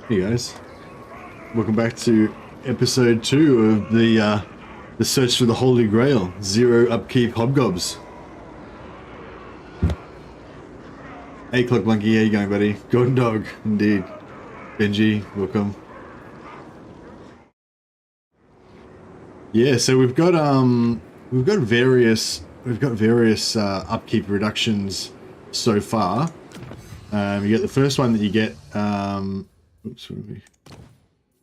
Hey guys, welcome back to episode 2 of the search for the Holy Grail, 0 upkeep Hobgobbs. Hey Clock Monkey, how you going, buddy? Golden Dog, indeed. Benji, welcome. Yeah, so we've got various upkeep reductions so far. You get the first one that you get. Oops, what are we?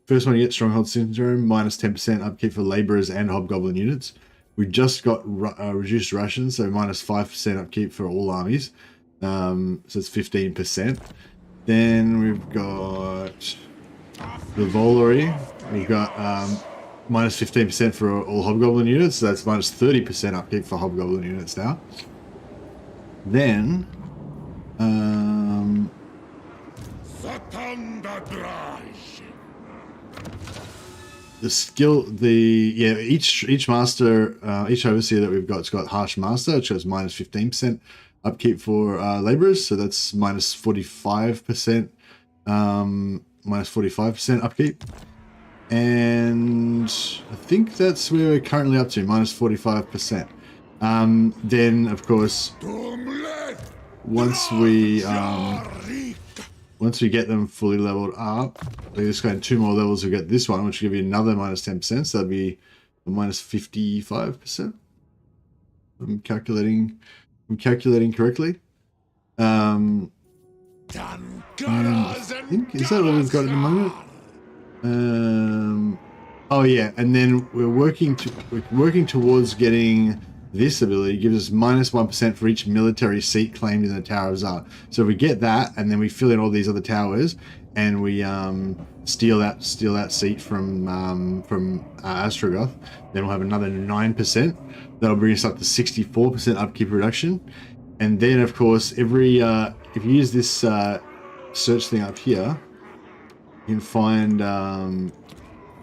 First one you get Stronghold Syndrome, minus 10% upkeep for laborers and Hobgoblin units. We just got reduced rations, so minus 5% upkeep for all armies. So it's 15%. Then we've got the Volary. We've got minus 15% for all Hobgoblin units, so that's minus 30% upkeep for Hobgoblin units now. Then the skill, each master, each overseer that we've got's got Harsh Master, which has minus 15% upkeep for laborers, so that's minus 45%, minus 45% upkeep. And I think that's where we're currently up to, minus 45%. Then of course, once we get them fully leveled up, we just go in 2 more levels, we get this one, which will give you another minus 10%, so that'd be a minus 55%. I'm calculating correctly. I think, is that all we've got at the moment? Oh yeah, and then we're working towards getting this ability. It gives us minus 1% for each military seat claimed in the Tower of Zhatan. So if we get that, and then we fill in all these other towers, and we steal that seat from Astrogoth, then we'll have another 9%. That'll bring us up to 64% upkeep reduction. And then of course, every if you use this search thing up here, you can find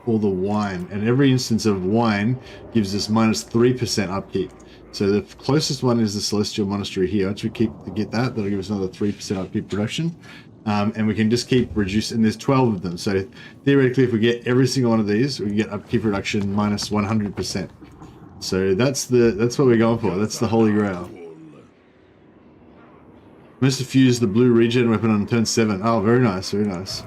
all the wine, and every instance of wine gives us minus 3% upkeep. So the closest one is the Celestial Monastery here. Once we get that, that'll give us another 3% upkeep reduction. And we can just keep reducing, and there's 12 of them. So theoretically, if we get every single one of these, we can get upkeep reduction minus 100%. So that's what we're going for. That's the Holy Grail. Must have fused the blue regen weapon on turn 7. Oh, very nice, very nice.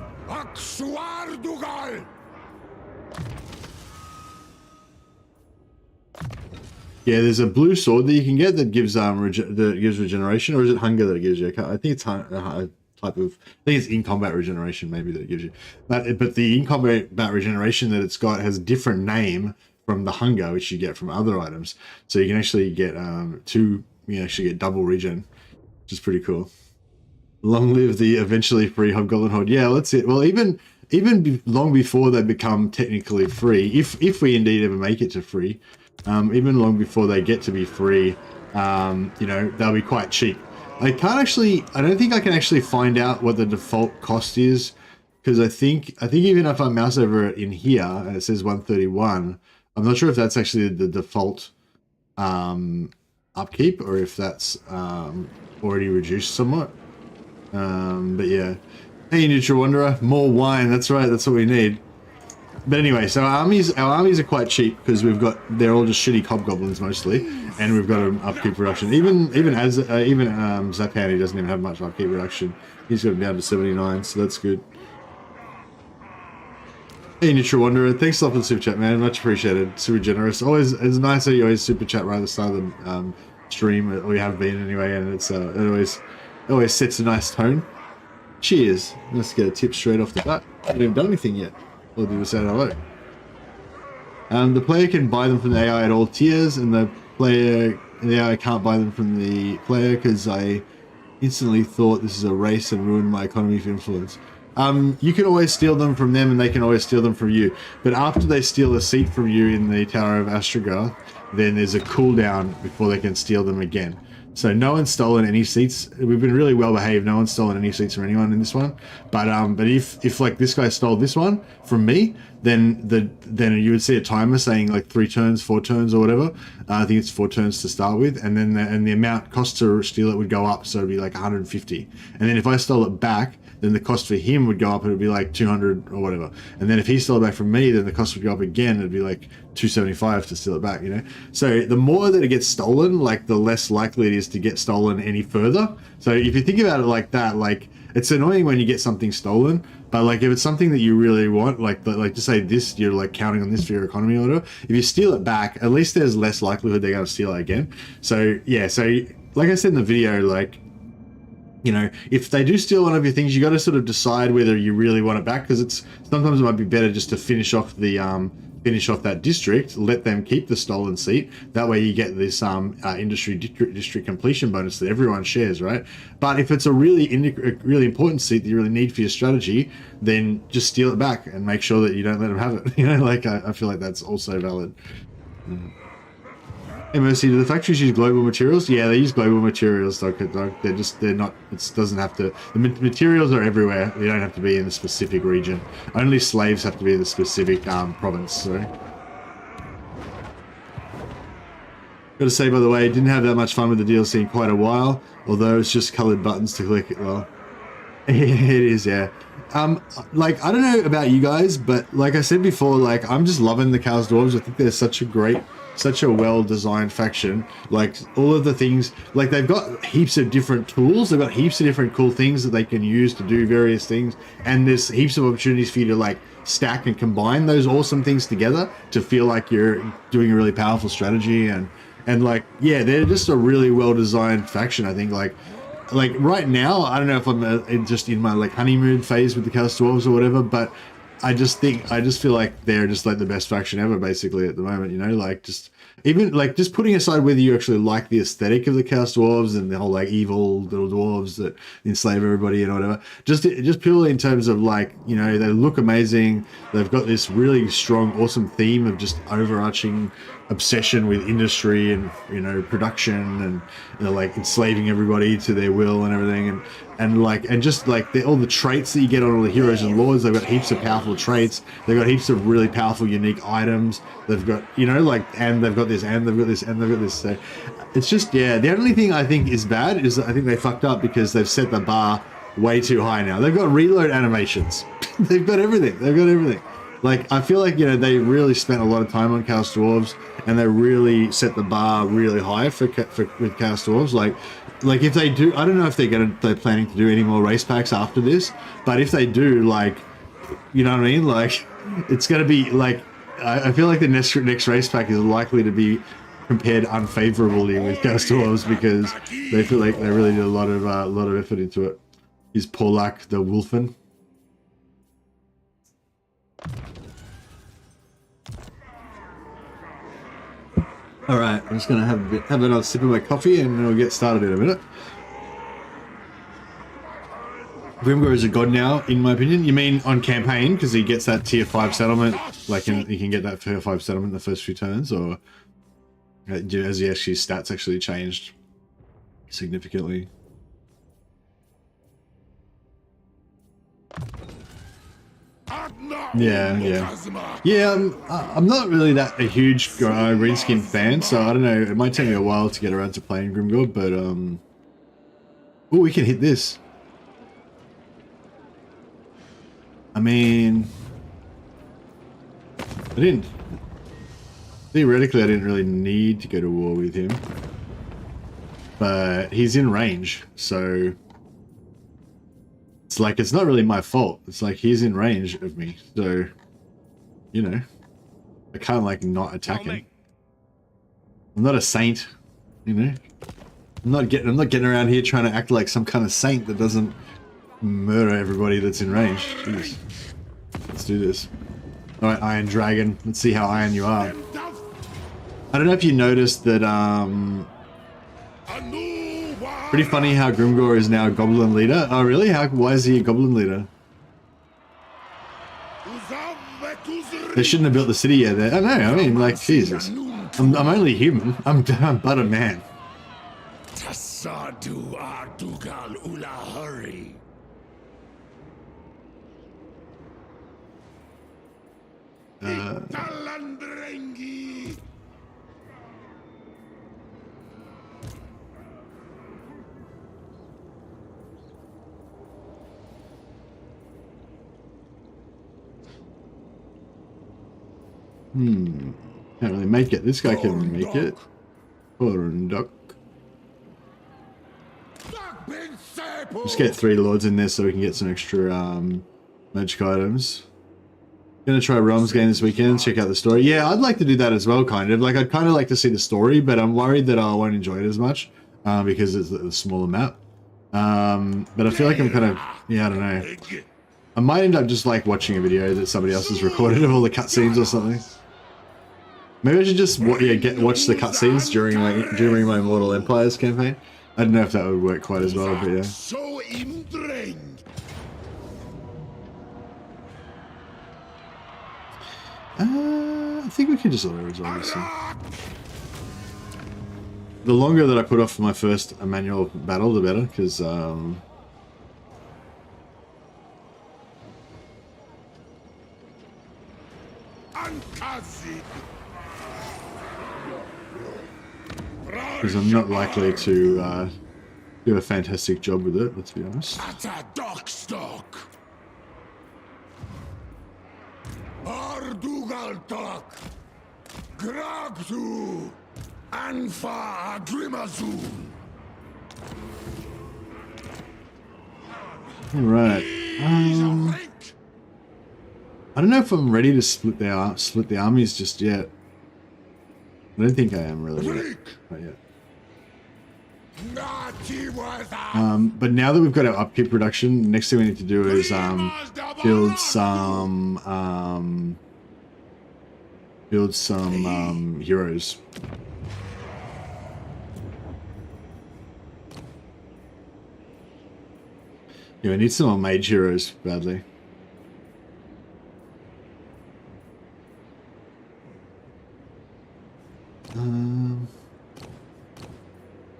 Yeah, there's a blue sword that you can get that gives regeneration, or is it hunger that it gives you? I think it's type of. I think it's in combat regeneration maybe that it gives you, but the in combat regeneration that it's got has a different name from the hunger which you get from other items. So you can actually get you actually get double regen, which is pretty cool. Long live the eventually free Hobgoblin Horde. Yeah, that's it. Well, even long before they become technically free, if we indeed ever make it to free. Even long before they get to be free, they'll be quite cheap. I don't think I can actually find out what the default cost is, because I think even if I mouse over it in here and it says 131, I'm not sure if that's actually the default upkeep, or if that's already reduced somewhat. But yeah. Hey Neutral Wanderer, more wine, that's right, that's what we need. But anyway, so our armies are quite cheap because they're all just shitty Hobgoblins mostly, and we've got an upkeep reduction. Even Zhatan, he doesn't even have much upkeep reduction. He's got it down to 79, so that's good. Hey Neutral Wanderer, thanks a lot for the super chat, man. Much appreciated. Super generous. Always, it's nice that you always super chat right at the start of the stream, or you have been anyway, and it's it always sets a nice tone. Cheers. Let's get a tip straight off the bat. I haven't even done anything yet. Or did we say hello? The player can buy them from the AI at all tiers, and the AI can't buy them from the player because I instantly thought this is a race and ruined my economy of influence. You can always steal them from them, and they can always steal them from you. But after they steal a seat from you in the Tower of Astrogoth, then there's a cooldown before they can steal them again. So no one's stolen any seats. We've been really well behaved. No one's stolen any seats from anyone in this one. But if like this guy stole this one from me, then you would see a timer saying like 3 turns, 4 turns, or whatever. I think it's 4 turns to start with, and then the amount cost to steal it would go up, so it'd be like 150. And then if I stole it back, then the cost for him would go up. It would be like 200 or whatever. And then if he stole it back from me, then the cost would go up again. It'd be like 275 to steal it back, you know? So the more that it gets stolen, like the less likely it is to get stolen any further. So if you think about it like that, like it's annoying when you get something stolen, but like if it's something that you really want, like to say this, you're like counting on this for your economy or whatever, if you steal it back, at least there's less likelihood they're going to steal it again. So yeah, so like I said in the video, like, you know, if they do steal one of your things, you got to sort of decide whether you really want it back, because it's sometimes it might be better just to finish off that district, let them keep the stolen seat. That way you get this industry district completion bonus that everyone shares, right? But if it's a really important seat that you really need for your strategy, then just steal it back and make sure that you don't let them have it. You know, like I feel like that's also valid. MOC, do the factories use global materials? Yeah, they use global materials, dog. They're not, it doesn't have to, the materials are everywhere. They don't have to be in a specific region. Only slaves have to be in the specific province, sorry. Gotta say, by the way, didn't have that much fun with the DLC in quite a while, although it's just colored buttons to click it. Well, it is, yeah. Like, I don't know about you guys, but like I said before, like, I'm just loving the Chaos Dwarves. I think they're such a well-designed faction. Like, all of the things, like, they've got heaps of different tools, they've got heaps of different cool things that they can use to do various things, and there's heaps of opportunities for you to, like, stack and combine those awesome things together to feel like you're doing a really powerful strategy. And like, yeah, they're just a really well-designed faction, I think. Like right now, I don't know if I'm just in my, like, honeymoon phase with the Chaos Dwarves or whatever, but I just feel like they're just like the best faction ever, basically, at the moment, you know, like, just even like just putting aside whether you actually like the aesthetic of the Chaos Dwarves and the whole like evil little dwarves that enslave everybody and whatever, just purely in terms of, like, you know, they look amazing. They've got this really strong, awesome theme of just overarching obsession with industry and, you know, production, and they're like enslaving everybody to their will and everything, and just like all the traits that you get on all the heroes and lords. They've got heaps of powerful traits. They've got heaps of really powerful unique items. They've got, you know, like, and they've got this, and they've got this, and they've got this. So it's just, yeah, the only thing I think is bad is that I think they fucked up because they've set the bar way too high now. They've got reload animations. They've got everything. They've got everything. Like, I feel like, you know, they really spent a lot of time on Chaos Dwarves, and they really set the bar really high with Chaos Dwarves. Like if they do, I don't know if they're planning to do any more race packs after this, but if they do, like, you know what I mean? Like, it's going to be like, I feel like the next race pack is likely to be compared unfavorably with Chaos Dwarves because they feel like they really did a lot of effort into it. Is Polak the Wolfen? All right, I'm just gonna have another sip of my coffee, and we'll get started in a minute. Grimgor is a god now, in my opinion. You mean on campaign, because he gets that tier 5 settlement, like you can get that tier 5 settlement in the first few turns, or has his stats actually changed significantly? Yeah. I'm not really that a huge Greenskin fan, so I don't know. It might take me a while to get around to playing Grimgor, but oh, we can hit this. I mean, theoretically, I didn't really need to go to war with him, but he's in range, so it's like, it's not really my fault. It's like, he's in range of me, so, you know, I can't, like, not attack him. I'm not a saint, you know. I'm not getting around here trying to act like some kind of saint that doesn't murder everybody that's in range. Jeez. Let's do this. All right, Iron Dragon. Let's see how iron you are. I don't know if you noticed that. Pretty funny how Grimgor is now a goblin leader. Oh, really? Why is he a goblin leader? They shouldn't have built the city yet. I don't know. I mean, like, Jesus. I'm only human. I'm but a man. Can't really make it. This guy can make it. Corn duck. Just get 3 lords in there so we can get some extra magic items. Gonna try Realms game this weekend, check out the story. Yeah, I'd like to do that as well, kind of. Like, I'd kind of like to see the story, but I'm worried that I won't enjoy it as much because it's a smaller map. But I feel like I'm kind of, yeah, I don't know. I might end up just like watching a video that somebody else has recorded of all the cutscenes or something. Maybe I should just watch the cutscenes during my Immortal Empires campaign. I don't know if that would work quite as well, but yeah. I think we can just auto-resolve this thing. The longer that I put off for my first manual battle, the better, because I'm not likely to do a fantastic job with it, let's be honest. Alright. I don't know if I'm ready to split the armies just yet. I don't think I am really yet. Not yet. But now that we've got our upkeep reduction, next thing we need to do is build some heroes. Yeah, we need some more mage heroes badly.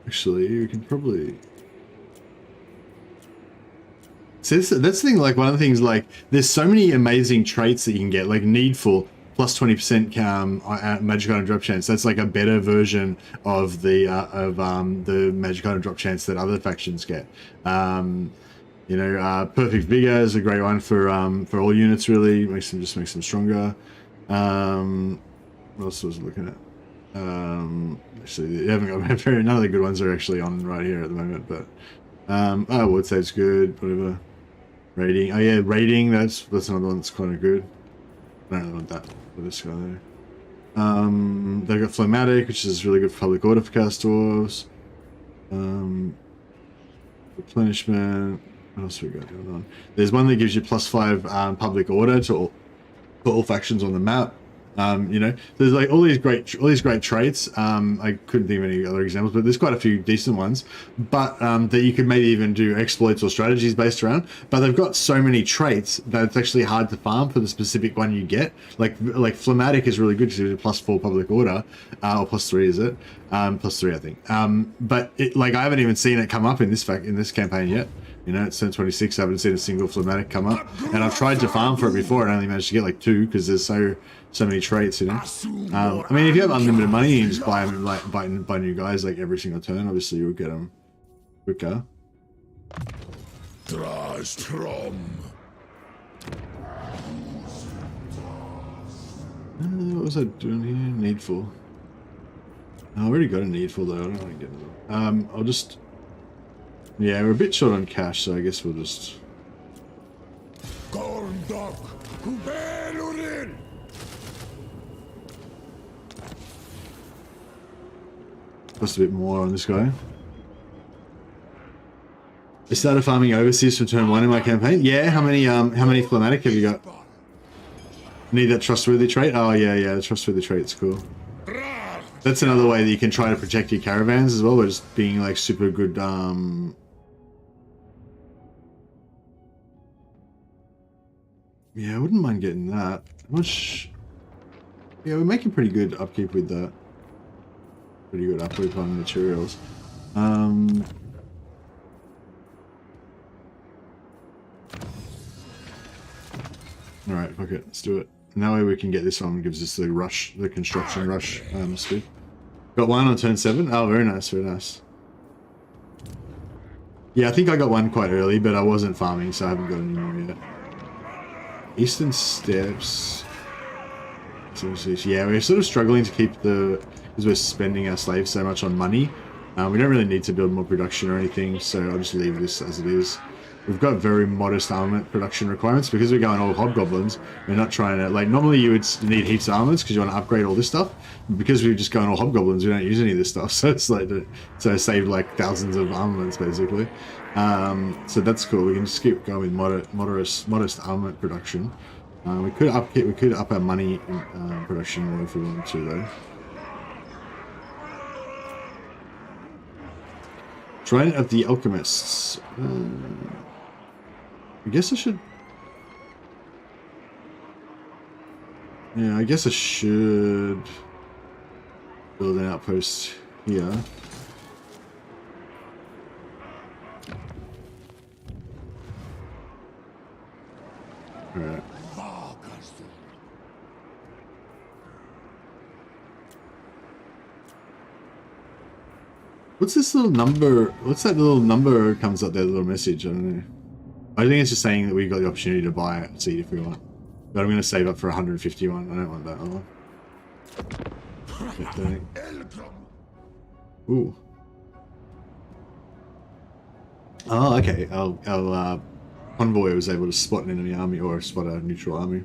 Actually, you can probably. So that's the thing. Like, one of the things, like, there's so many amazing traits that you can get, like Needful plus 20% magic item drop chance. That's like a better version of the magic item drop chance that other factions get. You know, Perfect Vigor is a great one for all units. Really makes them stronger. What else was I looking at? Actually, you haven't got none of the good ones are actually on right here at the moment. But oh, Ward Save's good. Whatever. Rating. Oh yeah, rating. That's another one that's kind of good. I don't really want that for this guy though. They've got Phlegmatic, which is really good for public order for cast dwarves. Replenishment. What else we got going on? There's one that gives you +5 public order to all factions on the map. You know, there's like all these great traits. I couldn't think of any other examples, but there's quite a few decent ones. But that you could maybe even do exploits or strategies based around. But they've got so many traits that it's actually hard to farm for the specific one you get. Like Phlegmatic is really good because it's +4 public order, or +3 is it? +3 I think. But like I haven't even seen it come up in this campaign yet. You know, it's turn 26. I haven't seen a single Phlegmatic come up, and I've tried to farm for it before and only managed to get like 2 because there's so many traits, you know. I mean, if you have unlimited money, you can just buy them, like buy new guys like every single turn. Obviously, you'll get them quicker. What was I doing here? Needful. Oh, I already got a Needful though. I don't want to get it. I'll just. Yeah, we're a bit short on cash, so I guess we'll just. Cost a bit more on this guy. I started farming overseas from turn 1 in my campaign. Yeah, how many Phlegmatic have you got? Need that trustworthy trait? Oh yeah, the trustworthy trait's cool. That's another way that you can try to protect your caravans as well, by just being like super good. Yeah, I wouldn't mind getting that. How much? Yeah, we're making pretty good upkeep with that. Pretty good upkeep on materials. Alright, fuck it, let's do it. And that way we can get this on, gives us the rush, the construction rush speed. Got one on turn 7. Oh, very nice, very nice. Yeah, I think I got one quite early, but I wasn't farming, so I haven't got any more yet. Eastern Steps. Yeah, we're sort of struggling to keep because we're spending our slaves so much on money. We don't really need to build more production or anything, so I'll just leave this as it is. We've got very modest armament production requirements because we're going all hobgoblins. We're not trying to, like, normally you would need heaps of armaments because you want to upgrade all this stuff. But because we're just going all hobgoblins, we don't use any of this stuff. So it's like, so I saved like thousands of armaments basically. So that's cool. We can just keep going with modest armament production. We could up our money production more if we wanted to though. Trident of the Alchemists. I guess I should... Yeah, I guess I should build an outpost here. Alright. What's this little number? What's that little number comes up there, little message? I don't know. I think it's just saying that we've got the opportunity to buy a seed if we want. But I'm going to save up for 151. I don't want that other one. Ooh. Oh, okay. Our convoy was able to spot an enemy army or spot a neutral army.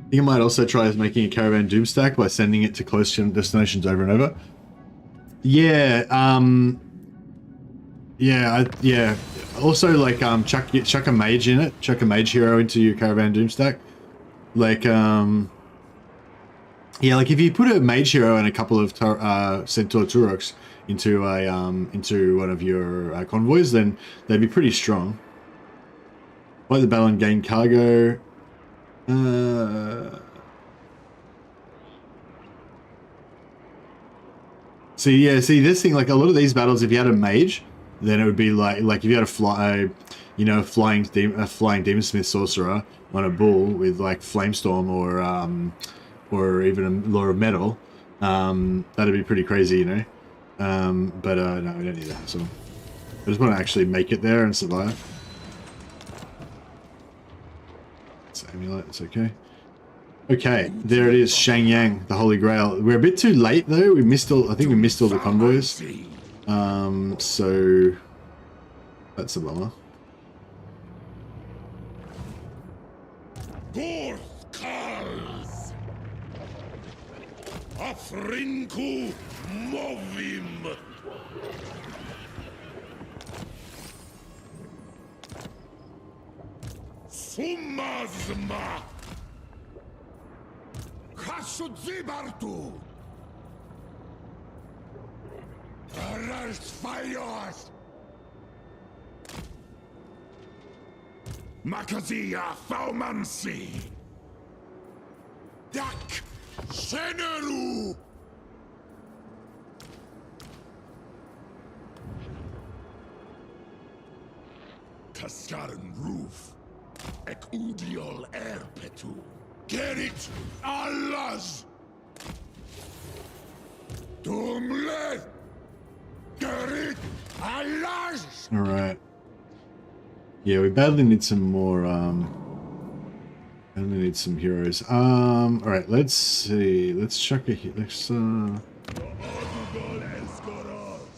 I think I might also try making a caravan doomstack by sending it to close destinations over and over. Yeah, yeah. Also, like, chuck a mage in it. Chuck a mage hero into your caravan doomstack. Like, yeah, like if you put a mage hero and a couple of centaur turoks into one of your convoys, then they'd be pretty strong. Fight the battle and gain cargo. See, yeah, see this thing, like a lot of these battles, if you had a mage, then it would be like if you had a flying demon smith sorcerer on a bull with like flamestorm or even a lore of metal, that'd be pretty crazy, you know. But no, we don't need that. So I just want to actually make it there and survive. Amulet, it's okay. Okay, there it is, Shangyang, the Holy Grail. We're a bit too late though. I think we missed all the convoys. So that's a bummer. Afriinku movim. Sumazma Kasudzibartu Arastfayos Makazia Faumansi Dak Seneru Kaskaran Roof Ekudiol Erpetu. Gerit Allahs. Dumle. Gerit Allahs. All right. Yeah, we badly need some more. Badly need some heroes. All right. Let's see. Let's chuck a hit. Let's.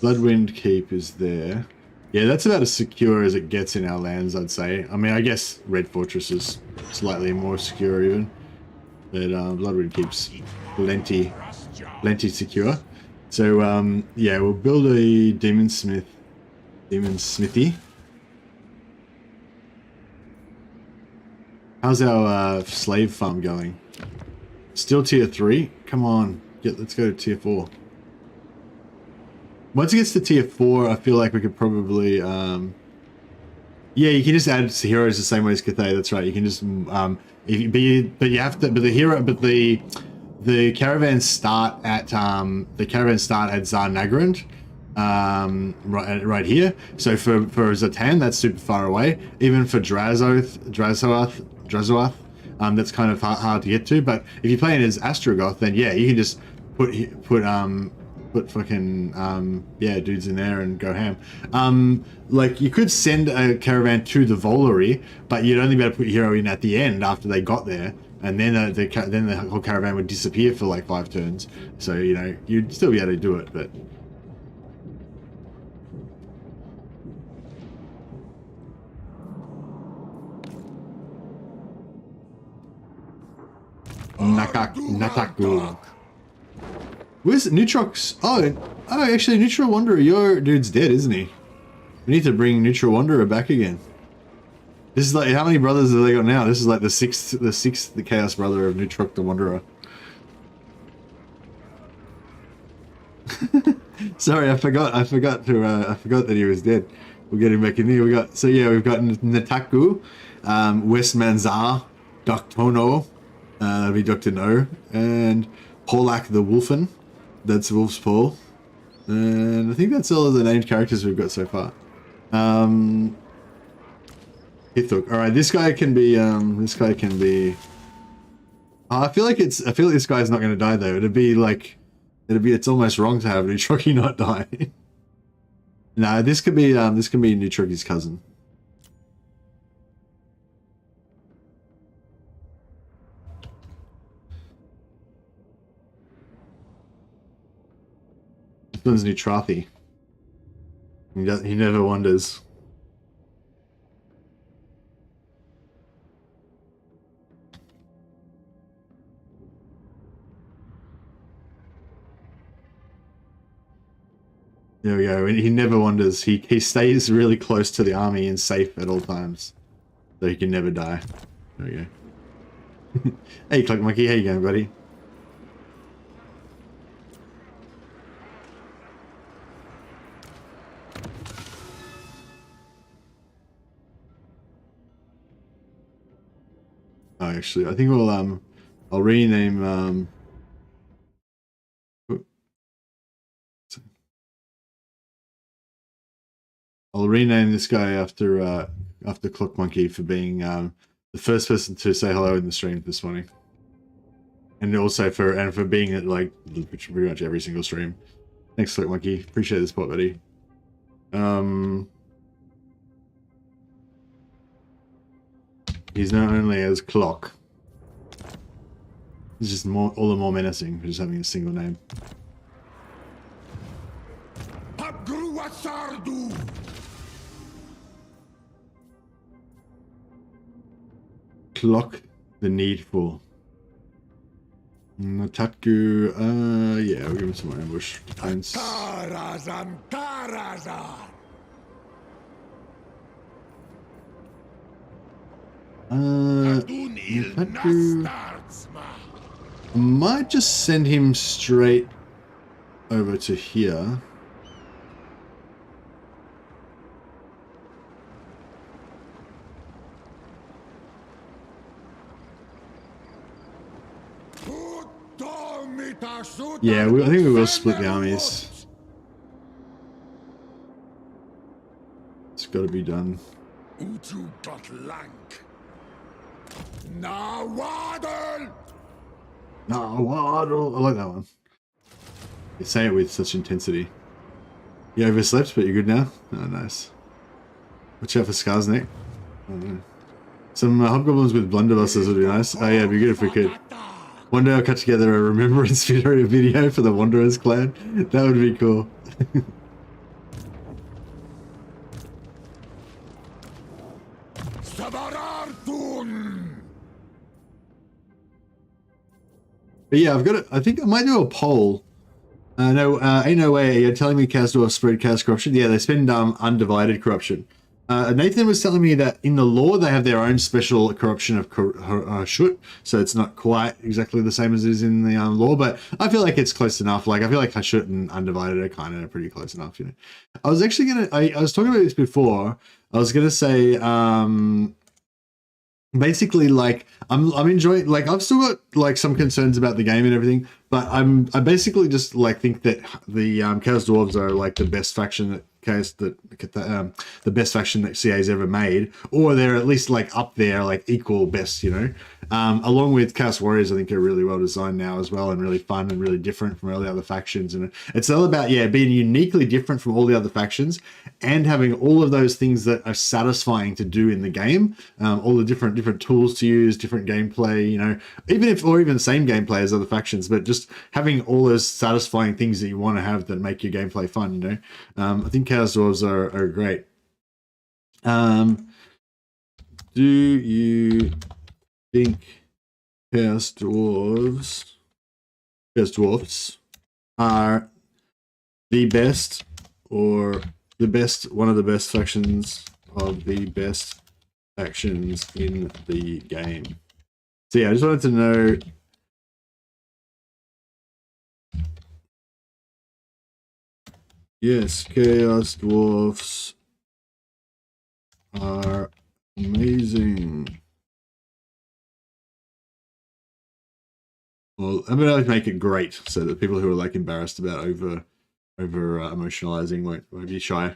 Bloodwind Keep is there. Yeah, that's about as secure as it gets in our lands, I'd say. I mean, I guess Red Fortress is slightly more secure even. But Bloodwind Keep's plenty secure. So, yeah, we'll build a Demon Smithy. How's our slave farm going? Still tier 3? Come on, let's go to tier 4. Once it gets to tier 4, I feel like we could probably, yeah, you can just add heroes the same way as Cathay. That's right. You can just, the caravans start at Zarnagrand, right here. So for Zhatan, that's super far away. Even for Drazoath, that's kind of hard to get to. But if you're playing as Astrogoth, then yeah, you can just put fucking yeah, dudes in there and go ham. Like you could send a caravan to the Volary, but you'd only be able to put your hero in at the end after they got there, and then the whole caravan would disappear for like 5 turns. So you know you'd still be able to do it, but. Nataku. Where's Neutrox? Oh, actually, Neutral Wanderer, your dude's dead, isn't he? We need to bring Neutral Wanderer back again. This is like, how many brothers have they got now? This is like the sixth Chaos brother of Neutrox the Wanderer. Sorry, I forgot that he was dead. We'll get him back in here. We've got Nataku, West Manzar, Doctono, that'll be Dr. No, and Polak the Wolfen. That's Wolf's Paw. And I think that's all of the named characters we've got so far. Hithuk. Alright, this guy can be I feel like this guy's not gonna die though. It's almost wrong to have Neutroki not die. No, this could be Neutroki's cousin. This one's Neutrothi. He never wonders. There we go. He never wanders. He stays really close to the army and safe at all times, so he can never die. There we go. Hey, Clock Monkey, how you going, buddy? Oh, actually, I think I'll rename I'll rename this guy after Clock Monkey for being the first person to say hello in the stream this morning, and also for being at like pretty much every single stream. Thanks, Clock Monkey. Appreciate the support, buddy. He's not only as Clock. He's just all the more menacing for just having a single name. Clock the Needful. Natatku, yeah, we'll give him some more ambush defense. Natatku, I might just send him straight over to here. Yeah, I think we will split the armies. It's got to be done. Nawadal! I like that one. You say it with such intensity. You overslept, but you're good now? Oh, nice. Watch out for Scar's neck. Oh, no. Some hobgoblins with blunderbusters would be nice. Oh yeah, it'd be good if we could. One day I'll cut together a remembrance video for the Wanderers clan. That would be cool. But yeah, I think I might do a poll. No, ain't no way. You're telling me Chaos Dwarfs spread Chaos Corruption? Yeah, they spend undivided corruption. Nathan was telling me that in the lore they have their own special corruption of Shut, so it's not quite exactly the same as it is in the lore, but I feel like it's close enough. Like I feel like Hashut and Undivided are kind of pretty close enough, you know. I was actually I was talking about this before. I was gonna say basically like I'm enjoying, like I've still got like some concerns about the game and everything, but I basically just like think that the Chaos Dwarves are like the best faction the best faction that CA's ever made, or they're at least like up there, like equal best, you know. Along with Chaos Warriors, I think are really well designed now as well, and really fun and really different from all the other factions. And it's all about being uniquely different from all the other factions and having all of those things that are satisfying to do in the game. All the different tools to use, different gameplay, you know, even the same gameplay as other factions, but just having all those satisfying things that you want to have that make your gameplay fun, you know. I think Chaos Dwarves are great. Do you think Chaos Dwarfs are the best, or one of the best factions of the best factions in the game? So yeah, I just wanted to know. Yes, Chaos Dwarfs are amazing. Well, I'm gonna make it great so that people who are like embarrassed about over emotionalizing won't be shy.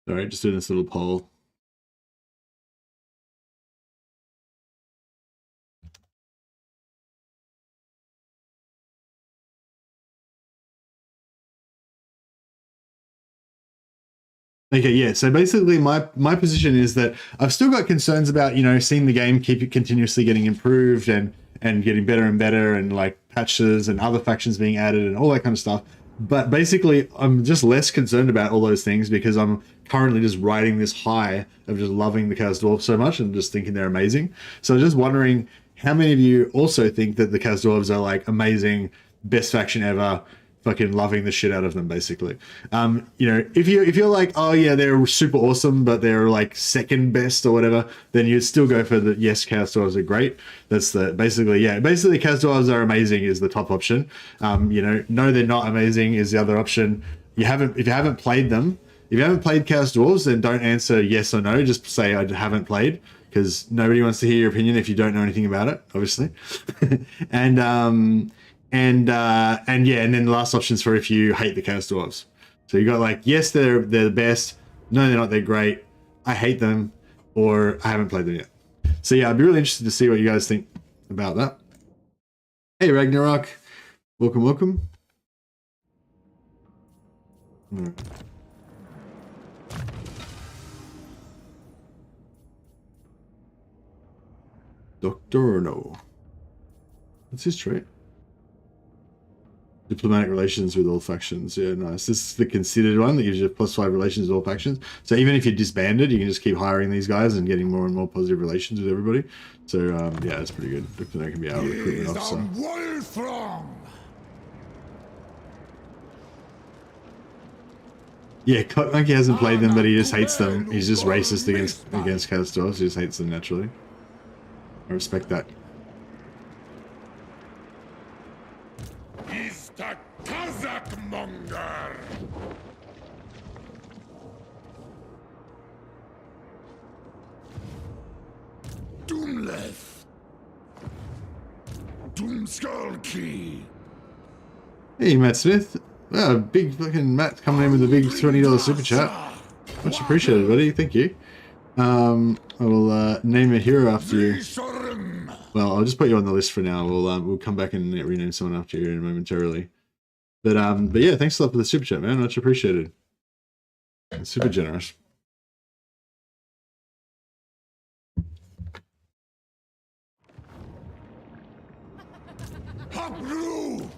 Sorry, just doing this little poll. Okay, yeah. So basically, my position is that I've still got concerns about, you know, seeing the game keep continuously getting improved and getting better and better, and like patches and other factions being added and all that kind of stuff. But basically, I'm just less concerned about all those things because I'm currently just riding this high of just loving the Chaos Dwarves so much and just thinking they're amazing. So I'm just wondering how many of you also think that the Chaos Dwarves are like amazing, best faction ever, fucking loving the shit out of them, basically. You know, if you're like, oh yeah, they're super awesome, but they're like second best or whatever, then you'd still go for the yes, Chaos Dwarves are great. That's basically Chaos Dwarves are amazing is the top option. You know, no, they're not amazing is the other option. If you haven't played them, if you haven't played Chaos Dwarves, then don't answer yes or no. Just say I haven't played, because nobody wants to hear your opinion if you don't know anything about it, obviously. And then the last option's for if you hate the Chaos Dwarves. So you got like, yes, they're the best. No, they're not. They're great. I hate them, or I haven't played them yet. So yeah, I'd be really interested to see what you guys think about that. Hey Ragnarok, welcome. Dr. No. What's his trait? Diplomatic relations with all factions. Yeah, nice. This is the considered one that gives you +5 relations with all factions. So even if you're disbanded, you can just keep hiring these guys and getting more and more positive relations with everybody. So yeah, it's pretty good. Dr. No can be our recruitment officer. Yeah, Monkey hasn't played them, but he just hates them. He's just racist against Chaos Dwarfs. He just hates them naturally. I respect that. He's the Kazakh monger. Doomleth. Doomskull Key. Hey, Matt Smith. Wow, big fucking Matt coming in with a big $20 super chat. Much appreciated, buddy. Thank you. I will name a hero after you. Well, I'll just put you on the list for now. We'll come back and rename someone after you momentarily. But yeah, thanks a lot for the super chat, man. Much appreciated. Super generous. Hobgoblins.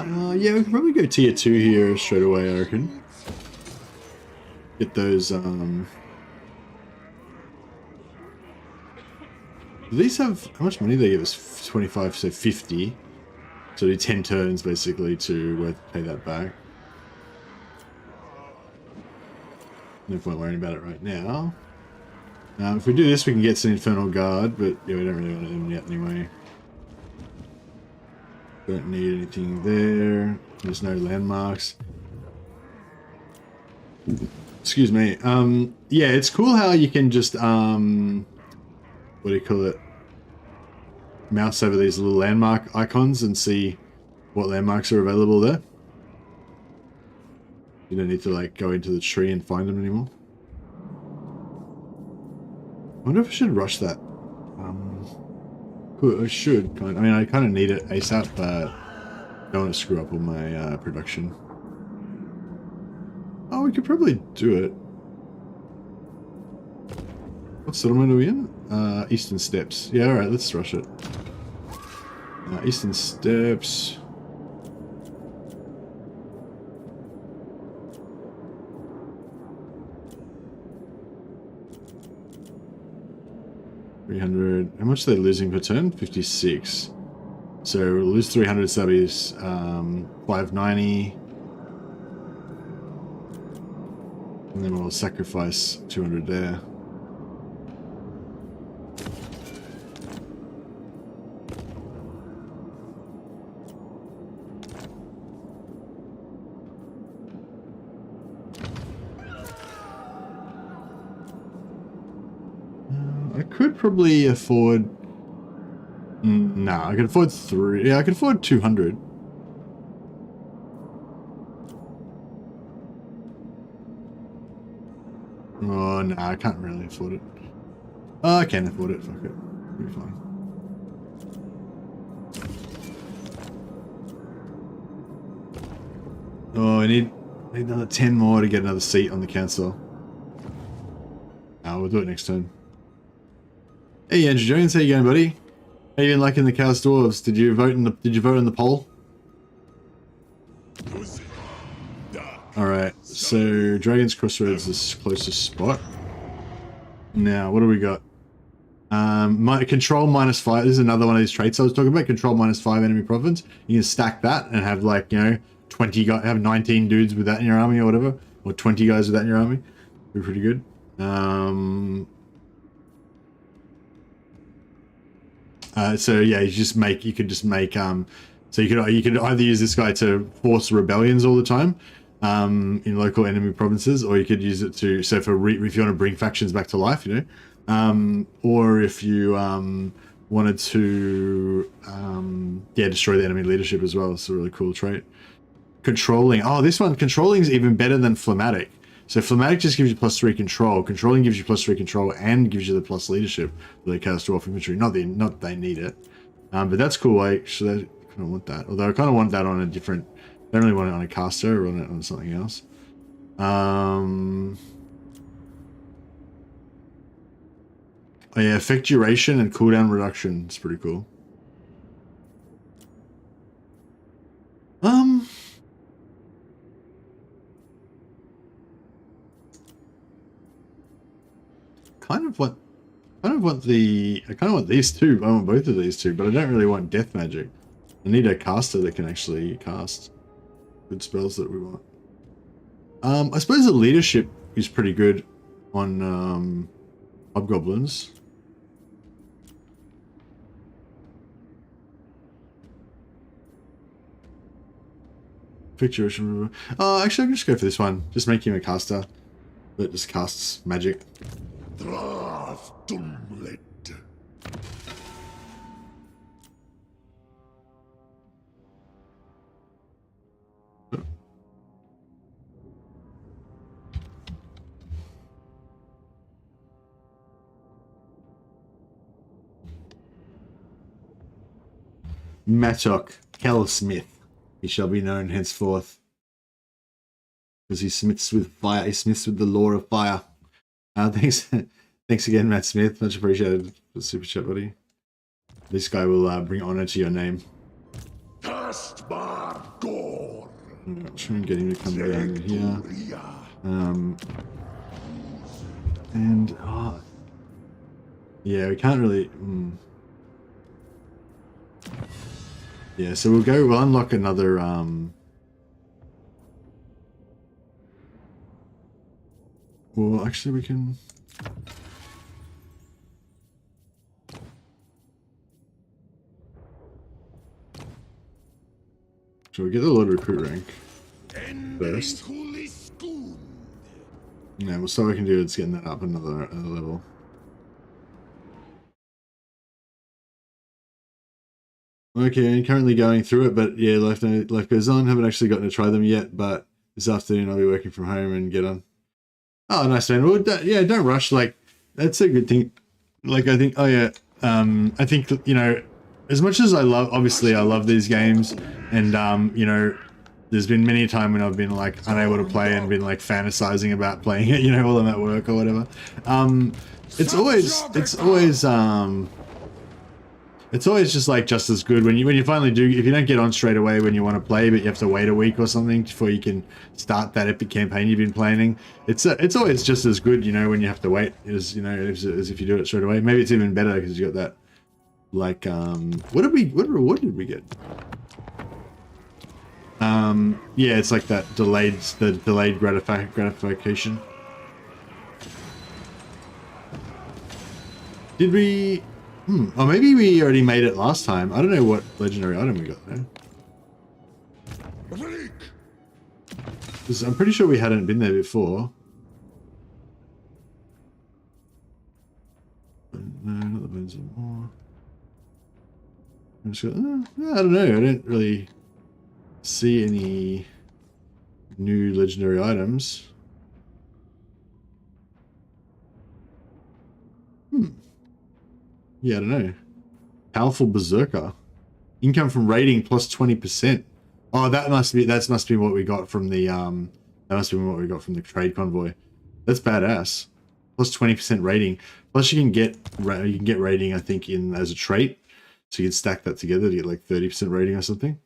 Yeah, we could probably go tier 2 here straight away, I reckon. Get those, Do these have, how much money do they give us? 25, so 50. So do 10 turns, basically, to pay that back. No point worrying about it right now. If we do this, we can get some Infernal Guard, but yeah, we don't really want them yet anyway. Don't need anything there. There's no landmarks. Excuse me. Yeah, it's cool how you can just, what do you call it? Mouse over these little landmark icons and see what landmarks are available there. You don't need to like go into the tree and find them anymore. I wonder if I should rush that. I should. I mean, I kind of need it ASAP, but I don't want to screw up all my production. Oh, we could probably do it. What settlement are we in? Eastern Steppes. Yeah, alright, let's rush it. Eastern Steppes. $300. How much are they losing per turn? 56. So we'll lose 300, so that'll be 590. And then we'll sacrifice 200 there. I could probably afford... Nah, I can afford 3. Yeah, I can afford 200. Oh, no, I can't really afford it. Oh, I can afford it. Fuck it. It'll be fine. Oh, I need another 10 more to get another seat on the council. We'll do it next turn. Hey, Andrew Jones, how you going, buddy? How you been liking the Chaos Dwarves? Did you vote in the poll? Alright, so Dragon's Crossroads is the closest spot. Now, what do we got? Control -5. This is another one of these traits I was talking about. Control -5 enemy province. You can stack that and have like, you know, 20 guys, have 19 dudes with that in your army or whatever. Or 20 guys with that in your army. Be pretty good. So yeah, you could just make so you could either use this guy to force rebellions all the time in local enemy provinces, or you could use it to if you want to bring factions back to life, you know, or if you wanted to destroy the enemy leadership as well. It's a really cool trait. Controlling. Oh, this one, controlling is even better than phlegmatic. So phlegmatic just gives you +3 control. Controlling gives you +3 control and gives you the plus leadership for the Chaos Dwarf infantry. Not that they need it, but that's cool. I kind of want that. Although I kind of want that on a different. I don't really want it on a caster or on something else. Oh yeah, effect duration and cooldown reduction. It's pretty cool. I kind of want these two. I want both of these two, but I don't really want death magic. I need a caster that can actually cast good spells that we want. I suppose the leadership is pretty good on Hobgoblins. Picture. Oh, actually, I can just go for this one. Just make him a caster that just casts magic. Mattock Smith, he shall be known henceforth, because he smiths with fire. He smiths with the law of fire. Thanks again, Matt Smith. Much appreciated for the super chat, buddy. This guy will bring honor to your name. Astbar Gor. Try and get him to come down here. And yeah, we can't really. Yeah, so we'll unlock another. Well, actually, we can. So we get the Lord Recruit rank first. Yeah, well, so we can do is getting that up another level. Okay, currently going through it, but yeah, life goes on. Haven't actually gotten to try them yet, but this afternoon I'll be working from home and get on. Oh, nice, man. Well, yeah, don't rush. Like, that's a good thing. Like, I think, I think, you know, as much as obviously I love these games, and, you know, there's been many a time when I've been, like, unable to play and been, like, fantasizing about playing it, you know, while I'm at work or whatever. It's always just like just as good when you finally do, if you don't get on straight away when you want to play, but you have to wait a week or something before you can start that epic campaign you've been planning. It's always just as good, you know, when you have to wait as, you know, as if you do it straight away. Maybe it's even better because you got that, like, what reward did we get? Yeah, it's like that delayed gratification. Did we? Or maybe we already made it last time. I don't know what legendary item we got there. Because I'm pretty sure we hadn't been there before. No, not the bones of war. I don't know. I don't really see any new legendary items. Yeah, I don't know. Powerful Berserker. Income from raiding plus 20%. Oh, that must be what we got from the trade convoy. That's badass. Plus 20% raiding. Plus you can get raiding, I think, in as a trait. So you can stack that together to get like 30% raiding or something.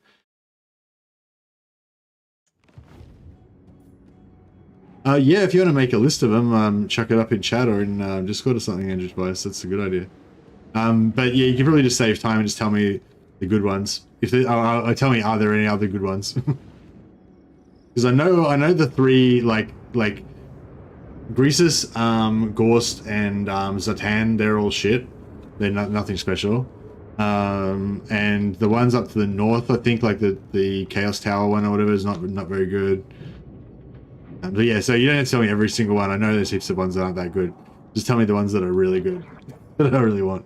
Yeah, if you want to make a list of them, chuck it up in chat or in Discord or something, Andrew's Bias. That's a good idea. But yeah, you can probably just save time and just tell me the good ones. If they, tell me, are there any other good ones? Because I know the three like Greasus, Gorst, and Zhatan. They're all shit. They're nothing special. And the ones up to the north, I think, like the Chaos Tower one or whatever, is not very good. But yeah, so you don't have to tell me every single one. I know there's heaps of ones that aren't that good. Just tell me the ones that are really good that I really want.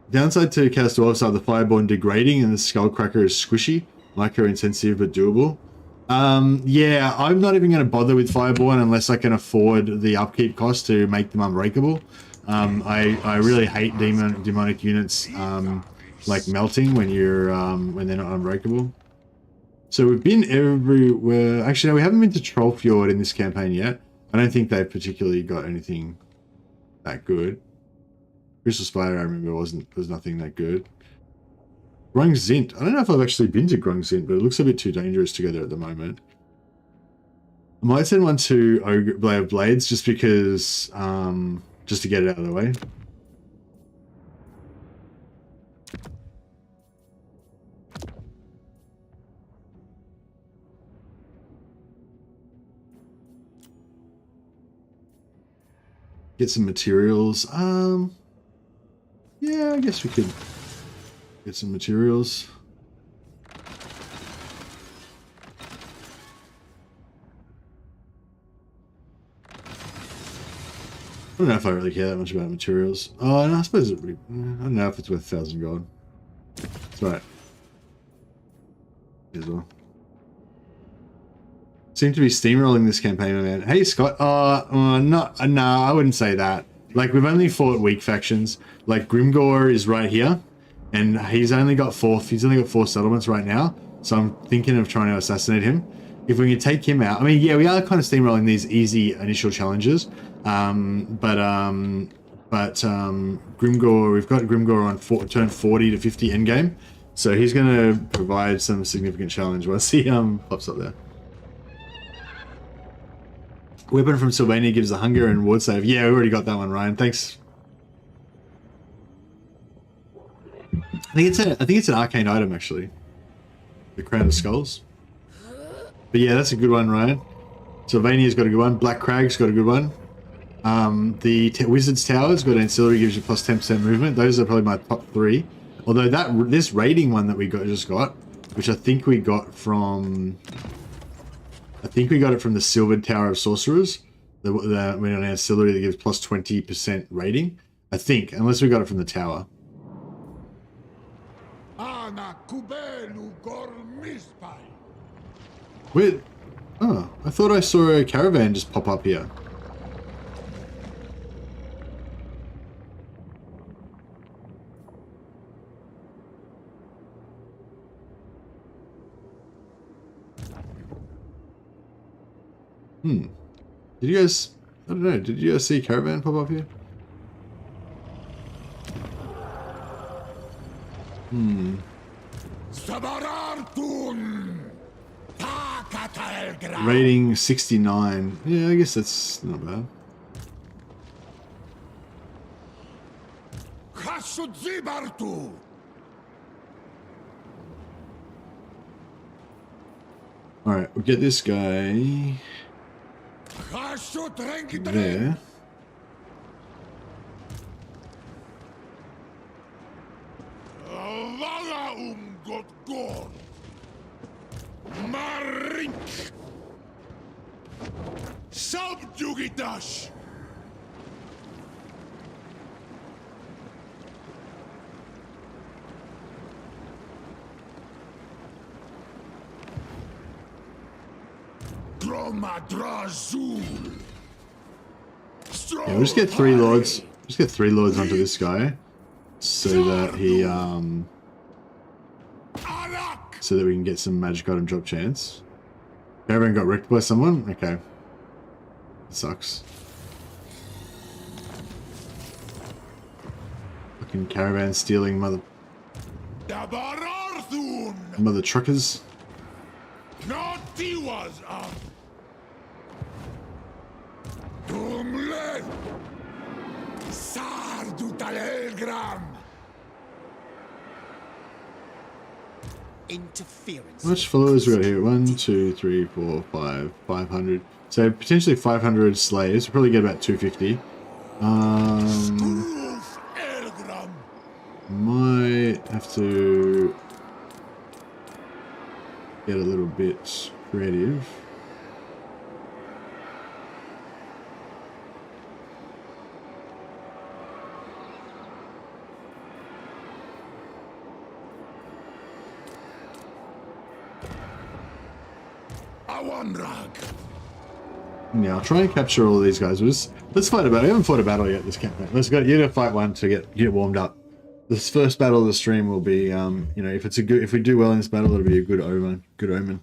Downside to Chaos Dwarfs are the Fireborn degrading and the Skullcracker is squishy, micro-intensive but doable. Yeah, I'm not even going to bother with Fireborn unless I can afford the upkeep cost to make them unbreakable. I really hate demonic units like melting when they're not unbreakable. So we've been everywhere. Actually, no, we haven't been to Trollfjord in this campaign yet. I don't think they've particularly got anything that good. Crystal Spider, I remember, was nothing that good. Grungzint. I don't know if I've actually been to Grungzint, but it looks a bit too dangerous to go there at the moment. I might send one to Blade of Blades just because, just to get it out of the way. Get some materials. Yeah, I guess we could get some materials. I don't know if I really care that much about materials. Oh, no, I suppose it would be, I don't know if it's worth 1,000 gold. It's right. As well. Seem to be steamrolling this campaign, my man. Hey, Scott. No, I wouldn't say that. Like, we've only fought weak factions. Like, Grimgor is right here, and he's only got 4 settlements right now. So I'm thinking of trying to assassinate him. If we can take him out, I mean, yeah, we are kind of steamrolling these easy initial challenges. But But Grimgor, we've got Grimgor on turn 40 to 50 endgame. So he's going to provide some significant challenge once he pops up there. Weapon from Sylvania gives the hunger and ward save. Yeah, we already got that one, Ryan. Thanks. I think it's an arcane item actually. The Crown of Skulls. But yeah, that's a good one, Ryan. Sylvania's got a good one. Black Crag's got a good one. The Wizard's Tower's got ancillary, gives you plus 10% movement. Those are probably my top 3. Although this raiding one that we just got, which I think we got from the Silvered Tower of Sorcerers. The went on ancillary that gives plus 20% rating. I think, unless we got it from the tower. Wait, oh, I thought I saw a caravan just pop up here. Did you guys, I don't know, did you guys see a caravan pop up here? Rating 69. Yeah, I guess that's not bad. Alright, we'll get this guy there. Subjugitas! Yeah, we'll just get 3 lords. Just get 3 lords onto this guy, so that he so that we can get some magic item drop chance. Caravan got wrecked by someone. Okay, it sucks. Fucking caravan stealing mother truckers. Interference. How much followers we got here? 1, 2, 3, 4, 5, 500. So potentially 500 slaves. We'll probably get about 250. Might have to get a little bit creative. Yeah, I'll try and capture all of these guys. Let's fight a battle. We haven't fought a battle yet this campaign. Let's go. You gotta fight one to get warmed up. This first battle of the stream will be, you know, if we do well in this battle, it'll be a good omen. Good omen.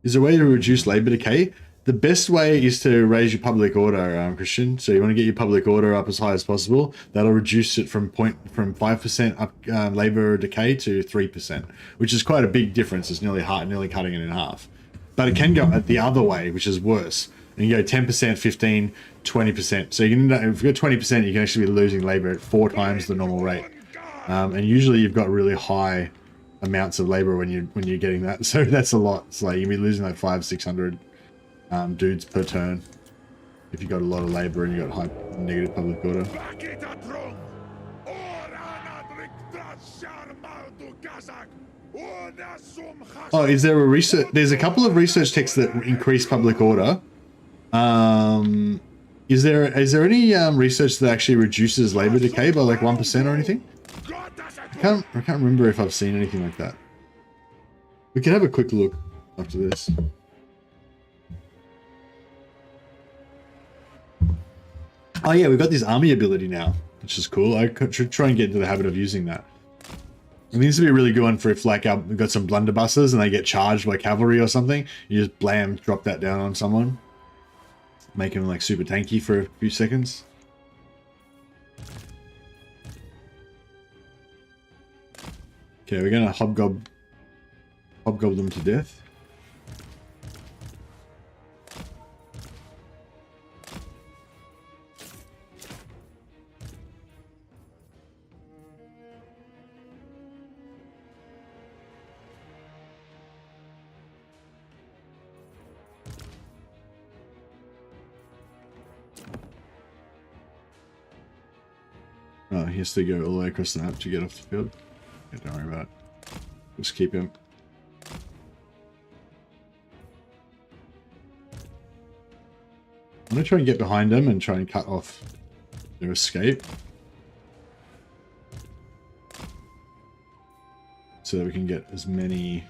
Is there a way to reduce labor decay? The best way is to raise your public order, Christian. So you want to get your public order up as high as possible. That'll reduce it from 5% up labor decay to 3%, which is quite a big difference. It's nearly cutting it in half. But it can go the other way, which is worse. And you go 10%, 15, 20%. So you can, if you go 20%, you can actually be losing labor at 4 times the normal rate. And usually you've got really high amounts of labor when you're getting that. So that's a lot. It's like you'll be losing like 500-600 dudes per turn if you got a lot of labor and you got high negative public order. Oh, is there a research? There's a couple of research texts that increase public order. Is there any research that actually reduces labor decay by like 1% or anything? I can't remember if I've seen anything like that. We can have a quick look after this. Oh yeah, we've got this army ability now, which is cool. I should try and get into the habit of using that. I mean, this would be a really good one for if like we've got some blunderbusses and they get charged by cavalry or something. You just drop that down on someone. Make them like super tanky for a few seconds. Okay, we're gonna hobgob them to death. Oh, he has to go all the way across the map to get off the field. Okay, don't worry about it. Just keep him. I'm gonna try and get behind him and try and cut off their escape. So that we can get as many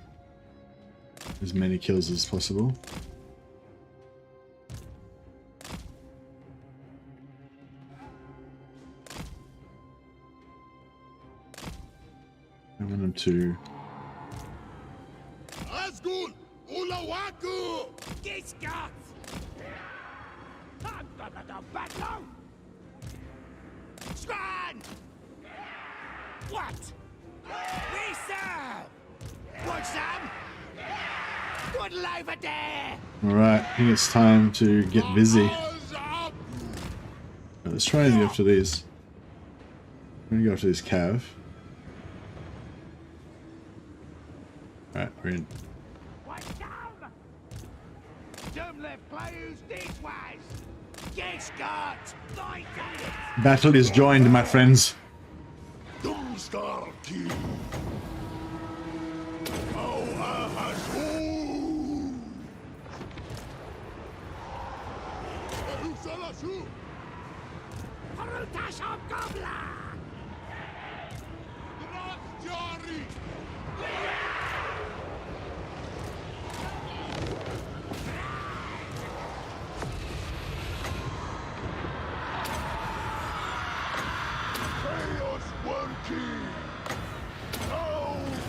kills as possible. I want him to... What? We serve! Want some? Good life a day! Alright, I think it's time to get busy. Let's try and go after these. I'm gonna go after this cav. Alright, we're in. Battle is joined, my friends.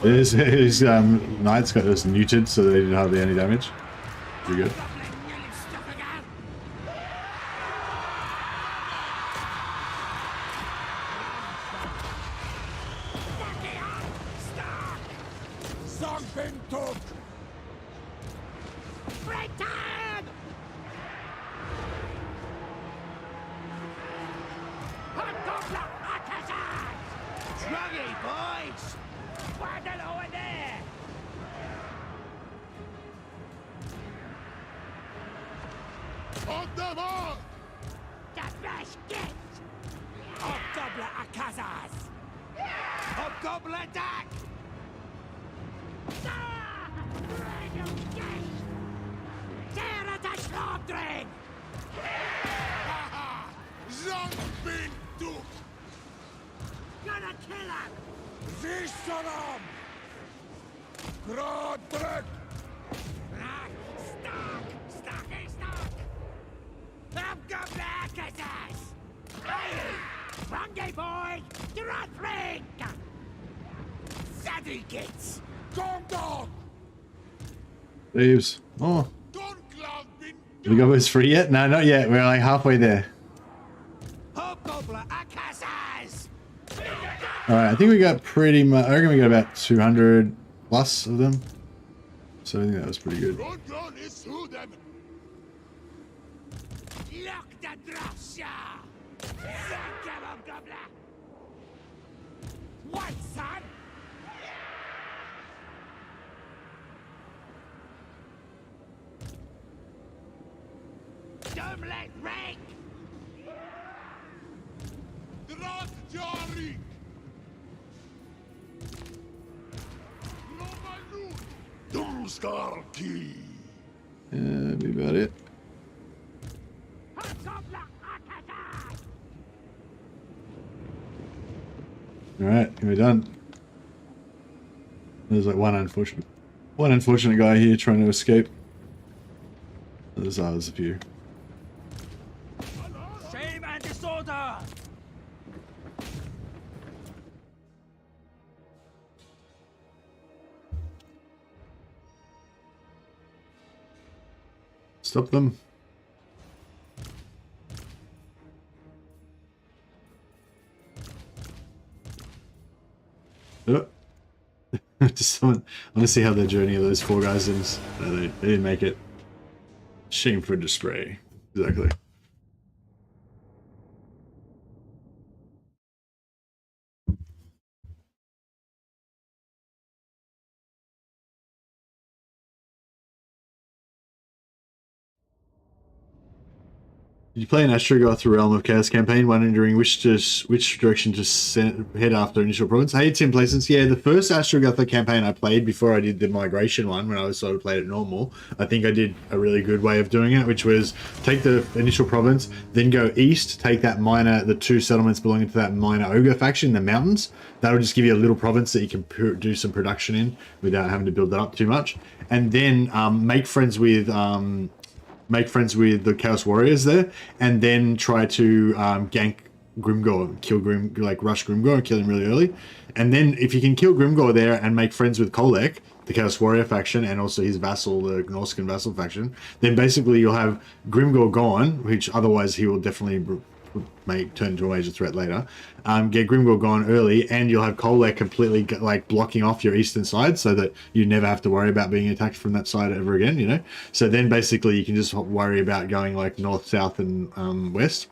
His knights got us neutered, so they didn't hardly any damage. Pretty good. Hobgoblin attack! Slaughter! Gonna kill him! Visceram! Grodrek! Boy! Dwarfs! Zaddy kids! Gongo! Leaves. Oh. Did we go with 3 yet? No, not yet. We're like halfway there. Alright, I think we got pretty much. I reckon we got about 200 plus of them. So I think that was pretty good. Lock the Dwarfs! What, son? Don't let rank! Drakjari! Dumskarki! Yeah, that'd be about it. Alright, we're done. There's like one unfortunate guy here trying to escape. There's a few. Shame and disorder! Stop them. Oh. Just I want to see how the journey of those 4 guys is. No, they didn't make it. Shame for display. Exactly. Did you play an Astrogoth Realm of Chaos campaign, wondering which direction to head after initial province? Hey, Tim Plaisance. Yeah, the first Astrogoth campaign I played before I did the migration one, when I was sort of played it normal, I think I did a really good way of doing it, which was take the initial province, then go east, take that the 2 settlements belonging to that minor ogre faction, the mountains. That'll just give you a little province that you can do some production in without having to build that up too much. And then make friends with the Chaos Warriors there, and then try to gank Grimgor, kill rush Grimgor and kill him really early. And then if you can kill Grimgor there and make friends with Kolek, the Chaos Warrior faction, and also his vassal, the Norscan vassal faction, then basically you'll have Grimgor gone, which otherwise he will definitely turn into a major threat later. Get Grimgor gone early, and you'll have Kolek completely blocking off your eastern side, so that you never have to worry about being attacked from that side ever again. You know, so then basically you can just worry about going north, south, and west,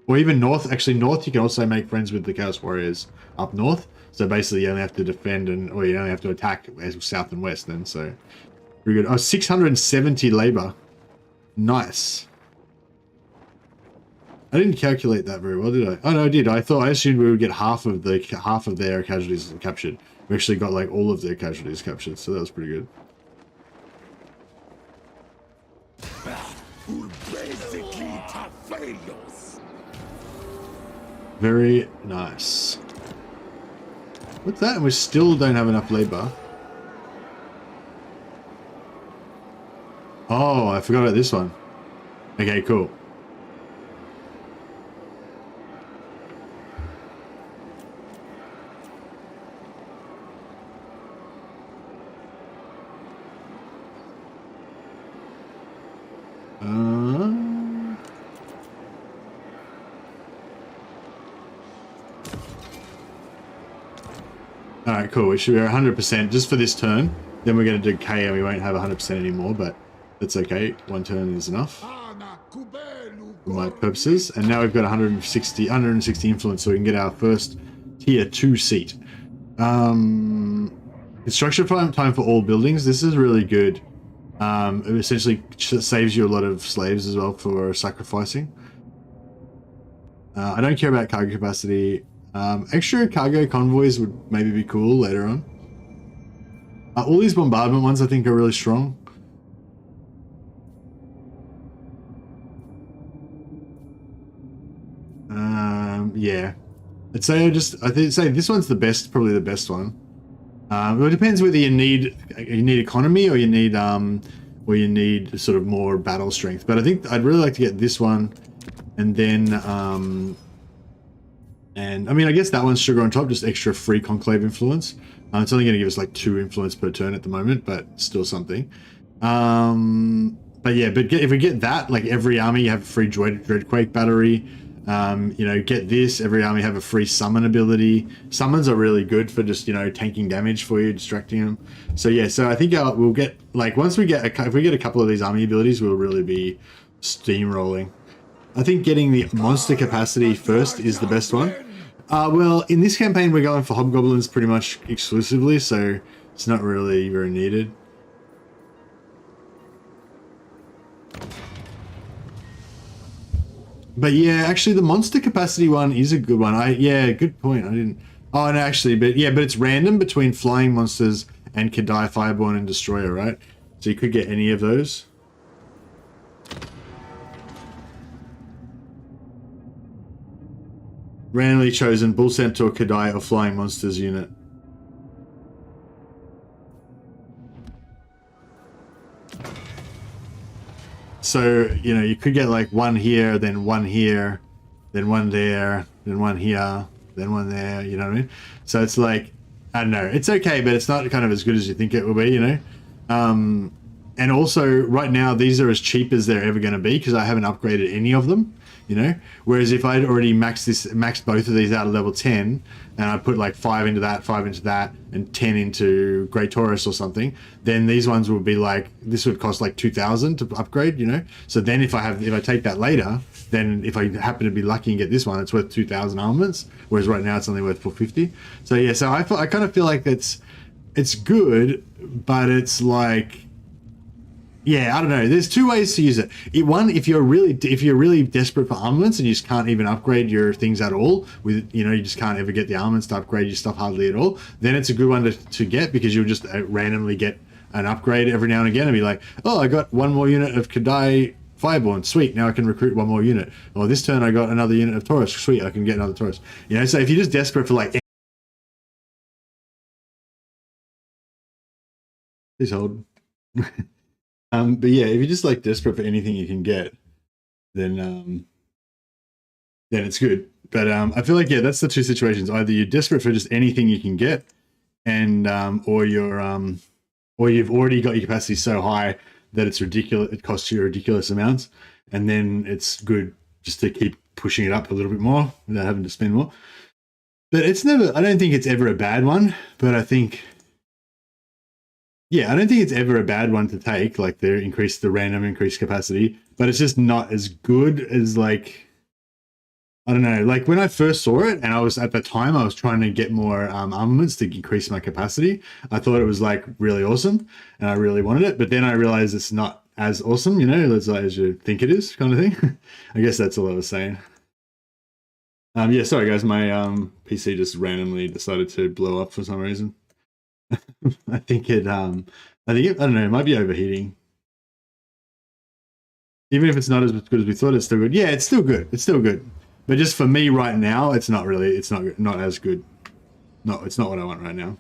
or even north. Actually, north you can also make friends with the Chaos Warriors up north. So basically, you only have to defend or you only have to attack south and west. Then so very good. Oh, 670 labor, nice. I didn't calculate that very well, did I? Oh no, I did. I assumed we would get half of their casualties captured. We actually got all of their casualties captured, so that was pretty good. Very nice. What's that? We still don't have enough labor. Oh, I forgot about this one. Okay, cool. Alright, cool. We should be 100% just for this turn. Then we're going to do K and we won't have 100% anymore, but that's okay. 1 turn is enough for my purposes. And now we've got 160 influence, so we can get our first tier 2 seat. Construction time for all buildings. This is really good. It essentially saves you a lot of slaves as well for sacrificing. I don't care about cargo capacity. Extra cargo convoys would maybe be cool later on. All these bombardment ones I think are really strong. Yeah. I'd say this one's the best, probably the best one. Well, it depends whether you need economy or you need sort of more battle strength. But I think I'd really like to get this one, and then and I mean I guess that one's sugar on top, just extra free conclave influence. It's only going to give us 2 influence per turn at the moment, but still something. But yeah, if we get that, every army you have a free Dreadquake battery. Get this, every army have a free summon ability. Summons are really good for just, tanking damage for you, distracting them. So yeah, so I think we'll get, once we get, if we get a couple of these army abilities, we'll really be steamrolling. I think getting the monster capacity first is the best one. Well, in this campaign, we're going for Hobgoblins pretty much exclusively, so it's not really very needed. But yeah, actually the monster capacity one is a good one. Yeah, good point. I didn't... Oh, no, actually, but it's random between flying monsters and Kadai, Fireborn, and Destroyer, right? So you could get any of those. Randomly chosen Bull Centaur, Kadai, or Flying Monsters unit. So, you could get one here, then one here, then one there, then one here, then one there, you know what I mean? So it's I don't know, it's okay, but it's not kind of as good as you think it will be, And also, right now, these are as cheap as they're ever going to be because I haven't upgraded any of them, you know? Whereas if I'd already maxed both of these out at level 10, and I put like 5 into that, 5 into that, and 10 into Great Taurus or something, then these ones would be like, this would cost like 2,000 to upgrade, you know? So then if I take that later, then if I happen to be lucky and get this one, it's worth 2,000 armaments, whereas right now it's only worth 450. So yeah, so I kind of feel like it's good, but it's like, yeah, I don't know. There's two ways to use it. One, if you're really desperate for armaments and you just can't even upgrade your things at all, with you just can't ever get the armaments to upgrade your stuff hardly at all, then it's a good one to get because you'll just randomly get an upgrade every now and again and be like, oh, I got one more unit of Kadai Fireborn, sweet, now I can recruit one more unit. Or this turn I got another unit of Taurus, sweet, I can get another Taurus. So if you're just desperate for like, please hold. But yeah, if you're just like desperate for anything you can get, then it's good. But I feel like, yeah, that's the two situations. Either you're desperate for just anything you can get, and or you've already got your capacity so high that it's ridiculous. It costs you ridiculous amounts, and then it's good just to keep pushing it up a little bit more without having to spend more. But it's never. I don't think it's ever a bad one. But I think. Yeah, I don't think it's ever a bad one to take, like the random increased capacity, but it's just not as good as like, I don't know, like when I first saw it and I was trying to get more armaments to increase my capacity. I thought it was like really awesome and I really wanted it, but then I realized it's not as awesome, as you think it is kind of thing. I guess that's all I was saying. Yeah, sorry guys, my PC just randomly decided to blow up for some reason. I think I don't know, it might be overheating. Even if it's not as good as we thought, it's still good. Yeah, it's still good. It's still good. But just for me right now, it's not as good. No, it's not what I want right now.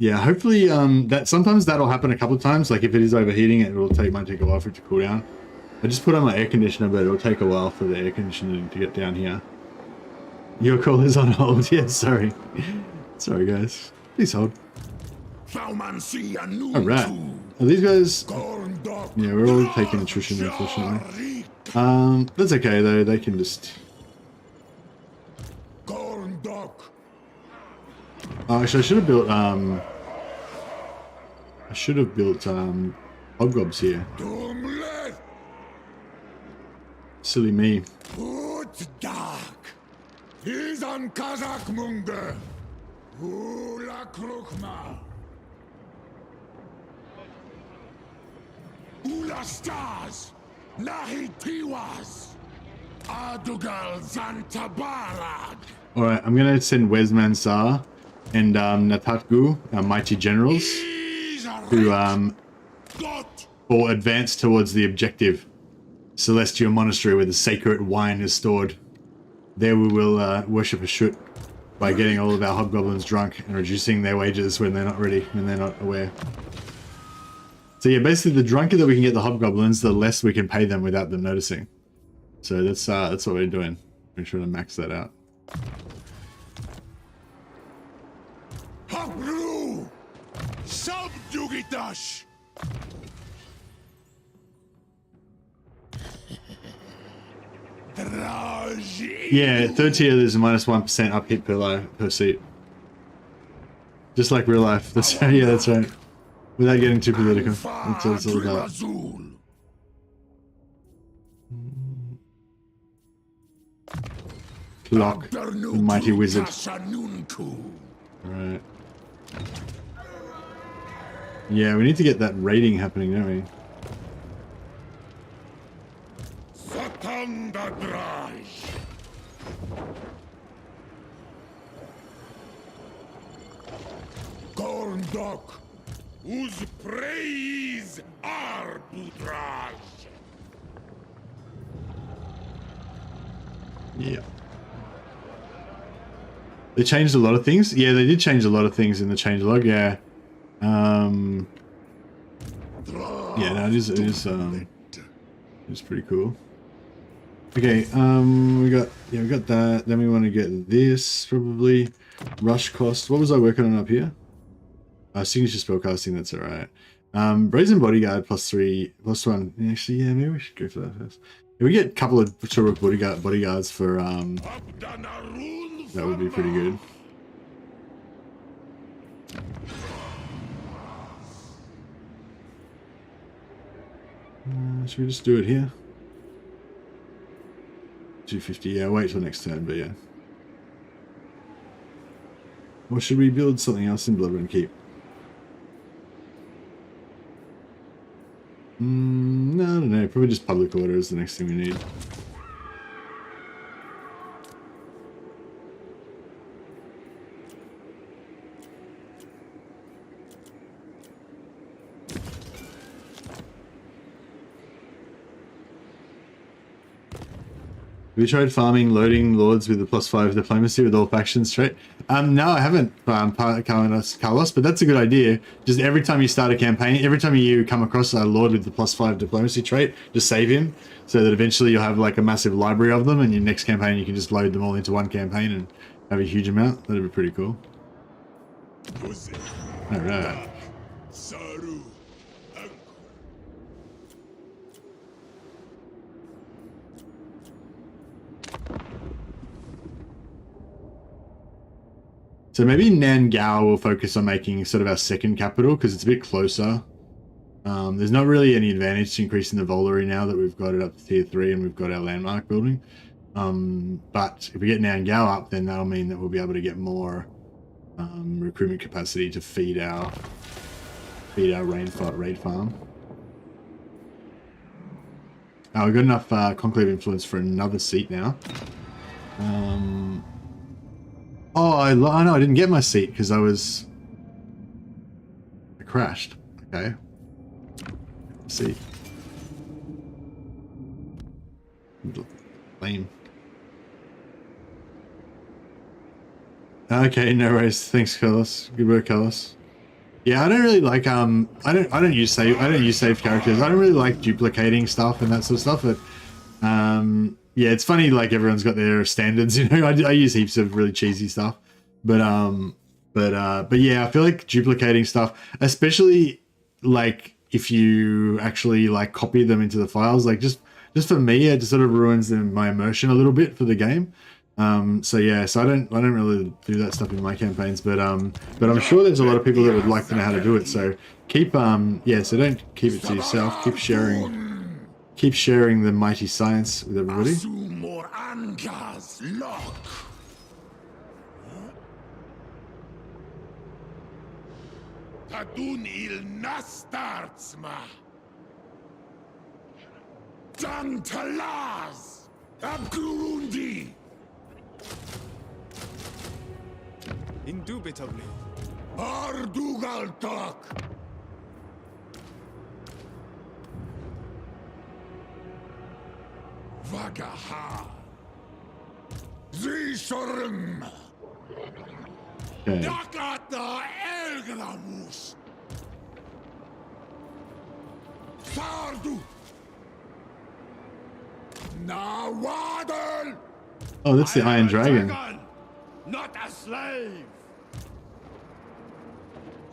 Yeah, hopefully that sometimes that'll happen a couple of times. Like if it is overheating, might take a while for it to cool down. I just put on my air conditioner, but it'll take a while for the air conditioner to get down here. Your call is on hold. Yeah, sorry. Sorry, guys. Please hold. Alright. Are these guys... Yeah, we're all taking attrition, unfortunately. That's okay, though. They can just... Oh, actually, I should have built, Hobgobbs here. Silly me. Ula Krukma. Ula Stars. Nahi Tiwas. Adugal Zantabarad. Alright, I'm gonna send Wesmansar and Natatgu, our mighty generals, to or advance towards the objective, Celestial Monastery, where the sacred wine is stored. There we will worship a Shut by getting all of our Hobgoblins drunk and reducing their wages when they're not ready, when they're not aware. So yeah, basically the drunker that we can get the Hobgoblins, the less we can pay them without them noticing. So that's what we're doing. We're trying to max that out. Habru! Subjugitash! Yeah, third tier there's a -1% up hit per seat. Just like real life. That's yeah, that's right. Without getting too political. That's what it's all about. Clock, the mighty wizard. Alright. Yeah, we need to get that raiding happening, don't we? Zhatan da Draj. Gorndok, whose praise are Budraj. Yeah. They changed a lot of things. Yeah, they did change a lot of things in the changelog. Yeah. Yeah, no, it is pretty cool. Okay, we got that. Then we want to get this probably. Rush cost. What was I working on up here? Signature spellcasting. That's all right. Brazen Bodyguard +3, +1. Actually, yeah, maybe we should go for that first. If we get a couple of Turok bodyguards for that would be pretty good. Should we just do it here? 250, yeah, wait till next turn, but yeah. Or should we build something else in Bloodrun Keep? No, I don't know. Probably just public order is the next thing we need. Have you tried farming loading lords with the +5 diplomacy with all factions trait? No, I haven't, Carlos, but that's a good idea. Just every time you start a campaign, every time you come across a lord with the +5 diplomacy trait, just save him so that eventually you'll have like a massive library of them, and your next campaign you can just load them all into one campaign and have a huge amount. That'd be pretty cool. All right. So maybe Nangao will focus on making sort of our second capital because it's a bit closer. There's not really any advantage to increasing the Volary now that we've got it up to tier 3 and we've got our landmark building. But if we get Nangao up, then that'll mean that we'll be able to get more recruitment capacity to feed our raid farm. We've got enough conclave influence for another seat now. Oh, I know I didn't get my seat because I crashed. Okay. See. Lame. Okay, no worries. Thanks, Carlos. Good work, Carlos. Yeah, I don't really like I don't use save characters. I don't really like duplicating stuff and that sort of stuff, but yeah, it's funny, like everyone's got their standards, you know. I use heaps of really cheesy stuff, but yeah, I feel like duplicating stuff, especially like if you actually like copy them into the files, like just for me, it just sort of ruins my immersion a little bit for the game. So yeah, so I don't really do that stuff in my campaigns, but I'm sure there's a lot of people that would like to know how to do it. So keep yeah, so don't keep it to yourself. Keep sharing the mighty science with everybody. Indubitably. Ardugaltak. Vagaha. Zishorm. Dakata Elgramus. Sardu. Nawadal. Oh, that's the Iron Dragon. Not a slave.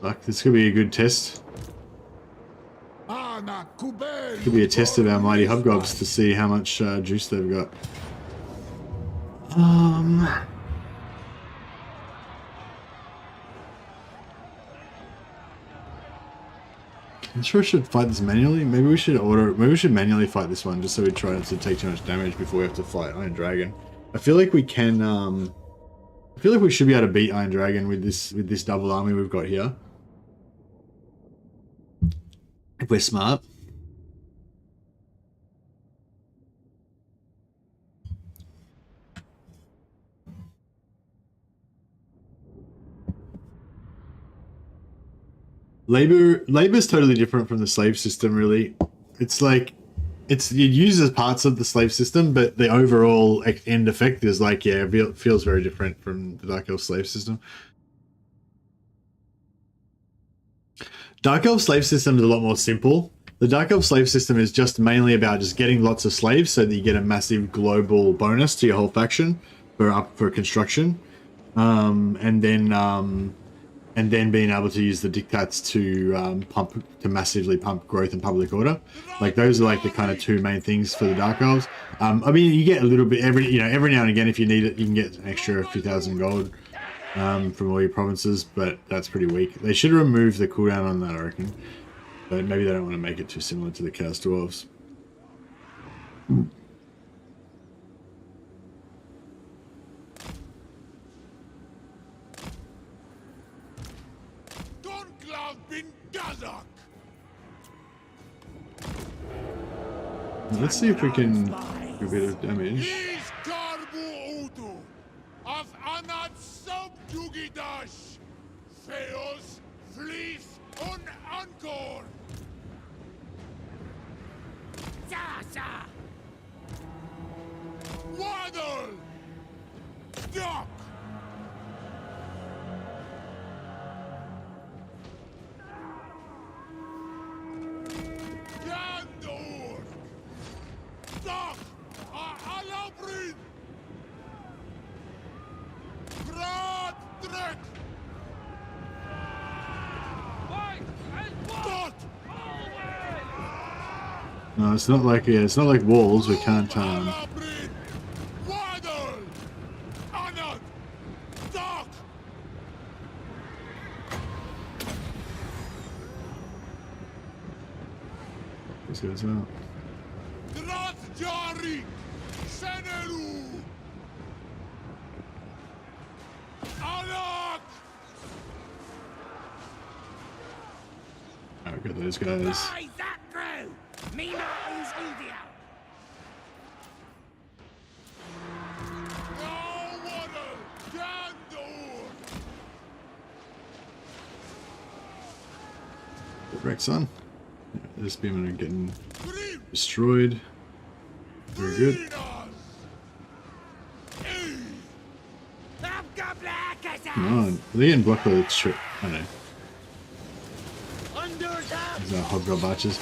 Fuck, this could be a good test. Could be a test of our mighty Hobgobbs to see how much juice they've got. I'm sure I should fight this manually. Maybe we should manually fight this one just so we try not to take too much damage before we have to fight Iron Dragon. I feel like we can I feel like we should be able to beat Iron Dragon with this double army we've got here. If we're smart. Labor's totally different from the slave system, really. It's like it uses parts of the slave system, but the overall end effect is like, yeah, it feels very different from the Dark Elf slave system. Dark Elf slave system is a lot more simple. The Dark Elf slave system is just mainly about just getting lots of slaves so that you get a massive global bonus to your whole faction for construction. And then and then being able to use the dictates to massively pump growth and public order. Like those are like the kind of two main things for the Dark Elves. I mean, you get a little bit every now and again if you need it, you can get an extra few thousand gold from all your provinces, but that's pretty weak. They should remove the cooldown on that, I reckon. But maybe they don't want to make it too similar to the Chaos Dwarves. Let's see if we can do a bit of damage. No, it's not like it's not like walls. We can't. This goes out. Oh, we got those guys. Rex on. This beam are getting destroyed. Very good. Come on. They're getting blocked by the trip. I know. These are Hobgoblins archers.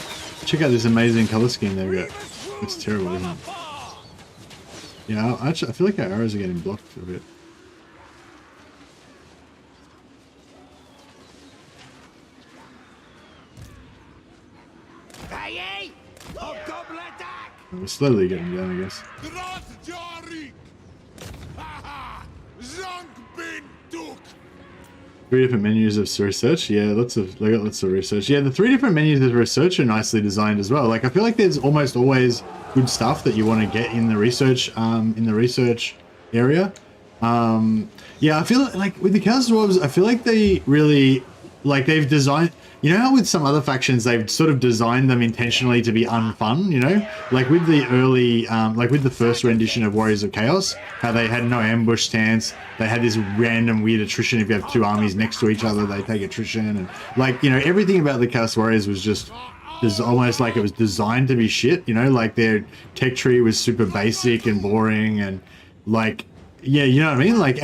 Check out this amazing color scheme they've got. It's terrible, isn't it? Yeah, I feel like our arrows are getting blocked a bit. We're slowly getting down, I guess. Three different menus of research. Yeah, I got lots of research. Yeah, the three different menus of research are nicely designed as well. Like I feel like there's almost always good stuff that you want to get in the research area. Yeah, I feel like with the Chaos Dwarves, I feel like they really they've designed. You know how with some other factions they've sort of designed them intentionally to be unfun, you know? Like with the early, like with the first rendition of Warriors of Chaos, how they had no ambush stance, they had this random weird attrition. If you have two armies next to each other, they take attrition. And like, you know, everything about the Chaos Warriors was just almost like it was designed to be shit, you know? Like their tech tree was super basic and boring and like, yeah, you know what I mean? Like,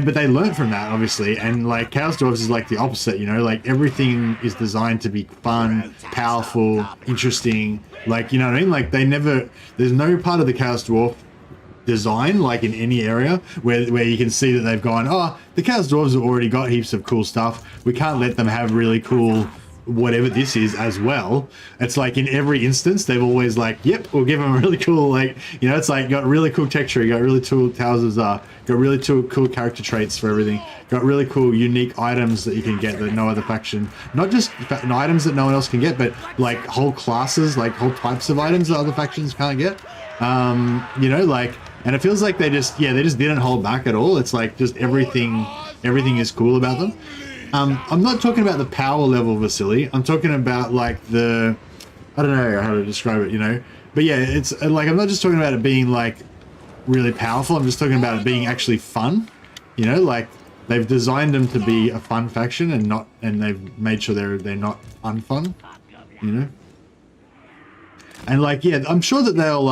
but they learned from that, obviously, and like Chaos Dwarves is like the opposite, you know, like everything is designed to be fun, powerful, interesting, like, you know what I mean? Like there's no part of the Chaos Dwarf design, like in any area, where you can see that they've gone, oh, the Chaos Dwarves have already got heaps of cool stuff, we can't let them have really cool whatever this is as well. It's like in every instance they've always like, yep, we'll give them a really cool, like, you know, it's like got really cool tech tree, got really cool houses, got really cool character traits for everything, got really cool unique items that you can get that no other faction, not just items that no one else can get, but like whole classes, like whole types of items that other factions can't get. You know, like, and it feels like they just didn't hold back at all. It's like just everything is cool about them. I'm not talking about the power level, Vasily. I'm talking about like I don't know how to describe it, you know? But yeah, it's like, I'm not just talking about it being like really powerful. I'm just talking about it being actually fun, you know? Like they've designed them to be a fun faction and they've made sure they're not unfun, you know? And like, yeah, I'm sure that they'll,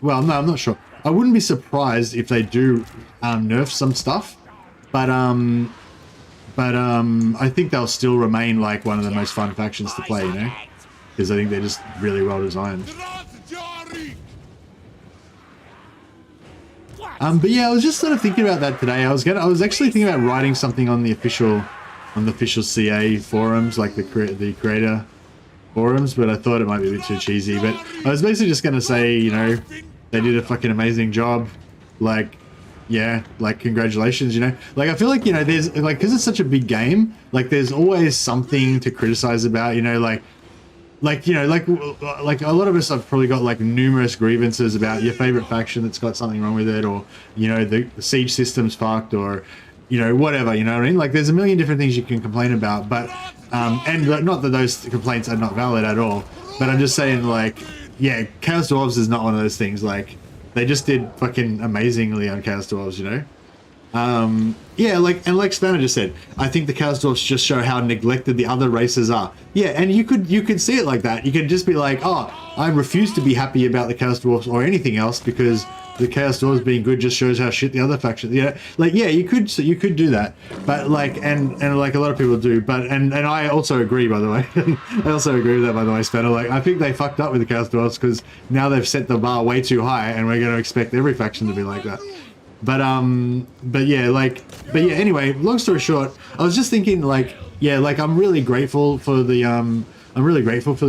well, no, I'm not sure. I wouldn't be surprised if they do nerf some stuff, but I think they'll still remain like one of the most fun factions to play, you know, because I think they're just really well designed. But yeah, I was just sort of thinking about that today. I was actually thinking about writing something on the official the official CA forums, like the creator forums, but I thought it might be a bit too cheesy. But I was basically just gonna say, you know, they did a fucking amazing job. Like, yeah, like congratulations, you know. Like I feel like, you know, there's like, because it's such a big game, like there's always something to criticize about, you know, like you know, like a lot of us have probably got like numerous grievances about your favorite faction that's got something wrong with it, or, you know, the siege system's fucked, or, you know, whatever, you know what I mean? Like there's a million different things you can complain about, but and not that those complaints are not valid at all, but I'm just saying, like, yeah, Chaos Dwarfs is not one of those things. Like they just did fucking amazingly on Chaos Dwarfs, you know. Yeah, like, and like Spanner just said, I think the Chaos Dwarfs just show how neglected the other races are. Yeah, and you could see it like that. You could just be like, oh, I refuse to be happy about the Chaos Dwarfs or anything else because the Chaos Dwarfs being good just shows how shit the other factions. Yeah, like, yeah, you could do that, but like, and like a lot of people do. But and I also agree, by the way. I also agree with that, by the way, Spanner. Like, I think they fucked up with the Chaos Dwarfs because now they've set the bar way too high, and we're going to expect every faction to be like that. But yeah, anyway, long story short, I was just thinking, like, yeah, like I'm really grateful for the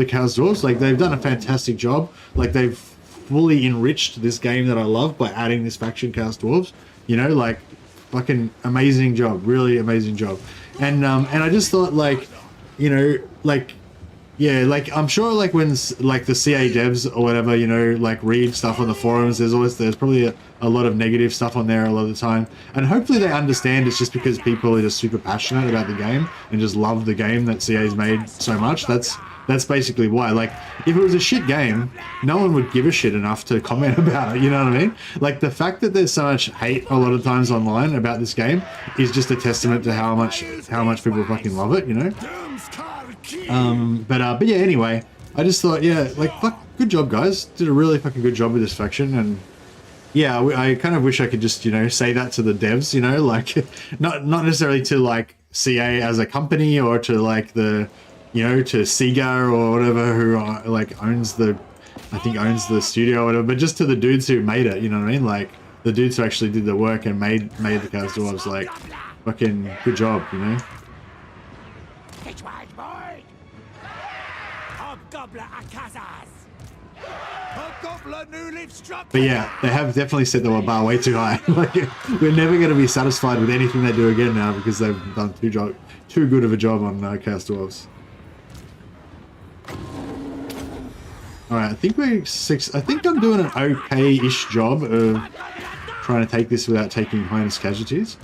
Chaos Dwarfs. Like they've done a fantastic job. Like they've fully enriched this game that I love by adding this faction, Chaos Dwarfs. You know, like fucking amazing job, really amazing job. And I just thought, like, you know, like, yeah, like I'm sure, like when like the CA devs or whatever, you know, like read stuff on the forums, there's probably a lot of negative stuff on there a lot of the time, and hopefully they understand it's just because people are just super passionate about the game and just love the game that CA's made so much. That's basically why. Like, if it was a shit game, no one would give a shit enough to comment about it, you know what I mean? Like, the fact that there's so much hate a lot of times online about this game is just a testament to how much people fucking love it, you know? But yeah, anyway, I just thought, yeah, like, fuck, good job, guys. Did a really fucking good job with this faction, and yeah, I kind of wish I could just, you know, say that to the devs, you know, like, not necessarily to, like, CA as a company, or to, like, the, you know, to Sega or whatever, who, like, owns the studio or whatever, but just to the dudes who made it, you know what I mean? Like, the dudes who actually did the work and made the Chaos Dwarfs, like, fucking good job, you know? But yeah, they have definitely set the bar way too high. Like, we're never going to be satisfied with anything they do again now, because they've done too good of a job on Chaos Dwarfs. Alright, I think I'm doing an okay-ish job of trying to take this without taking heinous casualties.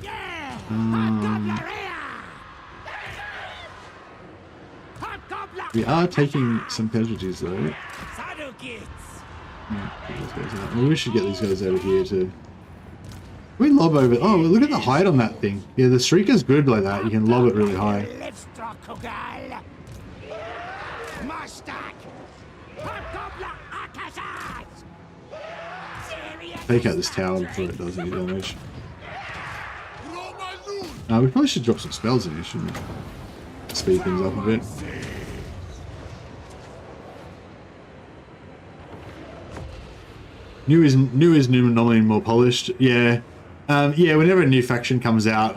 We are taking some casualties though. Well, we should get these guys over here too. We lob over. Oh, look at the height on that thing. Yeah, the streaker's good like that. You can lob it really high. Take out this tower before it does any damage. We probably should drop some spells in here, shouldn't we? Speed things up a bit. New is normally more polished. Yeah. Yeah, whenever a new faction comes out,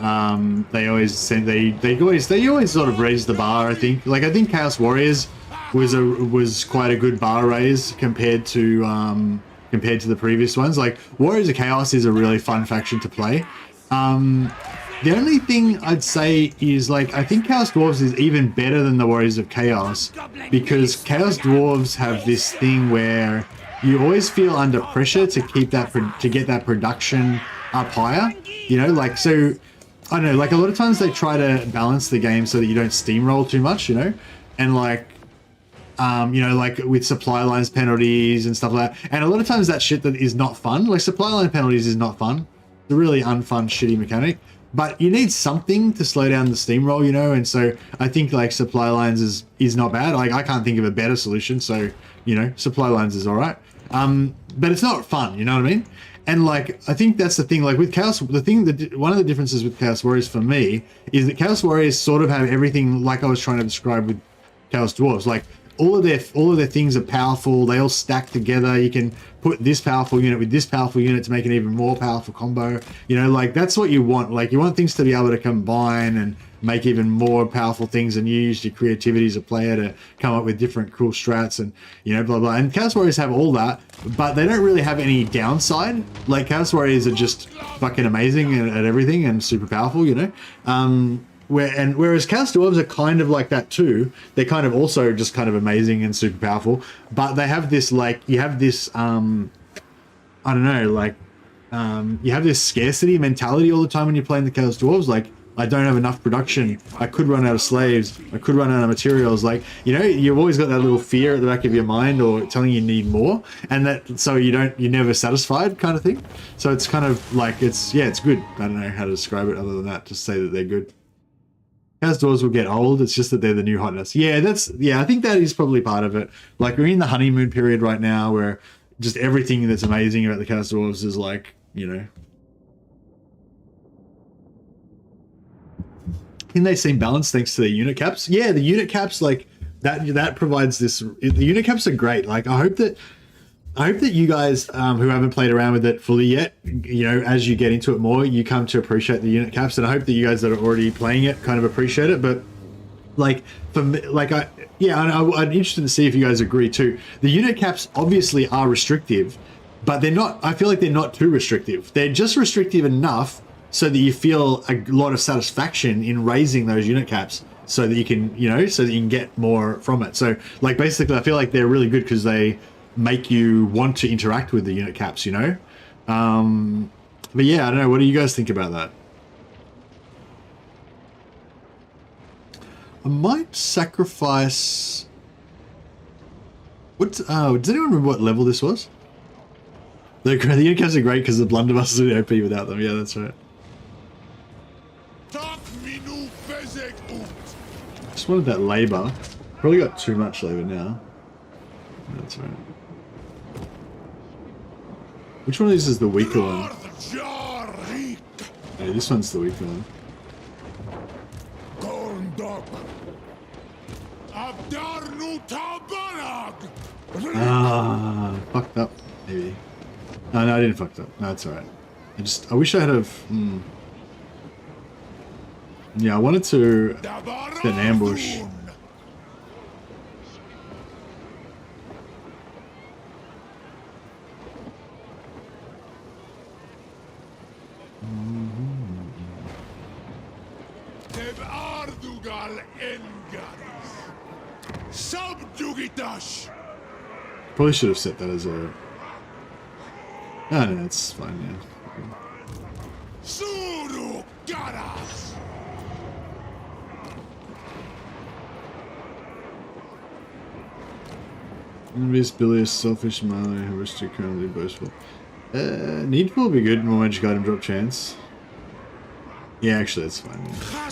they always sort of raise the bar, I think. Like, I think Chaos Warriors was quite a good bar raise compared to the previous ones. Like, Warriors of Chaos is a really fun faction to play. The only thing I'd say is, like, I think Chaos Dwarves is even better than the Warriors of Chaos, because Chaos Dwarves have this thing where you always feel under pressure to keep that to get that production up higher, you know, like, so I don't know, like a lot of times they try to balance the game so that you don't steamroll too much, you know, and like you know, like with supply lines penalties and stuff like that, and a lot of times that shit that is not fun, like supply line penalties is not fun. It's a really unfun, shitty mechanic, but you need something to slow down the steamroll, you know, and so I think like supply lines is not bad. Like, I can't think of a better solution, so, you know, supply lines is all right. But it's not fun, you know what I mean? And like, I think that's the thing, like with Chaos, one of the differences with Chaos Warriors for me is that Chaos Warriors sort of have everything like I was trying to describe with Chaos Dwarfs. Like, all of their things are powerful, they all stack together. You can put this powerful unit with this powerful unit to make an even more powerful combo. You know, like, that's what you want. Like, you want things to be able to combine and make even more powerful things, and you use your creativity as a player to come up with different cool strats and, you know, blah, blah. And Chaos Warriors have all that, but they don't really have any downside. Like, Chaos Warriors are just fucking amazing at everything and super powerful, you know? Whereas Chaos Dwarves are kind of like that too. They're kind of also just kind of amazing and super powerful, but they have this, like, you have this, I don't know, like, you have this scarcity mentality all the time when you're playing the Chaos Dwarves. Like, I don't have enough production. I could run out of slaves. I could run out of materials. Like, you know, you've always got that little fear at the back of your mind, or telling you need more, and that, so you're never satisfied, kind of thing. So it's kind of like, it's good. I don't know how to describe it other than that. Just say that they're good. Chaos Dwarves will get old. It's just that they're the new hotness. Yeah, I think that is probably part of it. Like, we're in the honeymoon period right now, where just everything that's amazing about the Chaos Dwarves is like, you know. I think they seem balanced thanks to their unit caps. Yeah, the unit caps, like, that provides this. The unit caps are great. Like, I hope that you guys who haven't played around with it fully yet, you know, as you get into it more, you come to appreciate the unit caps, and I hope that you guys that are already playing it kind of appreciate it. But like, for me, like, I'm interested to see if you guys agree too. The unit caps obviously are restrictive, but they're not. I feel like they're not too restrictive. They're just restrictive enough so that you feel a lot of satisfaction in raising those unit caps, so that you can, you know, so that you can get more from it. So, like, basically, I feel like they're really good because they make you want to interact with the unit caps, you know. But yeah, I don't know. What do you guys think about that? I might sacrifice. Does anyone remember what level this was? The unit caps are great because the blunderbuss is OP without them. Yeah, that's right. Just wanted that labor. Probably got too much labor now. That's right. Which one of these is the weaker one? Yeah, this one's the weaker one. Ah, fucked up, maybe. No, I didn't fucked up. No, it's alright. I wish I had have. Yeah, I wanted to get an ambush. Probably should have set that as a. Oh, no, it's fine, yeah. Envious, bilious, selfish, Marley, heuristic, currently boastful. Needful would be good, more magic item drop chance. Yeah, actually, that's fine. Yeah.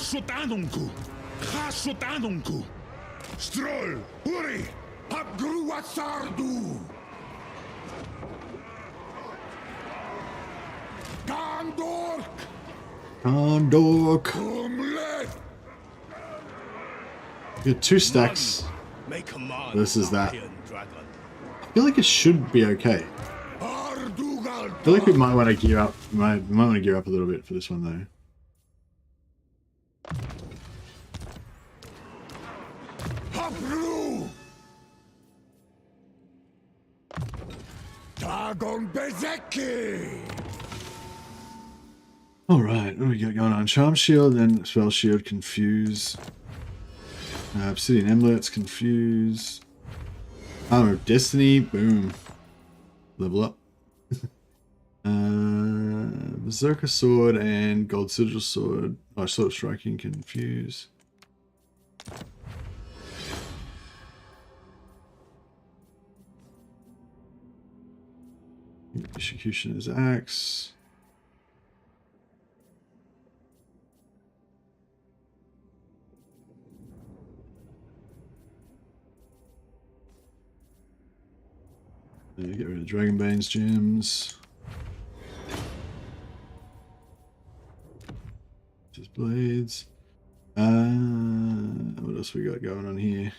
Stroll, hurry, Hobgoblins. Condork. You got 2 stacks versus that. I feel like it should be okay. I feel like we might want to gear up. Might want to gear up a little bit for this one though. Alright, what do we got going on? Charm Shield and Spell Shield, Confuse. Obsidian Amulets, Confuse. Armor of Destiny, boom. Level up. Berserker Sword and Gold Sigil Sword. Oh, Sword of Striking, Confuse. Executioner's Axe. Get rid of Dragonbane's gems. Just blades. What else we got going on here?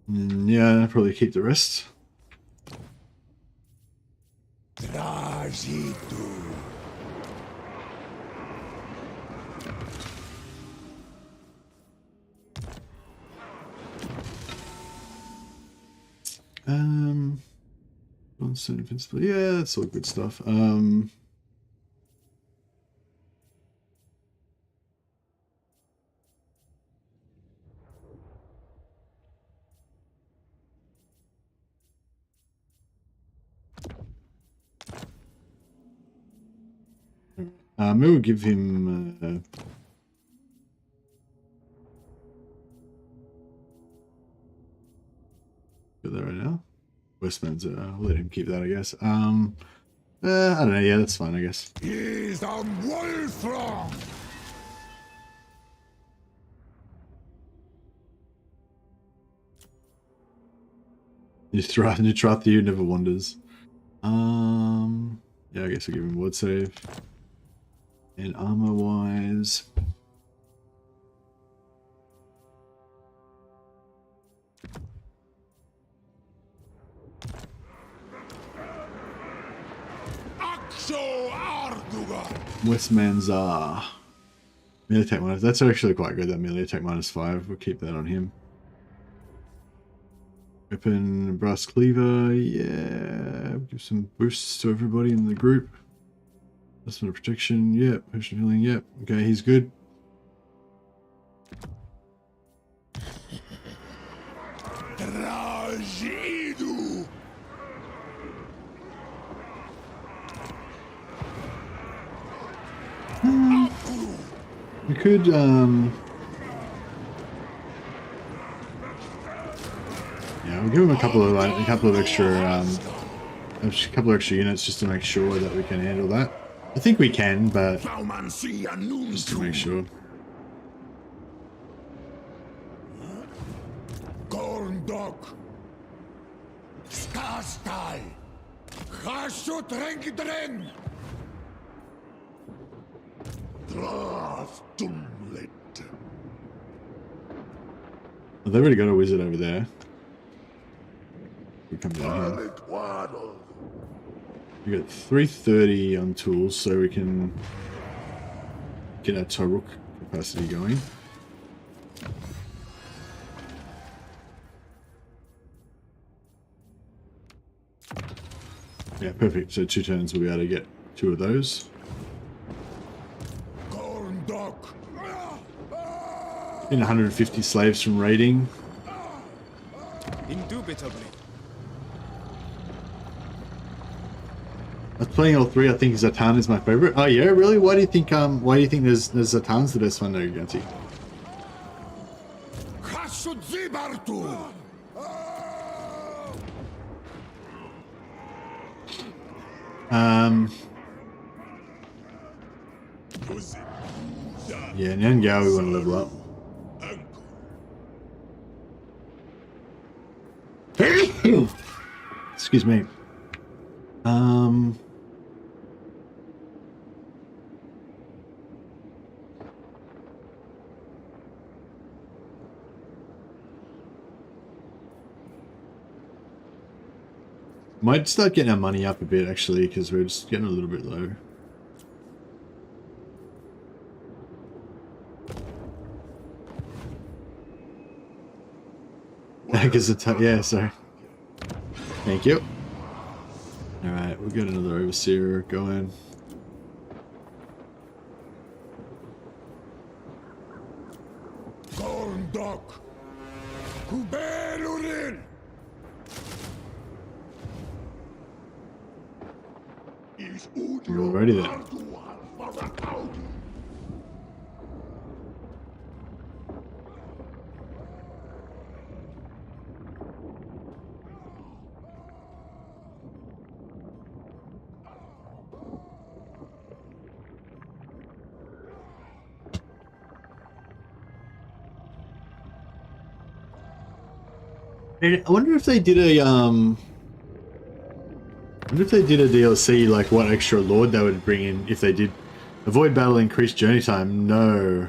Yeah, I'll probably keep the rest. Constant invincible. Yeah, that's all good stuff. Maybe we'll give him got that right now. Westman's I'll let him keep that, I guess. I don't know, yeah, that's fine, I guess. Is am Wolfram. Nutrathiu never wanders. Yeah, I guess I'll give him ward save. And armor wise, Axo Arduga. Westman's melee attack minus. That's actually quite good. That melee attack -5. We'll keep that on him. Weapon brass cleaver. Yeah, give some boosts to everybody in the group. That's not a protection. Yep. Potion healing. Yep. Okay, he's good. Trajidu. We could yeah, we'll give him a couple of extra units just to make sure that we can handle that. I think we can, but just to make sure. Gorndok. Skastai. Hashut Renkidren. Draftumlet. Well, they've already got a wizard over there. We come down here. We got 330 on tools, so we can get our Toruk capacity going. Yeah, perfect. So 2 turns we'll be able to get 2 of those. In 150 slaves from raiding. Indubitably. I was playing all 3. I think Zhatan is my favorite. Oh yeah, really? Why do you think there's Zhatan's the best one though, Ganti? Yeah, Nyangao we want to level up. Excuse me. Might start getting our money up a bit actually, because we're just getting a little bit low. Because it's yeah, sorry. Thank you. All right, we'll get another overseer going. Gorndok. Kubelurin. You're already there. I wonder if they did a DLC, like what extra lord they would bring in if they did. Avoid battle, increase journey time. No.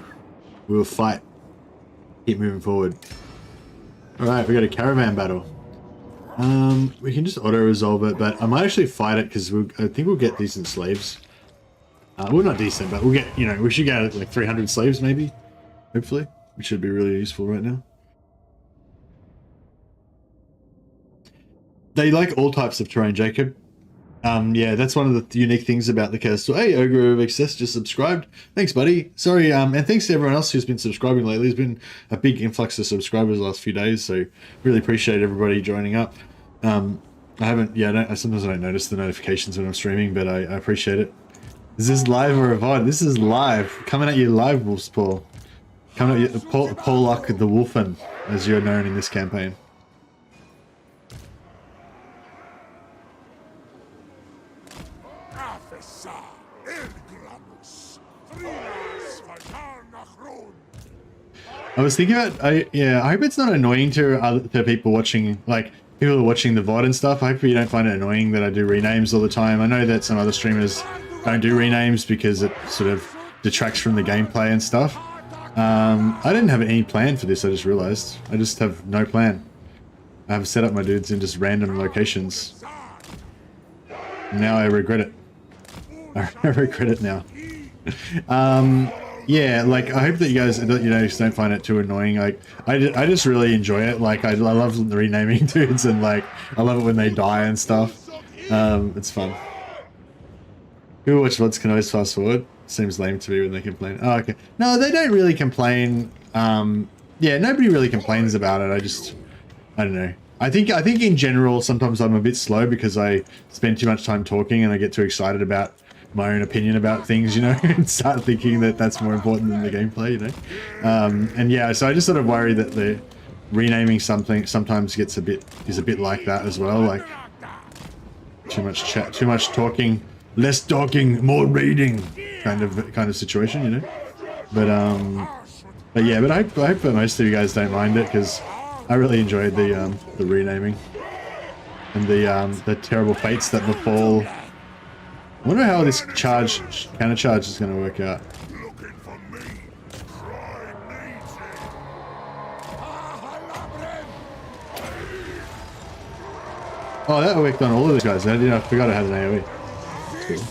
We'll fight. Keep moving forward. Alright, we got a caravan battle. We can just auto-resolve it, but I might actually fight it because I think we'll get decent slaves. Well, not decent, but we'll get, you know, we should get like 300 slaves maybe, hopefully, which should be really useful right now. They like all types of terrain, Jacob. Yeah, that's one of the unique things about the castle. Hey, Ogre of Excess just subscribed. Thanks, buddy. Sorry, and thanks to everyone else who's been subscribing lately. There's been a big influx of subscribers the last few days, so really appreciate everybody joining up. I haven't, yeah, sometimes I don't notice the notifications when I'm streaming, but I appreciate it. Is this live or a VOD? This is live. Coming at you live, Wolfspaw. Coming at you, Pollock the Wolfen, as you're known in this campaign. I was thinking about, I hope it's not annoying to people watching, like, people who are watching the VOD and stuff. I hope you don't find it annoying that I do renames all the time. I know that some other streamers don't do renames because it sort of detracts from the gameplay and stuff. I didn't have any plan for this, I just realized. I just have no plan. I have set up my dudes in just random locations. Now I regret it. I regret it now. Yeah, like, I hope that you guys, you know, just don't find it too annoying. Like, I just really enjoy it. Like, I love renaming dudes, and, like, I love it when they die and stuff. It's fun. People watch VODs can always fast forward. Seems lame to me when they complain. Oh, okay. No, they don't really complain. Yeah, nobody really complains about it. I don't know. I think in general, sometimes I'm a bit slow because I spend too much time talking and I get too excited about my own opinion about things, you know, and start thinking that that's more important than the gameplay, you know. And yeah, so I just sort of worry that the renaming something sometimes is a bit like that as well, like too much chat, too much talking, less talking, more reading kind of situation, you know. But yeah, but I hope that most of you guys don't mind it, because I really enjoyed the renaming and the terrible fates that befall. I wonder how this counter charge is going to work out. Oh, that worked on all of these guys. I forgot I had an AoE. Cool.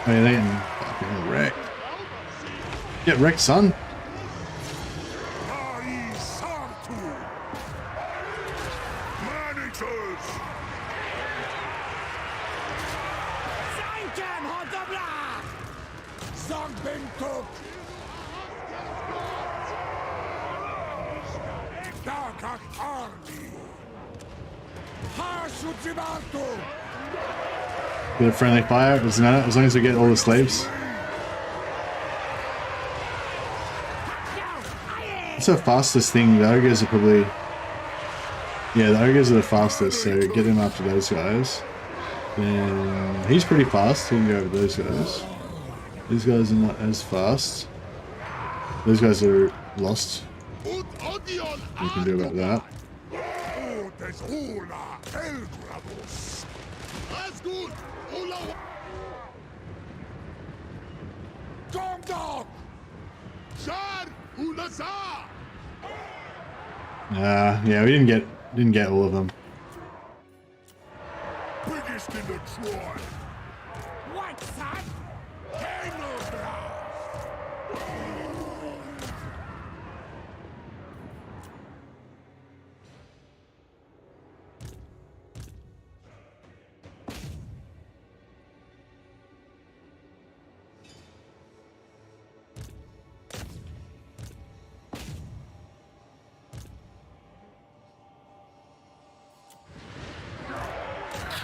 Oh, yeah, they getting fucking wrecked. Get wrecked, son. Get a friendly fire, doesn't matter, as long as we get all the slaves. That's the fastest thing. The ogres are probably... Yeah, the ogres are the fastest, so get him after those guys. Then he's pretty fast, he can go over those guys. These guys are not as fast. Those guys are lost. What you can do about that. Yeah, we didn't get all of them. Biggest in the tribe. What, son?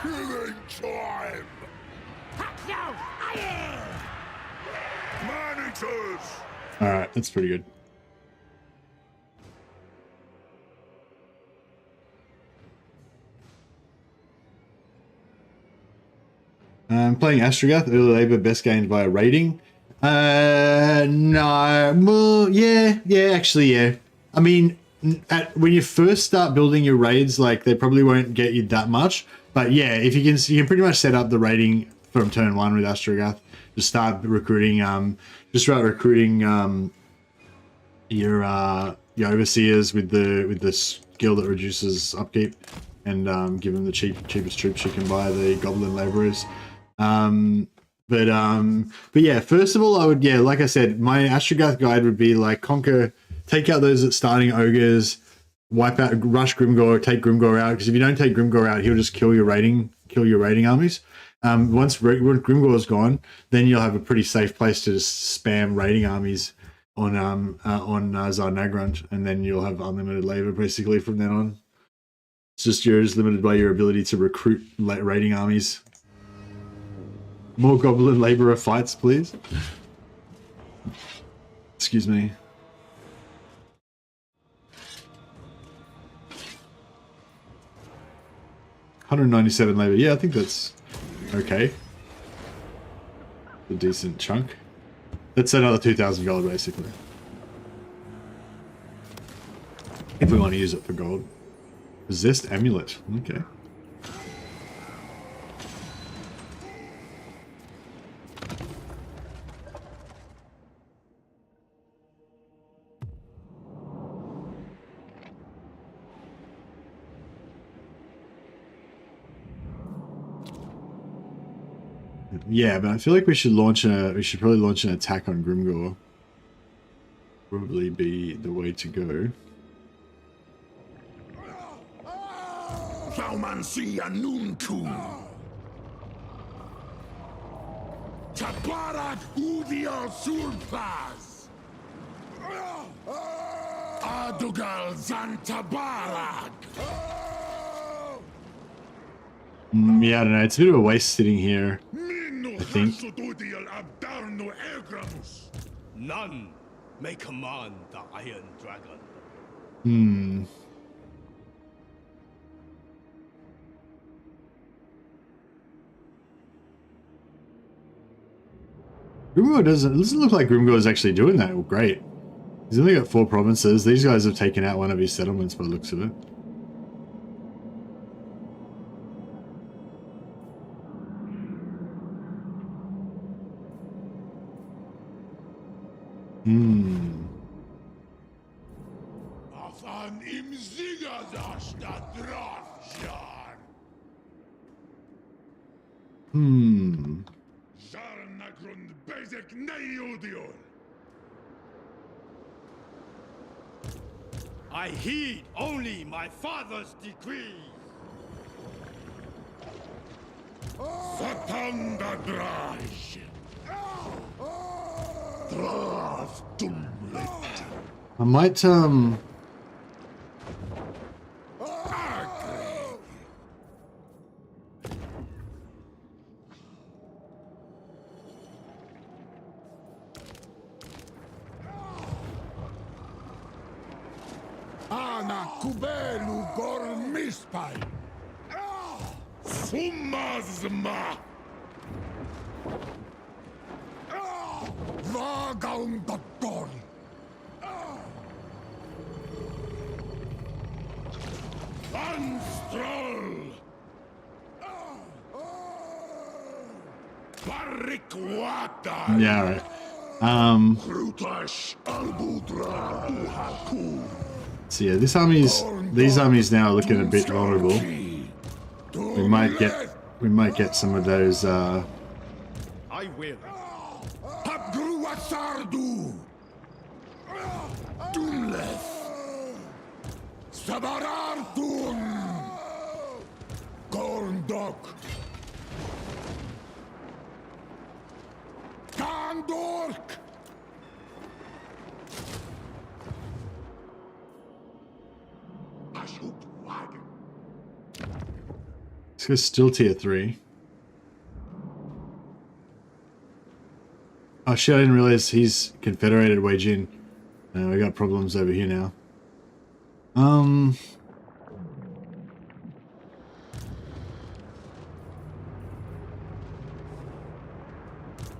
Killing time! Hack now! Aye! Managers! Alright, that's pretty good. Playing Astrogath, early labor, best gained by a rating. No, well, yeah, actually, yeah. I mean, when you first start building your raids, like, they probably won't get you that much. But yeah, if you can pretty much set up the rating from turn 1 with Astrogath. Just start recruiting, your overseers with the skill that reduces upkeep, and give them the cheapest troops you can buy, the goblin laborers. But yeah, first of all, I would, like I said, my Astrogath guide would be like take out those starting ogres, wipe out, rush Grimgor, take Grimgor out, because if you don't take Grimgor out, he'll just kill your raiding armies. Once Grimgor is gone, then you'll have a pretty safe place to just spam raiding armies on Zarnagrund, and then you'll have unlimited labor basically from then on. It's just you're just limited by your ability to recruit raiding armies. More goblin laborer fights, please. Excuse me. $197 labor. Yeah, I think that's okay. A decent chunk. That's another 2,000 gold, basically. If we want to use it for gold. Possessed amulet. Okay. Yeah, but I feel like we should probably launch an attack on Grimgor. Probably be the way to go. Thaumancia Nunku! Tabarat Udia Sulpas! Adugal Zantabarak! Yeah, I don't know. It's a bit of a waste sitting here, I think. None may command the Iron Dragon. Grimgor doesn't look like Grimgor is actually doing that great. He's only got 4 provinces. These guys have taken out one of his settlements by the looks of it. I heed only my father's decrees. Zhatan da Draj! Drav Dumlet! I might Ana Kubelu Gormispai! Sumazma! Vagaum Dottori! Anstrol! Barikwata! yeah, all right. Krutash Albudra Uhaku! So yeah, these armies now are looking a bit vulnerable. We might get some of those I will. Hapgruatsardu! Dumleth! Sabarartun! Gorndok! Kandork! This guy's still tier 3. Oh shit, I didn't realize he's Confederated Wei Jin. We got problems over here now.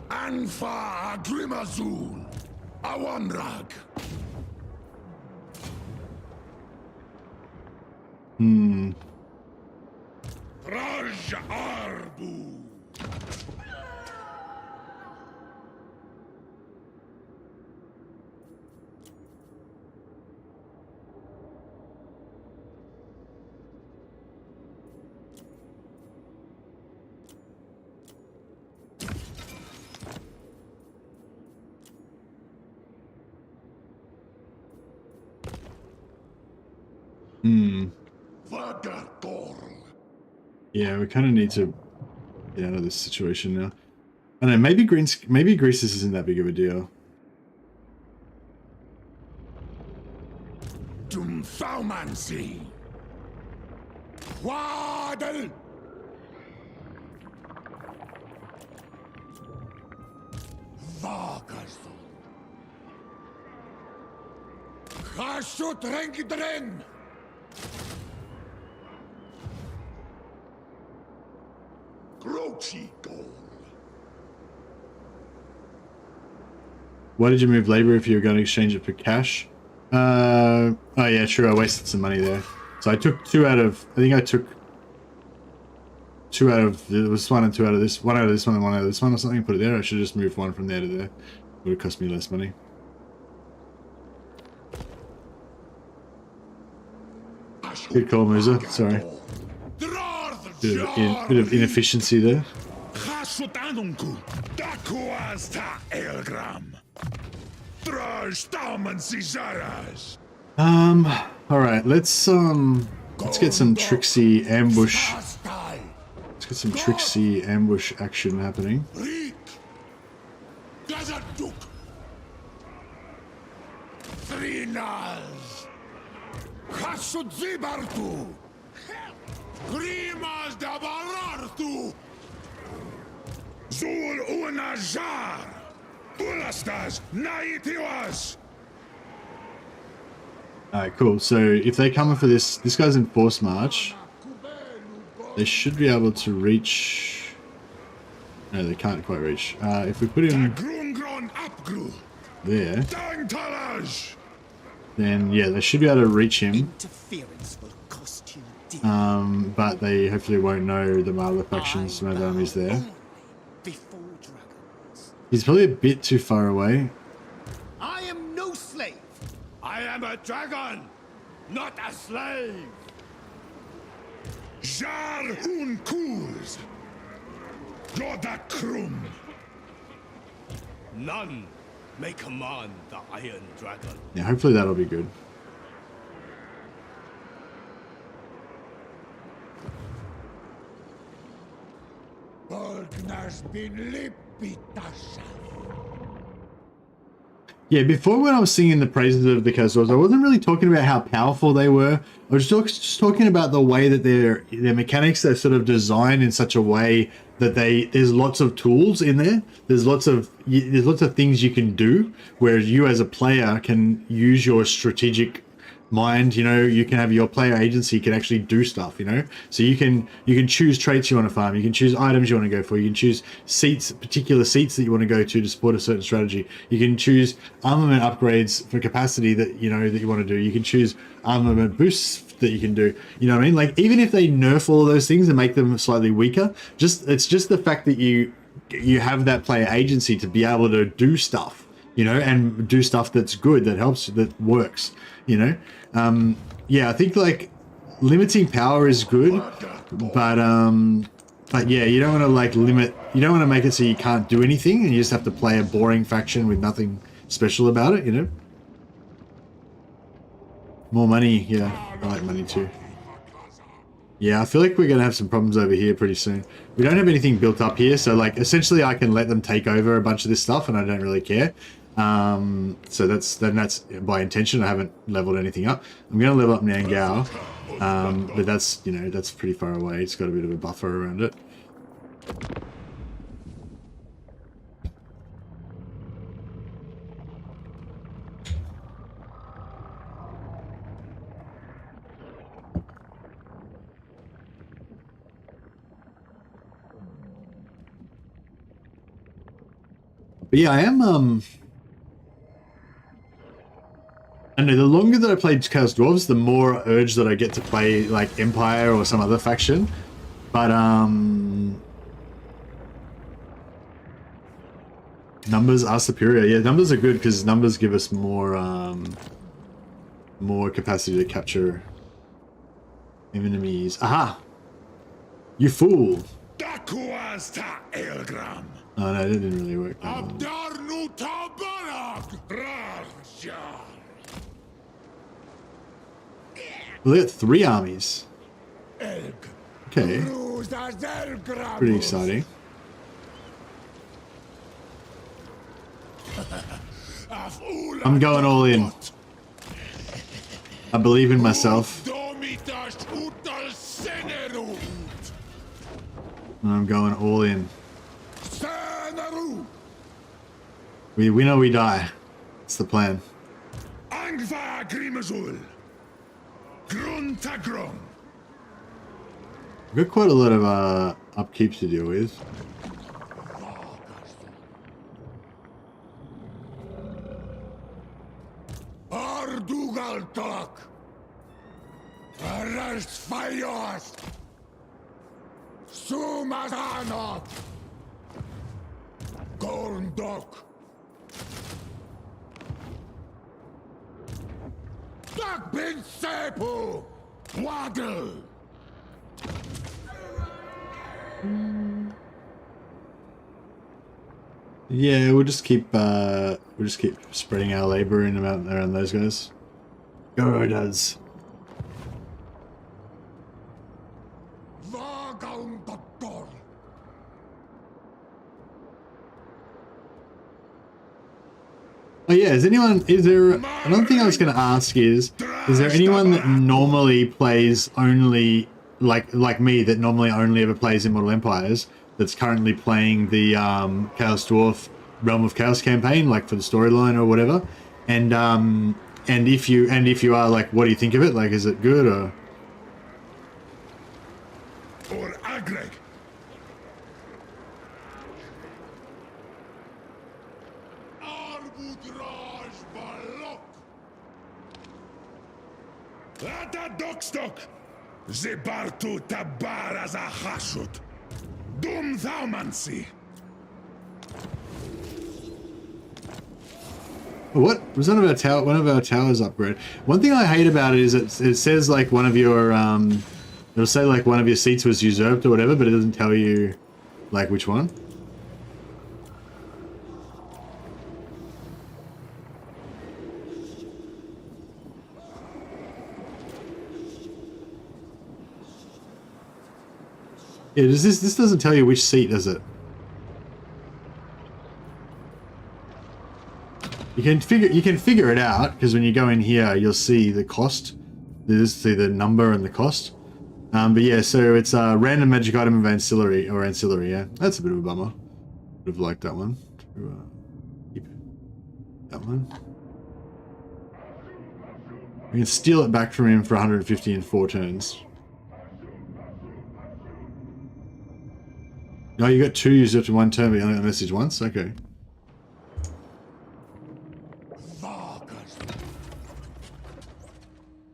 Anfa Grimazul. Awanrag. Raj Arbu. Yeah, we kind of need to get out of this situation now. I don't know, maybe Greece isn't that big of a deal. Dumfaumansi. Waddle. Vagasu. Hashut Renkidren. Why did you move labor if you were going to exchange it for cash? Oh yeah, true. I wasted some money there. So I took 2 out of. I think I took 2 out of. There was 1 and 2 out of this. 1 out of this one and 1 out of this one or something. Put it there. I should just move 1 from there to there. Would have cost me less money. Good call, Musa. Sorry. Bit of inefficiency there. Alright, let's get some tricksy ambush. Let's get some tricksy ambush action happening. Grimas da Barartu Zul Unajar Bulastas Naitiwas. Alright, cool. So if they come in for this guy's in force march. They should be able to reach. No, they can't quite reach. If we put him there, then yeah, they should be able to reach him. But they hopefully won't know the Marla faction's armies there. He's probably a bit too far away. I am no slave. I am a dragon, not a slave. Jar un kuz. Yoda krum. None may command the Iron Dragon. Yeah, hopefully that'll be good. Yeah, before when I was singing the praises of the Khazars, I wasn't really talking about how powerful they were. I was just talking about the way that their mechanics are sort of designed in such a way that there's lots of tools in there. There's lots of things you can do, whereas you as a player can use your strategic mind. You know, you can have your player agency, you can actually do stuff, you know, so you can choose traits you want to farm, you can choose items you want to go for, you can choose particular seats that you want to go to support a certain strategy, you can choose armament upgrades for capacity that you want to do, you can choose armament boosts that you can do, you know what I mean? Like, even if they nerf all of those things and make them slightly weaker, it's just the fact that you have that player agency to be able to do stuff, you know, and do stuff that's good, that helps, that works, you know. Yeah, I think like limiting power is good, but yeah, you don't want to like limit, you don't want to make it so you can't do anything and you just have to play a boring faction with nothing special about it, you know. More money, yeah, I like money too. Yeah, I feel like we're gonna have some problems over here pretty soon. We don't have anything built up here, so like essentially I can let them take over a bunch of this stuff and I don't really care. So that's by intention. I haven't leveled anything up. I'm gonna level up Nangao But that's, you know, that's pretty far away. It's got a bit of a buffer around it. But yeah, I am, I know the longer that I played Chaos Dwarves, the more urge that I get to play like Empire or some other faction. But numbers are superior. Yeah, numbers are good because numbers give us more more capacity to capture enemies. Aha! You fool! Oh no, that didn't really work. Well, they got 3 armies. Okay. Pretty exciting. I'm going all in. I believe in myself. I'm going all in. We win or we die. That's the plan. We've got quite a lot of upkeep to deal with. Yeah, we'll just keep spreading our labor in around those guys. Go does. Oh yeah, is there, another thing I was going to ask is there anyone that normally plays only, like me, that normally only ever plays Immortal Empires, that's currently playing the Chaos Dwarf Realm of Chaos campaign, like for the storyline or whatever? And if you are, like, what do you think of it? Like, is it good or Agreg. Lata Dockstock! Zebartu Tabar as a Hashut! Dum Thaumancy! what was one of our towers upgrade? One thing I hate about it is it says like one of your it'll say like one of your seats was usurped or whatever, but it doesn't tell you like which one. Yeah, this doesn't tell you which seat, does it? You can figure it out, because when you go in here, you'll see the cost. You'll see the number and the cost. But yeah, so it's a random magic item of ancillary, yeah. That's a bit of a bummer. Would have liked that one. Keep that one. We can steal it back from him for 150 in 4 turns. No, you got 2 used up to 1 turn, but you only got a message once? Okay.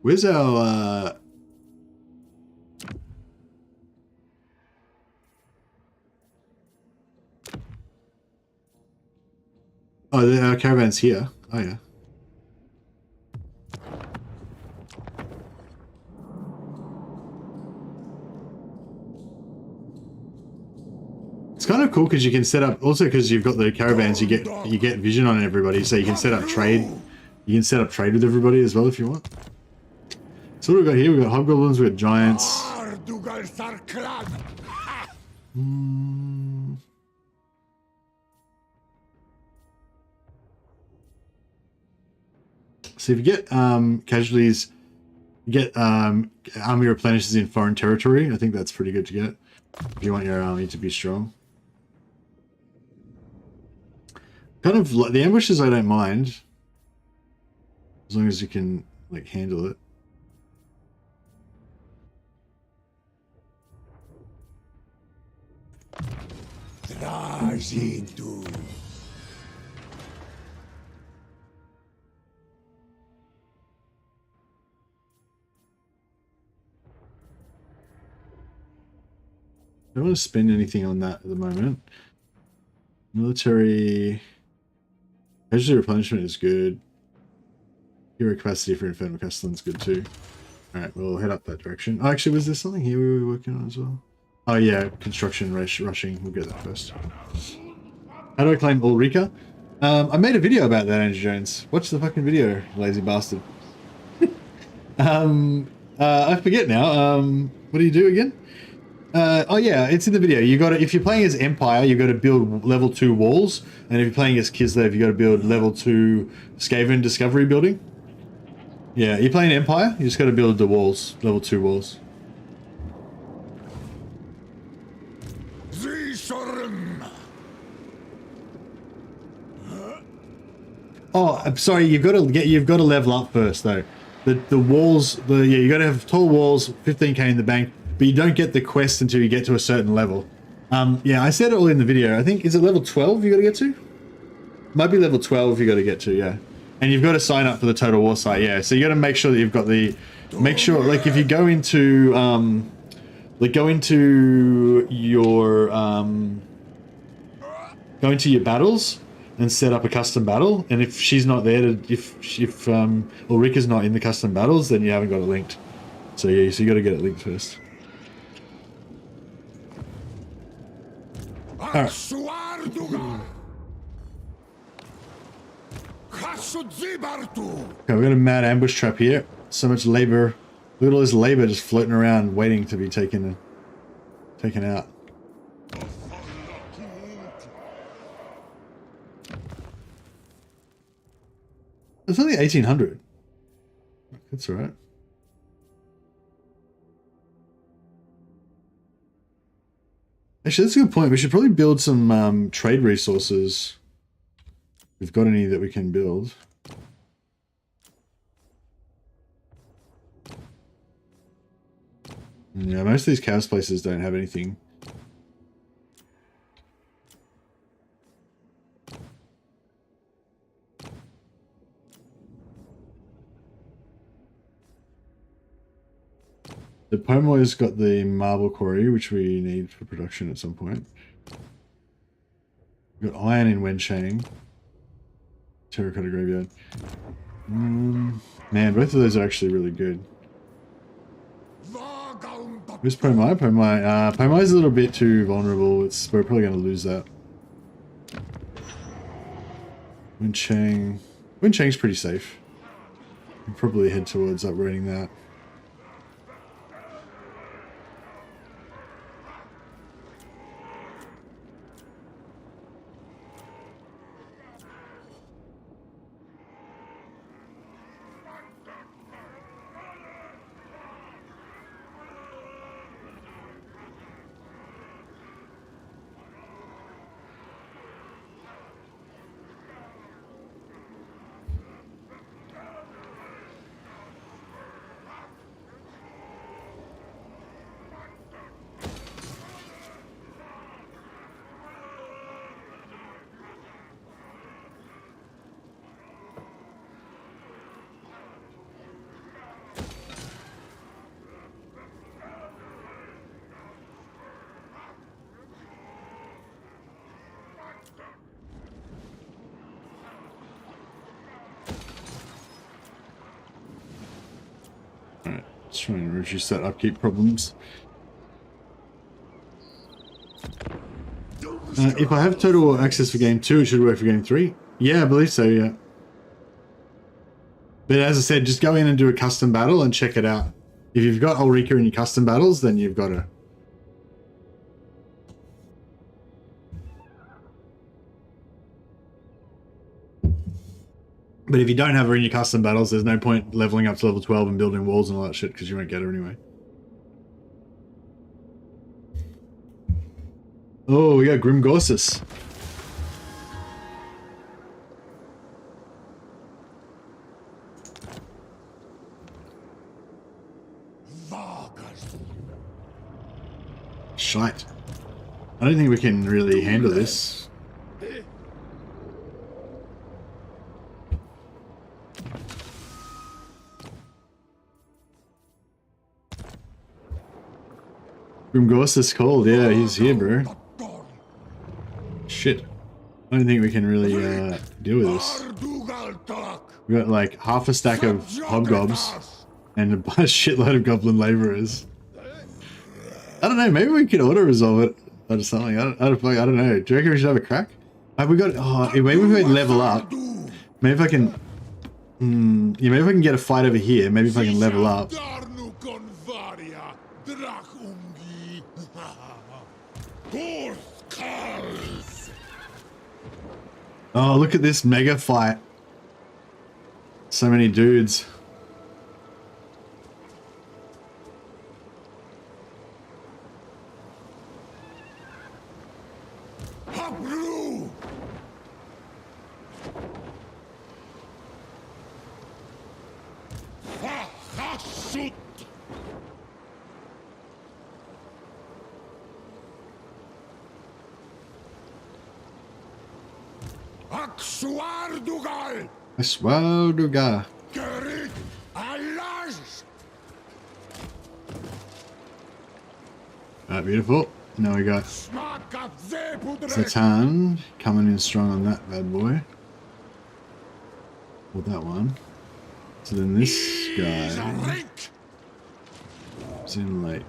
Where's our, Oh, our caravan's here. Oh, yeah. It's kind of cool because you can set up, also because you've got the caravans, you get vision on everybody, so you can set up trade. You can set up trade with everybody as well if you want. So what we've got here, we've got Hobgoblins, we've got Giants. So if you get casualties Get army replenishes in foreign territory. I think that's pretty good to get if you want your army to be strong. Kind of like the ambushes, I don't mind as long as you can like handle it. Trajitu. I don't want to spend anything on that at the moment. Military casualty replenishment is good. Hero capacity for Infernal Castellan's good too. Alright, we'll head up that direction. Oh, actually, was there something here we were working on as well? Oh yeah, construction rushing. We'll get that first. How do I claim Ulrika? I made a video about that, Andrew Jones. Watch the fucking video, lazy bastard. I forget now. What do you do again? Oh yeah, it's in the video. You got to, if you're playing as Empire, you got to build level 2 walls, and if you're playing as Kislev, you got to build level 2 Skaven Discovery building. Yeah, you're playing Empire, you just got to build the walls, level 2 walls. Oh, I'm sorry. You've got to level up first though. The walls, you got to have tall walls, 15k in the bank, but you don't get the quest until you get to a certain level. Yeah, I said it all in the video. I think, is it level 12 you got to get to? Might be level 12 you got to get to, yeah. And you've got to sign up for the Total War site, yeah. So you got to make sure that you've got the, make sure, like if you go into, go into your battles and set up a custom battle, and if she's not there to, if Ulrika's not in the custom battles, then you haven't got it linked. So yeah, so you got to get it linked first. All right. Okay, we got a mad ambush trap here. So much labor. Look at all this labor just floating around, waiting to be taken out. It's only 1800. That's all right. Actually, that's a good point. We should probably build some trade resources. If we've got any that we can build. Yeah, most of these chaos places don't have anything. The Pomoy's got the marble quarry, which we need for production at some point. We've got iron in Wenchang. Terracotta graveyard. Man, both of those are actually really good. Where's Pomai? Pomai's a little bit too vulnerable. We're probably going to lose that. Wenchang's pretty safe. We'll probably head towards upgrading that. Let's try and reduce that upkeep problems. If I have total access for game 2, it should work for game 3. Yeah, I believe so, yeah. But as I said, just go in and do a custom battle and check it out. If you've got Ulrika in your custom battles, then you've got her. But if you don't have her in your custom battles, there's no point leveling up to level 12 and building walls and all that shit because you won't get her anyway. Oh, we got Grim Gorsus. Shite. I don't think we can really handle this. Grimgorsus is cold, yeah, he's here, bro. Shit. I don't think we can really deal with this. We got like half a stack of Hobgobbs and a shitload of Goblin Laborers. I don't know, maybe we could auto-resolve it or something. I don't know. Do you reckon we should have a crack? Have we got... Oh, maybe if we level up. Maybe if I can... yeah, maybe if I can get a fight over here. Maybe if I can level up. Oh, look at this mega fight. So many dudes. Swarduga. Alright, beautiful. Now we got Zhatan coming in strong on that bad boy. Or that one. So then this guy is in like...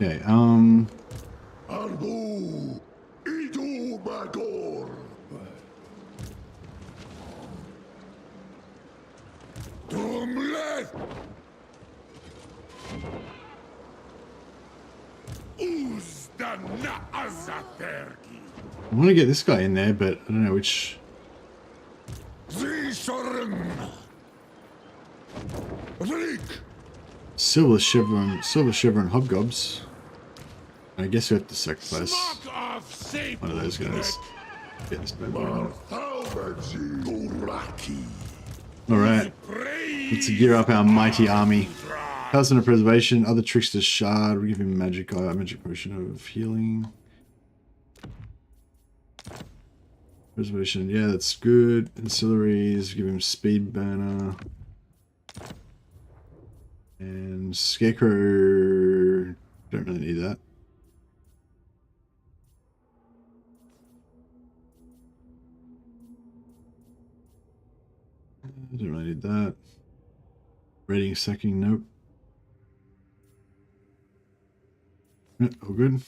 Okay, I want to get this guy in there, but I don't know which... Silver Chevron Hobgobbs. I guess we have to sacrifice one of those guys. Get this baby on. Alright. Let's gear up our mighty army. Cousin of Preservation, other Trickster's Shard. We give him magic potion of healing. Preservation, yeah, that's good. Ancillaries, give him Speed Burner. And Scarecrow, don't really need that. I don't really need that. Rating sacking, nope. Yeah, all good.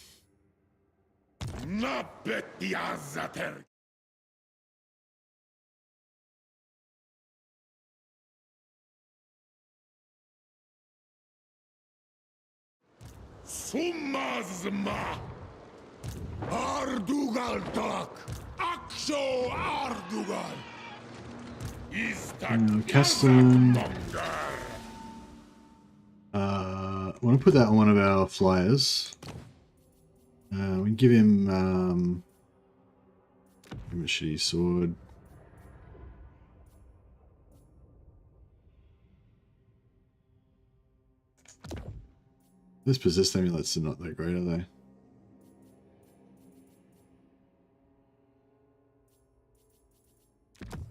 Sumazma Ardugal Tak Aksho Ardugal Custom. I want to put that on one of our flyers. We give him a shitty sword. Those possessed amulets are not that great, are they?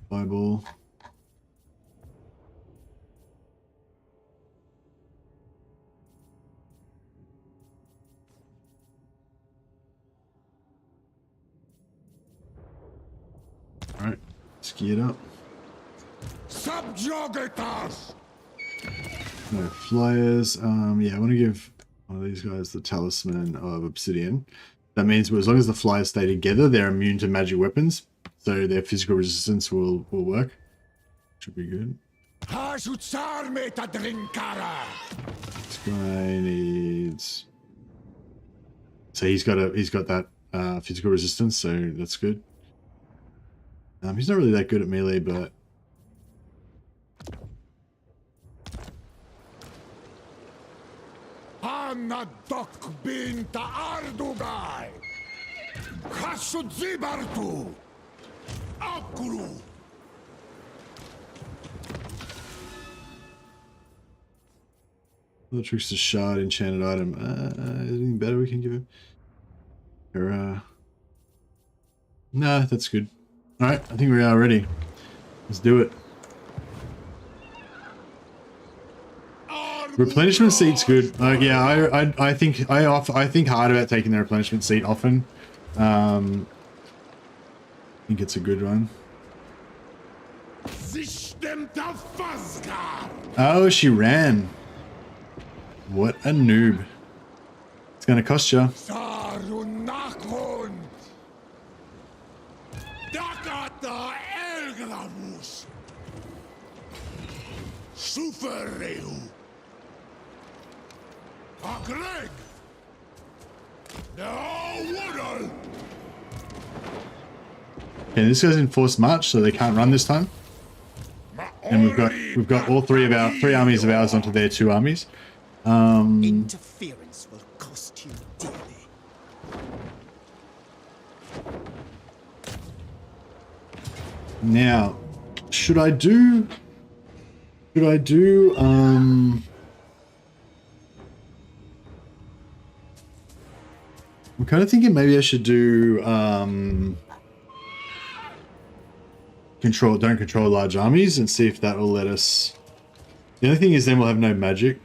Fireball. Alright, let's gear it up. Subjugators! No flyers. Yeah, I want to give One of these guys, the Talisman of Obsidian. That means as long as the flyers stay together, they're immune to magic weapons. So their physical resistance will work. Should be good. This guy needs... So he's got that physical resistance, so that's good. He's not really that good at melee, but... The trickster shard, enchanted item. Anything better we can give him? Or, no, that's good. Alright, I think we are ready. Let's do it. Replenishment seat's good. Yeah, I think hard about taking the replenishment seat often. I think it's a good one. Oh, she ran. What a noob. It's gonna cost you. Okay, this goes in forced march, so they can't run this time. And we've got all three armies of ours onto their 2 armies. Interference will cost you dearly. Now, should I do I'm kind of thinking maybe I should do don't control large armies and see if that will let us. The only thing is then we'll have no magic.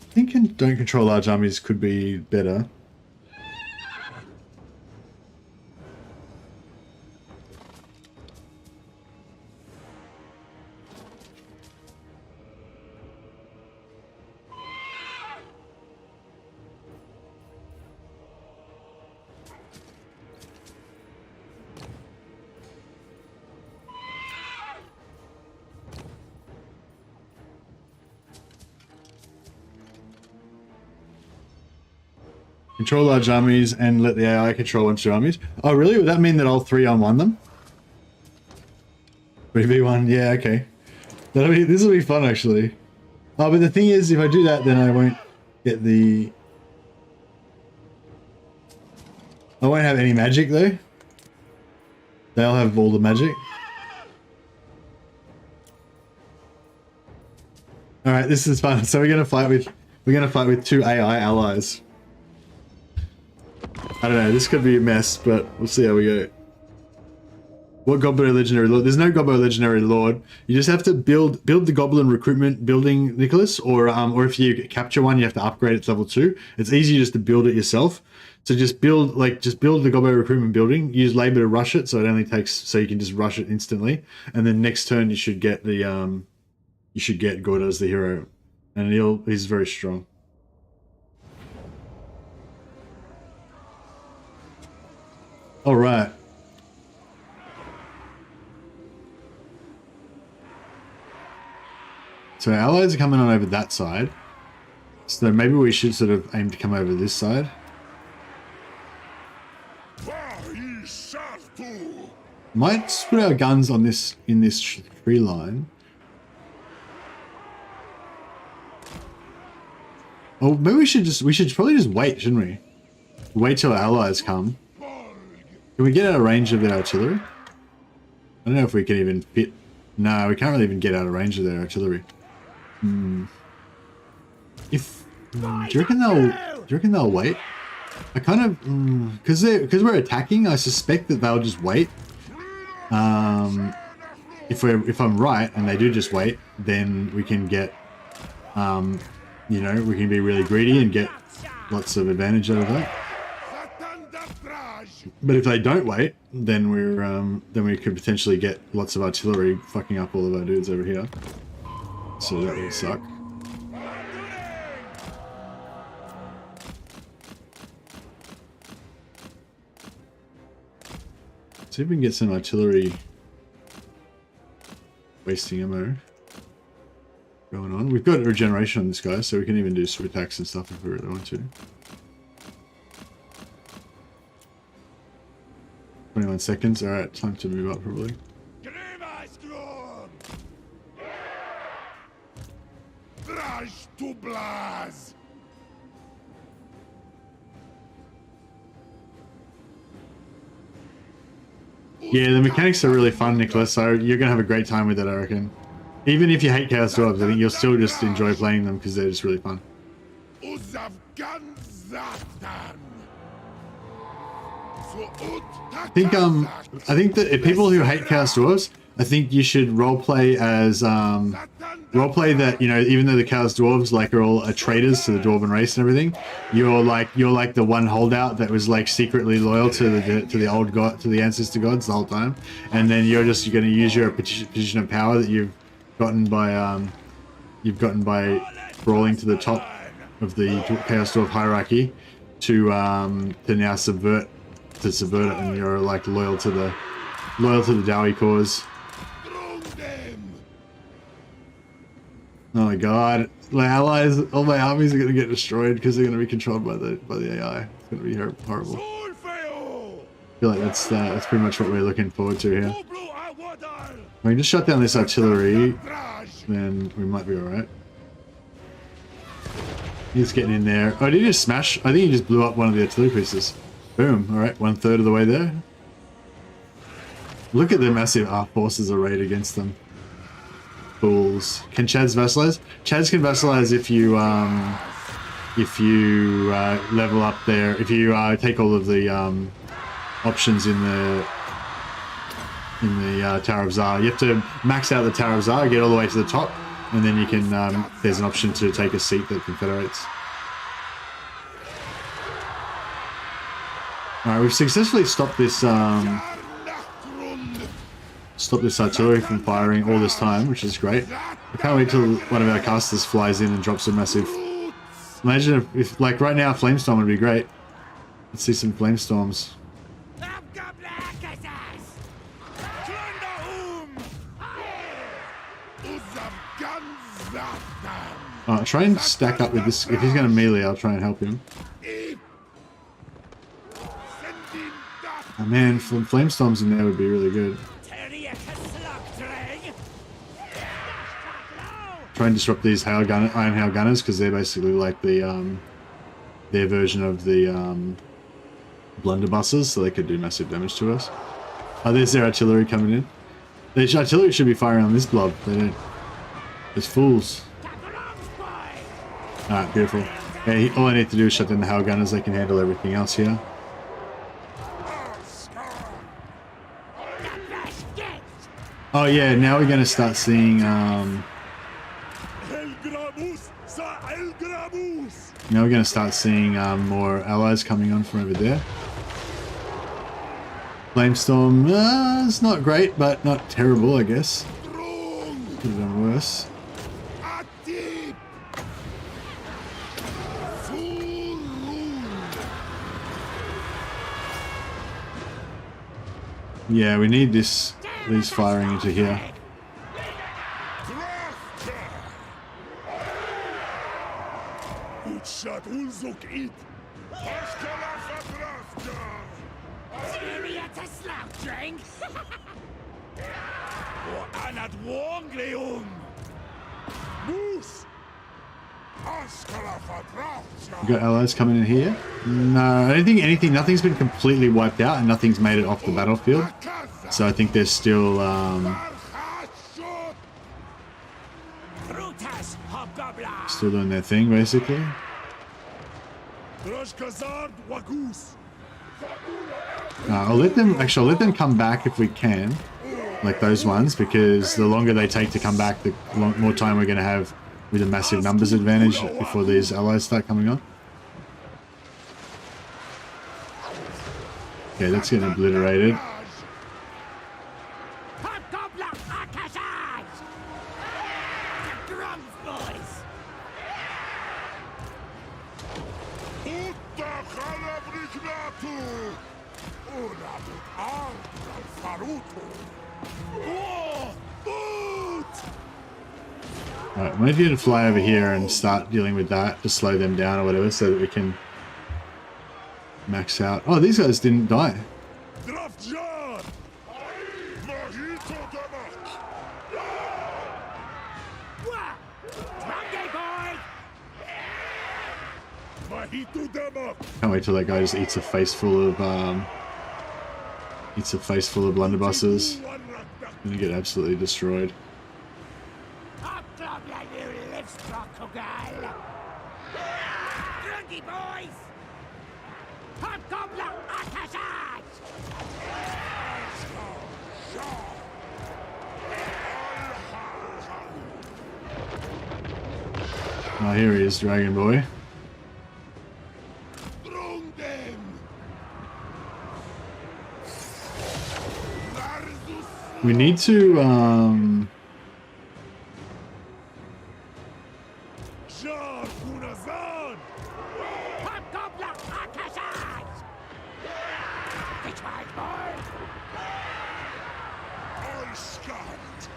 I think don't control large armies could be better. Control large armies and let the AI control 1 2 armies. Oh, really? Would that mean that all 3 on 1 them? 3v1, yeah, okay. This will be fun, actually. Oh, but the thing is, if I do that, then I won't get the... I won't have any magic, though. They'll have all the magic. Alright, this is fun. So we're gonna fight with 2 AI allies. I don't know, this could be a mess, but we'll see how we go. What Goblin Legendary Lord? There's no Goblin Legendary Lord. You just have to build the Goblin recruitment building, Nicholas, or if you capture one, you have to upgrade it to level 2. It's easy just to build it yourself. So just build the Goblin recruitment building. Use labor to rush it, so it only takes, so you can just rush it instantly. And then next turn you should get the Gorda as the hero, and he's very strong. All right. So our allies are coming on over that side. So maybe we should sort of aim to come over this side. Might put our guns on this in this tree line. Oh, maybe we should probably just wait, shouldn't we? Wait till our allies come. Can we get out of range of their artillery? I don't know if we can even fit. No, we can't really even get out of range of their artillery. Do you reckon they'll wait? I kind of because we're attacking. I suspect that they'll just wait. If I'm right and they do just wait, then we can get you know, we can be really greedy and get lots of advantage out of that. But if they don't wait, then we could potentially get lots of artillery fucking up all of our dudes over here. So that will suck. See if we can get some artillery wasting ammo going on. We've got regeneration on this guy, so we can even do swoop attacks and stuff if we really want to. 21 seconds. Alright, time to move up probably. Yeah, the mechanics are really fun, Nicholas, so you're going to have a great time with it, I reckon. Even if you hate Chaos Dwarves, I think you'll still just enjoy playing them because they're just really fun. I think that if people who hate Chaos Dwarves, I think you should roleplay as roleplay that, you know, even though the Chaos Dwarves like are all traitors to the Dwarven race and everything, you're like the one holdout that was like secretly loyal to the old god, to the ancestor gods the whole time, and then you're going to use your position of power that you've gotten by brawling to the top of the Chaos Dwarf hierarchy to now subvert it, and you're like loyal to the Dowie cause. Oh my god, my allies, all my armies are going to get destroyed because they're going to be controlled by the AI. It's going to be horrible. I feel like that's pretty much what we're looking forward to here. If we can just shut down this artillery, then we might be alright. He's getting in there. Oh, did he just smash? I think he just blew up one of the artillery pieces. Boom. Alright, 1/3 of the way there. Look at the massive forces arrayed against them. Fools. Can Chads vassalize? Chads can vassalize if you level up there. If you take all of the options in the Tower of Tsar. You have to max out the Tower of Tsar, get all the way to the top, and then you can. There's an option to take a seat that confederates. All right, we've successfully stopped this. Stop this artillery from firing all this time, which is great. I can't wait till one of our casters flies in and drops a massive... Imagine if like right now, Flamestorm would be great. Let's see some Flamestorms. Try and stack up with this. If he's going to melee, I'll try and help him. Oh man, Flamestorms in there would be really good. Try and disrupt these Iron Hail Gunners because they're basically like the their version of the blunderbusses, so they could do massive damage to us. Oh, there's their artillery coming in. The artillery should be firing on this blob. They don't. There's fools. Alright, beautiful. Yeah, all I need to do is shut down the Hail Gunners. They can handle everything else here. Oh yeah, now we're going to start seeing more allies coming on from over there. Flamestorm, it's not great, but not terrible, I guess. Could have done worse. Yeah, we need these firing into here. We got allies coming in here. No, I don't think anything. Nothing's been completely wiped out, and nothing's made it off the battlefield. So I think there's still doing their thing, basically. I'll let them come back if we can, like those ones, because the longer they take to come back, the more time we're going to have with a massive numbers advantage before these allies start coming on. Okay, that's getting obliterated. Hobgoblin Akashas! Drums, boys! Utta Kalabrignatu! Ora Argal Faruto! Oh, boot! Alright, I might need to fly over here and start dealing with that to slow them down or whatever so that we can max out. Oh, these guys didn't die. Drafjan! Mahito Damak! What? Drunky boy! Mahito Damak! Can't wait till that guy just eats a face full of blunderbusses. Gonna get absolutely destroyed. Hobgoblin, you livestock girl! Drunky boys! Hobgoblin Akashas! Oh, here he is, Dragon Boy. Drung them! Narzus We need to, Jar Kunazan! Hobgoblin Akashas! Which way, boy? Eiskalt!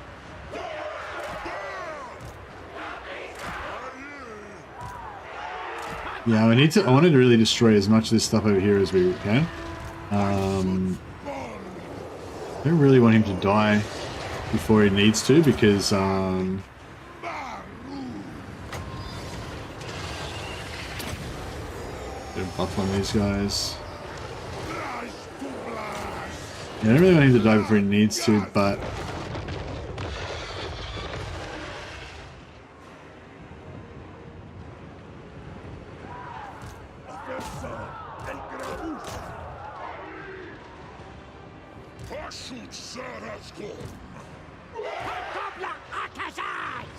yeah, we need to, I wanted to really destroy as much of this stuff over here as we can. I don't really want him to die before he needs to because, bit of buff on these guys. Yeah, I don't really want him to die before he needs to, but Hobgoblin Akashas!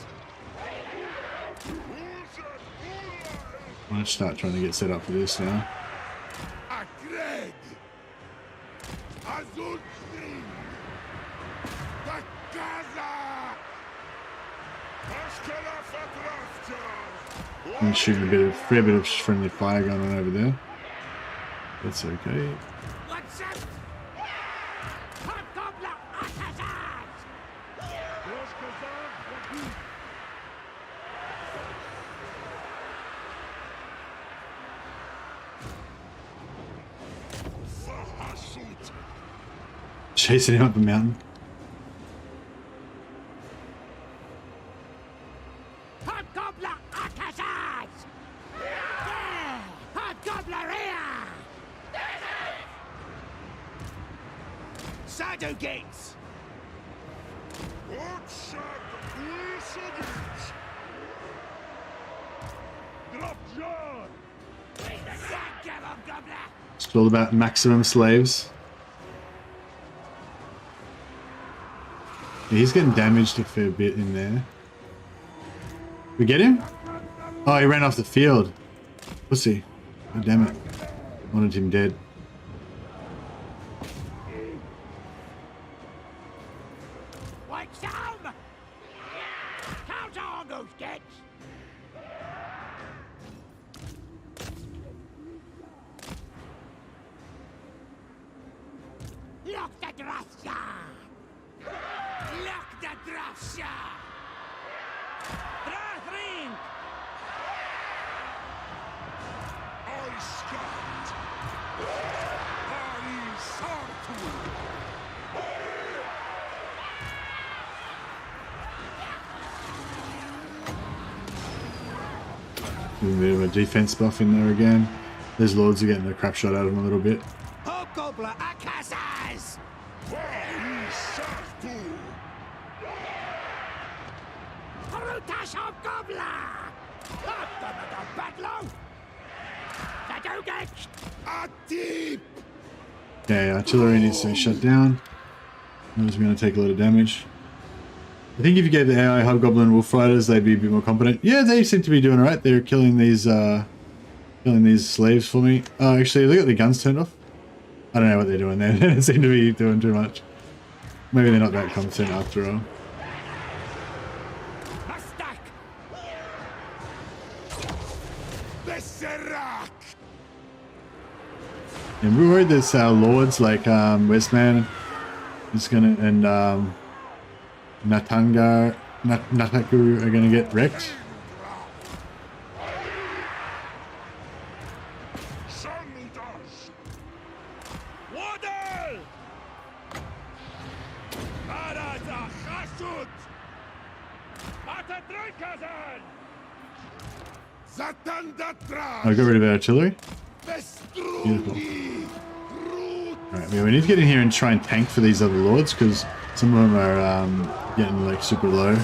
I'm gonna start trying to get set up for this now. Agreg! Azul String! Gaza! Ashkala Fatrafja! I'm shooting a fair bit of friendly fire going on over there. That's okay. What's up? Hobgoblin Akashas! Sahasut! Chasing him up the mountain. Hobgoblin Akashas! Yeah! Hobgobleria! Shadow Gates! Orkshad Ursugit! Drafjan! Thank you, Hobgoblin! It's all about maximum slaves. Yeah, he's getting damaged a fair bit in there. We get him? Oh, he ran off the field. Pussy. Oh, damn it. Wanted him dead. Wait, some! Count on those kids! Lock the Draftsha! Lock the Draftsha! Drathring! Eiskalt! Aisartu! A bit of a defense buff in there again. Those lords are getting the crap shot out of him a little bit. Hobgoblin Akasas! Aisartu! Harutash Hobgoblin! Hobgoblin Badlow! Zadogek! Atip! Okay, artillery needs to be shut down. Those are going to take a lot of damage. I think if you gave the AI Hobgoblin Wolf Fighters, they'd be a bit more competent. Yeah, they seem to be doing alright. They're killing these slaves for me. Oh, actually, they got the guns turned off. I don't know what they're doing there. They don't seem to be doing too much. Maybe they're not that competent after all. And we worried this lords like Westman is gonna and Nataku are gonna get wrecked. I'll get rid of our artillery. Beautiful. Alright, yeah, we need to get in here and try and tank for these other lords because some of them are getting like super low.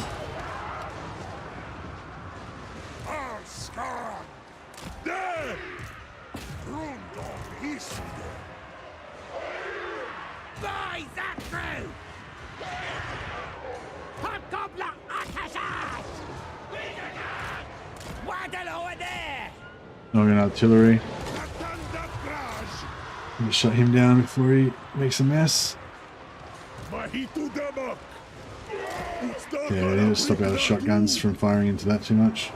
Northern artillery. Shut him down before he makes a mess. Okay, I need to stop our shotguns from firing into that too much.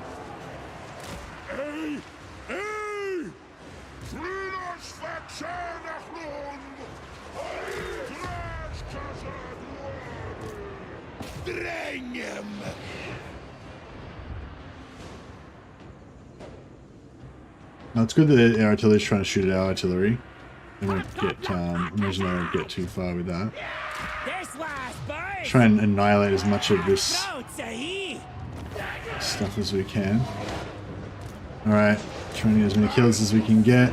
Now it's good that our artillery is trying to shoot at our artillery. They won't get, imagine they won't get too far with that. Try and annihilate as much of this stuff as we can. Alright, trying to get as many kills as we can get.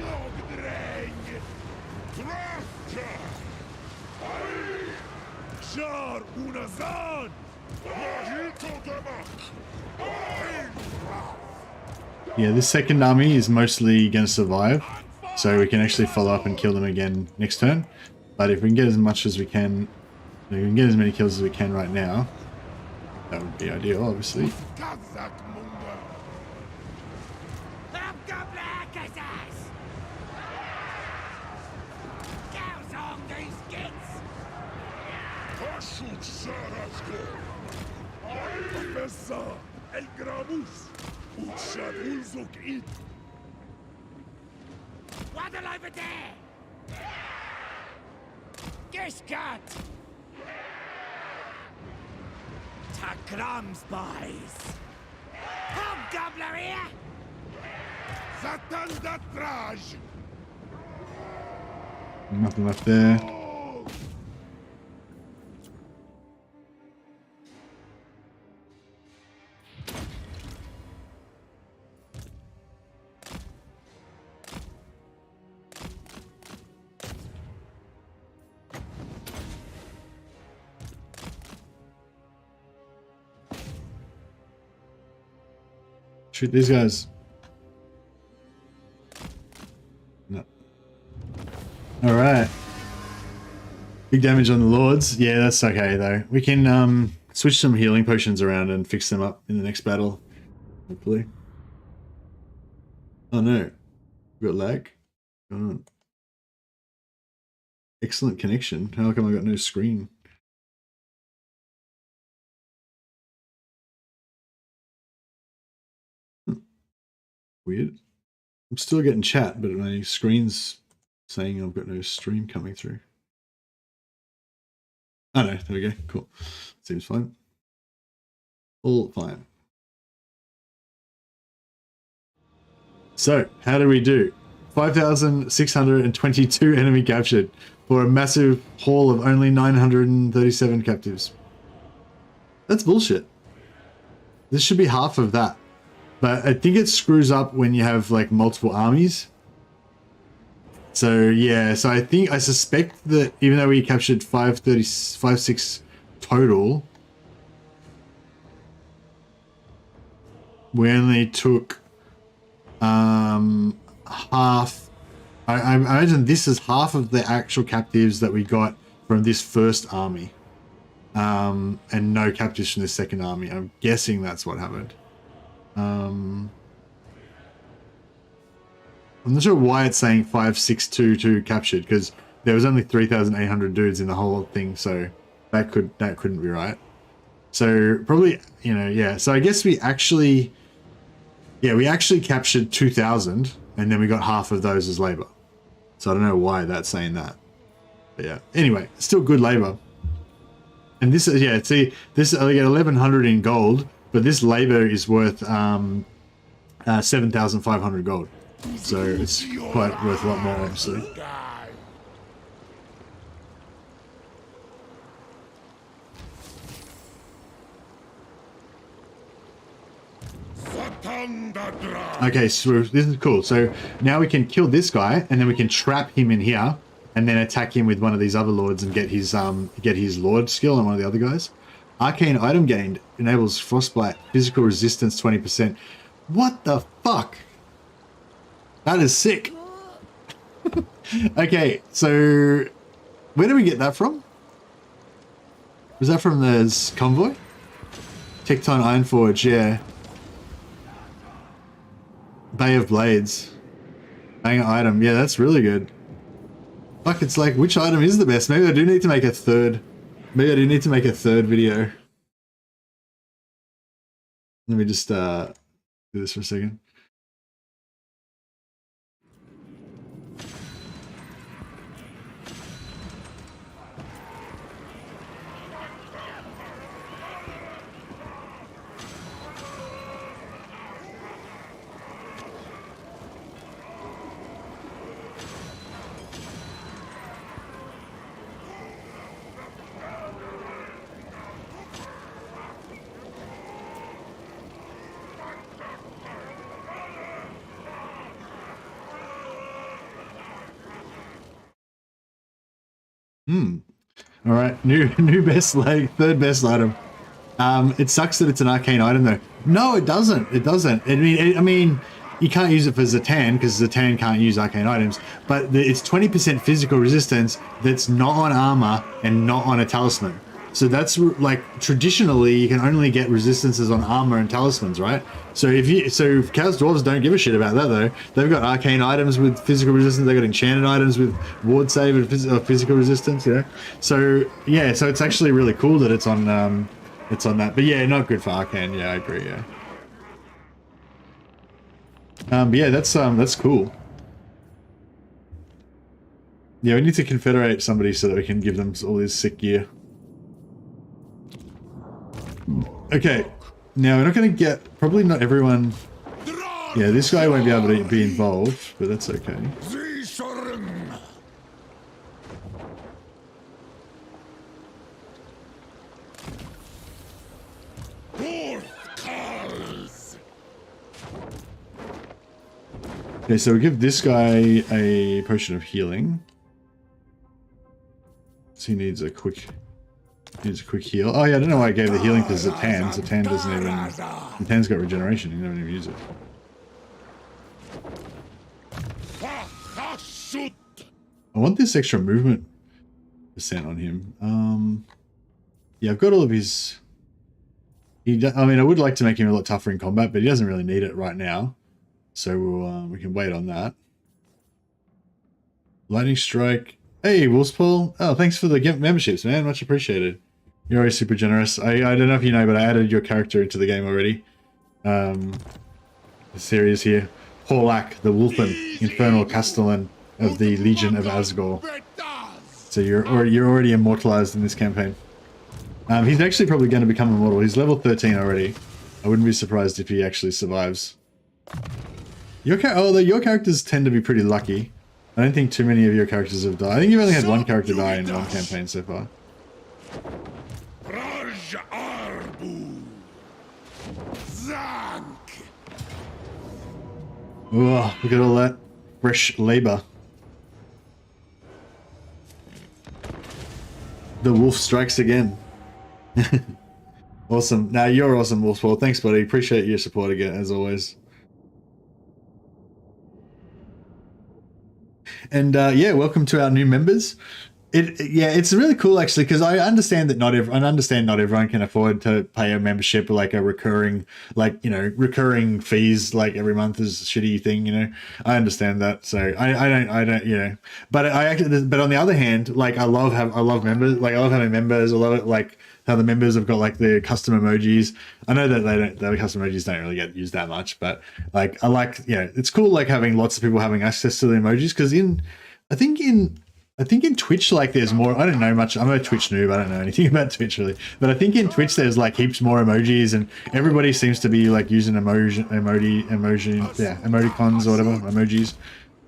Yeah, this second army is mostly going to survive, so we can actually follow up and kill them again next turn. But if we can get as much as we can, if we can get as many kills as we can right now, that would be ideal, obviously. Waddle over there! Gishkat! Takram spies! Hobgoblin here! Zhatan datraj! Nothing left there. Shoot these guys. No. Alright. Big damage on the lords. Yeah, that's okay though. We can switch some healing potions around and fix them up in the next battle. Hopefully. Oh no. We got lag? Going on. Excellent connection. How come I got no screen? Weird. I'm still getting chat, but my screen's saying I've got no stream coming through. Oh no, there we go. Cool. Seems fine. All fine. So, how do we do? 5,622 enemy captured for a massive haul of only 937 captives. That's bullshit. This should be half of that. But I think it screws up when you have like multiple armies. So yeah, so I suspect that even though we captured 536 total, we only took half. I imagine this is half of the actual captives that we got from this first army, and no captives from the second army. I'm guessing that's what happened. I'm not sure why it's saying 5,622 captured, because there was only 3,800 dudes in the whole thing, so that couldn't be right. So probably, you know, yeah. So I guess we actually captured 2,000, and then we got half of those as labor. So I don't know why that's saying that, but yeah. Anyway, still good labor. And this is, yeah. See, this I get 1,100 in gold, but this labor is worth 7,500 gold. So it's quite worth a lot more, obviously. Okay, so this is cool. So now we can kill this guy, and then we can trap him in here, and then attack him with one of these other lords and get his lord skill on one of the other guys. Arcane item gained enables frostbite physical resistance 20%. What the fuck? That is sick. Okay, so where did we get that from? Was that from the convoy? Tecton Ironforge, yeah. Bay of Blades. Banger item. Yeah, that's really good. Fuck, it's like, which item is the best? Maybe I do need to make a third. Maybe I do need to make a third video. Let me just do this for a second. All right, new best, like third best item. It sucks that it's an arcane item though. No, it doesn't. It doesn't. I mean, you can't use it for Zhatan because Zhatan can't use arcane items. But it's 20% physical resistance that's not on armor and not on a talisman. So that's like traditionally you can only get resistances on armor and talismans, right? So Chaos Dwarves don't give a shit about that though. They've got arcane items with physical resistance. They've got enchanted items with ward save and physical resistance. Yeah. So yeah, so it's actually really cool that it's on that. But yeah, not good for arcane. Yeah, I agree. Yeah. But yeah, that's cool. Yeah, we need to confederate somebody so that we can give them all this sick gear. Okay, now we're not going to get, probably not everyone, yeah, this guy won't be able to be involved, but that's okay. Okay, so we give this guy a potion of healing. So he needs a quick heal. Oh yeah, I don't know why I gave the healing to Zhatan. Zhatan doesn't even... Zhatan's got regeneration, he doesn't even use it. I want this extra movement percent on him. Yeah, I've got all of his... I mean, I would like to make him a lot tougher in combat, but he doesn't really need it right now. So we can wait on that. Lightning Strike. Hey, Wolfspaul. Oh, thanks for the memberships, man. Much appreciated. You're always super generous. I don't know if you know, but I added your character into the game already. The series here. Horlak, the Wolfen, Infernal Castellan of the Legion of Asgore. So you're already immortalized in this campaign. He's actually probably going to become immortal. He's level 13 already. I wouldn't be surprised if he actually survives. Although your characters tend to be pretty lucky. I don't think too many of your characters have died. I think you've only had one character die in one campaign so far. Oh, look at all that fresh labor. The wolf strikes again. Awesome. Now you're awesome, Wolfswall. Thanks, buddy. Appreciate your support again, as always. And yeah, welcome to our new members. Yeah, it's really cool actually, because I understand that not everyone can afford to pay a membership or like a recurring, like, you know, recurring fees like every month is a shitty thing, you know. I understand that, so I don't, you know. But but on the other hand, like I love members, like I love having members. I love it, like how the members have got like the custom emojis. I know that the custom emojis don't really get used that much, but like I like, yeah, it's cool like having lots of people having access to the emojis, because I think in Twitch, like there's more, I don't know much, I'm a Twitch noob, I don't know anything about Twitch really, but I think in Twitch there's like heaps more emojis, and everybody seems to be like using emoticons or whatever, emojis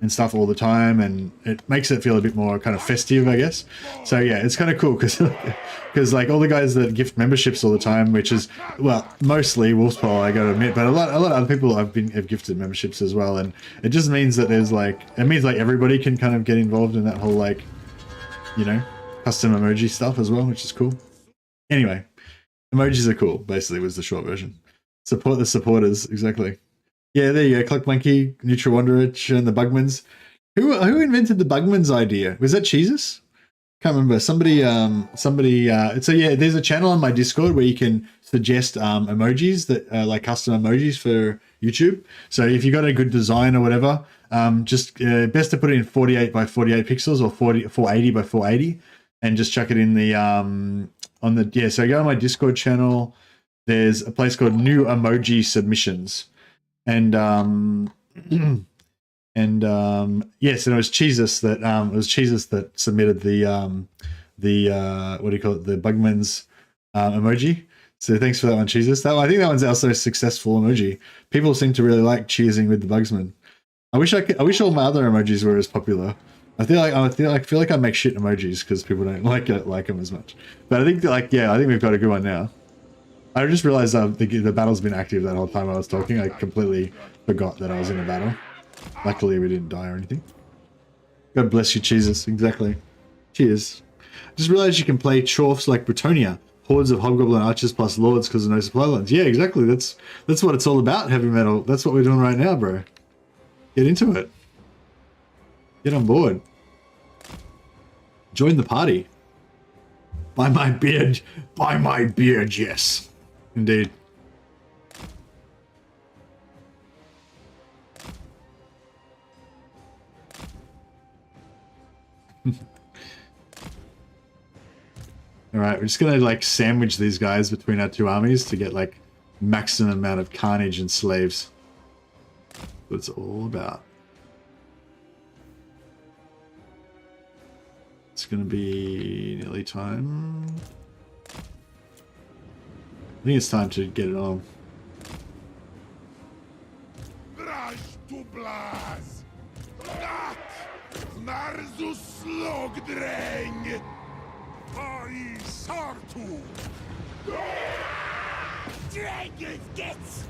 and stuff all the time, and it makes it feel a bit more kind of festive, I guess. So yeah, it's kind of cool, because like all the guys that gift memberships all the time, which is, well, mostly Wolfspaw, I gotta admit, but a lot of other people have gifted memberships as well, and it just means that there's like, it means like everybody can kind of get involved in that whole like, you know, custom emoji stuff as well, which is cool. Anyway, emojis are cool, basically, was the short version. Support the supporters, exactly. Yeah, there you go. Cluck Monkey, Neutral Wanderich, and the Bugmans. Who invented the Bugmans idea? Was that Jesus? Can't remember. Somebody. So yeah, there's a channel on my Discord where you can suggest emojis that like custom emojis for YouTube. So if you got a good design or whatever, just best to put it in 48 by 48 pixels or 480 by 480, and just chuck it in the So go to my Discord channel. There's a place called New Emoji Submissions, and yes, and it was Jesus that submitted the what do you call it, the Bugman's emoji. So thanks for that one, Jesus. I think that one's also a successful emoji. People seem to really like cheersing with the Bugsman. I wish all my other emojis were as popular. I feel like I make shit emojis because people don't like them as much. But I think we've got a good one now. I just realized the battle's been active that whole time I was talking. I completely forgot that I was in a battle. Luckily, we didn't die or anything. God bless you, Jesus. Exactly. Cheers. Just realized you can play Chorfs like Bretonia. Hordes of Hobgoblin archers plus lords because of no supply lines. Yeah, exactly. That's what it's all about, heavy metal. That's what we're doing right now, bro. Get into it. Get on board. Join the party. Buy my beard. Buy my beard, yes. Indeed. Alright, we're just gonna like sandwich these guys between our two armies to get like maximum amount of carnage and slaves. That's what it's all about. It's gonna be nearly time. I think it's time to get it on. Braj tu blaz! Nat! Marzus slogdreng! Ai sartu! Dragon's gets!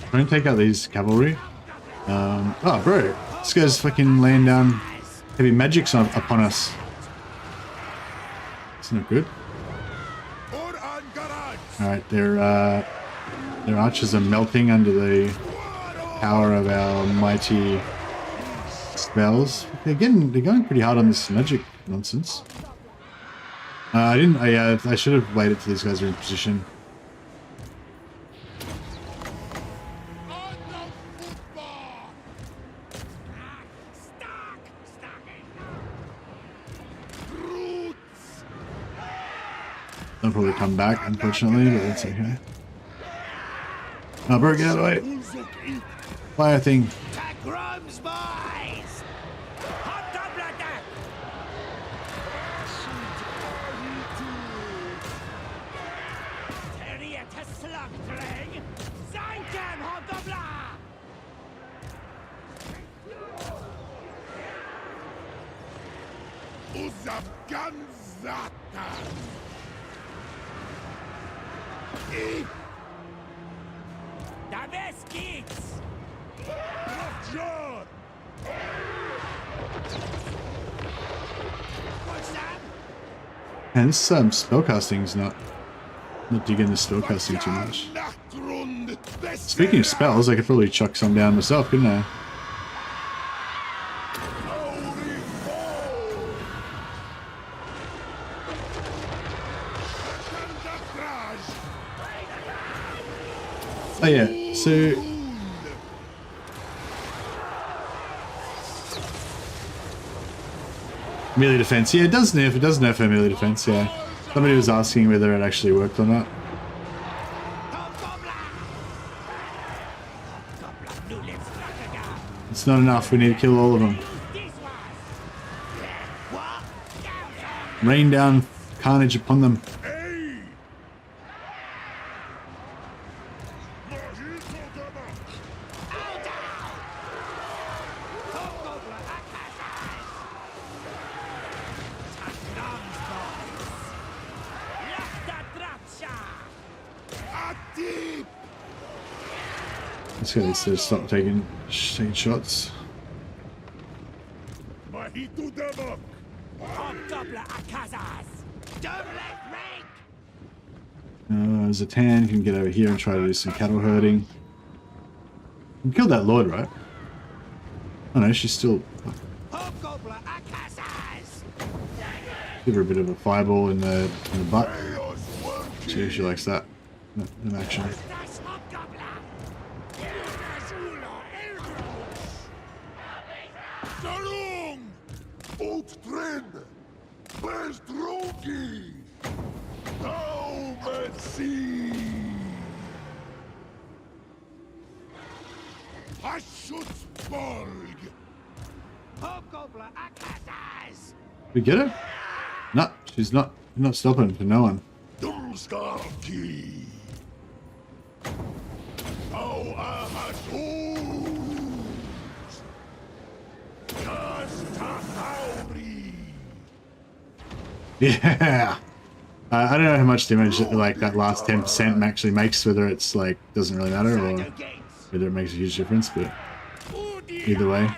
Try and take out these cavalry. Oh, bro, this guy's fucking laying down heavy magics upon us. It's not good. Alright, their archers are melting under the power of our mighty spells. They're going pretty hard on this magic nonsense. I should have waited till these guys are in position. They'll probably come back, unfortunately, but that's okay. Oh, bro, get out of the way. Fire thing. And this spellcasting is not Not digging the store casting too much. Speaking of spells, I could probably chuck some down myself, couldn't I? Oh yeah, so melee defense, yeah, it does nerf our melee defense, yeah. Somebody was asking whether it actually worked or not. It's not enough, we need to kill all of them. Rain down carnage upon them. This guy needs to stop taking shots. Zhatan can get over here and try to do some cattle herding. We killed that lord, right? Oh no, she's still... Give her a bit of a fireball in the butt. She likes that in action. We get her? No, she's not stopping for no one. Yeah. I don't know how much damage like that last 10% actually makes, whether it's like doesn't really matter or whether it makes a huge difference, but either way,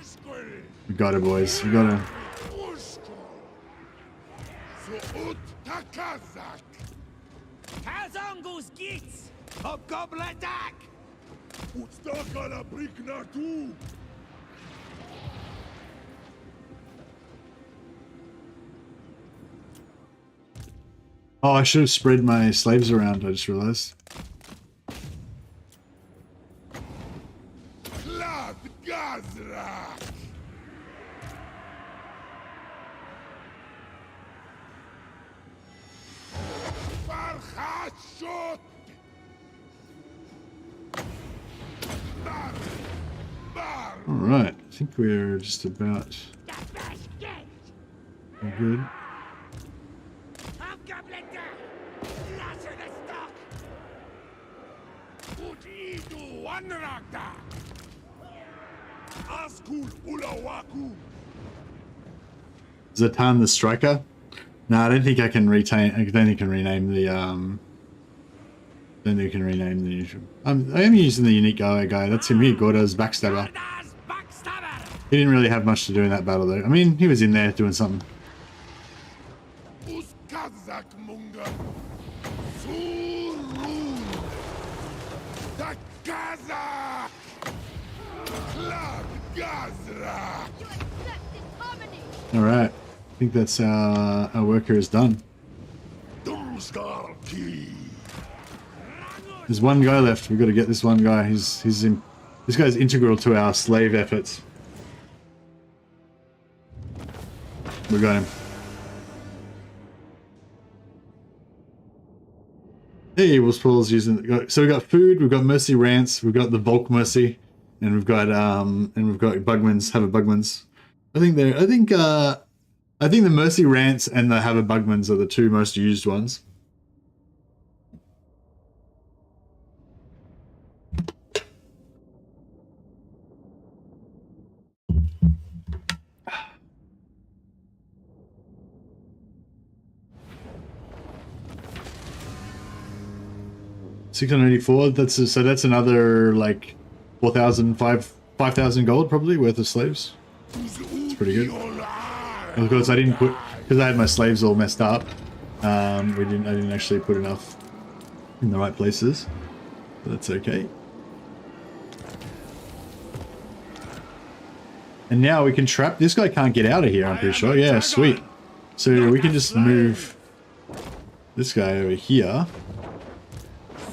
we got her, boys. We got her. Oh, I should have spread my slaves around, I just realized. Alright, I think we're just about good. Zhatan the Striker? No, I don't think I can retain. I don't think I can rename the. Don't think I can rename the usual. I am using the unique guy. That's him here, Gordo's Backstabber. He didn't really have much to do in that battle, though. I mean, he was in there doing something. All right, I think that's our worker is done. There's one guy left. We've got to get this one guy. This guy's integral to our slave efforts. We got him. Hey, Wolf Paul's using. So we got food. We've got Mercy Rants. We've got the Bulk Mercy, and we've got Bugmans. Have a Bugmans. I think the Mercy Rants and the Have a Bugmans are the two most used ones. $684. That's another like 5,000 gold probably worth of slaves. It's pretty good. And of course, I didn't put because I had my slaves all messed up. I didn't actually put enough in the right places. But that's okay. And now we can trap. This guy can't get out of here, I'm pretty sure. Yeah, sweet. So we can just move this guy over here.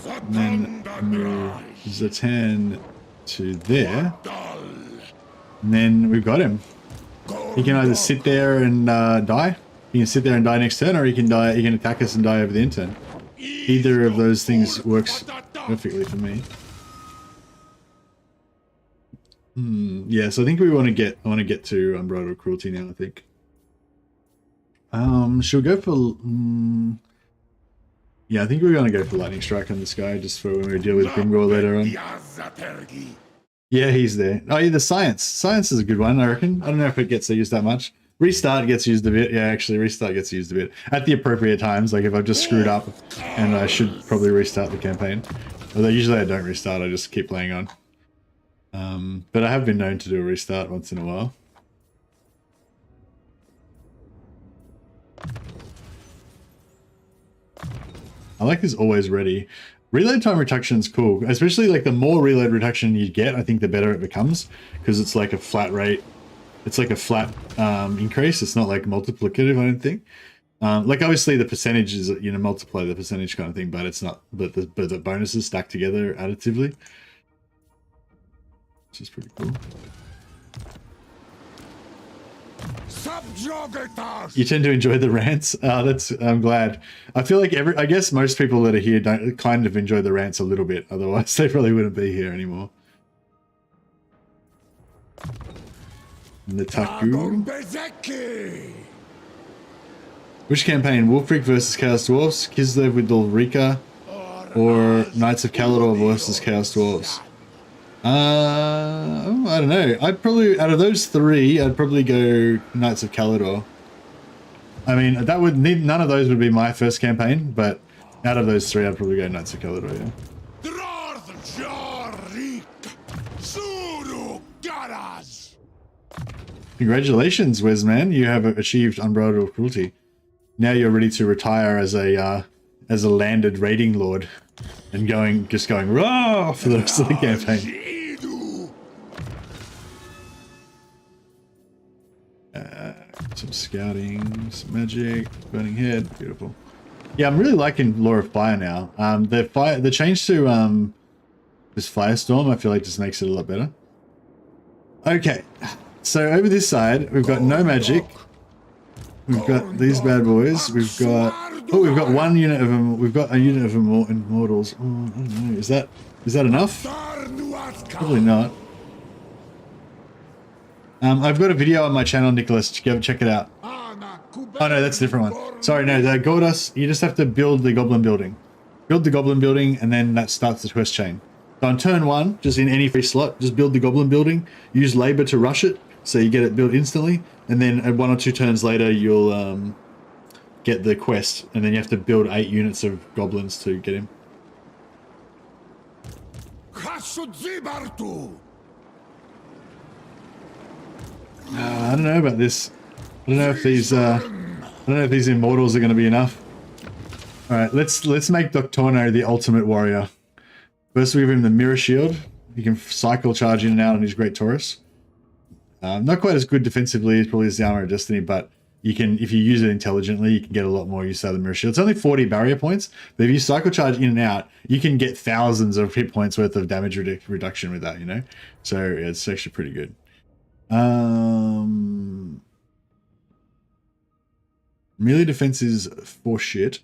And then move Zhatan to there. And then we've got him. He can either sit there and die. He can sit there and die next turn, or he can die. He can attack us and die over the end turn. Either of those things works perfectly for me. Yeah, so I think we want to get. I want to get to Unbridled Cruelty now. I think. Should we go for? Yeah, I think we're going to go for Lightning Strike on this guy, just for when we deal with Grimgor later on. Yeah, he's there. Oh, yeah, the Science. Science is a good one, I reckon. I don't know if it gets used that much. Restart gets used a bit. Yeah, actually, Restart gets used a bit. At the appropriate times, like if I've just screwed up, and I should probably restart the campaign. Although usually I don't restart, I just keep playing on. But I have been known to do a restart once in a while. I like this always ready. Reload time reduction is cool, especially like the more reload reduction you get, I think the better it becomes, because it's like a flat rate. It's like a flat increase. It's not like multiplicative, I don't think. Like obviously the percentage is, you know, multiply the percentage kind of thing, but it's not. But the bonuses stack together additively, which is pretty cool. You tend to enjoy the rants. I'm glad. I feel like I guess most people that are here don't kind of enjoy the rants a little bit. Otherwise, they probably wouldn't be here anymore. And the Taku. Which campaign? Wolfric versus Chaos Dwarfs, Kislev with Ulrika, or Knights of Kalador versus Chaos Dwarfs? I don't know. I'd probably, out of those three, I'd probably go Knights of Kalador. I mean, that would need, none of those would be my first campaign, but out of those three, I'd probably go Knights of Kalador, yeah. Congratulations, Wesman. You have achieved Unbridled Cruelty. Now you're ready to retire as a landed raiding lord and just going raw for the rest of the campaign. Some scouting, some magic, burning head, beautiful. Yeah, I'm really liking Law of Fire now. The change to this Firestorm, I feel like just makes it a lot better. Okay, so over this side we've got no magic. We've got these bad boys. We've got one unit of them. We've got a unit of Immortals. Oh, I don't know. Is that enough? Probably not. I've got a video on my channel, Nicholas. Check it out. Oh no, that's a different one. Sorry, no, the Gordas. You just have to build the Goblin building. Build the Goblin building, and then that starts the quest chain. So on turn one, just in any free slot, just build the Goblin building. Use labor to rush it, so you get it built instantly. And then at 1 or 2 turns later, you'll get the quest, and then you have to build 8 units of goblins to get him. I don't know about this. I don't know if these Immortals are going to be enough. All right, let's make Doctorno the ultimate warrior. First, we give him the Mirror Shield. He can cycle charge in and out on his Great Taurus. Not quite as good defensively as probably as the Armor of Destiny, but you can, if you use it intelligently, you can get a lot more use out of the Mirror Shield. It's only 40 barrier points, but if you cycle charge in and out, you can get thousands of hit points worth of damage reduction with that, you know? So it's actually pretty good. Melee defense is for shit.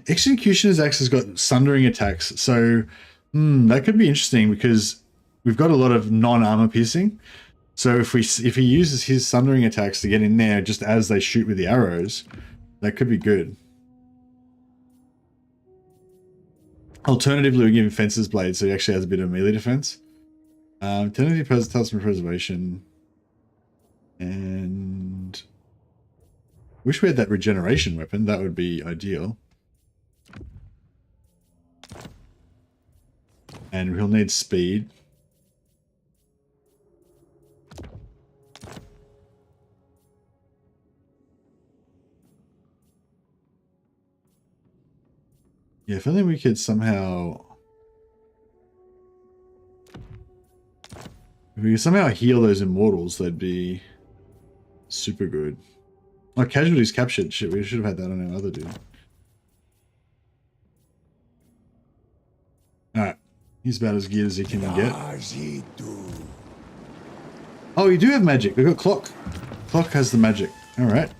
Executioner's Axe has got sundering attacks, so that could be interesting because we've got a lot of non-armor piercing. So if he uses his sundering attacks to get in there just as they shoot with the arrows, that could be good. Alternatively, we give him Fencer's Blade, so he actually has a bit of melee defense. Tentative Talisman Preservation. And wish we had that regeneration weapon. That would be ideal. And we'll need speed. Yeah, if only we could somehow... If we could somehow heal those immortals, that'd be super good. Oh, casualties captured. Shit, we should have had that on our other dude. Alright. He's about as geared as he can get. Oh, you do have magic. We've got Clock. Clock has the magic. Alright.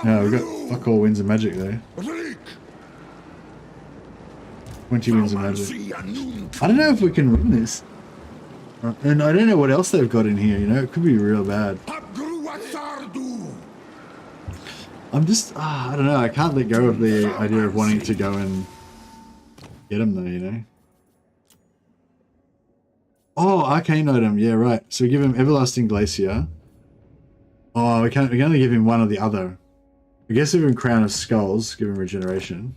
No, we've got fuck all wins of magic though. 20 wins of magic. I don't know if we can win this. And I don't know what else they've got in here, you know? It could be real bad. I'm just... I don't know. I can't let go of the idea of wanting to go and get them though, you know? Oh, arcane item. Yeah, right. So we give him Everlasting Glacier. Oh, we can only give him one or the other. I guess give him Crown of Skulls. Give him regeneration.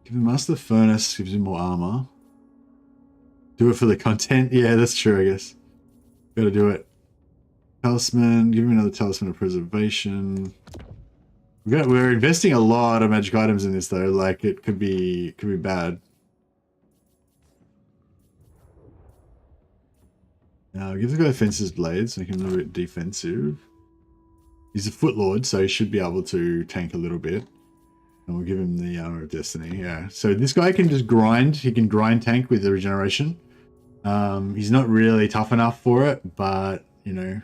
Give him Master Furnace. Gives him more armor. Do it for the content. Yeah, that's true, I guess. Gotta do it. Talisman. Give him another Talisman of Preservation. We're investing a lot of magic items in this though, like it could be bad. Now give the guy Fencer's Blades, make him a little bit defensive. He's a Foot Lord, so he should be able to tank a little bit. And we'll give him the Armor of Destiny, yeah. So this guy can just grind, he can grind tank with the regeneration. He's not really tough enough for it, but you know,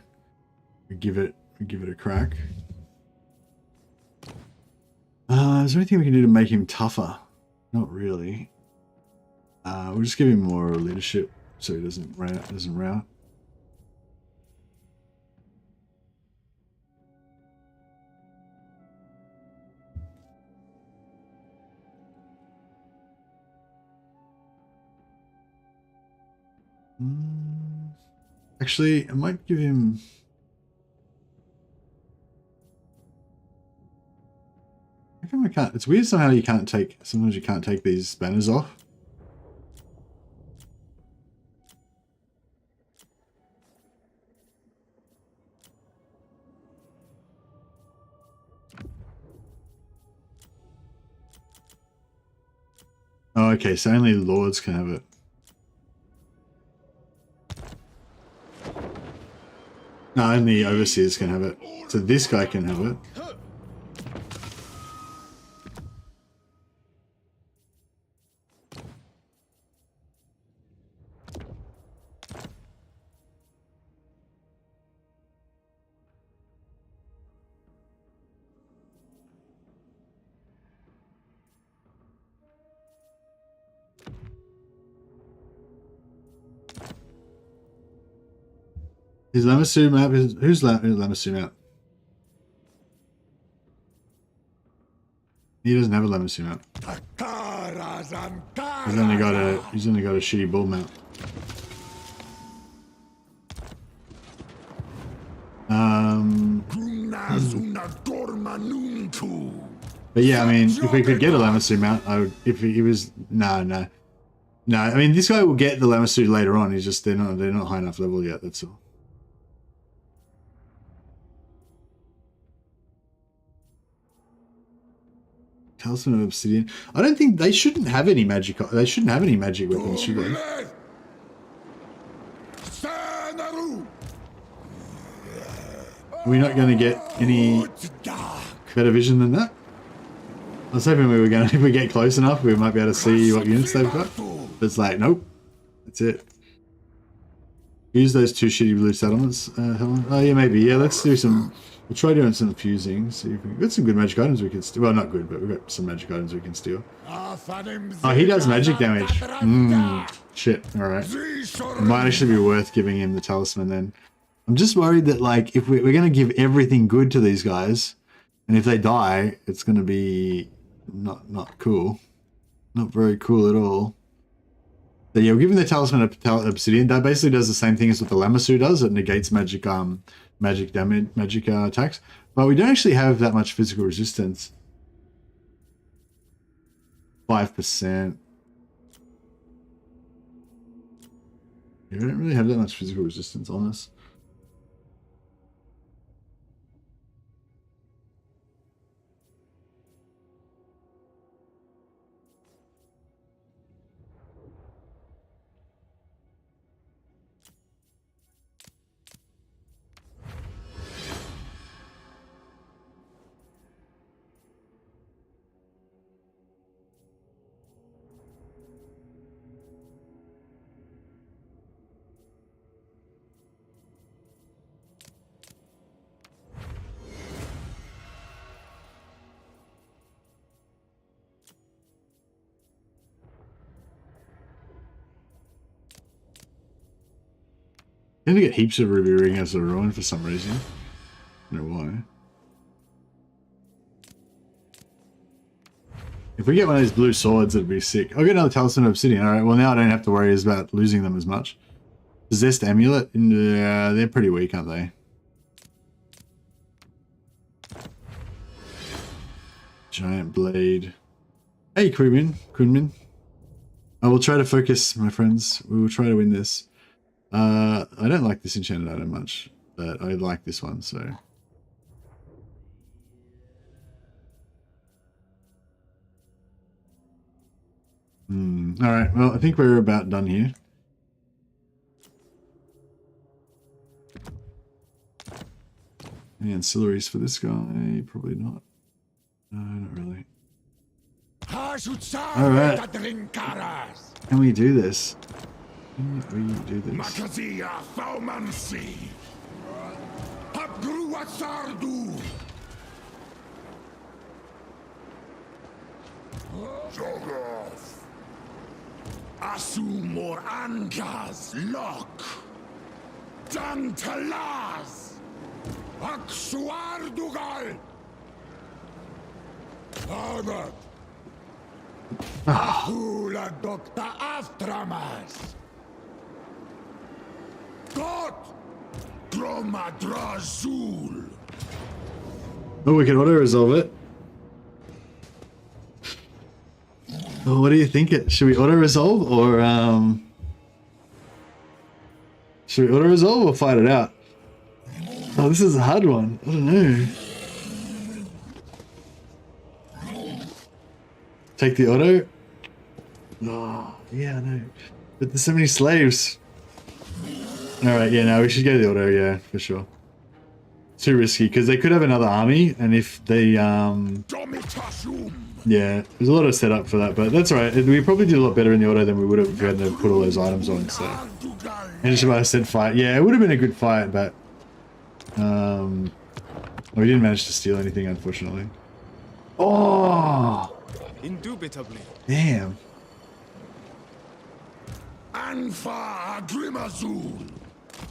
we give it a crack. Is there anything we can do to make him tougher? Not really. We'll just give him more leadership so he doesn't rout. Actually, I might give him... How come I can't? It's weird somehow you can't take... Sometimes you can't take these banners off. Oh, okay, so only lords can have it. No, only overseers can have it. So this guy can have it. His Lamassu map is... Who's Lamassu map? He doesn't have a Lamassu map. He's only got a shitty bull map. But yeah, I mean, if we could get a Lamassu mount, I would. If he was no. I mean, this guy will get the Lamassu later on. He's just they're not high enough level yet. That's all. Talisman of Obsidian. I don't think they shouldn't have any magic. They shouldn't have any magic weapons, should they? Are we not going to get any better vision than that? I was hoping we were going to, if we get close enough, we might be able to see what units they've got. But it's like, nope. That's it. Use those two shitty blue settlements, Helen. Oh, yeah, maybe. Yeah, let's do some... We'll try doing some fusing. See if we've got some good magic items we can steal. Well, not good, but we've got some magic items we can steal. Oh, he does magic damage. Shit. Alright. It might actually be worth giving him the talisman then. I'm just worried that, like, if we're going to give everything good to these guys, and if they die, it's going to be not cool. Not very cool at all. So yeah, we're giving the talisman of obsidian. That basically does the same thing as what the Lamassu does. It negates magic damage, magic attacks. But we don't actually have that much physical resistance. 5%. Yeah, we don't really have that much physical resistance on us. tend to get heaps of ruby ring as a ruin for some reason. I don't know why. If we get one of these blue swords, it'd be sick. I'll get another talisman of obsidian. Alright, well now I don't have to worry about losing them as much. Possessed amulet? Yeah, they're pretty weak, aren't they? Giant blade. Hey, Kunmin. I will try to focus, my friends. We will try to win this. I don't like this enchanted item much, but I like this one, so... Alright, well, I think we're about done here. Any ancillaries for this guy? Probably not. No, not really. Alright. Can we do this? Can we do this? Asumor Angas Lock Dantalaz Aksuardugal Arbat Hula Doctor Aftramas God Dromadrazul. Oh, we can auto-resolve it. Oh, what do you think? Should we auto-resolve or should we auto-resolve or fight it out? Oh, this is a hard one. I don't know. Take the auto? Oh, yeah, I know. But there's so many slaves. Alright, yeah, no, we should go to the auto, yeah, for sure. Too risky, because they could have another army, and if they, yeah, there's a lot of setup for that, but that's alright. We probably did a lot better in the auto than we would have if we had to put all those items on, so. And just about said fight. Yeah, it would have been a good fight, but we didn't manage to steal anything, unfortunately. Oh! Indubitably. Damn. Anfa Grimazul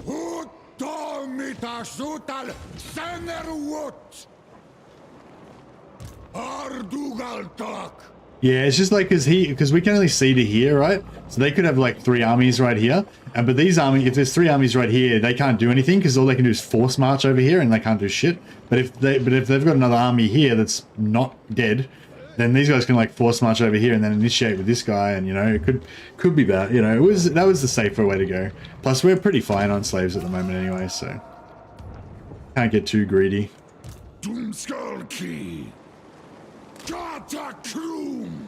Utomita Sutal Senerwut Ardugal Talk. Yeah, it's just like because we can only see to here, right? So they could have like 3 armies right here, but these armies, if there's 3 armies right here, they can't do anything because all they can do is force march over here and they can't do shit. But if they've got another army here that's not dead, then these guys can like force march over here and then initiate with this guy, and you know it could be bad. You know, that was the safer way to go. Plus we're pretty fine on slaves at the moment anyway, so can't get too greedy. Doomskullki Gata Krum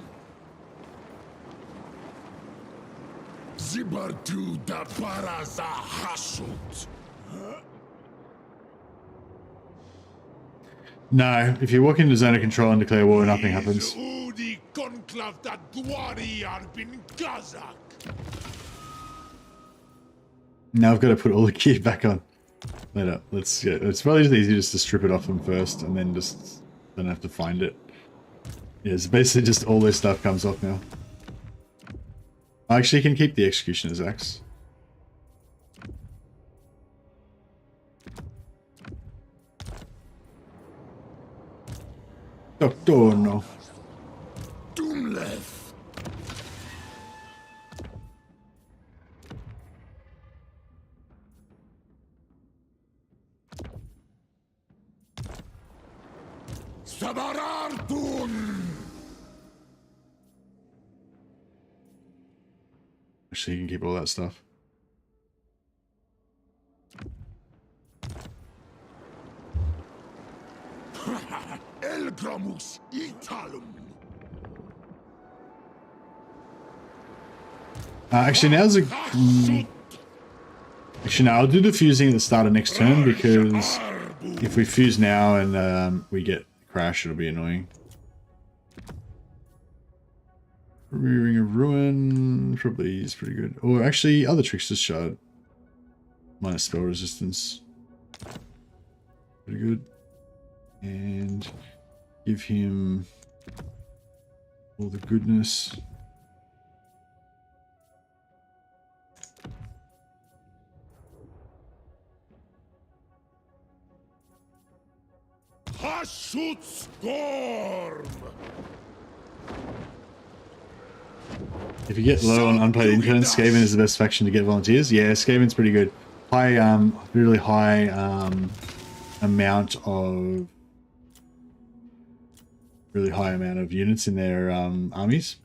Zibartu da Baraza Hasut. No, if you walk into zone of control and declare war, nothing happens. Now I've got to put all the gear back on. Wait up, let's get. It's probably just easy just to strip it off them first, and then just don't have to find it. Yeah, it's basically just all this stuff comes off now. I actually can keep the Executioner's Axe. Doctor, no. Doomleth. Sabarartun. Actually, you can keep all that stuff. Elgramus Italum. Actually, now's a. Actually, no, I'll do the fusing at the start of next turn because if we fuse now and we get crash, it'll be annoying. Ring of Ruin probably is pretty good. Or actually, other Trickster's Shard. Minus spell resistance. Pretty good. And give him all the goodness. Hashut storm. If you get low on unpaid interns, Skaven is the best faction to get volunteers. Yeah, Skaven's pretty good. High, really high amount of units in their armies.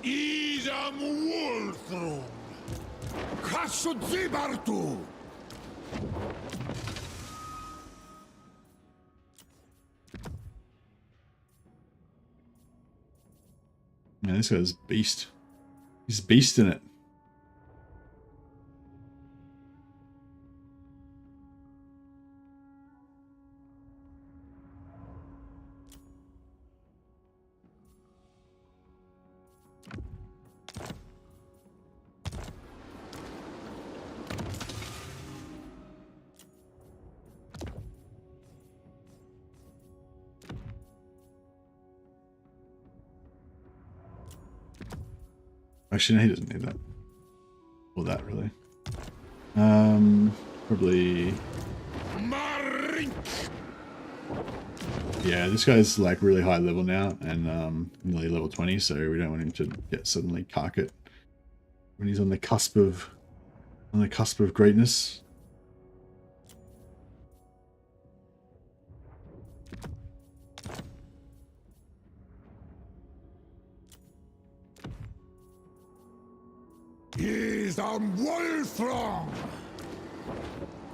Idam Wolfrum. Hashut Zibartu. Man, this guy's beast. He's beast in it. Actually, no, he doesn't need that. Or that, really. Probably... Yeah, this guy's like really high level now, and nearly level 20, so we don't want him to get suddenly carket when he's on the cusp of greatness. He's on Wolfram.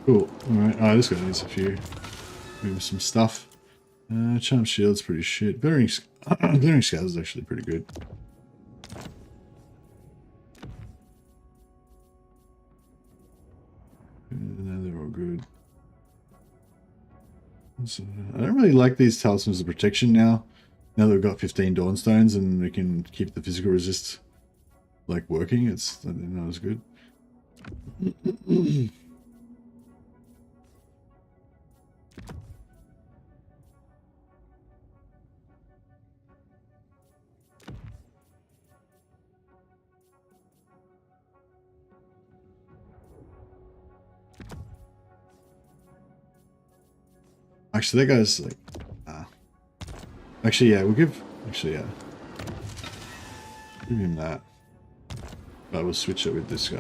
Cool. Alright. Oh, this guy needs a few. Maybe some stuff. Charm Shield's pretty shit. Glittering Scars is actually pretty good. No, they're all good. So, I don't really like these talismans of protection now. Now that we've got 15 Dawnstones and we can keep the physical resist like working, it's not as good. Actually, that guy's like, actually, yeah, we'll give, actually, yeah, give him that. But we'll switch it with this guy.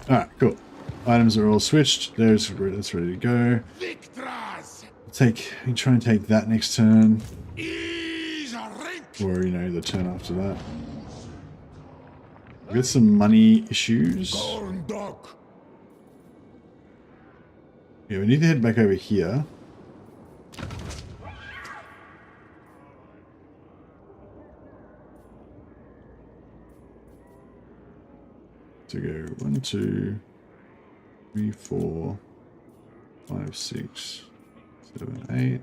Alright, cool. Items are all switched. That's ready to go. Try and take that next turn. Or, you know, the turn after that. We've got some money issues. Yeah, we need to head back over here. To go 1, 2, 3, 4, 5, 6, 7, 8.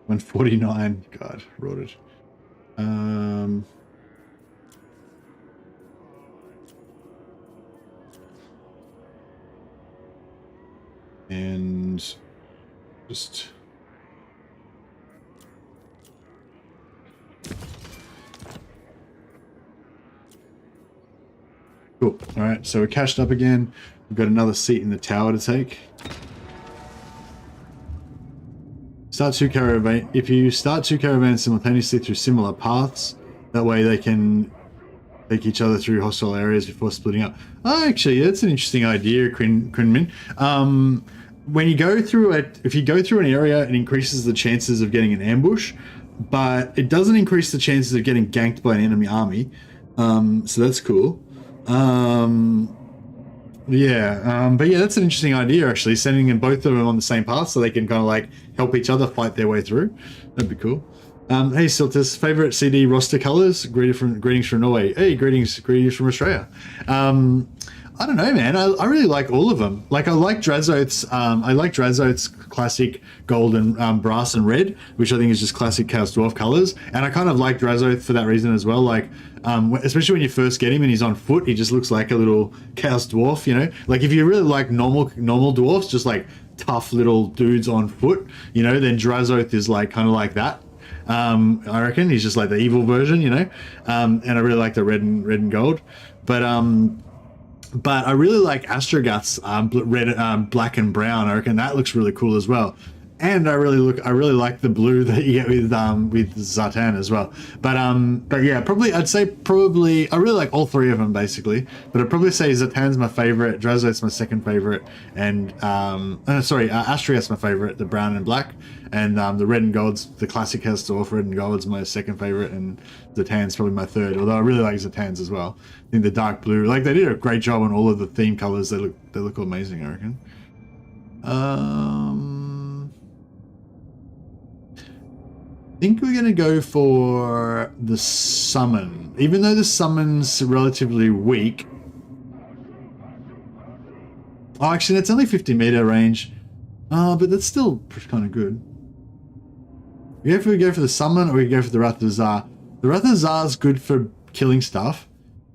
$149. God, wrote it. And just cool. All right, so we're cashed up again. We've got another seat in the tower to take. Start 2 caravans. If you start 2 caravans simultaneously through similar paths, that way they can take each other through hostile areas before splitting up. Oh, actually, that's an interesting idea, Quinmin. When you go through it, if you go through an area, it increases the chances of getting an ambush, but it doesn't increase the chances of getting ganked by an enemy army. So that's cool. Yeah, but yeah, that's an interesting idea, actually, sending in both of them on the same path so they can kind of like help each other fight their way through. That'd be cool. Hey, Siltus, favorite CD roster colors? Greetings from Norway. Hey, greetings from Australia. I don't know, man. I really like all of them. Like I like Drazoth's classic gold and brass and red, which I think is just classic Chaos Dwarf colors. And I kind of like Drazoth for that reason as well. Like especially when you first get him and he's on foot, he just looks like a little Chaos Dwarf, you know. Like if you really like normal dwarfs, just like tough little dudes on foot, you know, then Drazoth is like kind of like that. I reckon he's just like the evil version, you know. And I really like the red and gold, but I really like Astrogath's red, black and brown. I reckon that looks really cool as well. And I really like the blue that you get with Zhatan as well. But yeah, I really like all three of them basically. But I'd probably say Zhatan's my favorite, Drazoth's my second favorite, and Astrogath's my favorite, the brown and black, and the red and gold's the classic Chaos Dwarf red and gold's my second favorite, and Zhatan's probably my third. Although I really like Zhatan's as well. I think the dark blue, like they did a great job on all of the theme colors. They look amazing, I reckon. I think we're going to go for the summon. Even though the summon's relatively weak. Oh, actually, that's only 50 meter range. But that's still kind of good. If we go for the summon or we go for the Wrath of Zar. The Wrath of Zar is good for killing stuff.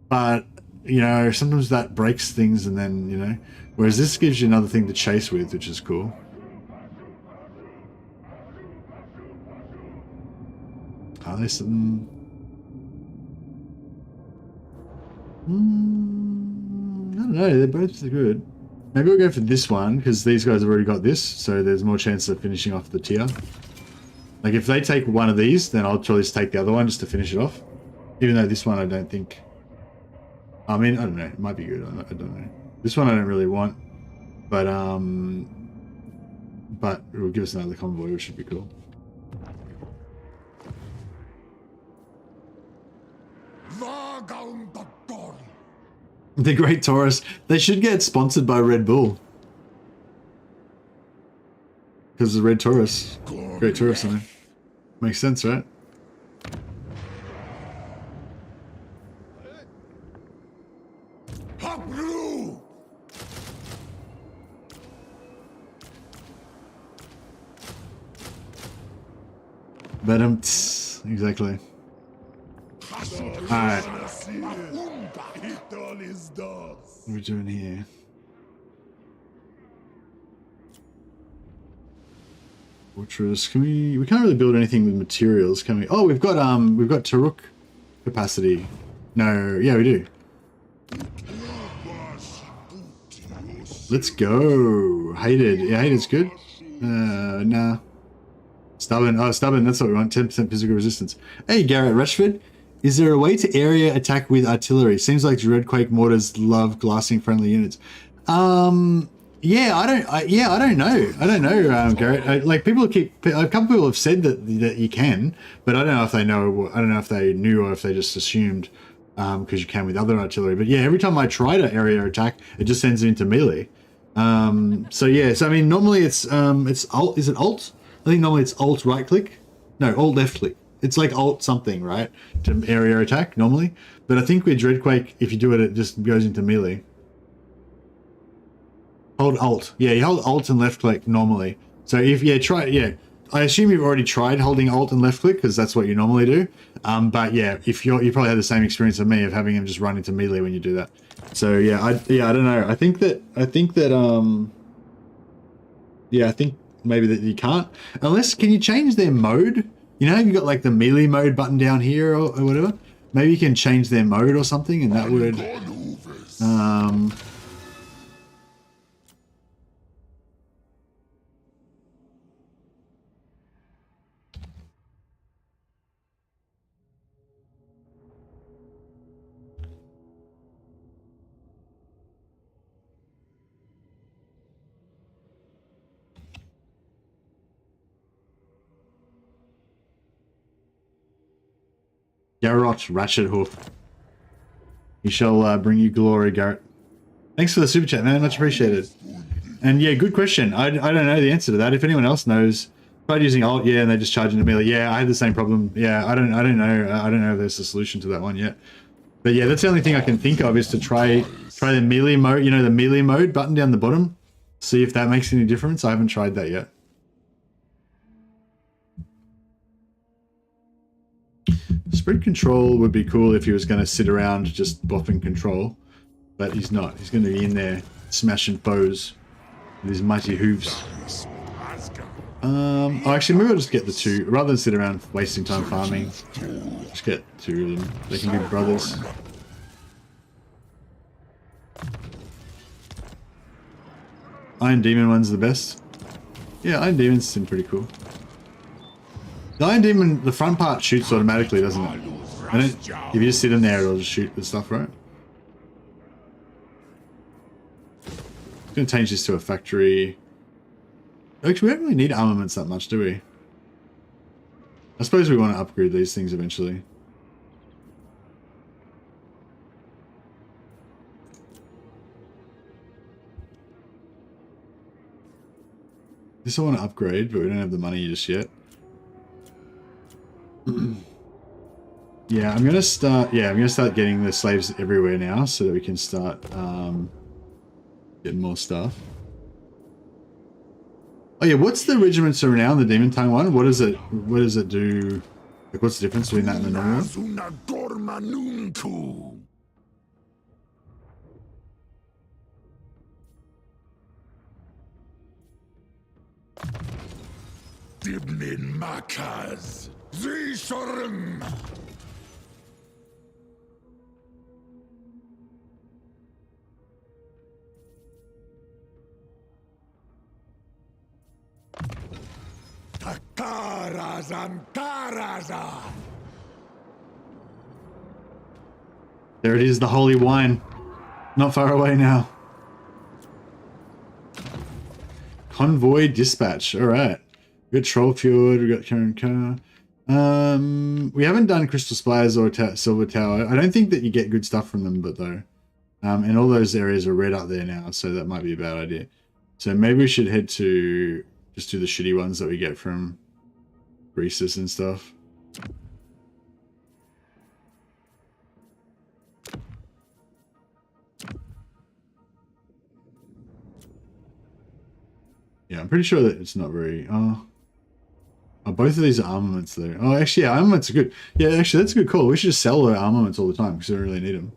But, you know, sometimes that breaks things and then, you know. Whereas this gives you another thing to chase with, which is cool. There's some... I don't know, they're both good. Maybe we'll go for this one, because these guys have already got this, so there's more chance of finishing off the tier. Like, if they take one of these, then I'll probably just take the other one just to finish it off. Even though this one I don't think... I mean, I don't know, it might be good, I don't know. This one I don't really want, but it will give us another convoy, which should be cool. The Great Taurus. They should get sponsored by Red Bull. Because the Red Taurus. Great Taurus, I mean. Makes sense, right? But exactly. Alright. What are we doing here? Fortress. Can we can't really build anything with materials, can we? Oh, we've got Taruk capacity. No, yeah, we do. Let's go. Hated. Yeah, hated's good. Nah. Stubborn. Oh, stubborn. That's what we want. 10% physical resistance. Hey, Garrett Rushford. Is there a way to area attack with artillery? Seems like Dreadquake mortars love glassing friendly units. Yeah, I don't know, Garrett. Like a couple people have said that you can, but I don't know if they know. I don't know if they knew or if they just assumed because you can with other artillery. But yeah, every time I try to area attack, it just sends it into melee. So yeah, so I mean, normally it's alt. Is it alt? I think normally it's alt right click. No, alt left click. It's like alt something, right? To area attack normally. But I think with Dreadquake, if you do it, it just goes into melee. Hold alt. Yeah, you hold alt and left click normally. So if, I assume you've already tried holding alt and left click because that's what you normally do. But yeah, if you probably had the same experience as me of having him just run into melee when you do that. So yeah, I don't know. I think maybe that you can't. Unless, can you change their mode? You know, you got like the melee mode button down here or whatever. Maybe you can change their mode or something, and that would. Garrot Ratchet Hoof. He shall bring you glory, Garrett. Thanks for the super chat, man. Much appreciated. And yeah, good question. I don't know the answer to that. If anyone else knows, tried using alt, yeah, and they just charge into melee. Yeah, I had the same problem. Yeah, I don't know. I don't know if there's a solution to that one yet. But yeah, that's the only thing I can think of is to try Try the melee mode, you know, the melee mode button down the bottom. See if that makes any difference. I haven't tried that yet. Spread control would be cool if he was going to sit around just buffing control. But he's not. He's going to be in there smashing foes with his mighty hooves. Oh, actually, maybe I'll just get the two. Rather than sit around wasting time farming, just get two of them. They can be brothers. Iron Demon one's the best. Yeah, Iron Demons seem pretty cool. The Iron Demon, the front part shoots automatically, doesn't it? And if you just sit in there, it'll just shoot the stuff, right? I'm going to change this to a factory. Actually, we don't really need armaments that much, do we? I suppose we want to upgrade these things eventually. This I want to upgrade, but we don't have the money just yet. Yeah, I'm gonna start getting the slaves everywhere now so that we can start getting more stuff. Oh yeah, what's the Regiments of Renown, the Demon Tongue one? What does it do? Like, what's the difference between that and the normal one? Dibnin Makaz, Zishorim. Takarazan Tarazan. There it is, the holy wine. Not far away now. Convoy dispatch. All right. We got Troll Fjord. We got Karen Car. We haven't done Crystal Spires or Silver Tower. I don't think that you get good stuff from them, but though, and all those areas are red up there now, so that might be a bad idea. So maybe we should head to just do the shitty ones that we get from Greases and stuff. Yeah, I'm pretty sure that it's not very... Oh, both of these are armaments though. Oh, actually, yeah, armaments are good. Yeah, actually, that's a good call. We should just sell our armaments all the time because we don't really need them.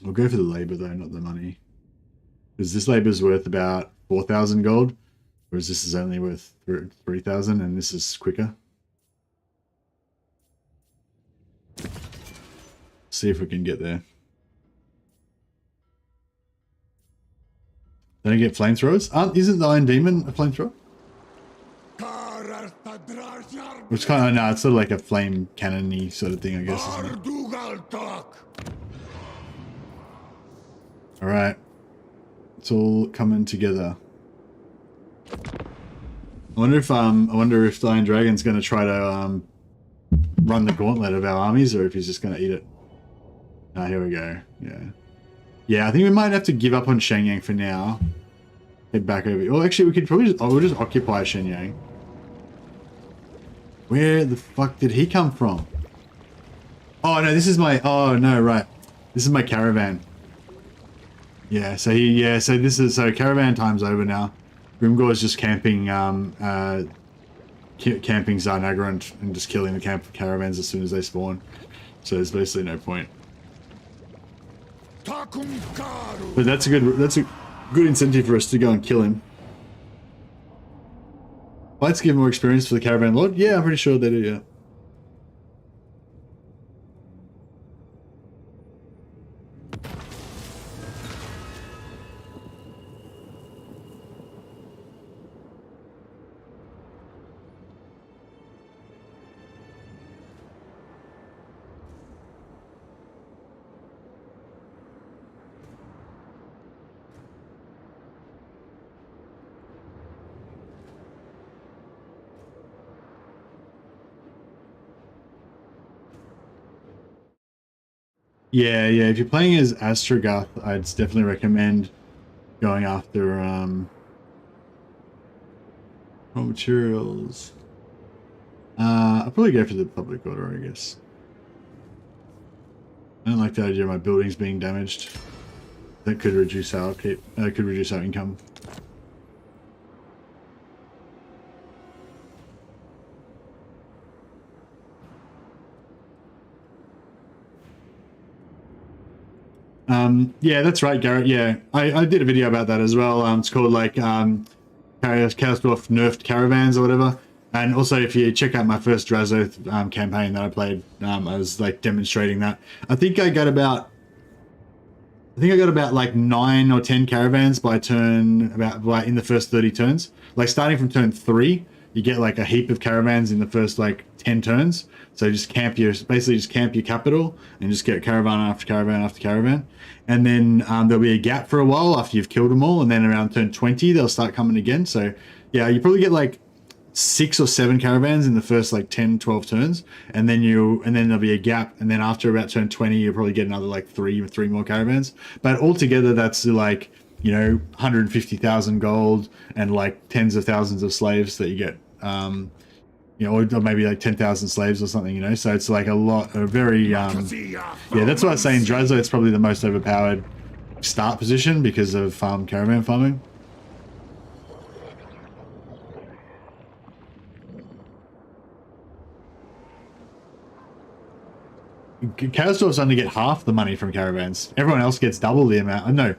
We'll go for the labor though, not the money. Because this labor is worth about 4,000 gold, whereas this is only worth 3,000, and this is quicker. See if we can get there. Don't I get flamethrowers? Isn't the Iron Demon a flamethrower? Which kind of, no, it's sort of like a flame cannon-y sort of thing, I guess, isn't it? Alright. It's all coming together. I wonder if the Iron Dragon's gonna try to run the gauntlet of our armies, or if he's just gonna eat it. Ah, here we go. Yeah. Yeah, I think we might have to give up on Shenyang for now. Head back over. Well, actually, we could probably just... Oh, we'll just occupy Shenyang. Where the fuck did he come from? Oh, no, this is my... Oh, no, right. This is my caravan. Yeah, so he... Yeah, so this is... So caravan time's over now. Grimgor's just camping... camping Zarnagra and just killing the caravans as soon as they spawn. So there's basically no point. But that's a good incentive for us to go and kill him. Let's give more experience for the caravan lord. Yeah, I'm pretty sure they do. Yeah. Yeah, if you're playing as Astrogoth, I'd definitely recommend going after Raw materials. I'll probably go for the public order, I guess. I don't like the idea of my buildings being damaged. That could reduce our upkeep. Could reduce our income. Yeah, that's right, Garrett. Yeah, I did a video about that as well. It's called like Chaos Dwarf nerfed caravans or whatever. And also, if you check out my first Drazoth campaign that I played, I was like demonstrating that. I think I got about like 9 or 10 caravans by turn, about in the first 30 turns. Like starting from turn 3, you get like a heap of caravans in the first like 10 turns. So just basically just camp your capital and just get caravan after caravan after caravan. And then there'll be a gap for a while after you've killed them all. And then around turn 20, they'll start coming again. So yeah, you probably get like 6 or 7 caravans in the first like 10, 12 turns. And then there'll be a gap. And then after about turn 20, you'll probably get another like three more caravans. But altogether, that's like, 150,000 gold and like tens of thousands of slaves that you get. Or maybe like 10,000 slaves or something, so it's like a very, yeah, that's why I was saying Drazo, it's probably the most overpowered start position because of caravan farming. Chaos Dwarfs only get half the money from caravans. Everyone else gets double the amount. No,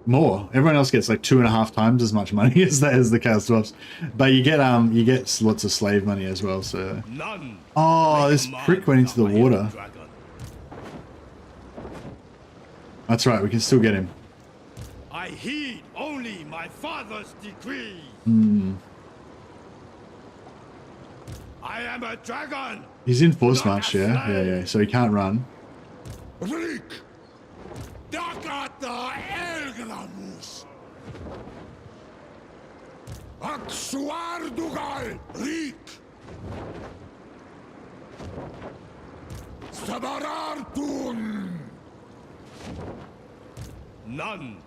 more. Everyone else gets like 2.5 times as much money as the Chaos Dwarfs. But you get lots of slave money as well. So. Oh, this prick went into the water. That's right. We can still get him. I heed only my father's decree. I am a dragon. He's in force march, yeah. So he can't run. Rick! Dakata Elgramus! Aksuardugal Rick! Sabarartun! None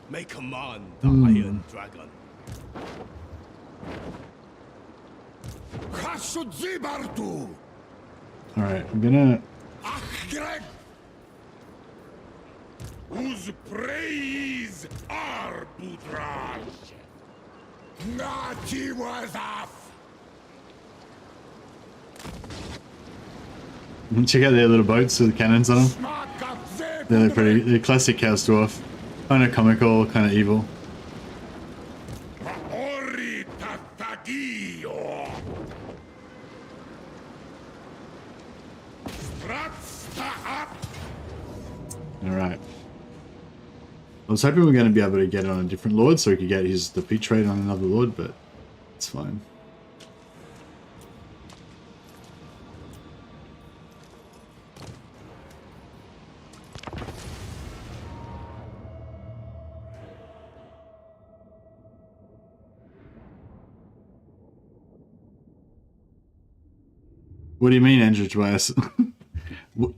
may command the Iron Dragon. Khasudzibartu! Alright, I'm gonna... Achgreg! Whose praise are Budraj? Nati was off! Check out their little boats with the cannons on them. They're classic Chaos Dwarf. Kind of comical, kind of evil. Alright. I was hoping we were going to be able to get it on a different lord so we could get the defeat trade on another lord, but it's fine. What do you mean, Andrew Tobias?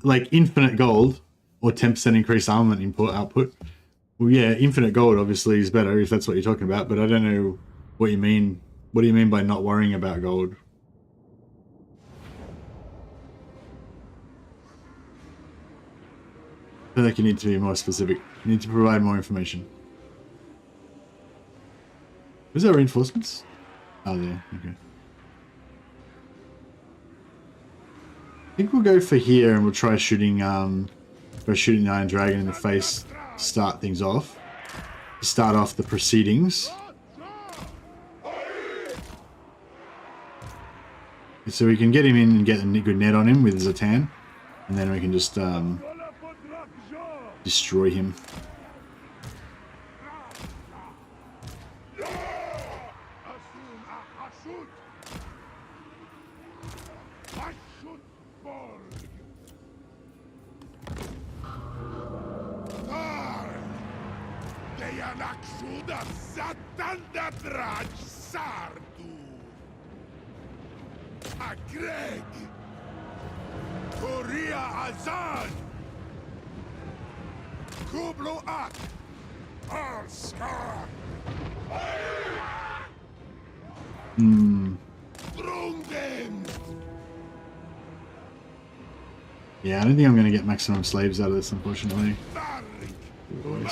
Like infinite gold or 10% increased armament input output? Well, yeah, infinite gold obviously is better if that's what you're talking about, but I don't know what you mean. What do you mean by not worrying about gold? I feel like you need to be more specific. You need to provide more information. Is there reinforcements? Oh, there. Okay. I think we'll go for here and we'll try shooting the Iron Dragon in the face to start things off. To start off the proceedings. So we can get him in and get a good net on him with Zhatan. And then we can just destroy him. Zhatan Draj Sardu! Agreg! Korea Azad! Kublo Ak! Arskar! Bring them. Yeah, I don't think I'm going to get maximum slaves out of this, unfortunately. Maroon.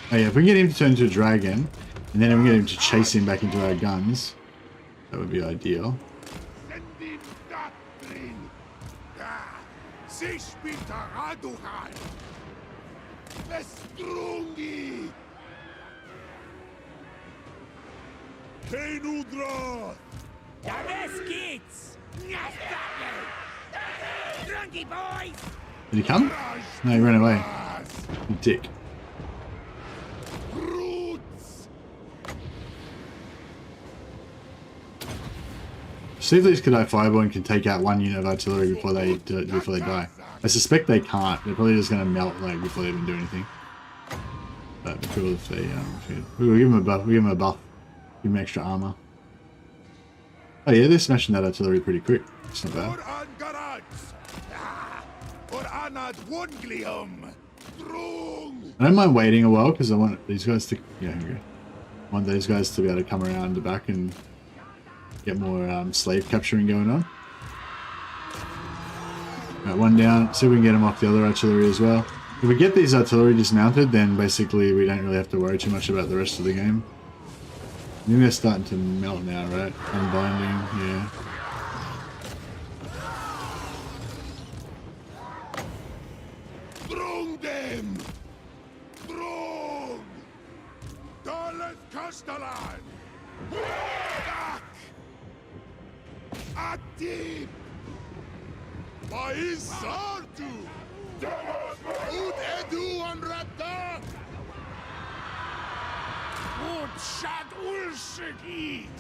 Oh yeah, if we can get him to turn into a dragon, and then we get him to chase him back into our guns, that would be ideal. Send him that train. Sich bitte Raduhan. Bestrungi. Kenudra. Ja, los geht's! Drunky boys! Did he come? No, he ran away. You dick. Roots. See if these Kadai Fireborn can take out one unit of artillery before they die. I suspect they can't. They're probably just going to melt like before they even do anything. But it'd be cool if they we'll give them a buff. We'll give them a buff. Give them extra armor. Oh yeah, they're smashing that artillery pretty quick. It's not bad. Or Angarats. Or Anad Wonglium. Drung. I don't mind waiting a while because I want these guys to here we go. I want those guys to be able to come around the back and get more slave capturing going on. Right, one down. See if we can get them off the other artillery as well. If we get these artillery dismounted, then basically we don't really have to worry too much about the rest of the game. I think they're starting to melt now, right? Unbinding, yeah. Drung them. Drung. Dollars Castellan. Back. Atip. Pais Sartu. Ut edu on Rata. Ut shad ulshigit.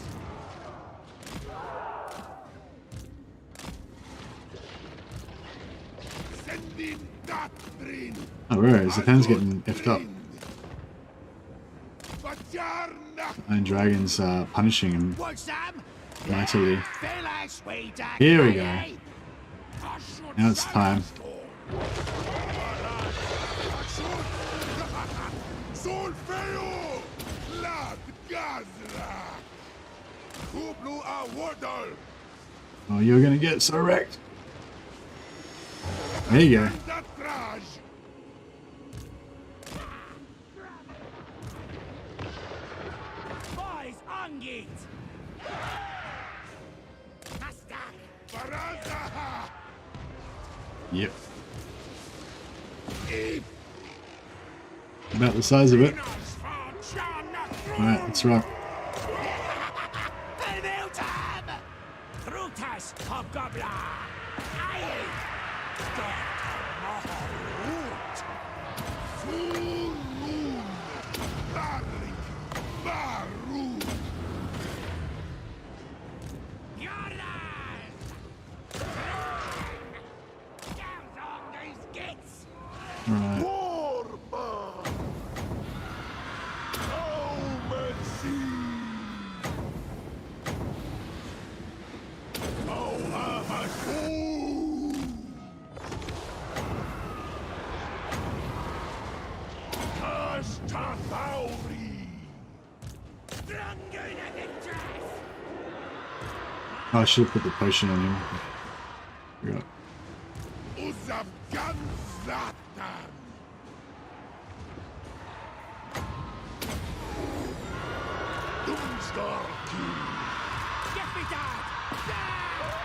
Send him that train. Oh, where is Zhatan's getting effed up? Iron Dragon's punishing him mightily. Here we go. Now it's time. Oh, you're gonna get so wrecked. There you go. Boys, on it! Yep. About the size of it. Alright, let's rock. Brutus Hobgoblin! Aye! Alright. Oh, I should have put the potion on him. Forgot. Get me down!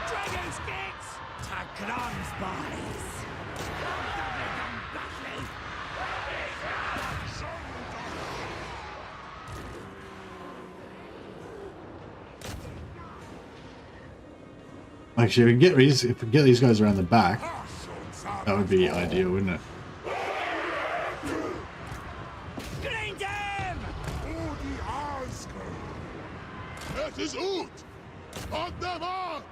Dragon's gates! Tagrons, boys! Actually, if we get these guys around the back, that would be ideal, wouldn't it? Grind him! Het is uit! Op de mark!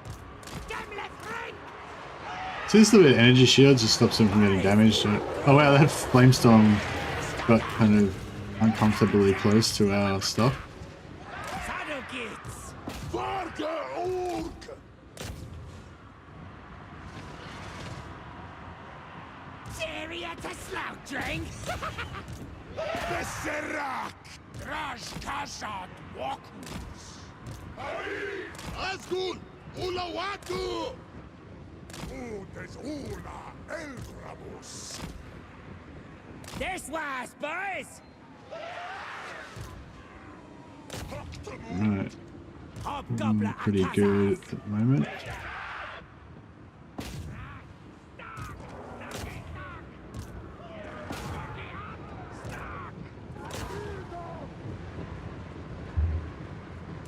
So this little bit of energy shields just stops them from getting damaged. Oh wow, that flamestorm got kind of uncomfortably close to our stuff. Saddle gates! Varga ork! Syria to slaughtering! Besserak! Crash Kashad Wakus! Asgul! Ulawatu! Utes Ula Elgrabus! This was, boys! Alright. Hobgoblin Pretty good at the moment.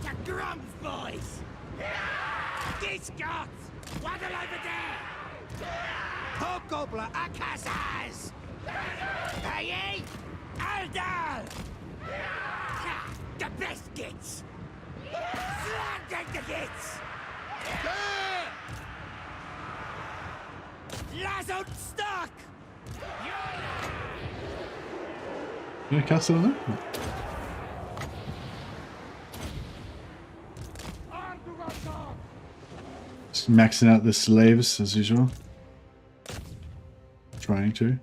The grumps, boys! These gods! Waddle over there! Hobgoblin Akazaz! Hey, Aldal! The biscuits! Slanted the gits! Lazoed stock! Can I cast it on there? Just maxing out the slaves as usual. Trying to.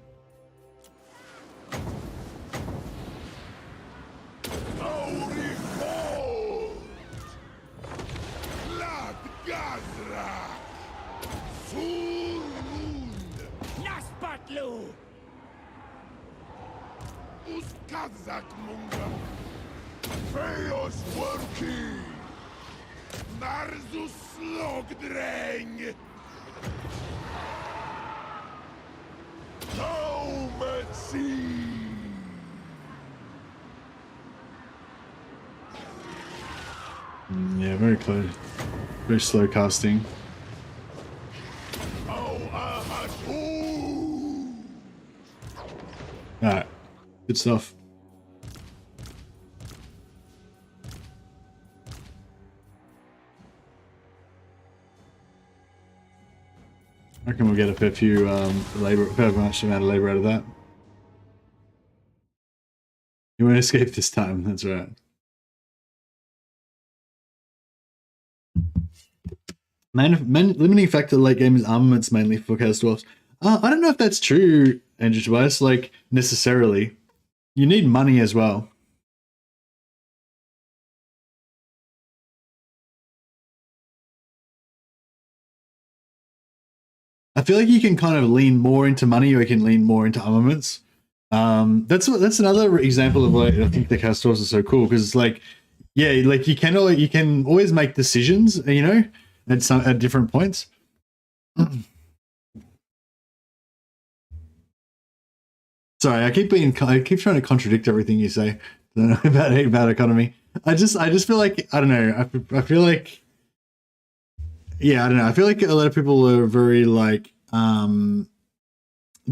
Naspatlu! Uskazak Munga! Feos Worki! Narzus Slogdreng! Taumetsi! Yeah, very close. Very slow casting. Alright. Good stuff. I reckon we'll get a fair few fair much amount of labor out of that. You won't escape this time, that's right. Limiting factor late game is armaments mainly for Chaos Dwarfs. I don't know if that's true, Andrew Tobias, like, necessarily. You need money as well. I feel like you can kind of lean more into money, or you can lean more into armaments. That's another example of why I think the Chaos Dwarfs are so cool, because it's like, yeah, like you can always make decisions, you know, at different points. Sorry, I keep trying to contradict everything you say about economy. I just feel like, I don't know. I feel like, yeah, I don't know. I feel like a lot of people are very like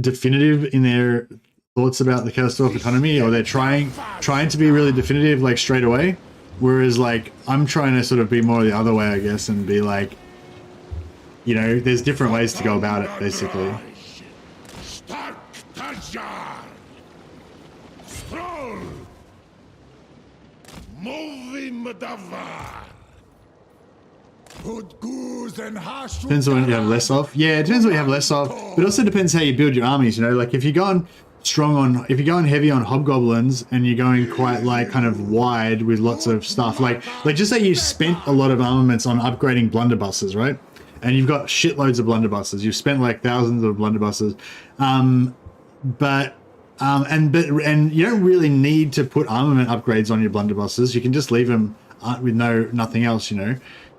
definitive in their thoughts about the Chaos Dwarf economy, or they're trying to be really definitive like straight away. Whereas like I'm trying to sort of be more the other way, I guess, and be like, you know, there's different ways to go about it, basically. Depends on what you have less of. Yeah, it depends what you have less of. But it also depends how you build your armies, you know, like if you're going heavy on Hobgoblins and you're going quite like kind of wide with lots of stuff, like just say you spent a lot of armaments on upgrading blunderbusses, right? And you've got shitloads of blunderbusses. You've spent like thousands of blunderbusses. And you don't really need to put armament upgrades on your blunderbusses. You can just leave them with nothing else, you know.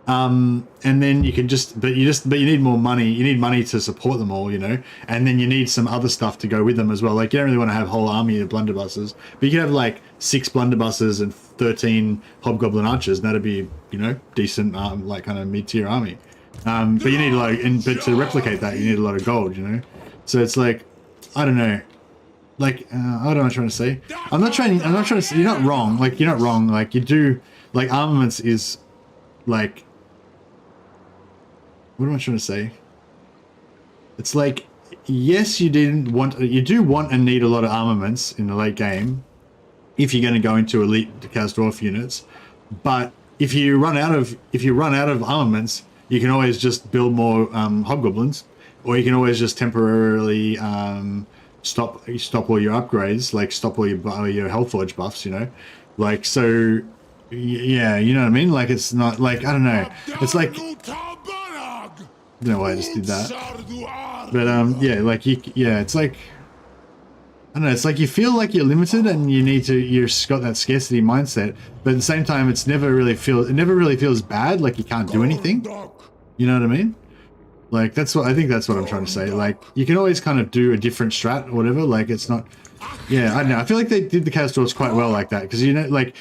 And then you can but you need more money. You need money to support them all, you know. And then you need some other stuff to go with them as well. Like you don't really want to have a whole army of blunderbusses, but you can have like 6 blunderbusses and 13 hobgoblin archers, and that'd be, you know, decent, like kind of mid-tier army. But you need but to replicate that, you need a lot of gold, you know. So it's like, I don't know. Like, what am I trying to say? I'm not trying to say, you're not wrong. Like, you're not wrong. Like, you do, like, armaments is, like, what am I trying to say? It's like, yes, you do want and need a lot of armaments in the late game if you're going to go into elite Chaos Dwarf units. But if you run out of armaments, you can always just build more hobgoblins, or you can always just temporarily stop all your upgrades, like stop all your Hellforge buffs, you know, like so. Yeah, you know what I mean. Like it's not like I don't know. It's like I don't know why I just did that, but yeah, like it's like I don't know. It's like you feel like you're limited and you need to. You've got that scarcity mindset, but at the same time, it never really feels bad. Like you can't do anything. You know what I mean? Like that's what I think. That's what I'm trying to say. Like you can always kind of do a different strat or whatever. Like it's not. Yeah, I don't know. I feel like they did the Chaos Dwarfs quite well like that because you know, like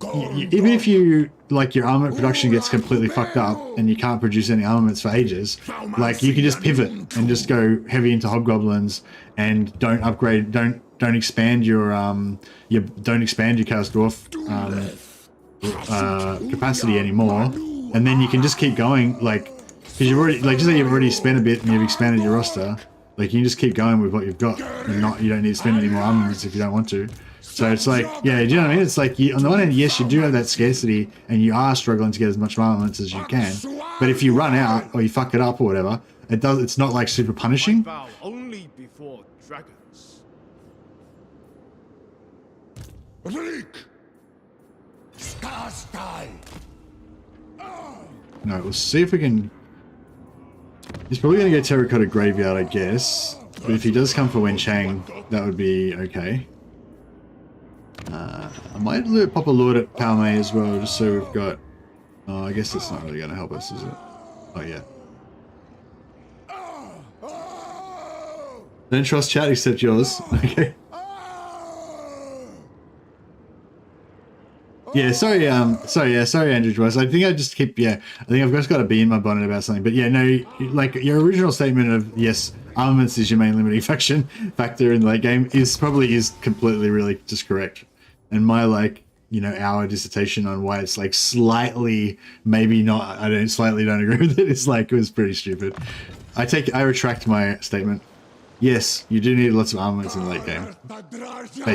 even if you like your armament production gets completely fucked up and you can't produce any armaments for ages, like you can just pivot and just go heavy into Hobgoblins and don't upgrade, don't expand your don't expand your Chaos Dwarf capacity anymore, and then you can just keep going like because you've already like just say you've already spent a bit and you've expanded your roster, like you can just keep going with what you've got and you don't need to spend any more armaments if you don't want to. So it's like, yeah, do you know what I mean? It's like, on the one hand, yes, you do have that scarcity and you are struggling to get as much armaments as you can. But if you run out or you fuck it up or whatever, it's not like super punishing. Only before dragons. No, we'll see if we can... He's probably going to go Terracotta Graveyard, I guess. But if he does come for Wenchang, that would be okay. I might pop a Lord at Palme as well, just so we've got... Oh, I guess that's not really going to help us, is it? Oh, yeah. Don't trust chat except yours. Okay. Yeah, sorry, Andrew Joyce. I think I just keep, I think I've just got to be in my bonnet about something. But yeah, no, like your original statement of, yes, armaments is your main limiting factor in the late game is completely really just correct. And my our dissertation on why it's like slightly, maybe not, slightly don't agree with it. It's like, it was pretty stupid. I retract my statement. Yes, you do need lots of armaments in the late game. But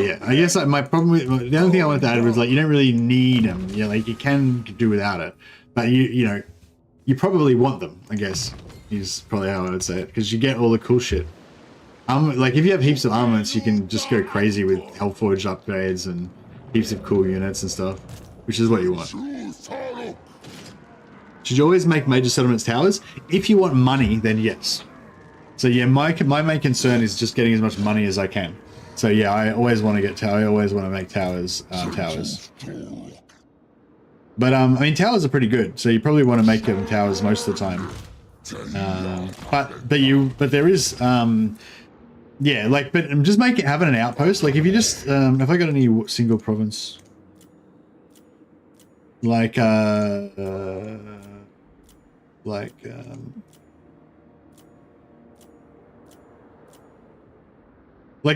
yeah, I guess my problem with the only thing I wanted to add was like you don't really need them. Yeah, like you can do without it, but you probably want them. I guess is probably how I would say it because you get all the cool shit. Like if you have heaps of armaments, you can just go crazy with Hellforge upgrades and heaps of cool units and stuff, which is what you want. Should you always make major settlements towers? If you want money, then yes. So yeah, my main concern is just getting as much money as I can. So yeah, I always want to get I always want to make towers. But I mean, towers are pretty good. So you probably want to make them towers most of the time. But there is but just having an outpost. Like if you just if I got any single province, like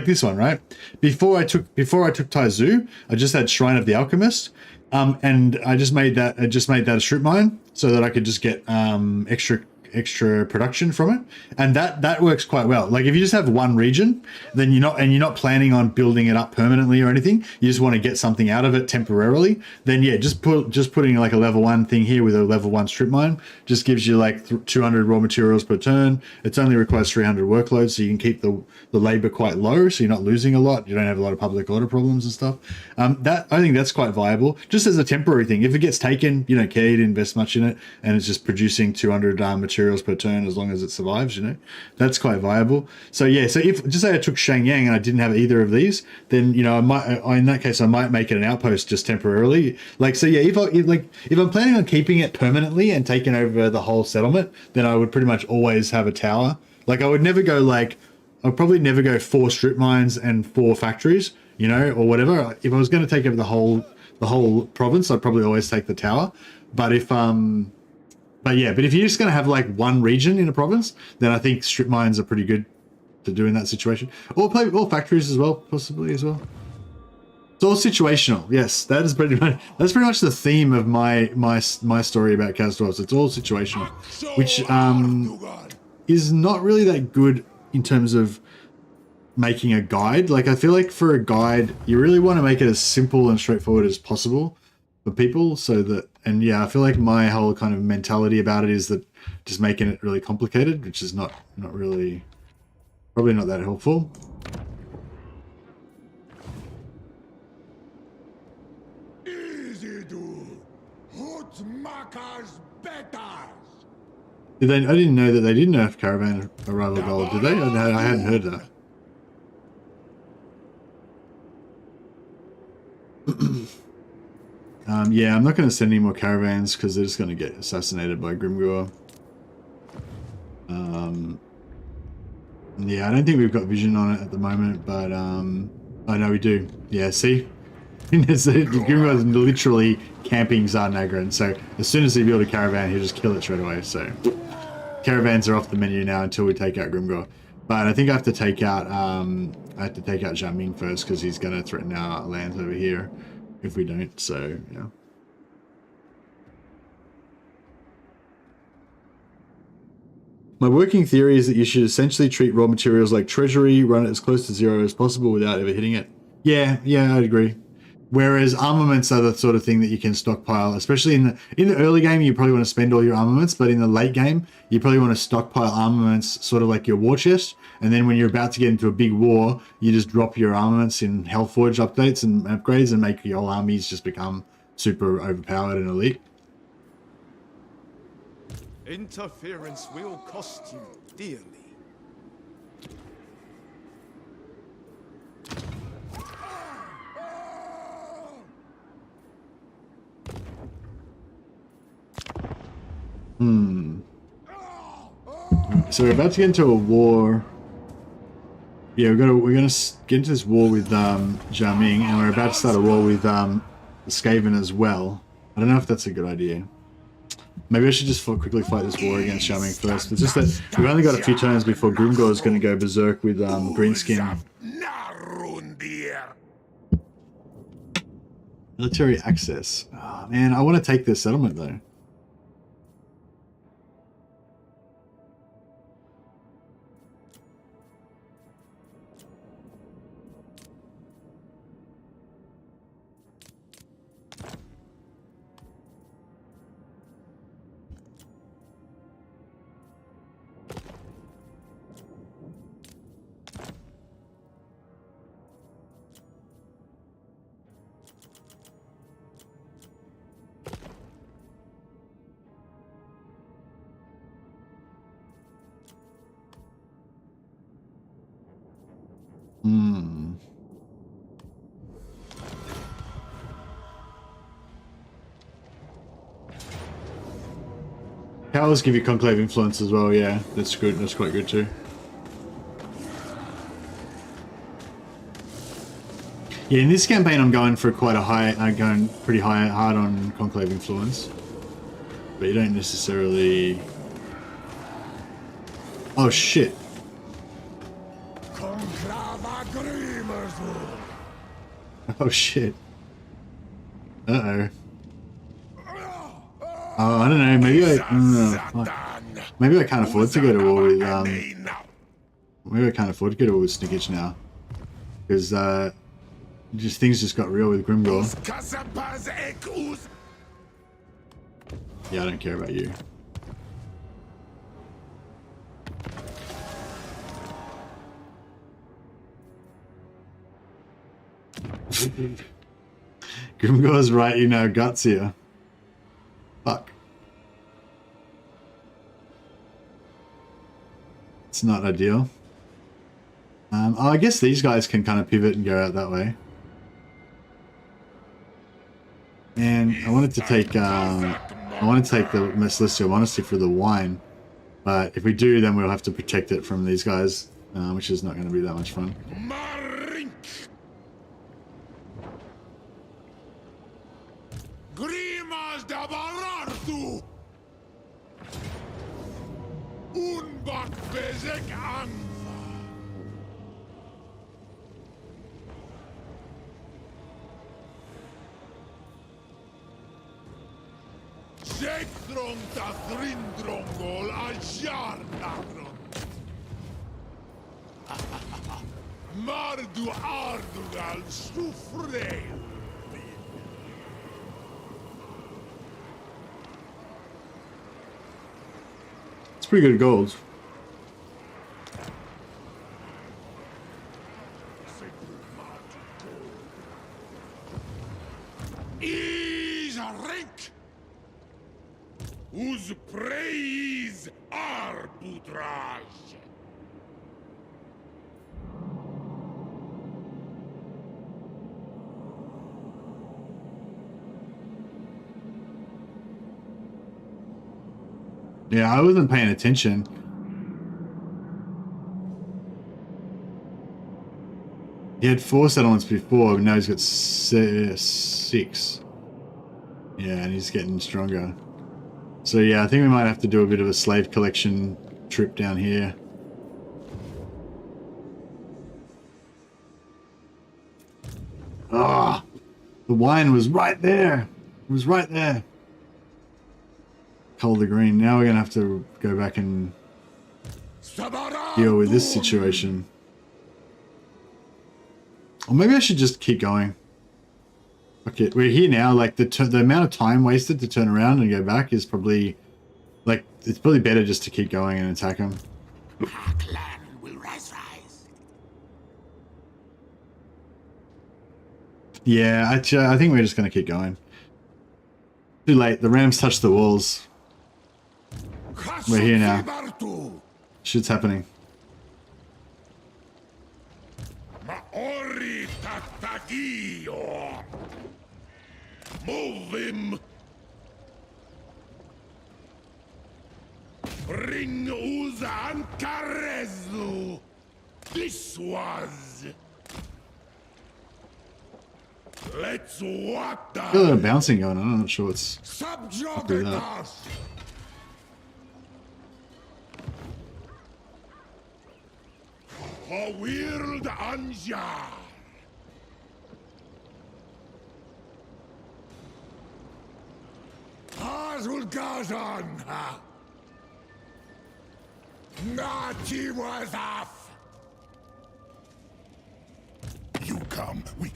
this one, right? Before I took Taizu, I just had Shrine of the Alchemist, and I just made that a strip mine so that I could just get extra production from it, and that works quite well. Like if you just have one region, then you're not planning on building it up permanently or anything, you just want to get something out of it temporarily, then yeah, just putting like a level 1 thing here with a level 1 strip mine just gives you like 200 raw materials per turn. It only requires 300 workloads, so you can keep the labor quite low, so you're not losing a lot, you don't have a lot of public order problems and stuff. That I think that's quite viable just as a temporary thing. If it gets taken, you don't care, you didn't invest much in it, and it's just producing 200 materials per turn as long as it survives, that's quite viable. So yeah, so if just say I took Shangyang and I didn't have either of these, then in that case I might make it an outpost just temporarily. Like so yeah, if I'm planning on keeping it permanently and taking over the whole settlement, then I would pretty much always have a tower. Like I'd probably never go 4 strip mines and 4 factories, or whatever. If I was going to take over the whole province, I'd probably always take the tower. But if But if you're just going to have like one region in a province, then I think strip mines are pretty good to do in that situation. Or factories as well, possibly as well. It's all situational. Yes, that's pretty much the theme of my story about Chaos Dwarfs. It's all situational, which is not really that good in terms of making a guide. Like I feel like for a guide, you really want to make it as simple and straightforward as possible for people, so that, and yeah, I feel like my whole kind of mentality about it is that just making it really complicated, which is not really, probably not that helpful. Did they? I didn't know that they did nerf caravan arrival gold. Did they? I hadn't heard that. Yeah, I'm not going to send any more caravans because they're just going to get assassinated by Grimgor. Yeah, I don't think we've got vision on it at the moment, but I know we do. Yeah, see? Grimgor's literally camping Zarnagran, so as soon as he builds a caravan, he'll just kill it straight away, so... Caravans are off the menu now until we take out Grimgor. But I think I have to take out Zhatan first because he's going to threaten our lands over here if we don't, so yeah. My working theory is that you should essentially treat raw materials like treasury, run it as close to zero as possible without ever hitting it. Yeah, I'd agree. Whereas armaments are the sort of thing that you can stockpile, especially in the early game, you probably want to spend all your armaments, but in the late game, you probably want to stockpile armaments sort of like your war chest, and then when you're about to get into a big war, you just drop your armaments in Hellforge updates and upgrades and make your whole armies just become super overpowered and elite. Interference will cost you dearly. So we're about to get into a war. Yeah, we're gonna get into this war with Zhatan, and we're about to start a war with Skaven as well. I don't know if that's a good idea. Maybe I should just quickly fight this war against Zhatan first. It's just that we've only got a few turns before Grimgor is going to go berserk with Greenskin. Military access. Oh, man, I want to take this settlement though. Powers give you conclave influence as well, yeah. That's good, that's quite good too. Yeah, in this campaign I'm going for quite a high, going pretty hard on conclave influence. But you don't necessarily... Oh shit. Oh shit. Uh-oh. Oh, I don't know, maybe maybe I can't afford to go to war with, maybe I can't afford to go to war with Snickage now. Because, things just got real with Grimgor. Yeah, I don't care about you. Grimgor's right, you know, guts here. Fuck. It's not ideal. Oh, I guess these guys can kind of pivot and go out that way. And I wanted to take the Celestial Monastery for the wine, but if we do, then we'll have to protect it from these guys, which is not going to be that much fun. It's pretty good gold. whose praise arbitrage. Yeah, I wasn't paying attention. He had 4 settlements before, but now he's got 6. Yeah, and he's getting stronger. So yeah, I think we might have to do a bit of a slave collection trip down here. Ah, the wine was right there. It was right there. Color the green. Now we're gonna have to go back and deal with this situation. Or maybe I should just keep going. Okay, we're here now. Like the amount of time wasted to turn around and go back is probably, like, it's probably better just to keep going and attack him. Our clan will rise. Yeah, I think we're just gonna keep going. Too late. The rams touched the walls. We're here now. Shit's happening. Maori Tatagio. Move him. Bring Uza and Karezu. This was. Let's what Got a lot of bouncing going on. I'm not sure what's subjugate that. us. A weird Anja. Azul Gazan. Nati was off. You come, we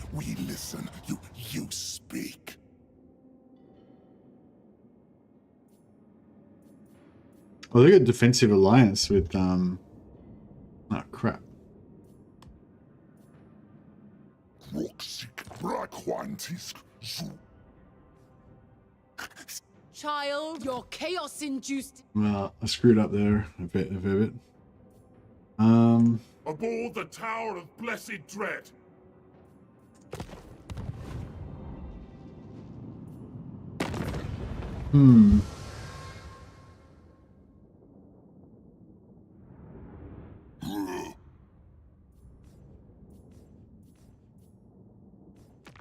listen. You speak. Well, they got a defensive alliance with oh crap. Child, your chaos-induced. Well, I screwed up there a fair bit. Aboard the Tower of Blessed Dread.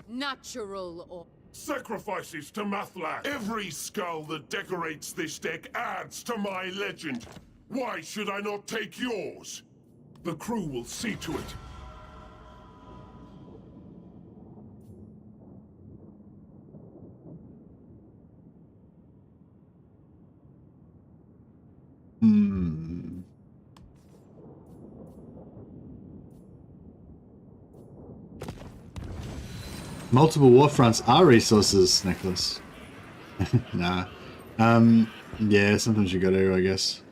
Natural or Sacrifices to Mathlan. Every skull that decorates this deck adds to my legend. Why should I not take yours? The crew will see to it. Multiple war fronts are resources, Nicholas. Nah. Yeah, sometimes you gotta, I guess.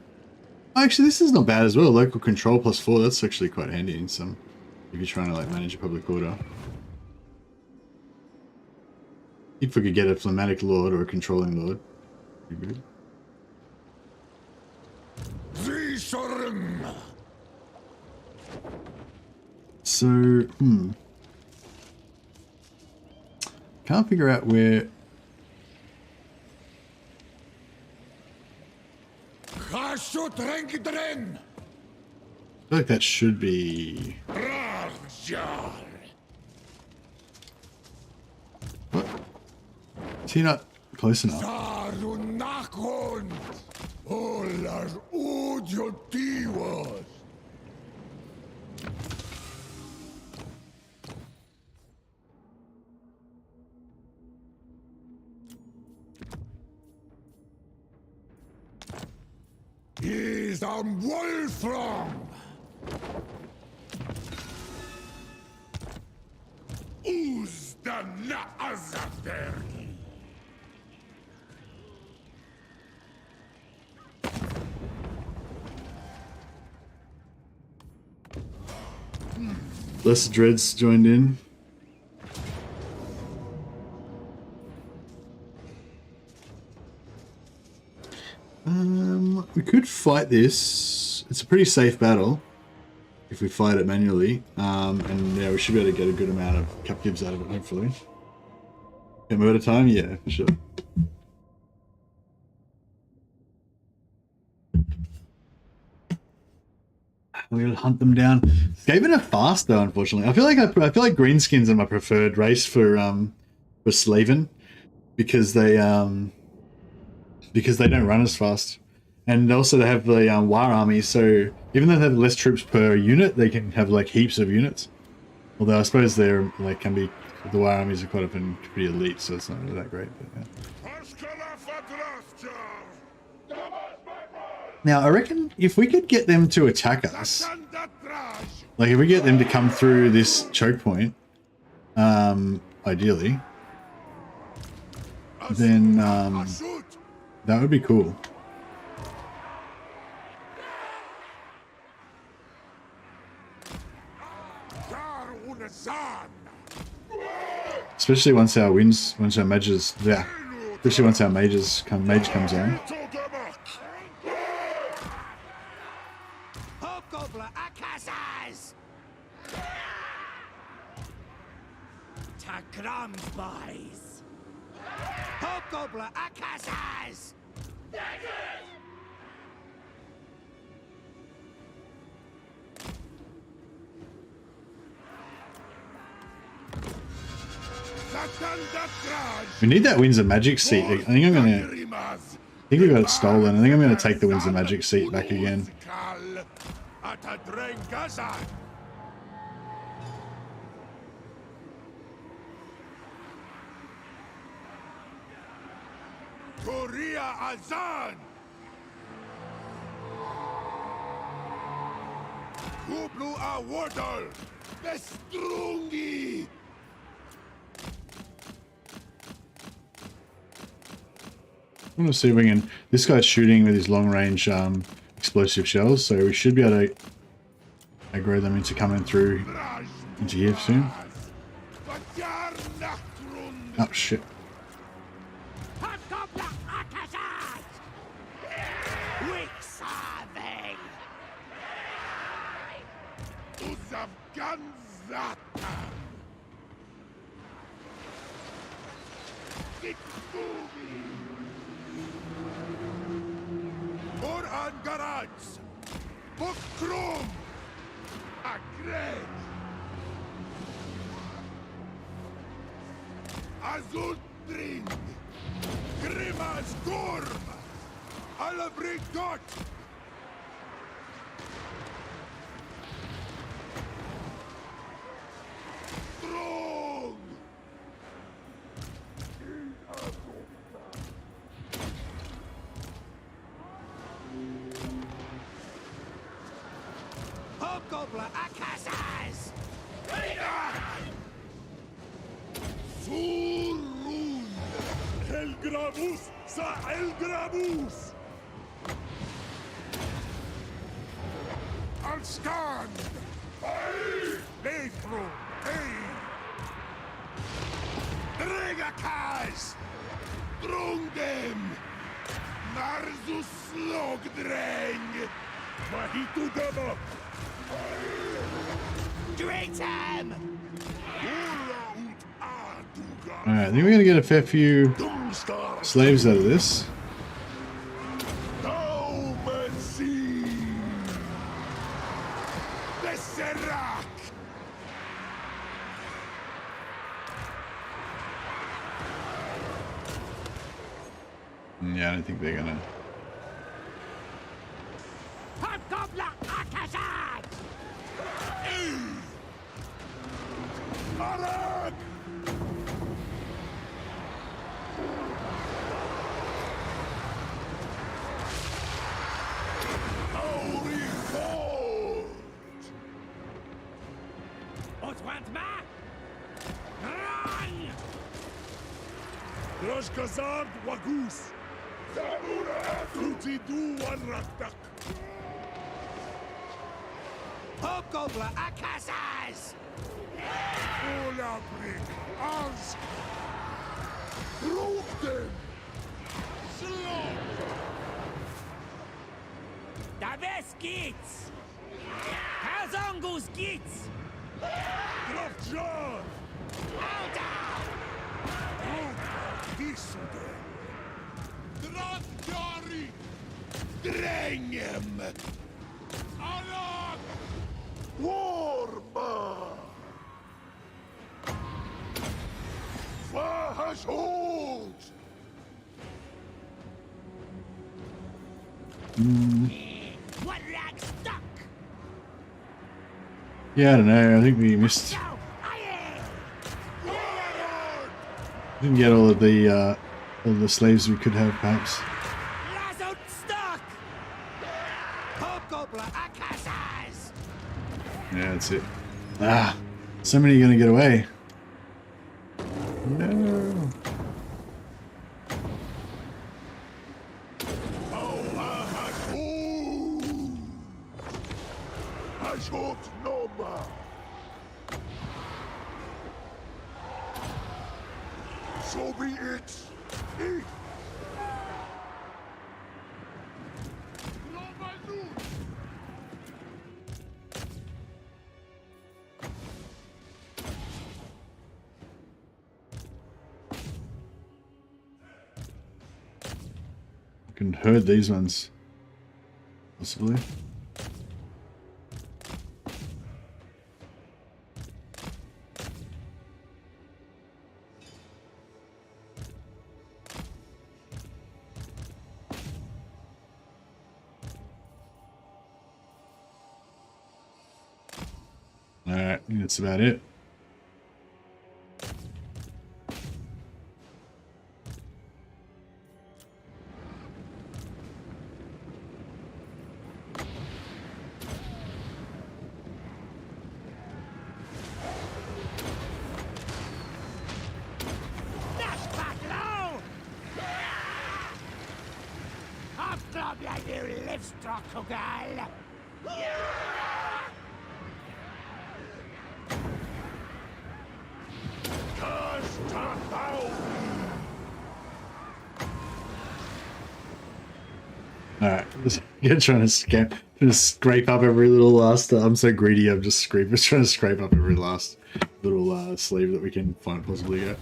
Actually, this is not bad as well. Local control +4. That's actually quite handy in some, if you're trying to like manage a public order. If we could get a phlegmatic lord or a controlling lord, pretty good. So, can't figure out where. I feel like that should be. What? Is he not close enough? Is am Wolfram. Uzdan Azabergi. Less Dreads joined in. We could fight this. It's a pretty safe battle if we fight it manually. And yeah, we should be able to get a good amount of captives out of it, hopefully. Get move at a time? Yeah, for sure. We gotta hunt them down. Skaven are fast though, unfortunately. I feel like greenskins are my preferred race for Slaven because they don't run as fast, and also they have the war army. So even though they have less troops per unit, they can have like heaps of units. Although I suppose they're like the war armies are quite often pretty elite, so it's not really that great. But, yeah. Now, I reckon if we could get them to attack us, like if we get them to come through this choke point, ideally, then that would be cool. Especially once our mages mage comes on. Hobgoblin Akasas! We need that Winds of Magic seat. I think we got it stolen. I think I'm gonna take the Winds of Magic seat back again. Korea Azan! Kublu a Wardle! Bestrungi! I'm gonna see if we can. This guy's shooting with his long range explosive shells, so we should be able to aggro them into coming through into here soon. Oh shit. Garage! Bukrum! Agreg! Azultring! Grimas Gorm! Alabrigot! Strong! Hobgoblin Akasas! Surun! Helgrabus sa Helgrabus! Alskan! Leifro! Hey! Dregakas! Drungdem! Narzus Slogdreng! Mahitu Dama! Alright, I think we're gonna get a fair few slaves out of this. Yeah, I don't think they're gonna. Kazard Wagus. Tuzidu Wanraktak. Hobgoblin Akasas. Olabrik Arsk. Rook them. Slog. Aves geht's! Kazangus geht's! Grafjan! Vissude! Dragari! Drengem! Anak! Warma! Fahashot! What rag stuck? Yeah, I don't know. I think we missed. Now, aye! Didn't get all the slaves we could have, perhaps. Lazout stuck! Hobgoblin Akasas! Yeah, that's it. Ah, so many are gonna get away. No. Hashot Noma! So be it! Eat! I can herd these ones. Possibly. Alright, I think that's about it. That's back low! Hobgoblin, you livestock, Hugal! Alright, you're trying to scrape up every little last. I'm so greedy. I'm just trying to scrape up every last little sleeve that we can find possibly get.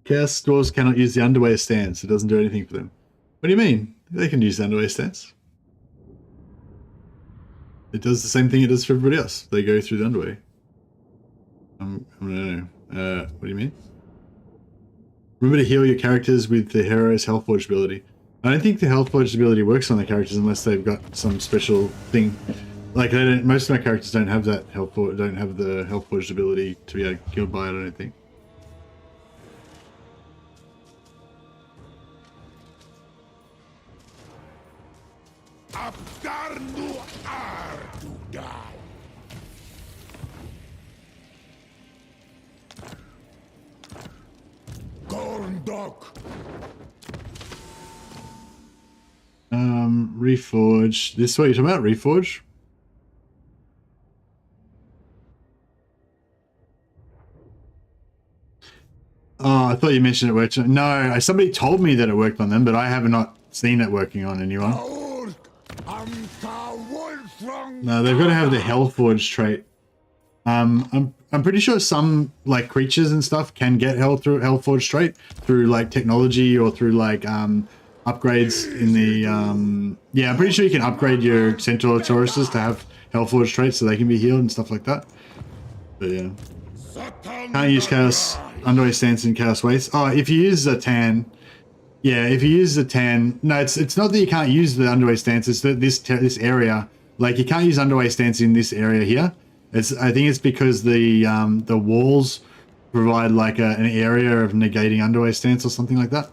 Chaos Dwarves cannot use the underwear stance. It doesn't do anything for them. What do you mean? They can use the underwear stance. It does the same thing it does for everybody else. They go through the underwear. I don't know. What do you mean? Remember to heal your characters with the hero's Hellforged ability. I don't think the Hellforged ability works on the characters unless they've got some special thing. Like they don't. Most of my characters don't have that don't have the Hellforged ability to be killed by it. I don't think. Abdarnu Ardudal! Gorndok! Reforge. This way, you're talking about Reforge? Oh, I thought you mentioned it worked. No, somebody told me that it worked on them, but I have not seen it working on anyone. No, they've got to have the Hellforge trait. I'm pretty sure some like creatures and stuff can get Hellforge trait through like technology or through like upgrades in the yeah, I'm pretty sure you can upgrade your Centaur Tauruses to have Hellforge traits so they can be healed and stuff like that. But yeah, can't use Chaos Underway Stance and Chaos Waste. Oh, if you use Zhatan, yeah, if you use Zhatan, no, it's not that you can't use the Underway Stance. It's that this area, like you can't use Underway Stance in this area here. I think it's because the walls provide like an area of negating underway stance or something like that.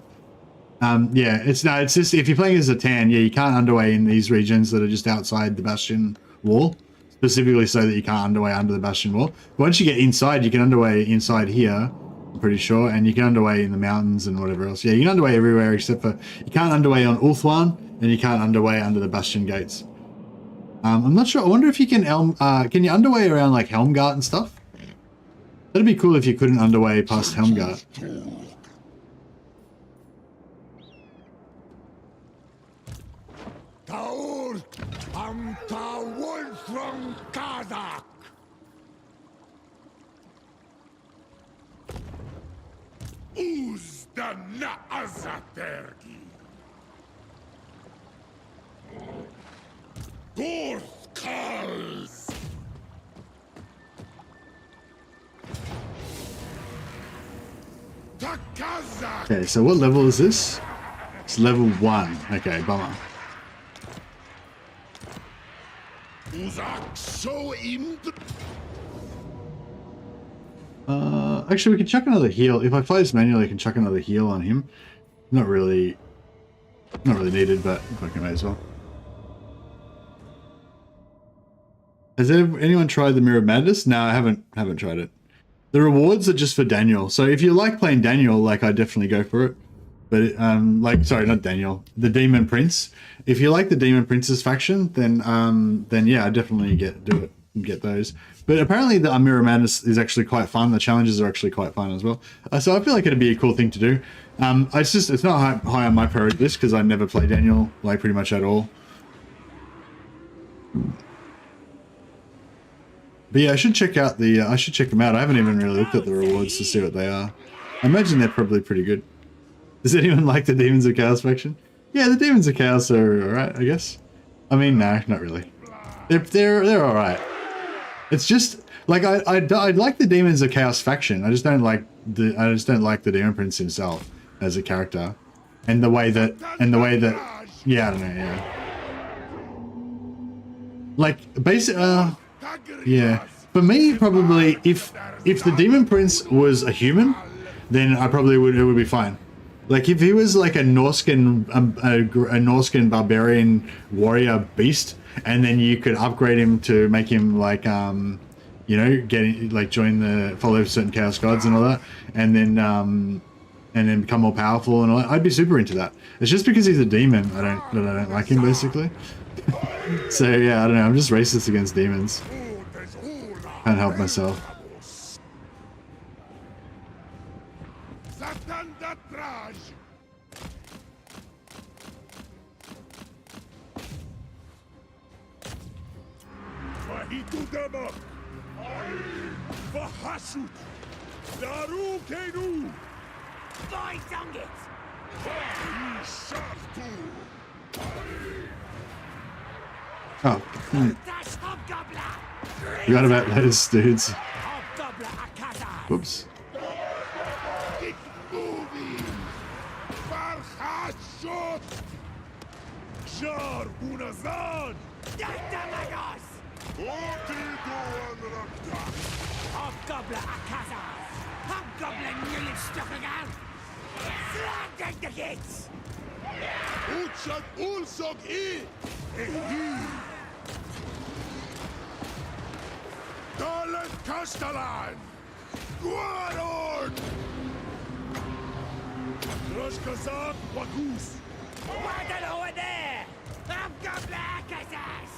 Yeah, it's just if you're playing as a tan, yeah, you can't underway in these regions that are just outside the bastion wall, specifically so that you can't underway under the bastion wall. But once you get inside, you can underway inside here, I'm pretty sure, and you can underway in the mountains and whatever else. Yeah, you can underway everywhere except for you can't underway on Ulthuan and you can't underway under the bastion gates. I'm not sure. I wonder if you can you underway around like Helmgart and stuff? That'd be cool if you couldn't underway past Helmgart. Taur am ta Wolfram Kazak. Uzda na azatergi. Dwarfs. Takazak. Okay, so what level is this? It's level 1. Okay, bummer. Uzak so im. Actually, we can chuck another heal. If I play this manually, I can chuck another heal on him. Not really needed, but fucking may as well. Has anyone tried the Mirror of Madness? No, I haven't tried it. The rewards are just for Daniel. So if you like playing Daniel, like, I definitely go for it. But like, sorry, not Daniel, the Demon Prince. If you like the Demon Prince's faction, then yeah, I definitely get those. But apparently the Mirror of Madness is actually quite fun. The challenges are actually quite fun as well. So I feel like it'd be a cool thing to do. It's not high on my priority list because I never play Daniel, like, pretty much at all. But yeah, I should check out I should check them out. I haven't even really looked at the rewards to see what they are. I imagine they're probably pretty good. Does anyone like the Demons of Chaos faction? Yeah, the Demons of Chaos are alright, I guess. I mean, no, not really. They're alright. It's just like I like the Demons of Chaos faction. I just don't like the Demon Prince himself as a character, and the way that yeah, I don't know, yeah. Like basically, yeah. For me, probably if the Demon Prince was a human, then it would be fine. Like if he was like a Norscan barbarian warrior beast, and then you could upgrade him to make him like you know, follow certain chaos gods and all that, and then become more powerful and all that. I'd be super into that. It's just because he's a demon I don't like him, basically. So yeah, I don't know, I'm just racist against demons. Can't help myself. Zhatan datraj. Vahitu damak. Vahashut. Daru kenu. Boy, dong it! Shartu. Oh, Dash Hobgoblin! forgot about those dudes. Hobgoblin Akaza! Whoops. Keep moving. Varhashut. Jar bunazan. Damagos! Otidu anrakta. Hobgoblin Akaza! Hobgoblin Nillichstochagan! Slag the gates! Uchat ulsog I. Ehi. Dalet Kastalan. Guaron. Roshkazak Wakus. Wagon over there! Hobgoblin Akazas!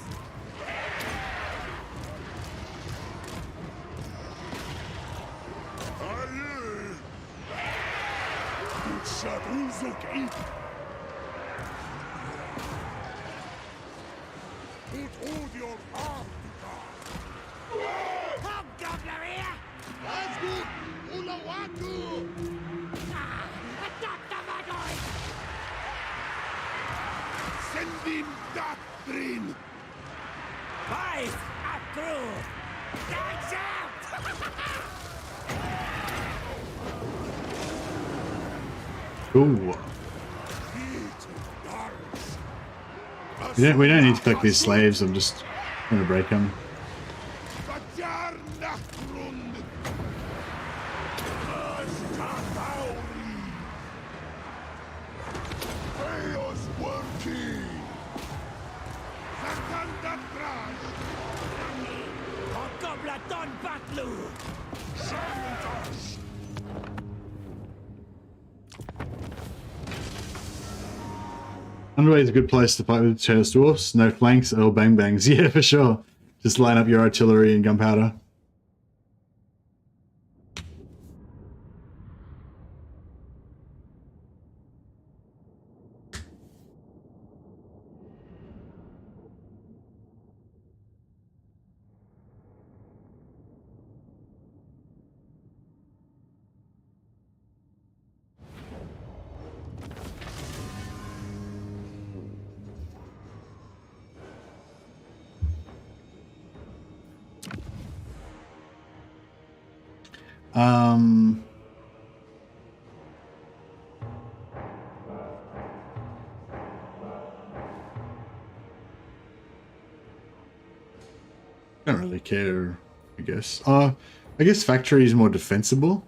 Aye. Uchat ulsog I. Put all your arm. Hobgoblin here! That's good. Ulawatu. Attack the Magoi! Send him doctrine. Boys, up through! Dogs out! Ooh. We don't need to collect these slaves. I'm just gonna break them. Hobgoblin Don Batlu! Underway is a good place to fight with Chaos Dwarfs. No flanks or bang bangs. Yeah, for sure. Just line up your artillery and gunpowder. Don't really care, I guess. I guess factory is more defensible.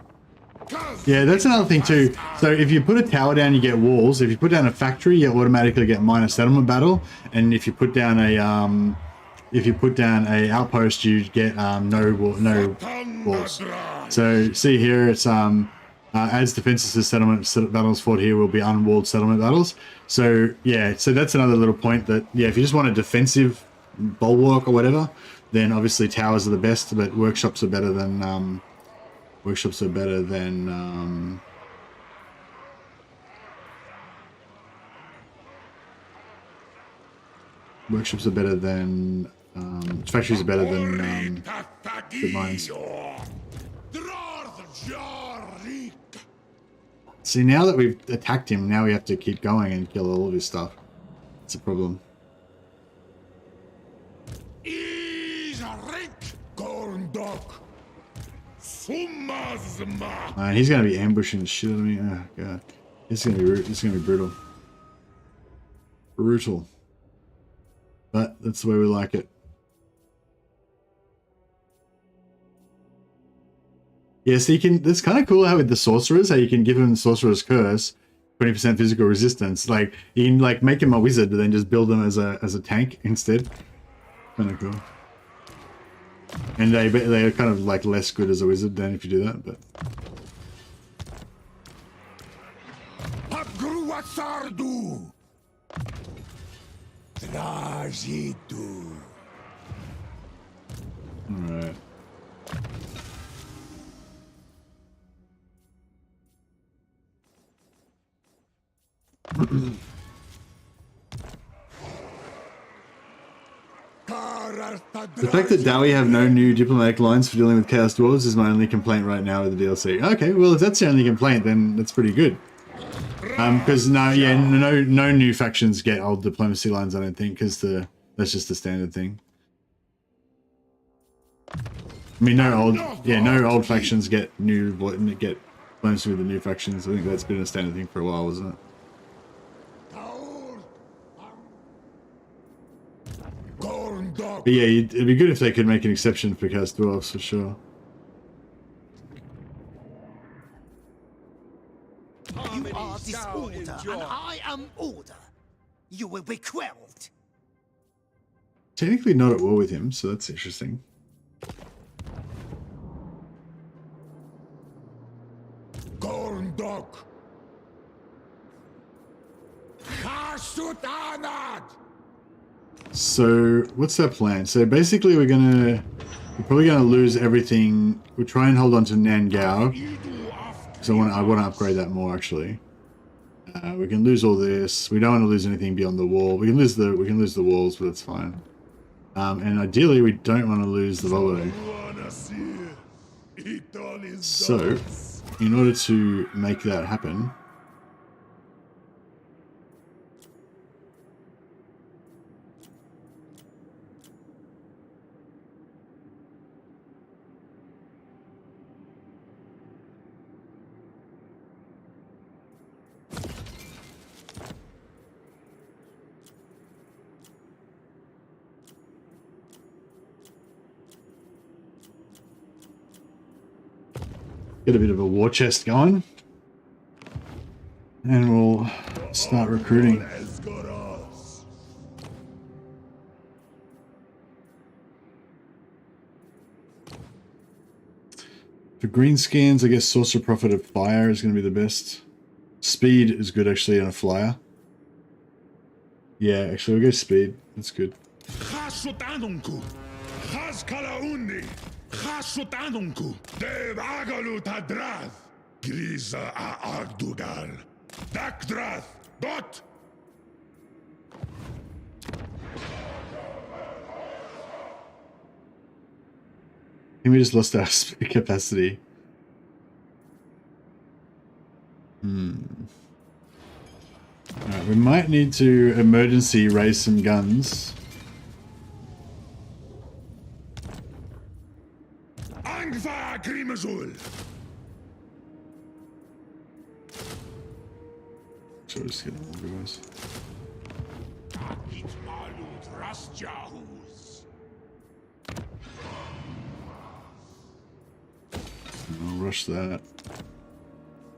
Yeah, that's another thing too. So if you put a tower down, you get walls. If you put down a factory, you automatically get minor settlement battle. And if you put down a outpost, you get no walls. So see here, it's as defenses to settlement battles fought here will be unwalled settlement battles. So yeah, so that's another little point that if you just want a defensive bulwark or whatever, then obviously towers are the best, but workshops are better than workshops are better than factories are better than good mines. See, now that we've attacked him, now we have to keep going and kill all of his stuff. It's a problem. He's gonna be ambushing the shit out of me. Oh god, it's gonna be brutal. Brutal. But that's the way we like it. Yeah, so you can. That's kind of cool how with the sorcerers, how you can give him the sorcerer's curse, 20% physical resistance. Like you can like make him a wizard, but then just build him as a tank instead. Kind of cool. And they're kind of like less good as a wizard than if you do that, but. Alright. The fact that Dowie have no new diplomatic lines for dealing with Chaos Dwarves is my only complaint right now with the DLC. Okay, well if that's the only complaint, then that's pretty good. Because no new factions get old diplomacy lines, I don't think, because that's just the standard thing. I mean, no old factions get diplomacy with the new factions. I think that's been a standard thing for a while, wasn't it? But yeah, it'd be good if they could make an exception for Chaos Dwarfs for sure. You are disorder, and I am order. You will be quelled. Technically not at war with him, so that's interesting. Gorndok. So what's that plan? So basically we're probably gonna lose everything. We'll try and hold on to Nangao. So I want to upgrade that more actually. We can lose all this. We don't want to lose anything beyond the wall. We can lose the walls, but that's fine. And ideally we don't want to lose the Volvo. So in order to make that happen, get a bit of a war chest going, and we'll start recruiting. For greenskins, I guess Sorcerer Prophet of Fire is going to be the best. Speed is good actually on a flyer. Yeah, actually we'll go speed. That's good. We just lost our speed capacity. Alright, we might need to emergency raise some guns. sure just get them organized. I'll rush that.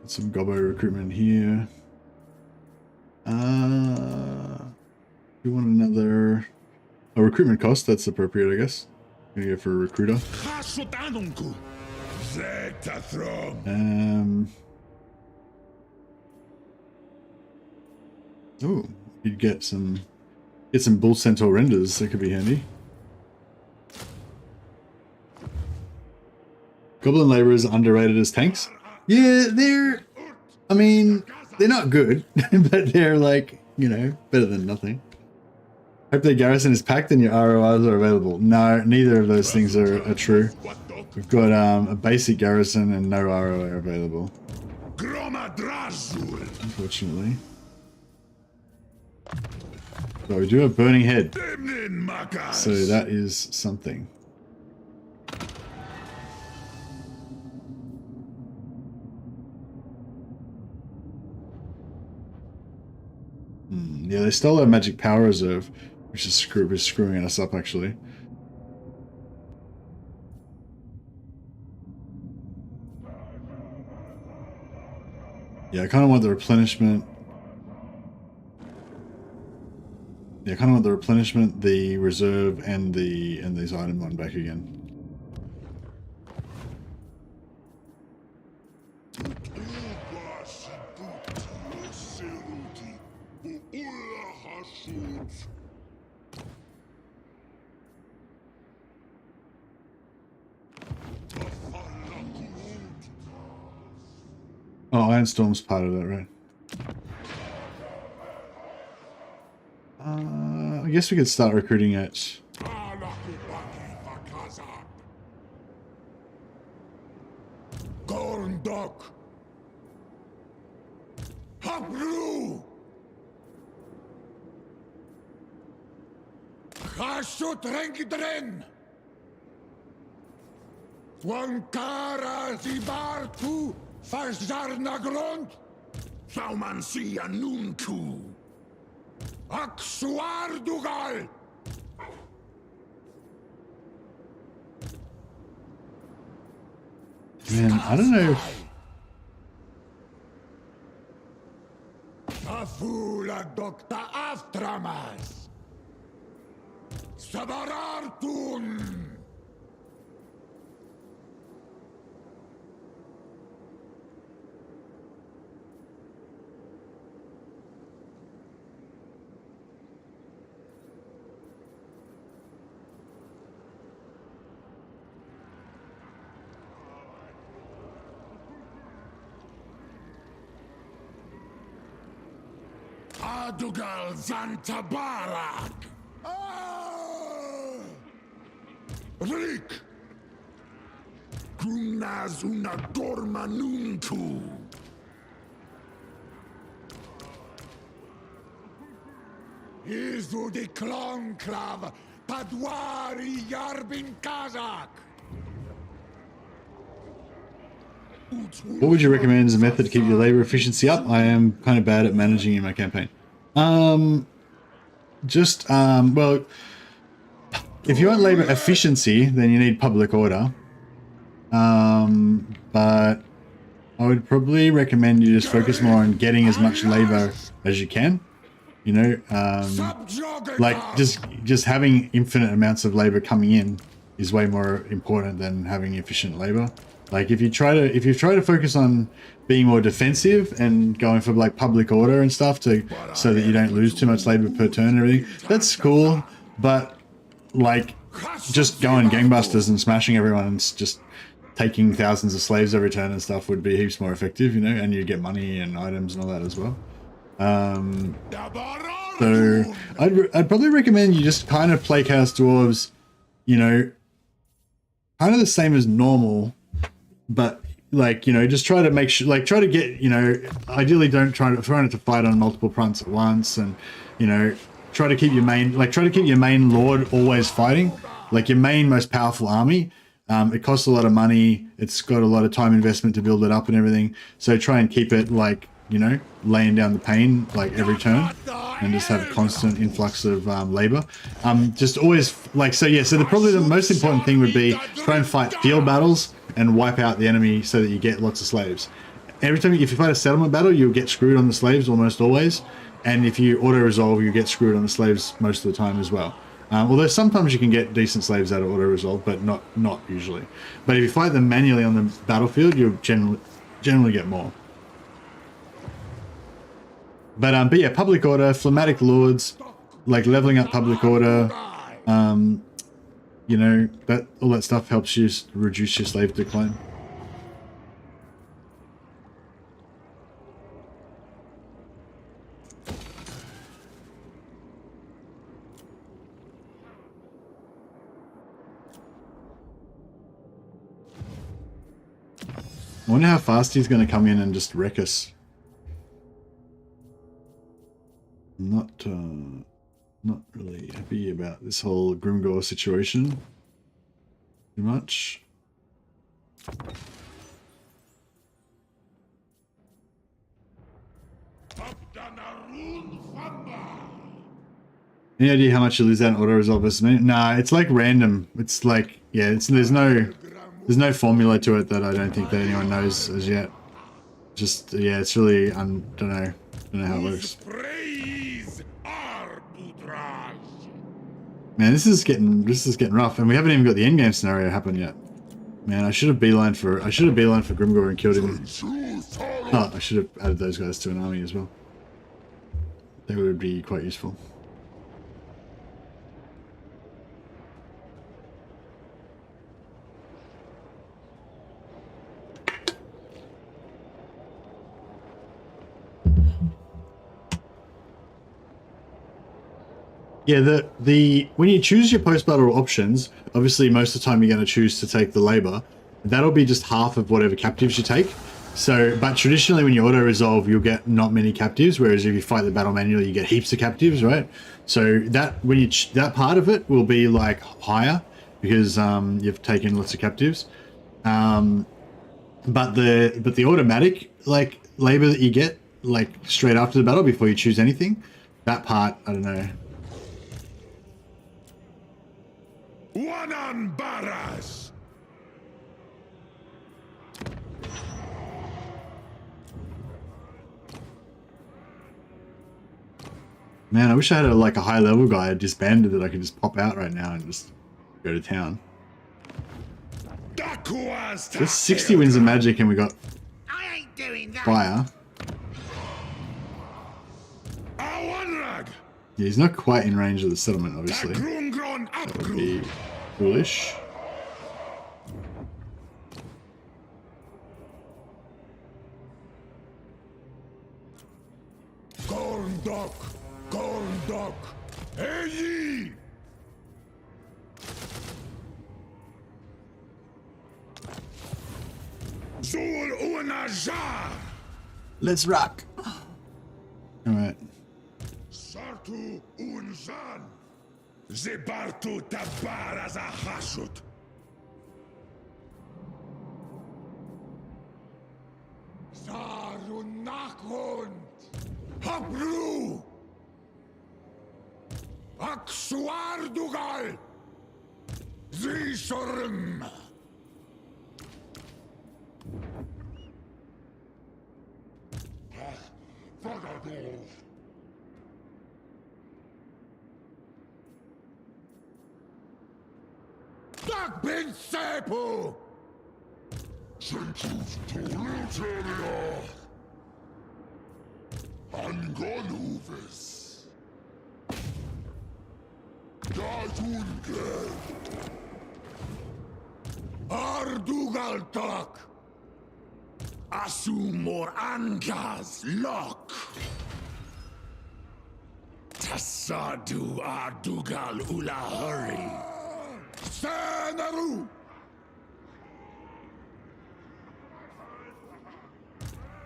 Get some gobbo recruitment here. We want another recruitment cost. That's appropriate, I guess. Gonna go for a recruiter. Oh, you'd get some bull centaur renders. That could be handy. Goblin laborers underrated as tanks. Yeah, I mean, they're not good, but they're like, you know, better than nothing. Hope their garrison is packed and your RORs are available. No, neither of those things are true. We've got a basic garrison and no ROR available. Unfortunately. So we do have Burning Head. So that is something. Yeah, they stole our magic power reserve, which is screwing us up actually. Yeah, I kind of want the replenishment. Yeah, I kind of want the replenishment, the reserve, and these item one back again. Oh, Ironstorm's part of that, right? I guess we could start recruiting at... Gorndok. Habru. Hasut Rengidren. Wankara Zibartu. Fazarnagrond. Saumansia Nunku. Aksuardugal. Man, I don't know if... Afula Doctor Aftramas. Sabarartun. Adugal Zantabarak. Rick. Kunazuna Dormanuntu. Izu de Klonclav. Padwari Yarbin Kazak. What would you recommend as a method to keep your labor efficiency up? I am kind of bad at managing in my campaign. Well, if you want labor efficiency, then you need public order. But I would probably recommend you just focus more on getting as much labor as you can. You know, like just having infinite amounts of labor coming in is way more important than having efficient labor. Like if you try to focus on being more defensive and going for like public order and stuff so that you don't lose too much labor per turn and everything, that's cool. But like just going gangbusters and smashing everyone and just taking thousands of slaves every turn and stuff would be heaps more effective, you know, and you get money and items and all that as well. So I'd probably recommend you just kind of play Chaos Dwarves, you know, kind of the same as normal. But like, you know, just try to make sure, like try to get, you know, ideally don't try not to fight on multiple fronts at once, and, you know, try to keep your main lord always fighting, like your main most powerful army. It costs a lot of money. It's got a lot of time investment to build it up and everything. So try and keep it like you know, laying down the pain like every turn and just have constant influx of labor. Just always like, so yeah, so probably the most important thing would be try and fight field battles and wipe out the enemy so that you get lots of slaves. Every time, if you fight a settlement battle, you'll get screwed on the slaves almost always. And if you auto-resolve, you get screwed on the slaves most of the time as well. Although sometimes you can get decent slaves out of auto-resolve, but not usually. But if you fight them manually on the battlefield, you'll generally get more. But yeah, public order, phlegmatic lords, like leveling up public order, you know, that all that stuff helps you reduce your slave decline. I wonder how fast he's going to come in and just wreck us. Not really happy about this whole Grimgore situation too much. Any idea how much you lose out in auto resolve versus me? Nah, it's like random. It's like, yeah, there's no formula to it that I don't think that anyone knows as yet. Just, yeah, it's really, don't know how it works. Man, this is getting rough, and we haven't even got the endgame scenario happen yet. Man, I should have beelined for Grimgore and killed him. Oh, I should have added those guys to an army as well. They would be quite useful. Yeah, when you choose your post-battle options, obviously most of the time you're going to choose to take the labor. That'll be just half of whatever captives you take. So, but traditionally when you auto-resolve, you'll get not many captives, whereas if you fight the battle manually, you get heaps of captives, right? So that that part of it will be like higher because you've taken lots of captives. But the automatic like labor that you get like straight after the battle before you choose anything, that part, I don't know. One on Barras. Man, I wish I had a high level guy disbanded that I could just pop out right now and just go to town. There's 60 wins of magic and we got fire. Yeah, he's not quite in range of the settlement, obviously. That would be foolish. Gorndok, hey! Zul Unajar. Let's rock. All right. Sartu Unzan. Zebartu Tabar as a Hashut. Sarunakund. Habru. Aksuardugal. Zishorim. Vagador. Tak bin Sepu! Centus Toluteria! Angoluvis! Gadunge! Ardugaltak! Asumor Angas Lock! Tassadu Ardugal Ulahuri! Senaru!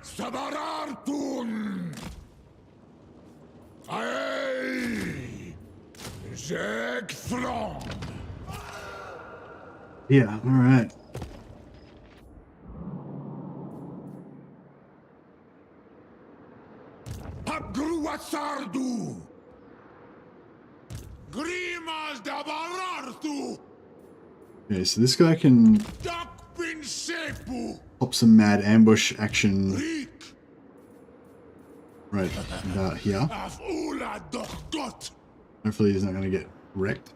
Sabarartun! Aye! Zegthron! Yeah, all right. Okay, so this guy can pop some mad ambush action right about here. Hopefully he's not going to get wrecked.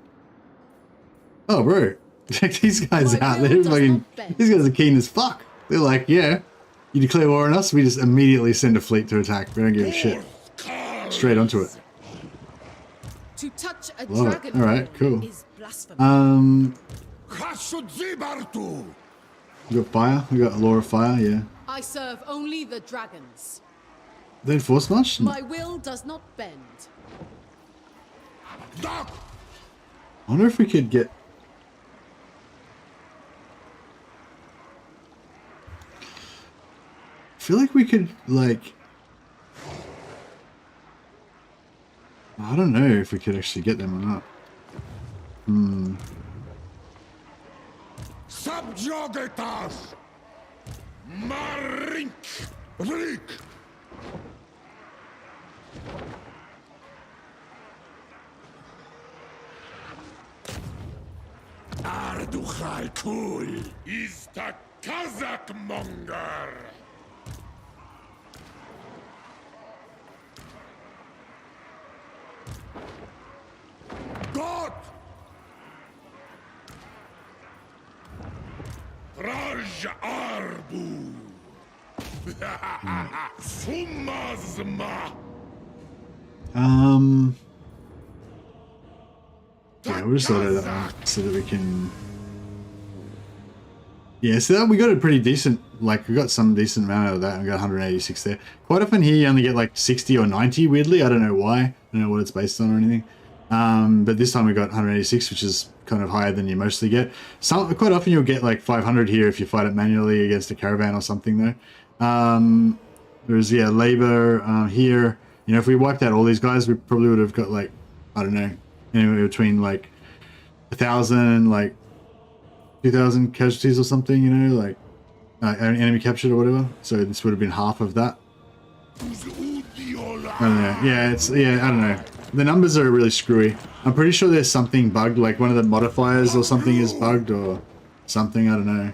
Oh, bro. Check these guys out. They're fucking... These guys are keen as fuck. They're like, yeah, you declare war on us, we just immediately send a fleet to attack. We don't give a shit. Straight onto it. To touch a Love it. dragon Alright, cool. is blasphemy. We got fire. We got a law of fire, yeah. I serve only the dragons. They enforce much? My will does not bend. I wonder if we could get... I feel like we could, like... I don't know if we could actually get them or not. Subjugatas! Marink! Rik! Arduchal Kul is the Kazakh monger! God! Raj Arbu! Sumazma! Yeah, we'll just load it up so that we can... Yeah, so that we got a pretty decent, like, we got some decent amount of that, and we got 186 there. Quite often here you only get like 60 or 90, weirdly. I don't know why. I don't know what it's based on or anything. But this time we got 186, which is kind of higher than you mostly get. Quite often you'll get like 500 here if you fight it manually against a caravan or something though. There's, yeah, labor here. You know, if we wiped out all these guys, we probably would have got like, I don't know, anywhere between like 1,000 and like 2,000 casualties or something, you know, like enemy captured or whatever. So this would have been half of that. I don't know. Yeah, I don't know. The numbers are really screwy. I'm pretty sure there's something bugged, like one of the modifiers or something is bugged or something, I don't know.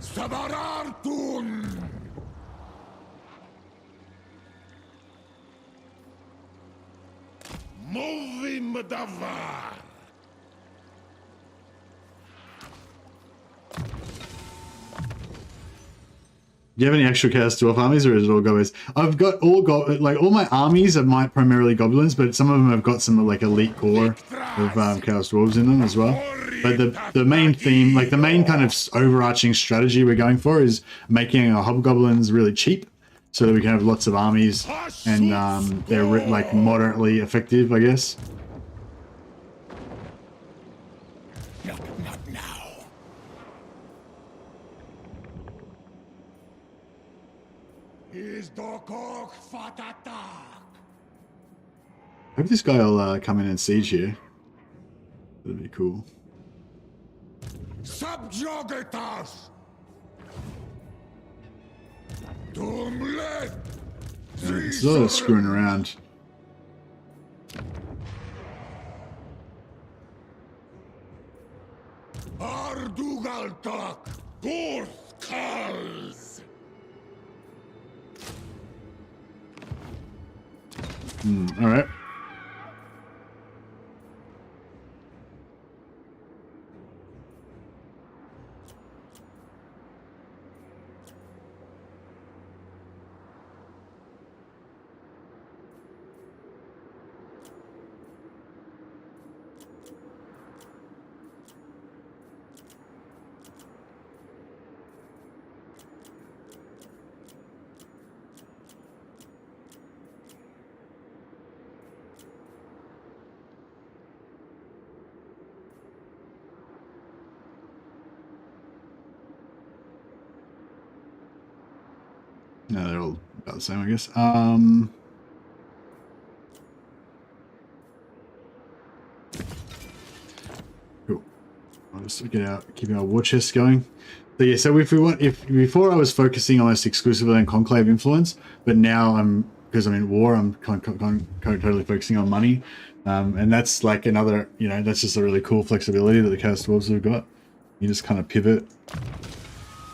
Sabarartun! Movim davar! Do you have any extra Chaos Dwarf armies, or is it all goblins? I've got all my armies are primarily goblins, but some of them have got some like elite core of Chaos Dwarves in them as well. But the main theme, like the main kind of overarching strategy we're going for, is making our Hobgoblins really cheap, so that we can have lots of armies, and they're like moderately effective, I guess. Not now. Is Dokok Fatata? I hope this guy will come in and siege here. That'd be cool. Subjugatas! Dumlet! There's a lot of screwing around. Ardugaltak! Gorthkals! Alright. No, they're all about the same, I guess. Cool. I'll just keeping our war chest going. So yeah, so if before I was focusing almost exclusively on conclave influence, but now because I'm in war, I'm totally focusing on money, and that's like another, that's just a really cool flexibility that the Chaos Dwarves have got. You just kind of pivot.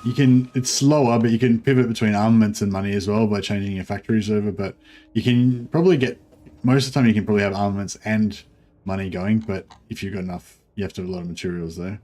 It's slower, but you can pivot between armaments and money as well by changing your factories over. But you can probably most of the time you can probably have armaments and money going. But if you've got enough, you have to have a lot of materials there.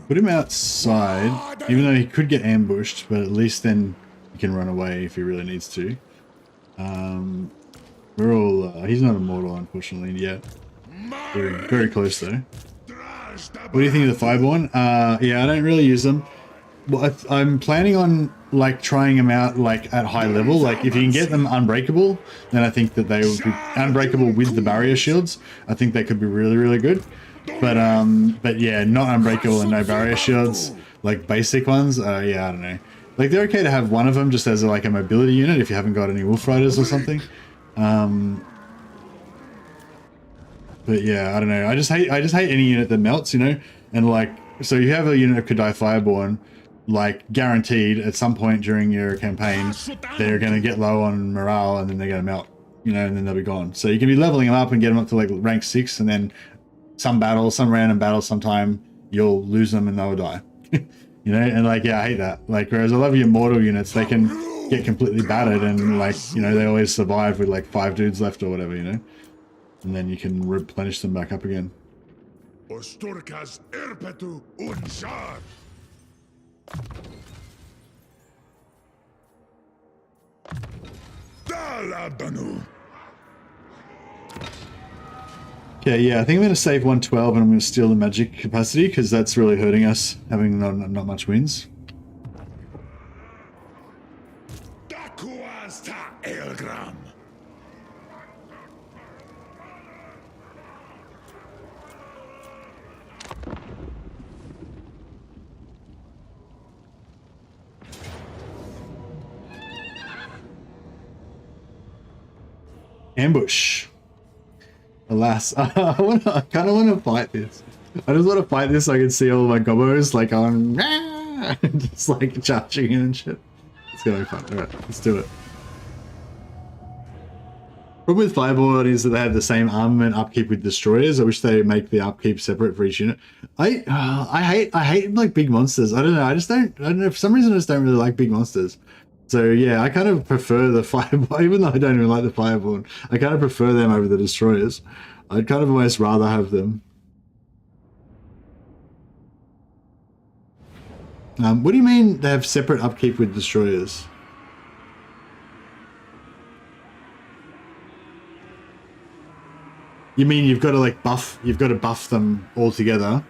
Put him outside, even though he could get ambushed, but at least then he can run away if he really needs to. We're all... he's not immortal, unfortunately, yet. Very, very close, though. What do you think of the Fireborn? Yeah, I don't really use them. Well, I'm planning on, like, trying them out, like, at high level. Like, if you can get them unbreakable, then I think that they will be unbreakable with the barrier shields. I think they could be really, really good. But yeah, not unbreakable and no barrier shields, like basic ones. Yeah, I don't know. Like, they're okay to have one of them just as like a mobility unit if you haven't got any wolf riders or something. But yeah, I don't know. I just hate any unit that melts, and like, so you have a unit of Kodai Fireborn, like guaranteed at some point during your campaign, they're going to get low on morale and then they're going to melt, and then they'll be gone. So you can be leveling them up and get them up to like rank 6, and then some random battle sometime you'll lose them and they'll die. And like, yeah, I hate that. Like, whereas I love your Immortal units, they can get completely battered and like, they always survive with like 5 dudes left or whatever, and then you can replenish them back up again. Okay, yeah, I think I'm going to save 112 and I'm going to steal the magic capacity because that's really hurting us, having not much wins. Ambush. Alas, I kind of want to fight this. I just want to fight this so I can see all my gobbos like on, just like charging in and shit. It's gonna be fun. Alright, let's do it. Problem with Fireborn is that they have the same armament upkeep with destroyers. I wish they make the upkeep separate for each unit. I hate like big monsters. I don't know. I don't know. For some reason I just don't really like big monsters. So yeah, I kind of prefer the Fireborn, even though I don't even like the Fireborn. I kind of prefer them over the destroyers. I'd kind of almost rather have them. What do you mean they have separate upkeep with destroyers? You mean you've got to like buff them all together?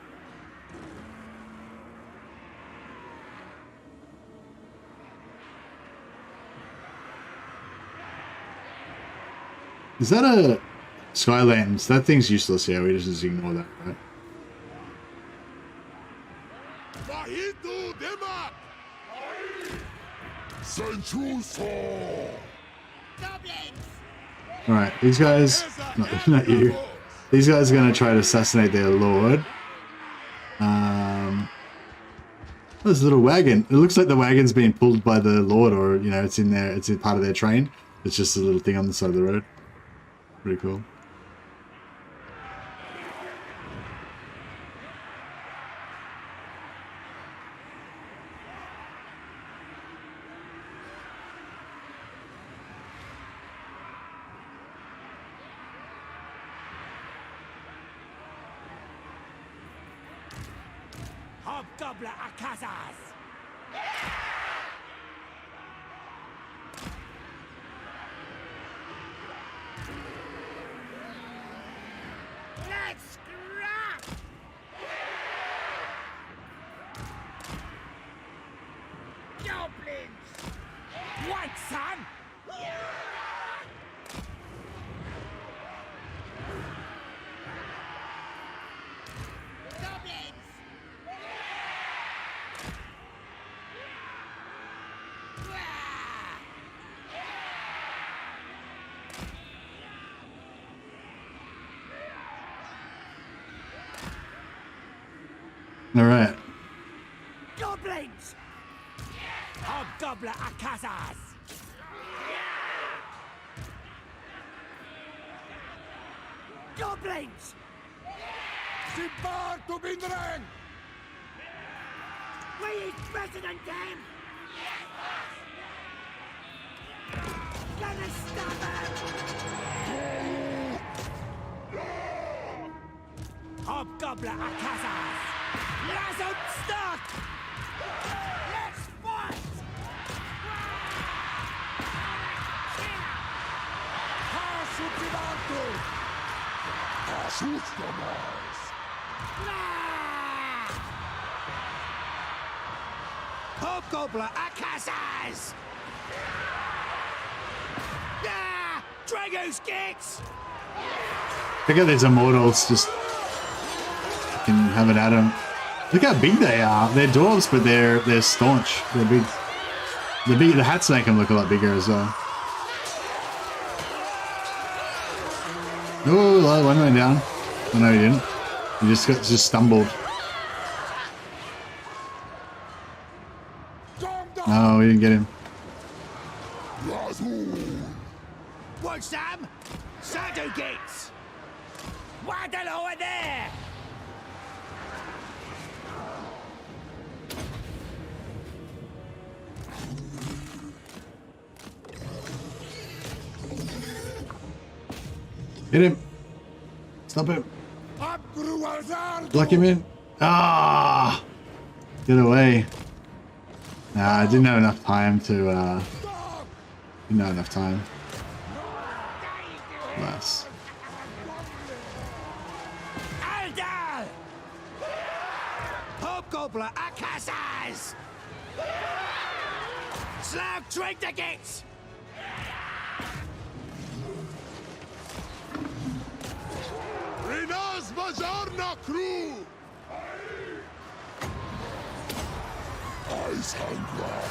Is that a Skylands? That thing's useless. Yeah, we just ignore that, right? Alright, these guys, not you. These guys are going to try to assassinate their lord. There's a little wagon. It looks like the wagon's being pulled by the lord, or, it's in there, it's in part of their train. It's just a little thing on the side of the road. Pretty cool. Hobgoblin Akazas! Let's scrap! All right. Goblins! Hobgoblin Akazas! Goblins! Simbar to Bindrang! We is President Dan! Gonna stop him! Hobgoblin Akazas! Lazard stuck! Let's fight! Hobgoblin Akazas! Ah! Drago's kicks! Look at these Immortals just can have it at them. Look how big they are. They're dwarves, but they're staunch. They're big. The hats make them look a lot bigger as well. Oh, one went down. Oh no, he didn't. He just stumbled. Oh, we didn't get him. What, Sam? Shadow gates! Waddle over there! Hit him. Stop him. Block him in. Ah! Get away. Nah, I didn't have enough time to, didn't have enough time. Nice. Aldal! Hobgoblin Akazas! Slag drink the gates! Rinas Mazarna crew! Ice hunger!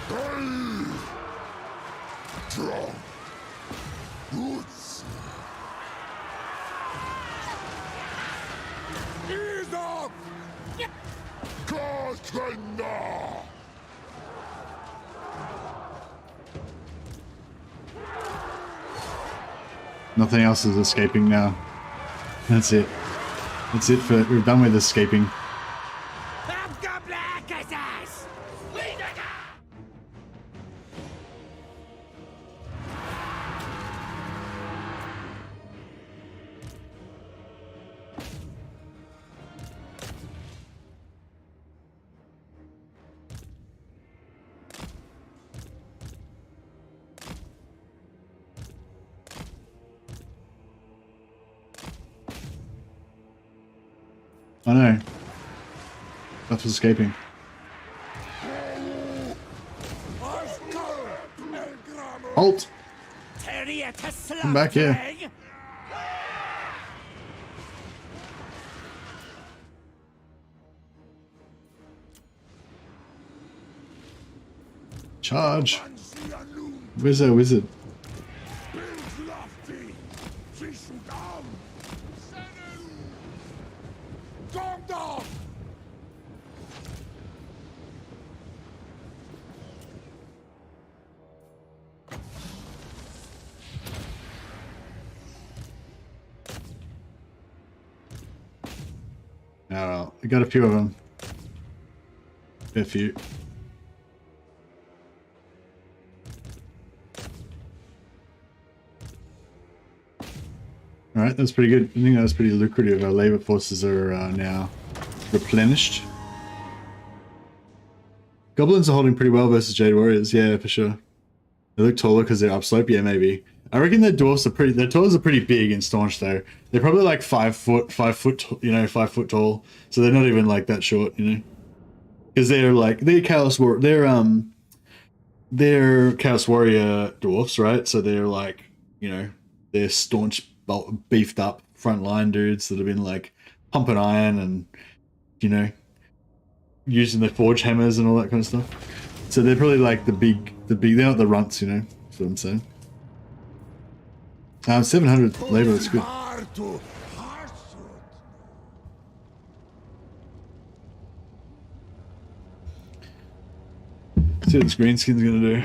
Hey! Drunk! Roots! Ease up! Katana! Nothing else is escaping now. That's it. That's it for we're done with escaping. Hobgoblin Akazas! I know. That's escaping. Halt! Come back here. Charge! Where's our wizard? Oh well, I got a few of them. A few. Alright, that's pretty good. I think that was pretty lucrative. Our labor forces are now replenished. Goblins are holding pretty well versus Jade Warriors, yeah, for sure. They look taller because they're upslope, yeah, maybe. I reckon their dwarfs are pretty. Their tallers are pretty big and staunch though. They're probably like 5 foot, you know, 5 foot tall. So they're not even like that short, you know. Because they're Chaos Warrior dwarfs, right? So they're like, you know, they're staunch, beefed up frontline dudes that have been like pumping iron and, you know, using their forge hammers and all that kind of stuff. So they're probably like the big. They're not the runts, you know. That's what I'm saying. 700 labor, that's good. See what this green skin's gonna do.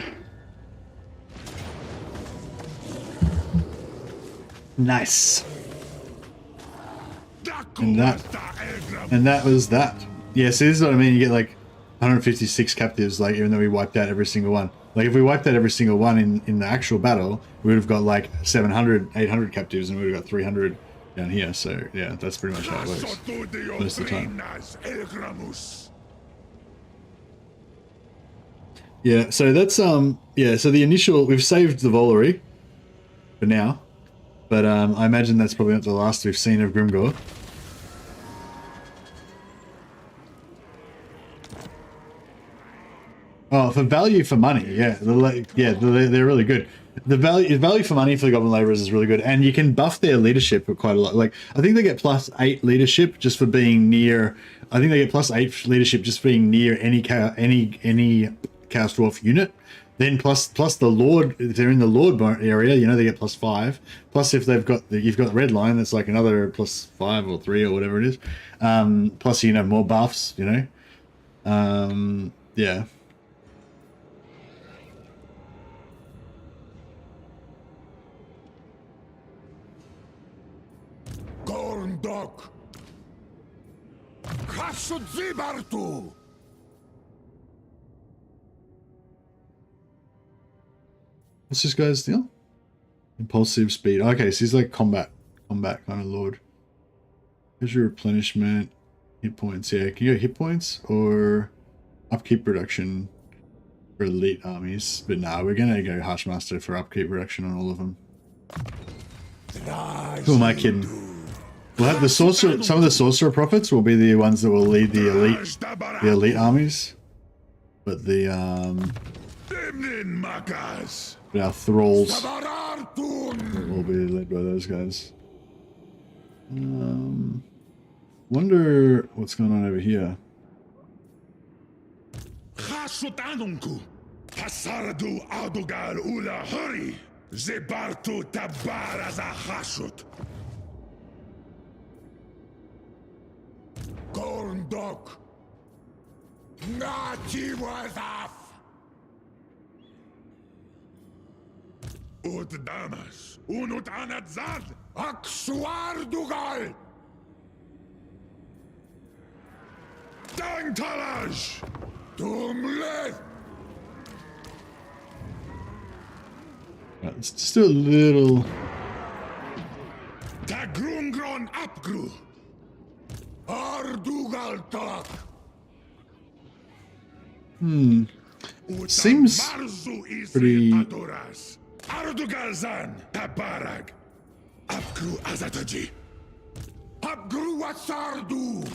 Nice. And that was that. Yeah, so this is what I mean. You get like 156 captives, like even though we wiped out every single one. Like if we wiped out every single one in the actual battle, we would have got like 700, 800 captives, and we would have got 300 down here. So yeah, that's pretty much how it works most of the time. Yeah, so that's yeah, so the initial, we've saved the Volary for now, but I imagine that's probably not the last we've seen of Grimgor. Oh, for value for money, yeah, they're really good. The value for money for the Goblin Laborers is really good, and you can buff their leadership quite a lot. Like I think they get +8 leadership just for being near. I think they get +8 leadership just for being near any Chaos Dwarf unit. Then plus the Lord, if they're in the Lord area, you know, they get +5. Plus if they've got you've got the red line, that's like another +5 or 3 or whatever it is. Plus you know more buffs, you know. Yeah. Gorndok. Khasudzibartu. What's this guy's deal? Impulsive speed. Okay, so he's like combat kind of lord. Here's your replenishment, hit points. Yeah, can you get hit points or upkeep reduction for elite armies? But nah, we're gonna go Harshmaster for upkeep reduction on all of them. Who am I kidding? We'll have the sorcerer. Some of the sorcerer prophets will be the ones that will lead the elite armies, but the but our thralls will be led by those guys. Wonder what's going on over here. Gorndok. Nachiwazaf. Ut damas. Unut anadzad. Aksuardugal. Dantalaj. Tumlet. Let's just do a little. Tagrungron apgru. Ardugal talk. Seems pretty. Ardugalzan tabarag. Apgru azataji. Apgru wasardu.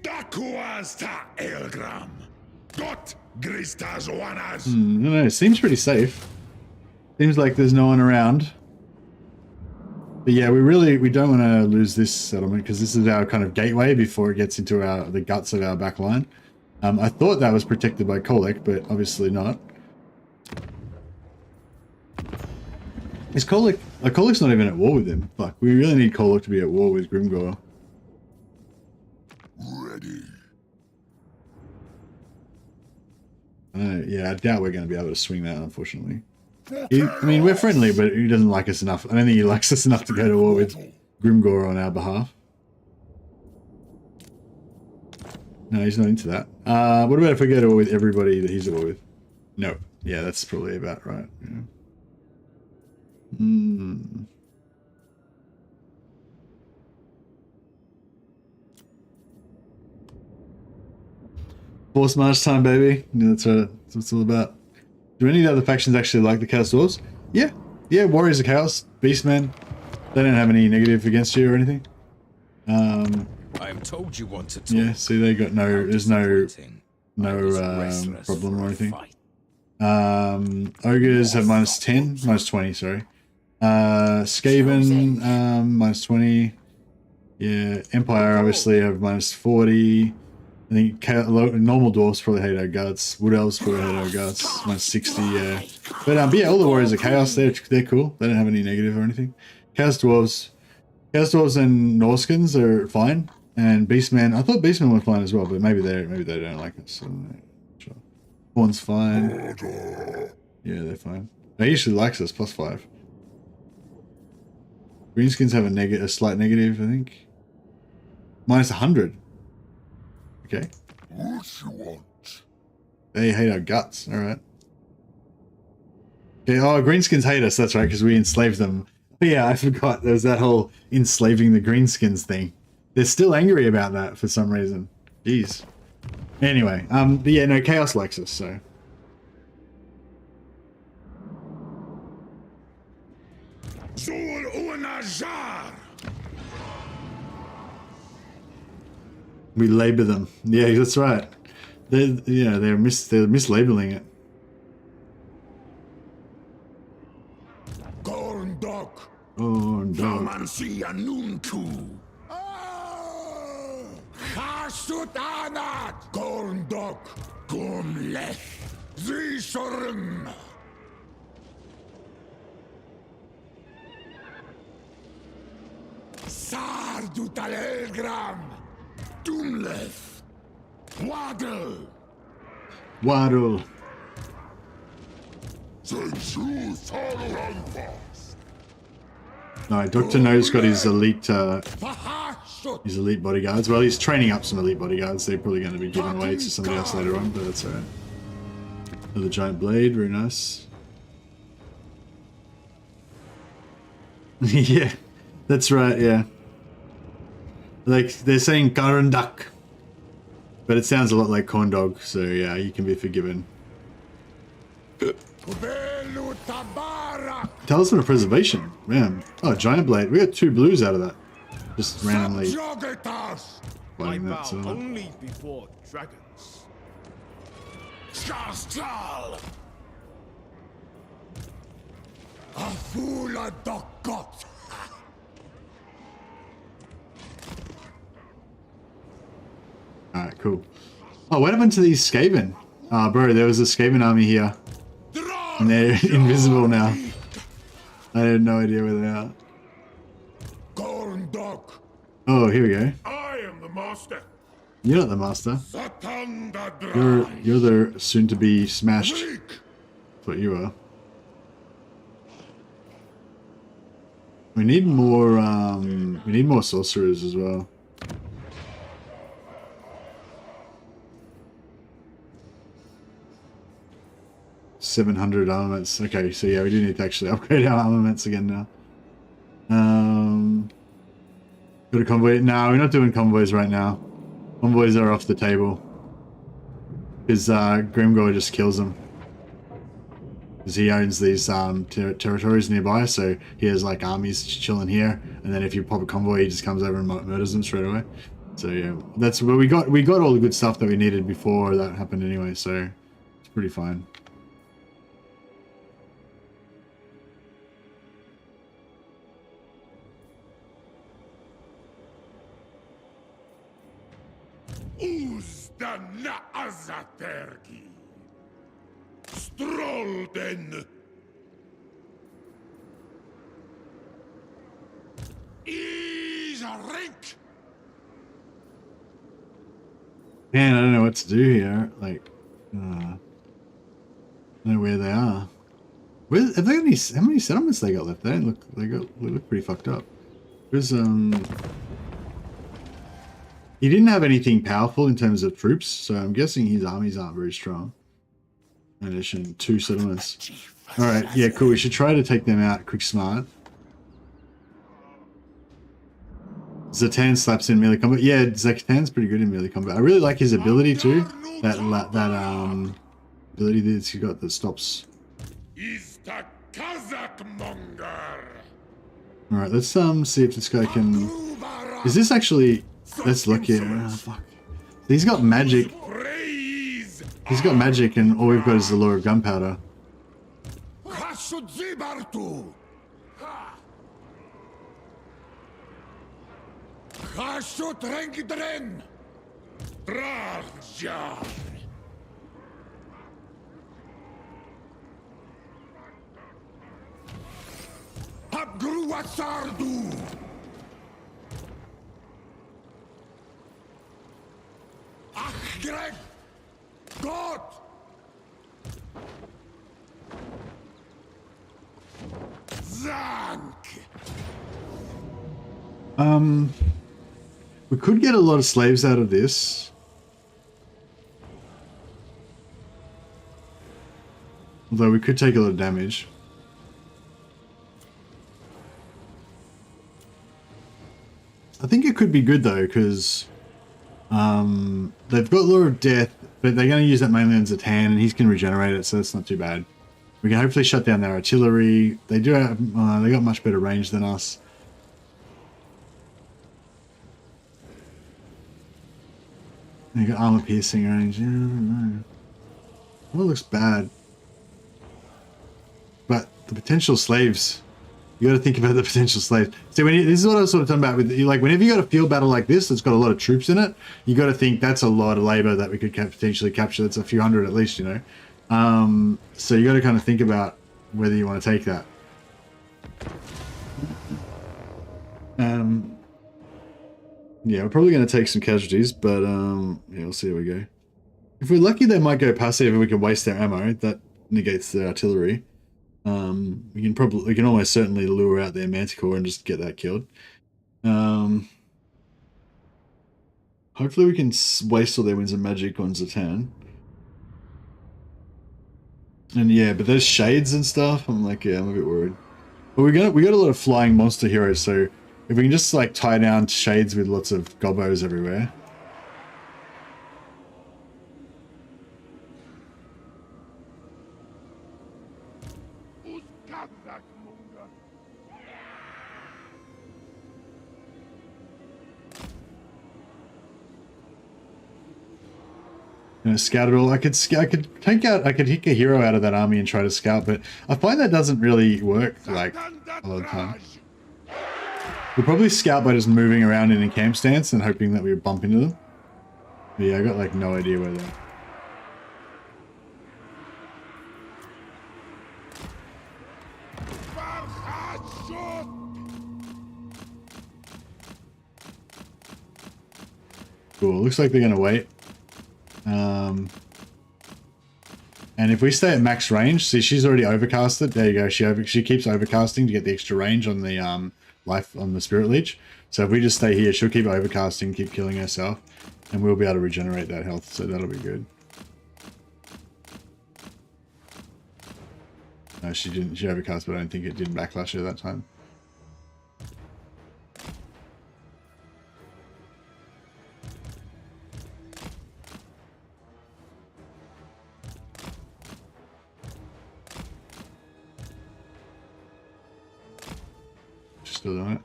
Dakuaz ta elgram. Got gristas wanas. I don't know. It seems pretty safe. Seems like there's no one around. But yeah, we don't want to lose this settlement because this is our kind of gateway before it gets into the guts of our back line. I thought that was protected by Kolek, but obviously not. Is Kolek... Kolek's not even at war with him. Fuck, we really need Kolek to be at war with Grimgor. Ready. Yeah, I doubt we're going to be able to swing that, unfortunately. I mean, we're friendly, but he doesn't like us enough. I don't think he likes us enough to go to war with Grimgor on our behalf. No, he's not into that. What about if we go to war with everybody that he's at war with? No. Yeah, that's probably about right. Yeah. Force march time, baby. Yeah, that's right. That's what it's all about. Do any of the other factions actually like the Chaos Dwarves? Yeah. Yeah, Warriors of Chaos, Beastmen. They don't have any negative against you or anything. I am told you want to talk. Yeah, see, they got no, there's no problem or anything. Ogres have -10, -20, sorry. Skaven, -20. Yeah, Empire obviously have -40. I think normal dwarfs probably hate our guts. Wood elves probably hate our guts. -60, yeah. But yeah, all the Warriors of Chaos, they're cool. They don't have any negative or anything. Chaos Dwarves and Norskins are fine. And Beastmen, I thought Beastmen were fine as well, but maybe they don't like us. So sure. Horn's fine. Yeah, they're fine. He usually likes us, +5. Greenskins have a slight negative, I think. -100. Okay. What you want? They hate our guts. All right. Okay. Oh, greenskins hate us. That's right, because we enslaved them. But yeah, I forgot. There was that whole enslaving the greenskins thing. They're still angry about that for some reason. Jeez. Anyway, but yeah, no, Chaos likes us, so. We labor them. Yeah, that's right. They're mislabeling it. Gorndok. Oh, no. Mansia Nuntu. Hasutanat! Gorndok. Gumleth. Zishorm. Sardutalegram! Dumleth. Waddle. Waddle. No, Dr. No's got his elite bodyguards. Well, he's training up some elite bodyguards. They're probably going to be given away to somebody else later on, but that's alright. Another giant blade, very nice. Yeah, that's right, yeah. Like, they're saying Garandak, but it sounds a lot like corn dog, so yeah, you can be forgiven. Talisman of Preservation, man. Oh, giant blade. We got 2 blues out of that. Just randomly fighting that. So. Only before dragons. A fool a dog. Alright, cool. Oh, what happened to these Skaven? Oh, bro, there was a Skaven army here. And they're invisible now. I had no idea where they are. Gorndok. Oh, here we go. I am the master. You're not the master. Zhatan the Dry. You're the soon-to-be smashed. That's what you are. We need more sorcerers as well. $700 armaments. Okay, so yeah, we do need to actually upgrade our armaments again now. Got a convoy? No, we're not doing convoys right now. Convoys are off the table. Because Grimgor just kills them. Because he owns these territories nearby, so he has like armies chilling here, and then if you pop a convoy, he just comes over and murders them straight away. So yeah, that's where we got all the good stuff that we needed before that happened anyway, so it's pretty fine. Uzdana Azatergi. Strolden. Isarink. Man, I don't know what to do here. Like, I don't know where they are. Where have they got any? How many settlements they got left? They don't look. They look pretty fucked up. There's He didn't have anything powerful in terms of troops, so I'm guessing his armies aren't very strong. In addition, 2 settlements. Alright, yeah, cool. We should try to take them out quick smart. Zhatan slaps in melee combat. Yeah, Zhatan's pretty good in melee combat. I really like his ability too. That ability that he's got that stops. Alright, let's see if this guy can. Is this actually? Let's look here. Oh, fuck. He's got magic. He's got magic, and all we've got is the lure of gunpowder. God! We could get a lot of slaves out of this. Although we could take a lot of damage. I think it could be good though, because they've got Lure of Death, but they're going to use that mainly on Zhatan, and he's going to regenerate it, so that's not too bad. We can hopefully shut down their artillery. They do have, they got much better range than us. They got armor piercing range. Yeah, I don't know. Well, it looks bad. But the potential slaves, you got to think about the potential slaves. See, when this is what I was sort of talking about with, like, whenever you got a field battle like this that's got a lot of troops in it, you got to think that's a lot of labor that we could potentially capture. That's a few hundred at least, you know. So you got to kind of think about whether you want to take that. Yeah, we're probably going to take some casualties, but yeah, we'll see how we go. If we're lucky, they might go passive and we can waste their ammo. That negates the artillery. We can almost certainly lure out their manticore and just get that killed. Hopefully we can waste all their winds of magic on Zhatan. And yeah, but there's shades and stuff. I'm like, yeah, I'm a bit worried. But we got a lot of flying monster heroes, so if we can just like tie down shades with lots of gobbos everywhere. You know, scout it all. I could take a hero out of that army and try to scout, but I find that doesn't really work like a lot of the time. We'll probably scout by just moving around in a camp stance and hoping that we bump into them. But yeah, I got like no idea where they're. Cool. Looks like they're gonna wait. And if we stay at max range, see, she's already overcasted. There you go. She keeps overcasting to get the extra range on the life on the Spirit Leech. So if we just stay here, she'll keep overcasting, keep killing herself, and we'll be able to regenerate that health. So that'll be good. No, she didn't. She overcast, but I don't think it did backlash her that time. Still doing it.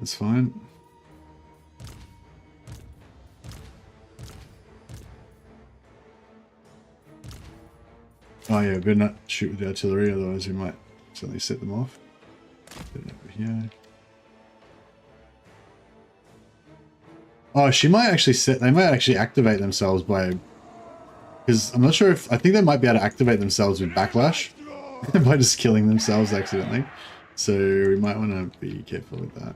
That's fine. Oh yeah, better not shoot with the artillery, otherwise we might suddenly set them off. Put it over here. Oh, she might actually they might actually activate themselves by, because I'm not sure if, I think they might be able to activate themselves with backlash by just killing themselves accidentally. So we might want to be careful with that.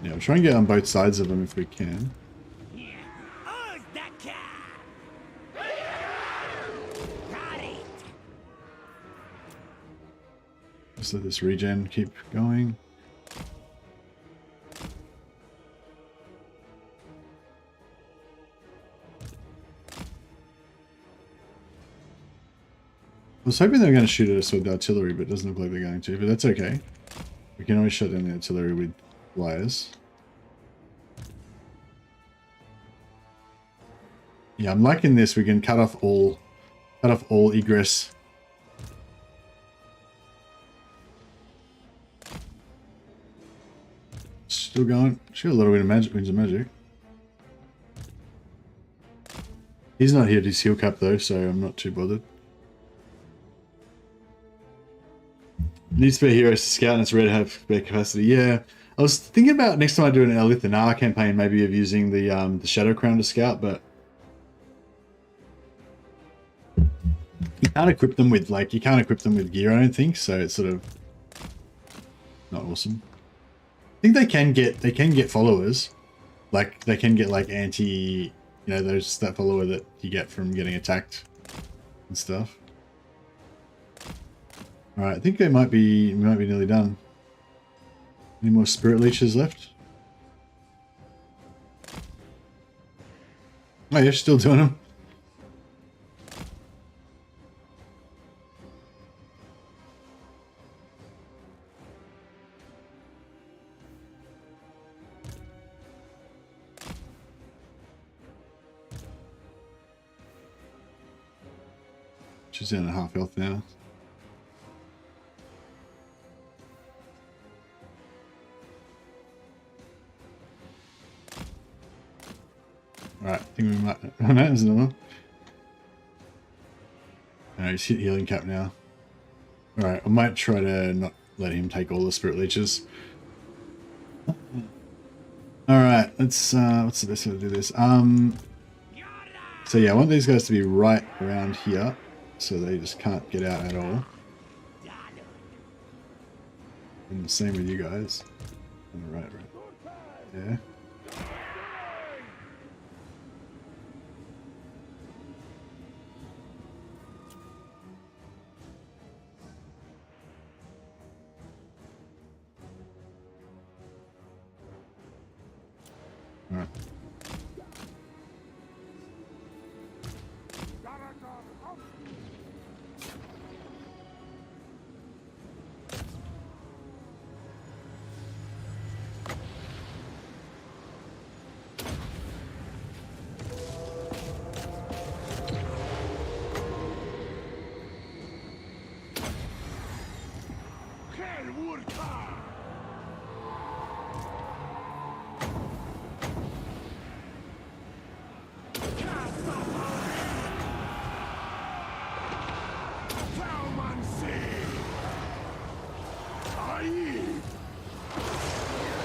Yeah, we'll try and get on both sides of them if we can. Just let this regen keep going. I was hoping they were going to shoot at us with the artillery, but it doesn't look like they're going to, but that's okay. We can always shut down the artillery with wires. Yeah, I'm liking this. We can cut off all egress. Still going. She got a little bit of magic, winds of magic. He's not here at his heal cap though, so I'm not too bothered. Needs spare heroes to scout and it's rare to have spare capacity. Yeah, I was thinking about next time I do an Elithanar campaign, maybe of using the Shadow Crown to scout, but you can't equip them with gear, I don't think. So it's sort of not awesome. I think they can get followers, like they can get like anti you know, those that follower that you get from getting attacked and stuff. All right, I think we might be nearly done. Any more spirit leeches left? Oh, you're still doing them. She's down at half health now. Alright, I think we might. Oh no, there's another one. No, he's hit healing cap now. Alright, I might try to not let him take all the spirit leeches. Alright, let's what's the best way to do this? So yeah, I want these guys to be right around here, so they just can't get out at all. And the same with you guys. Right. Yeah. Alright.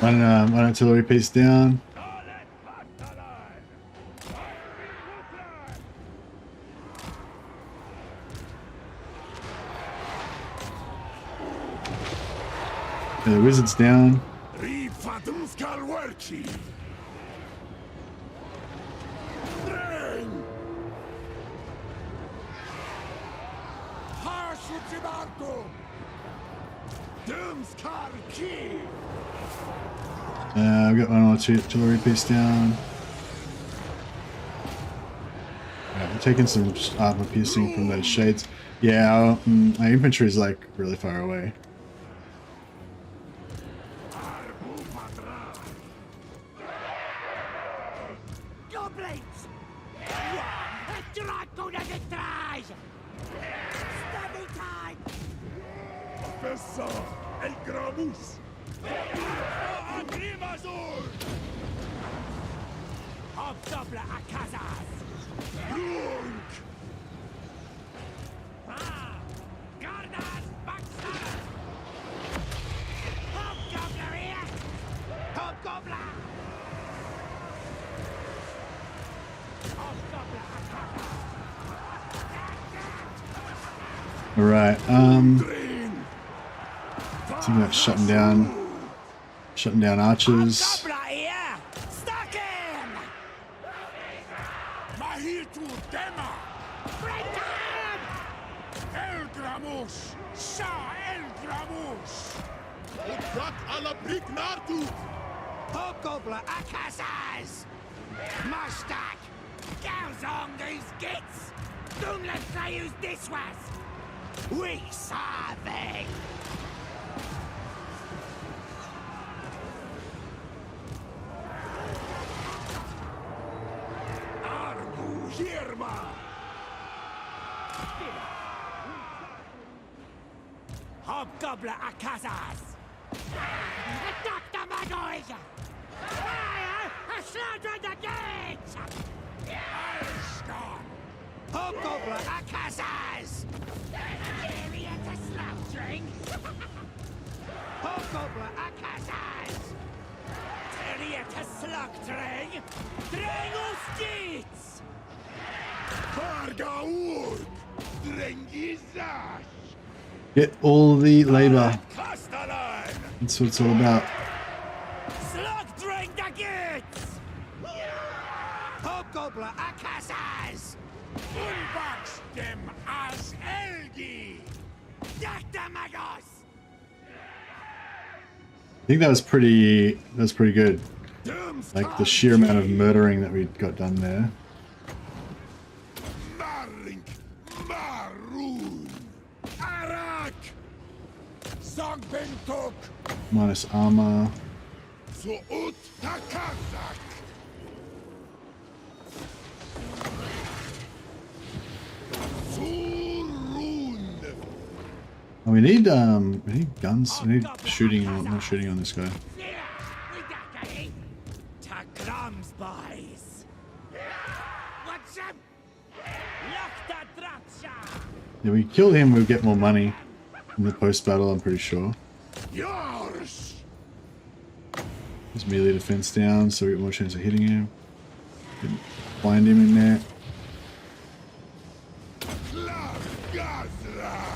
One artillery piece down. The wizard's down. I've got one artillery piece down. Right, we're taking some armor piercing from those shades. Yeah, my infantry is like really far away. Alright, I think that's shutting down archers. Hobgoblin Akasas! Mustak! Gauzong these gits! Don't let say use this was! We savvy! Argu Hirma! Hobgoblin Akasas! Attack the Magoy! Fire! Slaughter the gates! Hobgoblin Akasas! Area to slaughtering! Hobgoblin Akasas! Area to slaughtering! Drengus gates! Varga Urk! Drengizas! Get all the labor. That's what it's all about. Hobgoblin I think that was pretty good. Like the sheer amount of murdering that we got done there. Marink, Maroon, Arak, Zogbentok, Minus armor. Suut Takazak. Surun. Oh, we need guns. We need shooting. Not shooting on this guy. Tagrams boys. What's up? Lokta Dratsha. Yeah, we kill him, we'll get more money in the post battle. I'm pretty sure. Yours. His melee defense down, so we get more chance of hitting him. Can find him in there.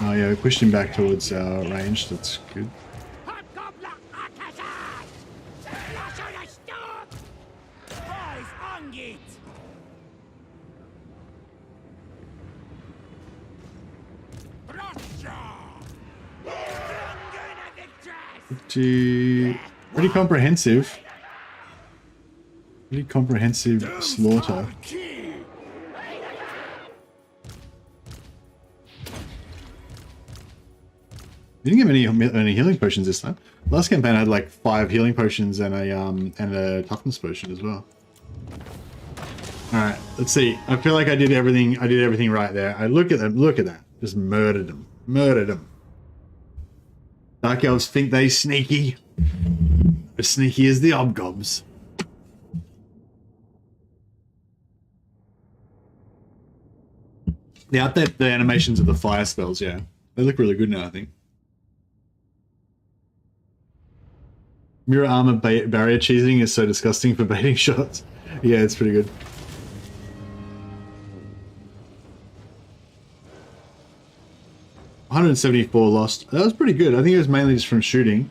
Oh yeah, we pushed him back towards our range. That's good. Hobgoblin Akazai. Lasher stop. Boys on it. Pretty comprehensive. Pretty comprehensive slaughter. We didn't get any healing potions this time. Last campaign I had like 5 healing potions and a toughness potion as well. All right, let's see. I feel like I did everything. I did everything right there. I look at them. Look at that. Just murdered them. Murdered them. Dark elves think they sneaky. As sneaky as the Hobgobbs. They update the animations of the fire spells. Yeah, they look really good now, I think. Mirror armor barrier cheesing is so disgusting for baiting shots. Yeah, it's pretty good. $174 lost. That was pretty good. I think it was mainly just from shooting.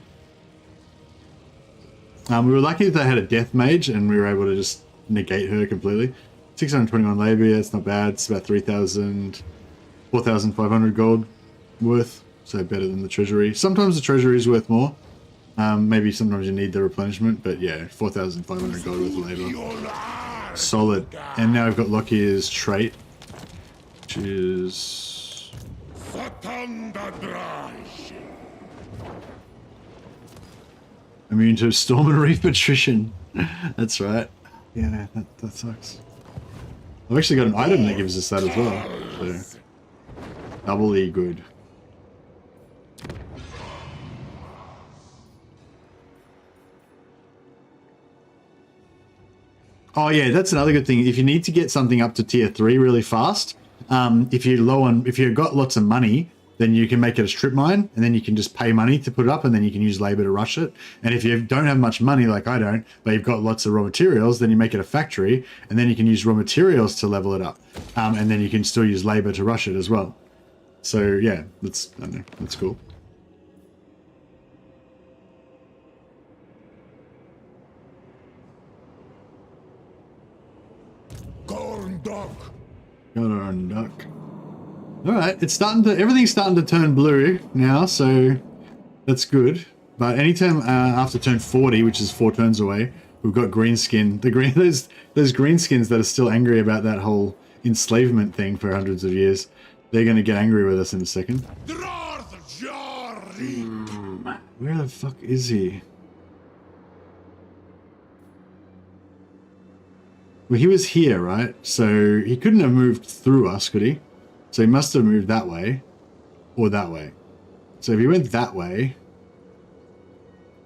We were lucky that they had a death mage and we were able to just negate her completely. 621 labor, it's not bad. It's about 4,500 gold worth. So better than the treasury. Sometimes the treasury is worth more. Maybe sometimes you need the replenishment, but yeah, 4,500 gold worth of labor. Solid. And now I've got Lockier's trait, which is immune to storm and reef attrition. That's right. Yeah, that sucks. I've actually got an item that gives us that as well. So doubly good. Oh yeah, that's another good thing. If you need to get something up to tier 3 really fast, if you've got lots of money, then you can make it a strip mine, and then you can just pay money to put it up, and then you can use labor to rush it. And if you don't have much money, like I don't, but you've got lots of raw materials, then you make it a factory, and then you can use raw materials to level it up, and then you can still use labor to rush it as well. So yeah, I don't know, that's cool. Corn dog. Corn duck. All right, everything's starting to turn blue now, so that's good. But anytime after turn 40, which is 4 turns away, we've got green skin. Those green skins that are still angry about that whole enslavement thing for hundreds of years. They're going to get angry with us in a second. Where the fuck is he? Well, he was here, right? So he couldn't have moved through us, could he? So he must have moved that way, or that way. So if he went that way,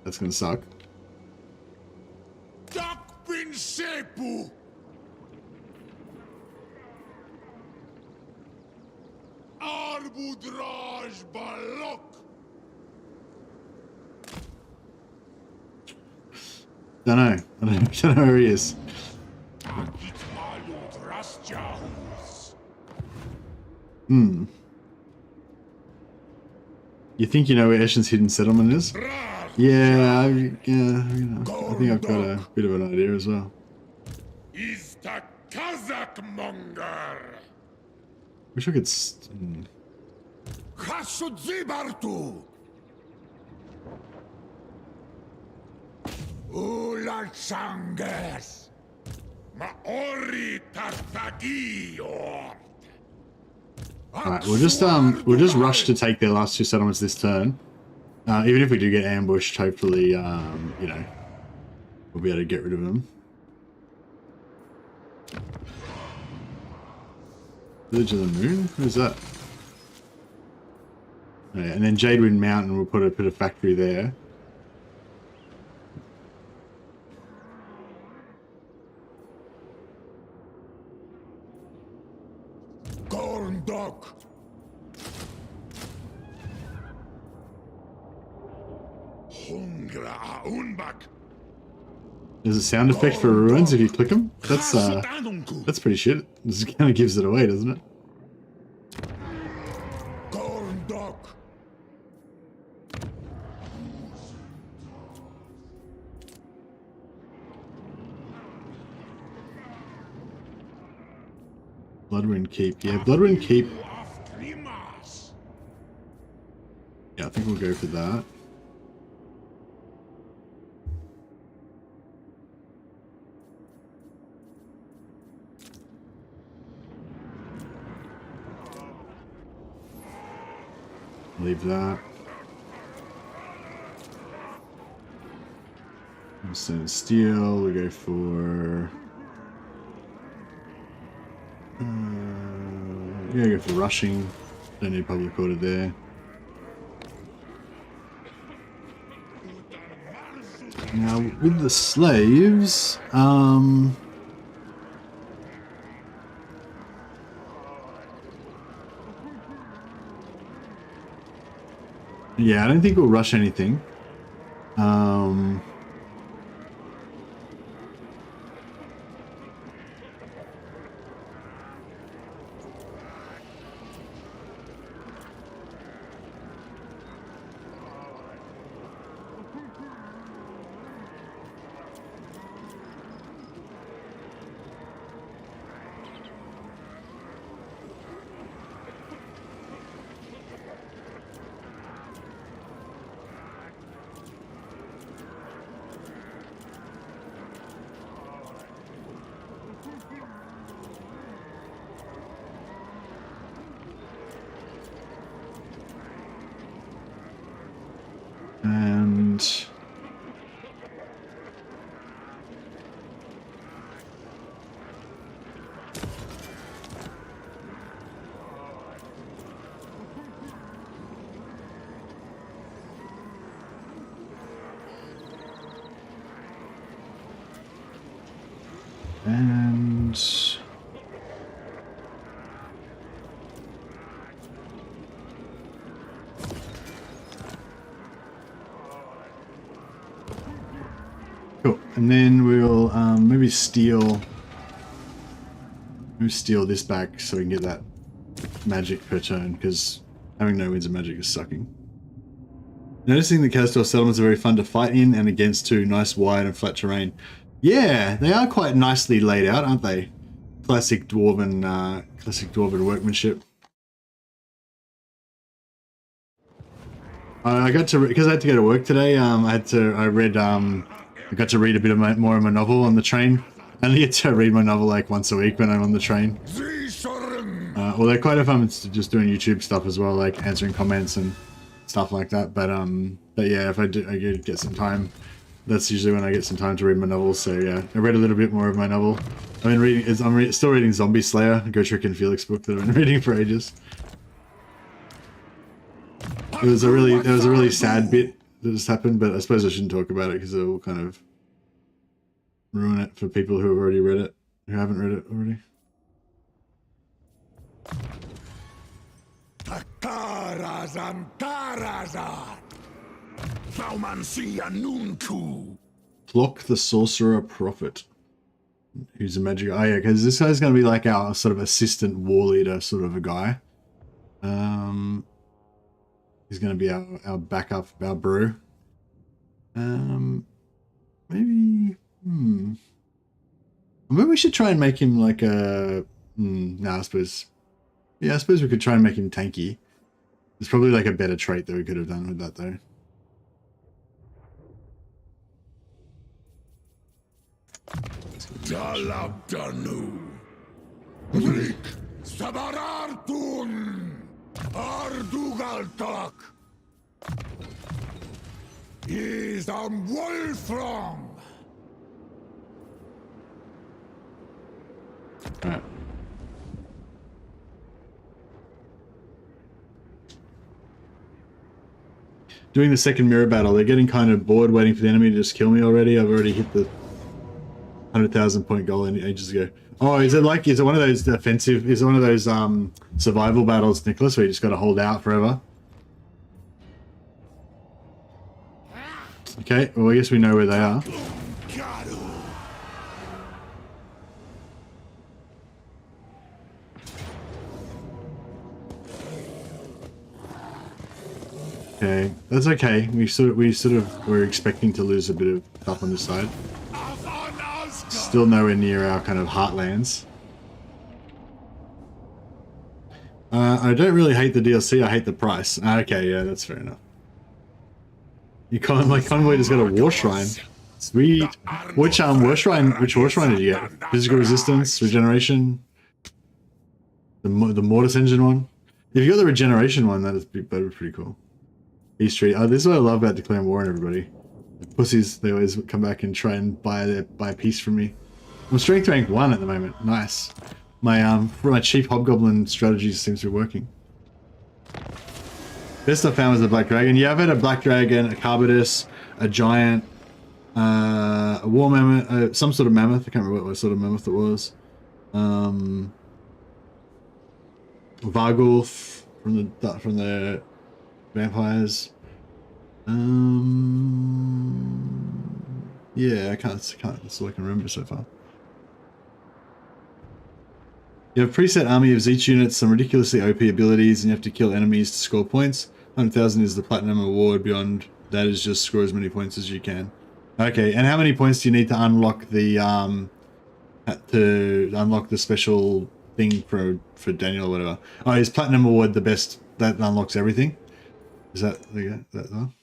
that's gonna suck. Don't know. I don't know where he is. You think you know where Eshen's hidden settlement is? Yeah, I think I've got a bit of an idea as well. Is the Kazakh monger? Wish I could. Archanges. Maori Tartagior. Alright, we'll just rush to take their last 2 settlements this turn. Even if we do get ambushed, hopefully, you know, we'll be able to get rid of them. Village of the Moon? Who's that? Oh, yeah, and then Jadewind Mountain, we'll put a factory there. Gorndok. Hungra Unbak. There's a sound effect for ruins if you click them. That's pretty shit. This kind of gives it away, doesn't it? Gorndok. Bloodwind Keep. Yeah, Bloodwind Keep. Yeah, I think we'll go for that. Leave that. Stone and Steel, we go for... yeah, go for rushing. Don't need public order there. Now, with the slaves, yeah, I don't think we'll rush anything. And cool. And then we'll maybe steal this back so we can get that magic per turn, because having no winds of magic is sucking. Noticing the Kazdor settlements are very fun to fight in and against too. Nice wide and flat terrain. Yeah, they are quite nicely laid out, aren't they? Classic dwarven workmanship. I got to, because I had to go to work today. I got to read a bit of more of my novel on the train. I only get to read my novel like once a week when I'm on the train. Well, they're quite fun just doing YouTube stuff as well, like answering comments and stuff like that. But yeah, if I get some time, that's usually when I get some time to read my novels. So yeah, I read a little bit more of my novel. I've been reading. I'm still reading Zombie Slayer, Gotrek and Felix book that I've been reading for ages. It was a really sad bit that just happened, but I suppose I shouldn't talk about it because it will kind of ruin it for people who have already read it, who haven't read it already. Tarazan Tarazan. Thaumansia Nunku. Flock the Sorcerer Prophet. Who's a magic... Oh yeah, because this guy's going to be like our sort of assistant war leader sort of a guy. He's going to be our backup, our brew. Maybe... Maybe we should try and make him like a... no, I suppose... Yeah, I suppose we could try and make him tanky. There's probably like a better trait that we could have done with that though. left. Dalabdanu. Rik. Sabarartun. Ardugaltak. Is on Wolfram. Alright. Doing the second mirror battle, they're getting kind of bored waiting for the enemy to just kill me already. I've already hit the 100,000 point goal ages ago. Oh, is it one of those defensive, is it one of those survival battles, Nicholas, where you just got to hold out forever? Okay, well I guess we know where they are. Okay, that's okay. We sort of were expecting to lose a bit of stuff on this side. Still nowhere near our kind of heartlands. I don't really hate the DLC. I hate the price. Okay, yeah, that's fair enough. My convoy just got a war shrine. Sweet. Which war shrine? Which war shrine did you get? Physical resistance, regeneration. The mortis engine one. If you got the regeneration one, that'd be pretty cool. East Street. Oh, this is what I love about declaring war on everybody. The pussies, they always come back and try and buy a piece from me. I'm strength rank 1 at the moment. Nice. My chief hobgoblin strategy seems to be working. Best I found was a black dragon. Yeah, I've had a black dragon, a carbitus, a giant, a war mammoth, some sort of mammoth. I can't remember what sort of mammoth it was. Vargulf from the vampires. Yeah, I can't. That's all I can remember so far. You have a preset army of Zeech units, some ridiculously OP abilities, and you have to kill enemies to score points. 100,000 is the platinum award. Beyond that is just score as many points as you can. Okay, and how many points do you need to unlock the special thing for Daniel or whatever? Oh, is platinum award the best that unlocks everything? Is that one?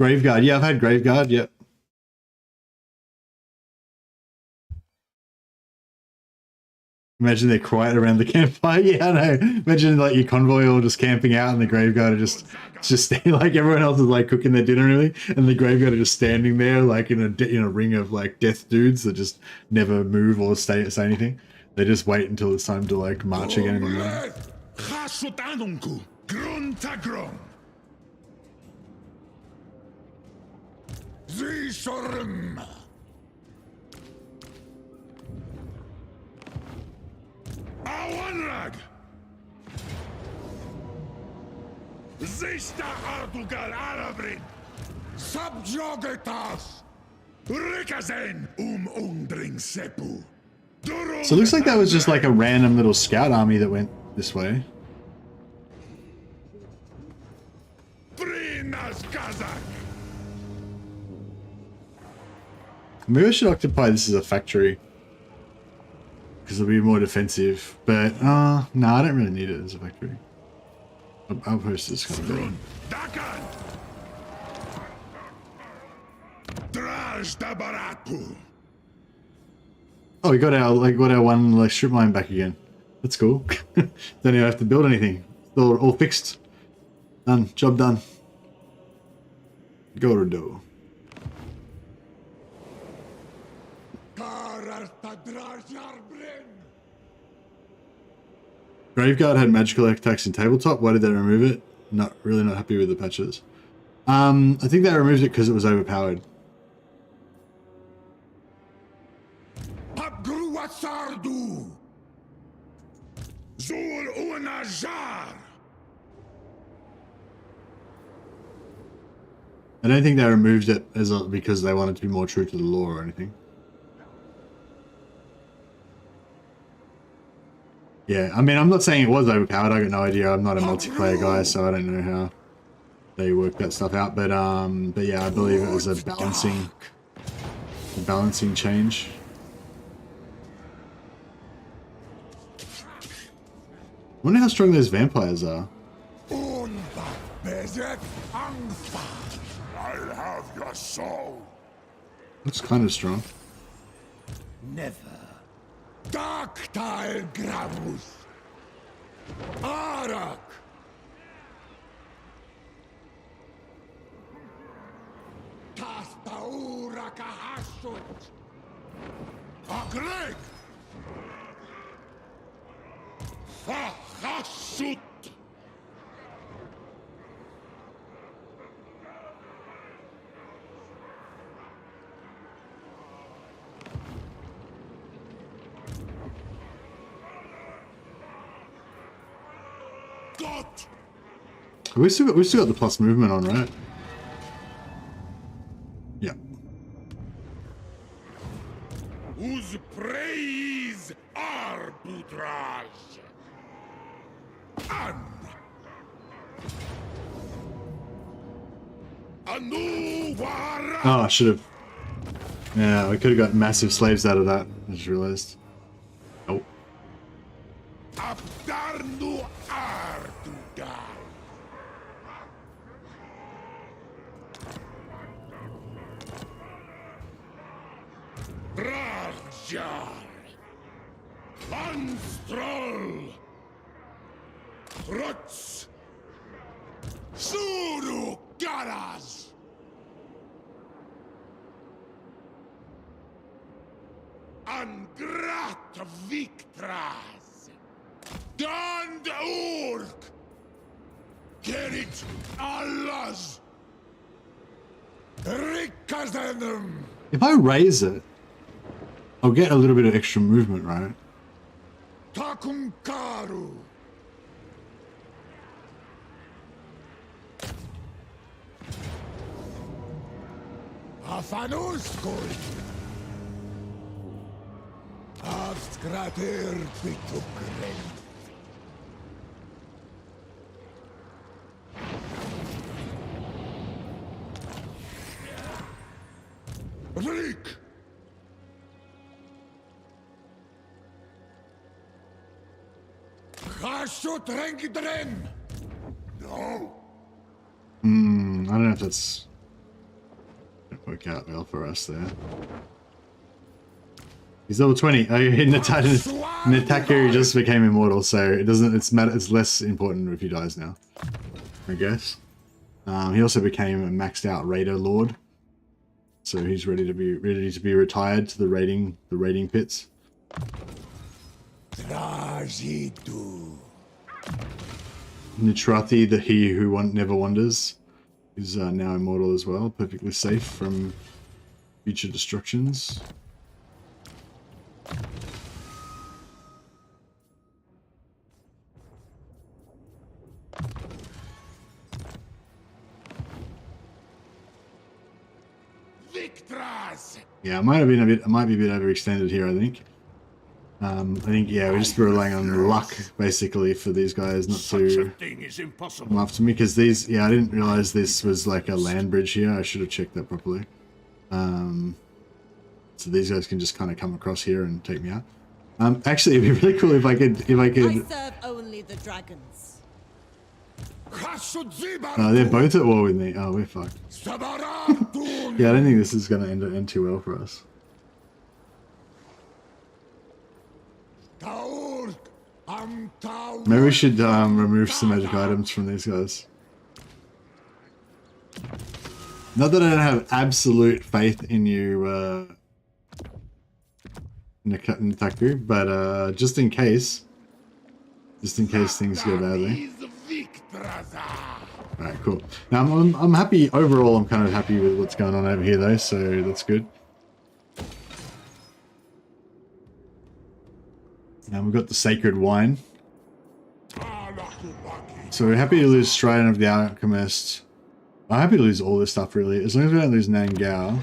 Graveguard. Yeah, I've had Graveguard. Yep. Imagine they're quiet around the campfire. Yeah, I know. Imagine like your convoy all just camping out and the Graveguard are just like everyone else is like cooking their dinner and everything, and the Graveguard are just standing there like in a ring of like death dudes that just never move or say anything. They just wait until it's time to like march again in the morning. Awanrag! Zista Ardugal Arabrin! Subjugatas! Rikazen undring sepu! So it looks like that was just like a random little scout army that went this way. Maybe I should occupy this as a factory, because it'll be more defensive. But no, I don't really need it as a factory. Outpost is kind of big. Oh, we got our one strip mine back again. That's cool. Don't even have to build anything. It's all fixed. Done. Job done. Gordo. Graveguard had magical attacks in tabletop. Why did they remove it? Not happy with the patches. I think they removed it because it was overpowered. I don't think they removed it because they wanted to be more true to the lore or anything. Yeah, I mean, I'm not saying it was overpowered. I got no idea. I'm not a multiplayer guy, so I don't know how they work that stuff out. But yeah, I believe it was a balancing change. I wonder how strong those vampires are. I'll have your soul. Looks kind of strong. Never. Dactyl Gramus. Arak. Tastaura Kahashut. Agreg. Fahashut. Got. We still got the plus movement on, right? Yeah. Whose praise arbitrage. Anu Wara. Oh, I should have. Yeah, we could have got massive slaves out of that. I just realized. Oh. Abdarnu Ardugal. Ragjar. Vanstrol. Rutz. Suru Garas. Angrat Victras. Dand Urk. Gerit Allahs. Rikazenum. If I raise it, I'll get a little bit of extra movement, right? Takumkaru. Afanuskul. Avskrater bitukren. Rik. Hashut Rengidren. No. I don't know if that's gonna work out well for us there. He's level 20. Oh, Nataku just became immortal, so it doesn't. It's less important if he dies now, I guess. He also became a maxed out raider lord, so he's ready to be retired to the raiding pits. Trajitu. Nitrathi, the he who never wanders, is now immortal as well, perfectly safe from future destructions. Victras. Yeah, it might be a bit overextended here, I think. Yeah, we're just relying on luck basically for these guys not to Thing is impossible. come after me, because these, I didn't realize this was like a land bridge here. I should have checked that properly. So these guys can just kind of come across here and take me out. Actually, it'd be really cool if I could. I serve only the dragons. They're both at war with me. Oh, we're fucked. Yeah, I don't think this is going to end too well for us. Maybe we should remove some magic items from these guys. Not that I don't have absolute faith in you, Nataku, but just in case things go badly. Alright, cool. Now I'm happy overall. I'm kind of happy with what's going on over here though, so that's good. Now we've got the sacred wine. So we're happy to lose Strident of the Alchemist. I'm happy to lose all this stuff really, as long as we don't lose Nangao.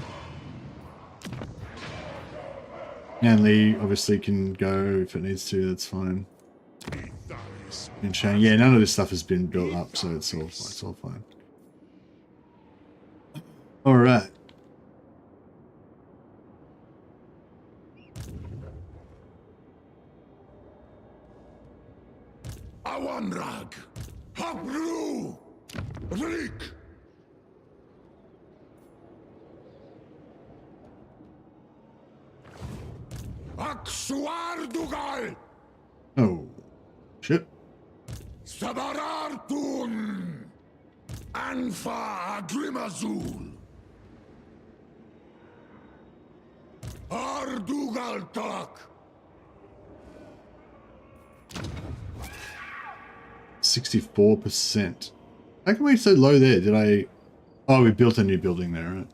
And Lee obviously can go if it needs to, that's fine. And Shang, yeah, none of this stuff has been built up, so it's all fine. Alright. Awanrag. Habru. Rik. Aksuardugal! Oh, shit. Sabarartun! Anfa Agrimazul! Ardugal Tak! 64%. How come we're so low there? Did I... Oh, we built a new building there, right?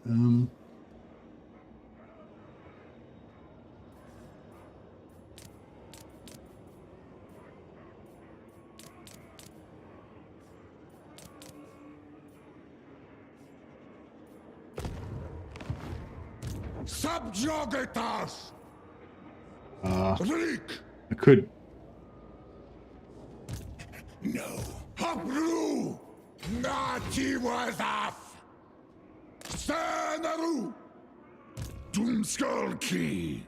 Subjugatas! Rick! I could... No. Habru! Nati Wazaf! Sanaru! Doomskullki!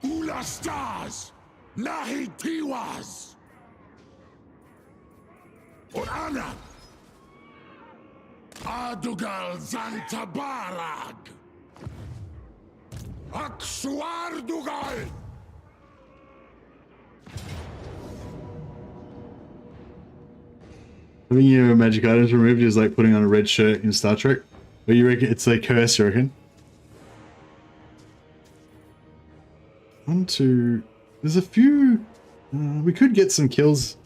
Ulastas! Nahitiwas! Orana! Adugal Zantabarag! Aksuardugal! Having your magic items removed is like putting on a red shirt in Star Trek. But you reckon it's a curse, you reckon? 1, 2... There's a few... we could get some kills.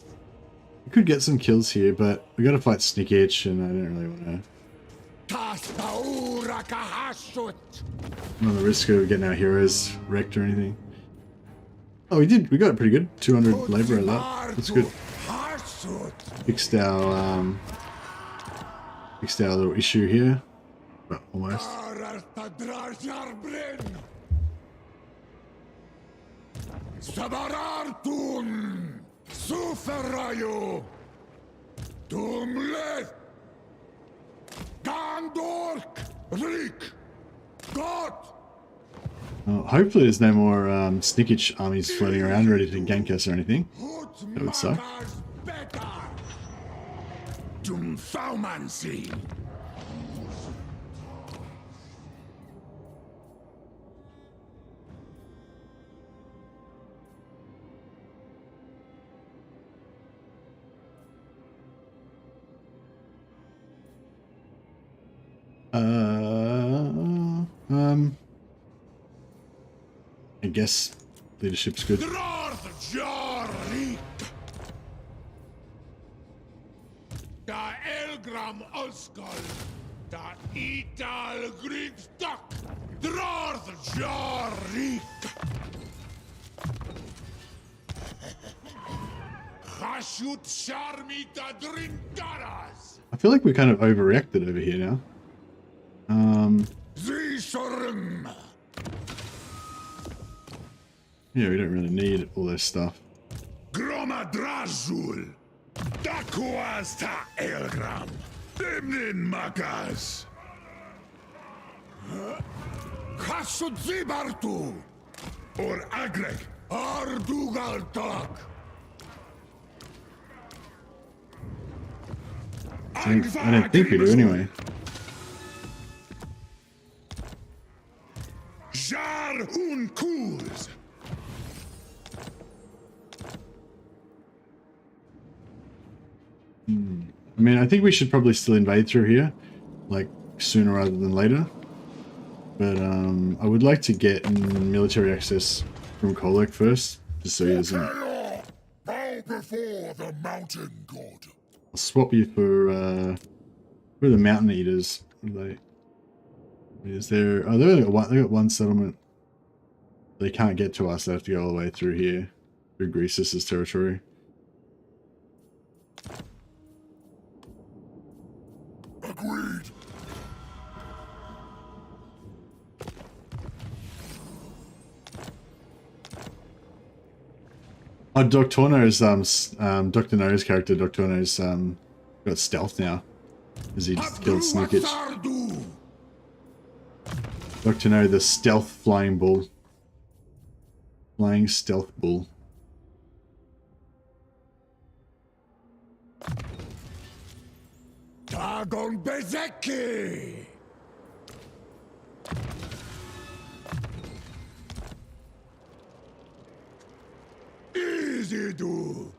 We could get some kills here, but we gotta fight Sneak Itch, and I don't really want to... I'm on the risk of getting our heroes wrecked or anything. Oh, we did. We got it pretty good. 200 labor of that. That's good. Fixed our little issue here. Well, almost. Sabarartun! Suferayo! Tumlet! Gandork! Rick! God! Well, hopefully there's no more Snickage armies floating around ready to gank us or anything. That would suck. Dumfaumancy! I guess leadership's good. Da Elgram Oskol, da Ital Grigstak, Drarth Jarik. Hashut Sharmita Drinkaras. I feel like we kind of overreacted over here now. Zisorim. Yeah, we don't really need all this stuff. Gromadrazul. Dakuas ta Elgram. Demnin Makas. Hashut Zibartu. Or Agreg. Ardugal Tak. I don't think we do anyway. Jar un Kuz. I mean, I think we should probably still invade through here, like sooner rather than later. But I would like to get military access from Kolek first, just so he doesn't. Bow before the mountain god. I'll swap you for who are the mountain eaters? What are they? Is there? Oh, they got one settlement. They can't get to us. They have to go all the way through here, through Greasus's territory. Agreed. Oh, Dr. No's character, Dr. No's got stealth now, as he just killed Sneakage. Dr. No, the stealth flying bull. Flying stealth bull. Dagon Bezeki! Zidu.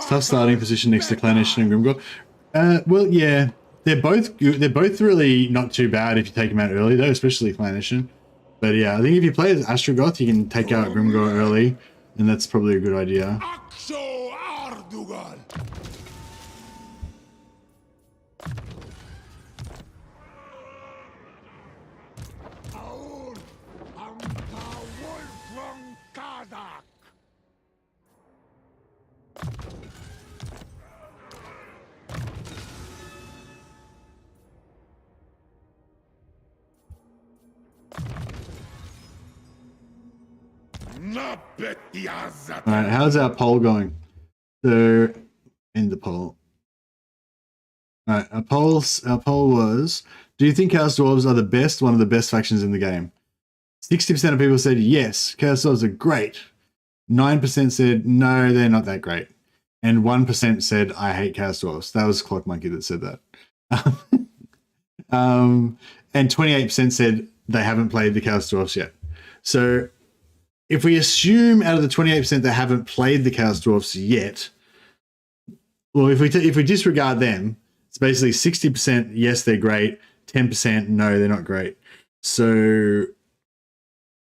Tough starting position next to Clannish and Grimgor. Well, yeah, they're both good. They're both really not too bad if you take them out early, though, especially Clannish. But yeah, I think if you play as Astrogoth, you can take out Grimgor early, and that's probably a good idea. Axo Ardugal. Aur Amta Wolfram Kadak. Alright, how's our poll going? So, end the poll. Alright, our poll was, do you think Chaos Dwarves are the best, one of the best factions in the game? 60% of people said yes, Chaos Dwarves are great. 9% said no, they're not that great. And 1% said, I hate Chaos Dwarves. That was Clock Monkey that said that. And 28% said they haven't played the Chaos Dwarves yet. So if we assume out of the 28% that haven't played the Chaos Dwarfs yet, well, if we disregard them, it's basically 60% yes, they're great, 10% no, they're not great. So,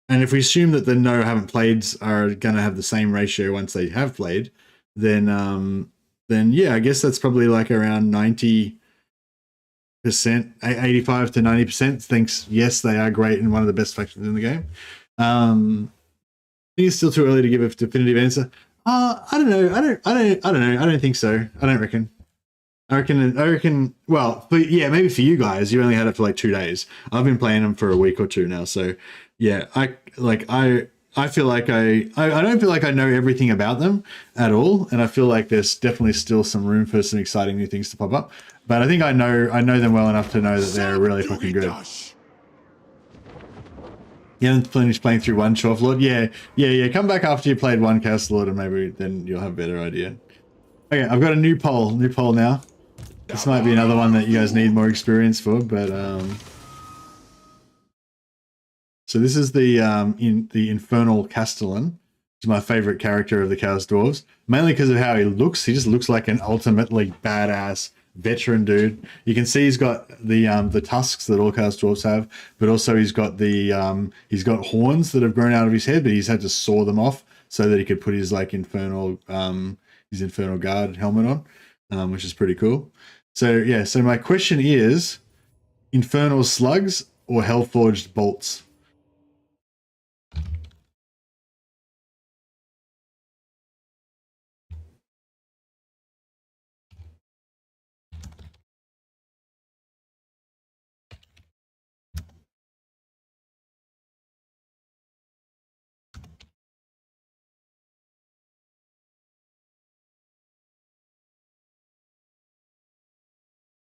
and if we assume that the no haven't played are going to have the same ratio once they have played, then yeah, I guess that's probably like around 90%, 85 to 90% thinks yes, they are great and one of the best factions in the game. I think it's still too early to give a definitive answer. I don't know. I don't know. I don't think so. I don't reckon. I reckon. Well, but yeah, maybe for you guys, you only had it for like 2 days. I've been playing them for a week or two now. So yeah, I feel like I don't feel like I know everything about them at all, and I feel like there's definitely still some room for some exciting new things to pop up. But I think I know them well enough to know that they're really fucking good. You haven't finished playing through one Chorf Lord? Yeah. Come back after you played one Chaos Lord and maybe then you'll have a better idea. Okay, I've got a new poll now. This might be another one that you guys need more experience for, but so this is the Infernal Castellan, which is my favorite character of the Chaos Dwarves, mainly because of how he looks. He just looks like an ultimately badass veteran dude. You can see he's got the tusks that all Chaos Dwarfs have, but also he's got he's got horns that have grown out of his head, but he's had to saw them off so that he could put his like infernal guard helmet on, which is pretty cool. So yeah, so my question is, infernal slugs or hellforged bolts?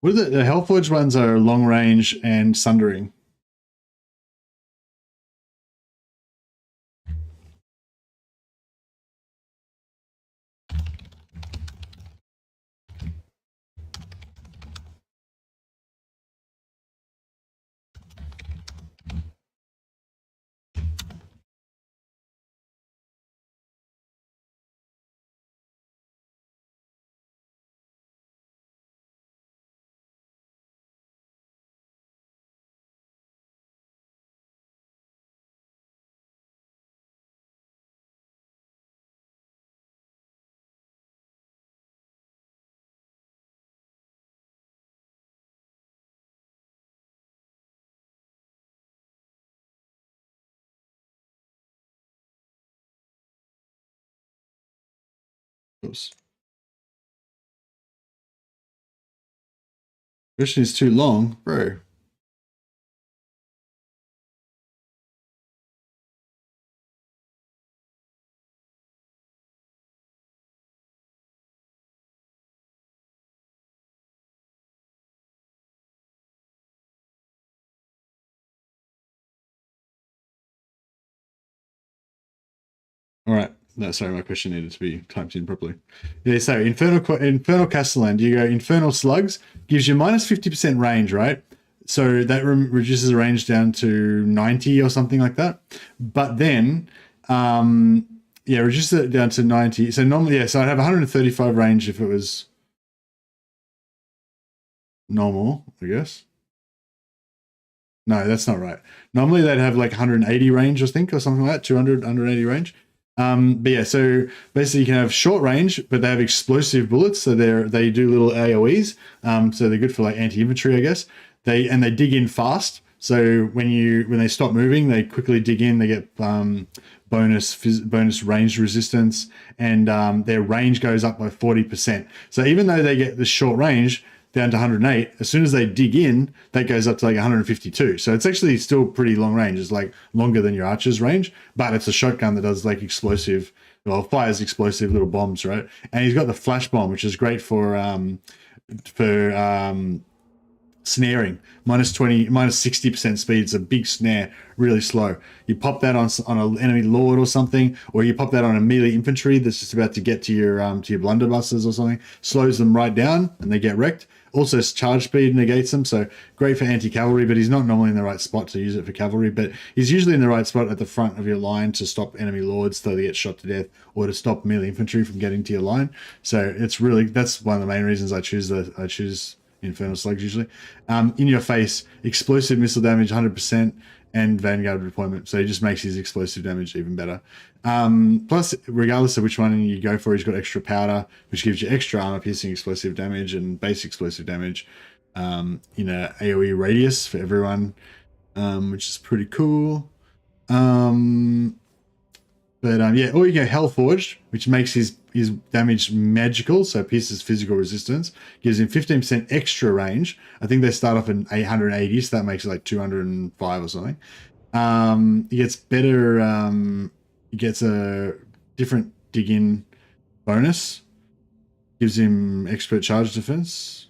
What are the Hellforged ones are long range and sundering. Oops. Question is too long, bro. All right. No, sorry, my question needed to be typed in properly. Yeah, so Infernal Castellan, you go Infernal Slugs, gives you minus 50% range, right? So that reduces the range down to 90 or something like that. But then yeah, reduce it down to 90. So normally, yeah, so I'd have 135 range if it was normal, I guess. No, that's not right. Normally they'd have like 180 range, I think, or something like that, 200, 180 range. But yeah, so basically you can have short range, but they have explosive bullets, so they do little AoEs. So they're good for like anti-infantry, I guess. They dig in fast. So when they stop moving, they quickly dig in. They get bonus range resistance, and their range goes up by 40%. So even though they get the short range down to 108, as soon as they dig in, that goes up to like 152. So it's actually still pretty long range. It's like longer than your archer's range, but it's a shotgun that does like explosive, well, fires explosive little bombs, right? And he's got the flash bomb, which is great for snaring. Minus 60% speed. It's a big snare, really slow. You pop that on an enemy lord or something, or you pop that on a melee infantry that's just about to get to your blunderbusters or something. Slows them right down and they get wrecked. Also, charge speed negates them, so great for anti-cavalry, but he's not normally in the right spot to use it for cavalry, but he's usually in the right spot at the front of your line to stop enemy lords so they get shot to death, or to stop melee infantry from getting to your line. So it's really, that's one of the main reasons I choose Infernal Slugs usually. In your face, explosive missile damage 100%, and Vanguard deployment, so it just makes his explosive damage even better. Plus, regardless of which one you go for, he's got extra powder, which gives you extra armor piercing explosive damage and base explosive damage in a AoE radius for everyone, which is pretty cool. Yeah, or you go Hellforged, which makes his damage magical, so pierces physical resistance, gives him 15% extra range. I think they start off at 880, so that makes it like 205 or something. He gets better, he gets a different dig-in bonus, gives him expert charge defense,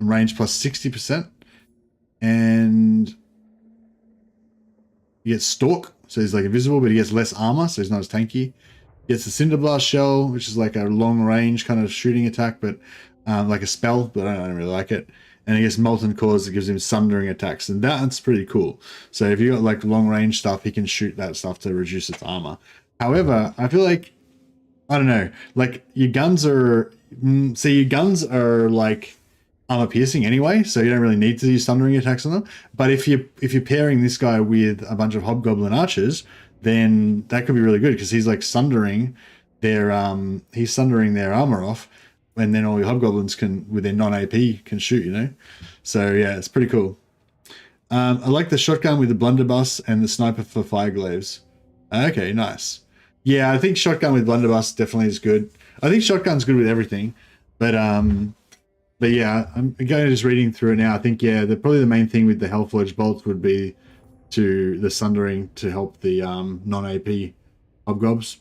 range plus 60%, and he gets Stalk, so he's like invisible, but he gets less armor, so he's not as tanky. He gets the Cinder Blast Shell, which is like a long range kind of shooting attack, but like a spell, but I don't really like it. And he gets Molten Cores that gives him sundering attacks, and that's pretty cool. So if you got like long range stuff, he can shoot that stuff to reduce its armor. However, I feel like, I don't know, like your guns are like armor piercing anyway, so you don't really need to use sundering attacks on them. But if you're pairing this guy with a bunch of Hobgoblin archers, then that could be really good, because he's like sundering their armor off, and then all your Hobgoblins can, with their non-AP, can shoot, you know? So yeah, it's pretty cool. I like the shotgun with the blunderbuss and the sniper for fire glaives. Okay, nice. Yeah, I think shotgun with blunderbuss definitely is good. I think shotgun's good with everything, but yeah, I'm going just reading through it now. I think, yeah, probably the main thing with the Hellforged bolts would be to the sundering to help the non-AP Hobgobbs.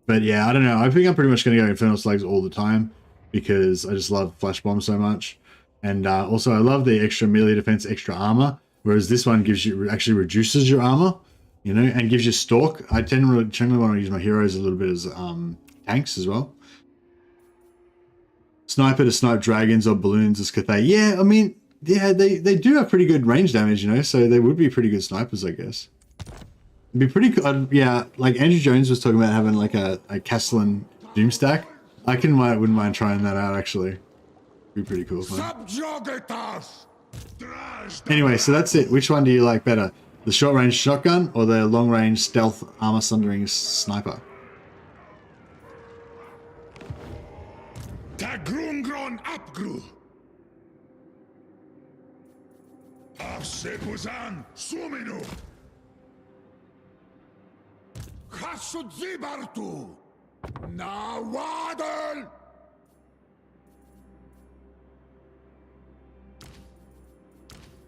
But yeah, I don't know. I think I'm pretty much going to go Infernal Slugs all the time, because I just love Flash Bomb so much. And also I love the extra melee defense, extra armor, whereas this one gives you, actually reduces your armor, you know, and gives you Stalk. I generally want to use my heroes a little bit as tanks as well. Sniper to snipe dragons or balloons as Cathay. Yeah, I mean, yeah, they do have pretty good range damage, you know, so they would be pretty good snipers, I guess. It'd be pretty cool. Yeah, like Andrew Jones was talking about having like a Castellan Doom stack. I wouldn't mind trying that out, actually. It'd be pretty cool. Anyway, so that's it. Which one do you like better? The short range shotgun or the long range stealth armor sundering sniper? Tagrungron Apgru. Afsepuzan Suminu. Hasudzibartu. Nawadal.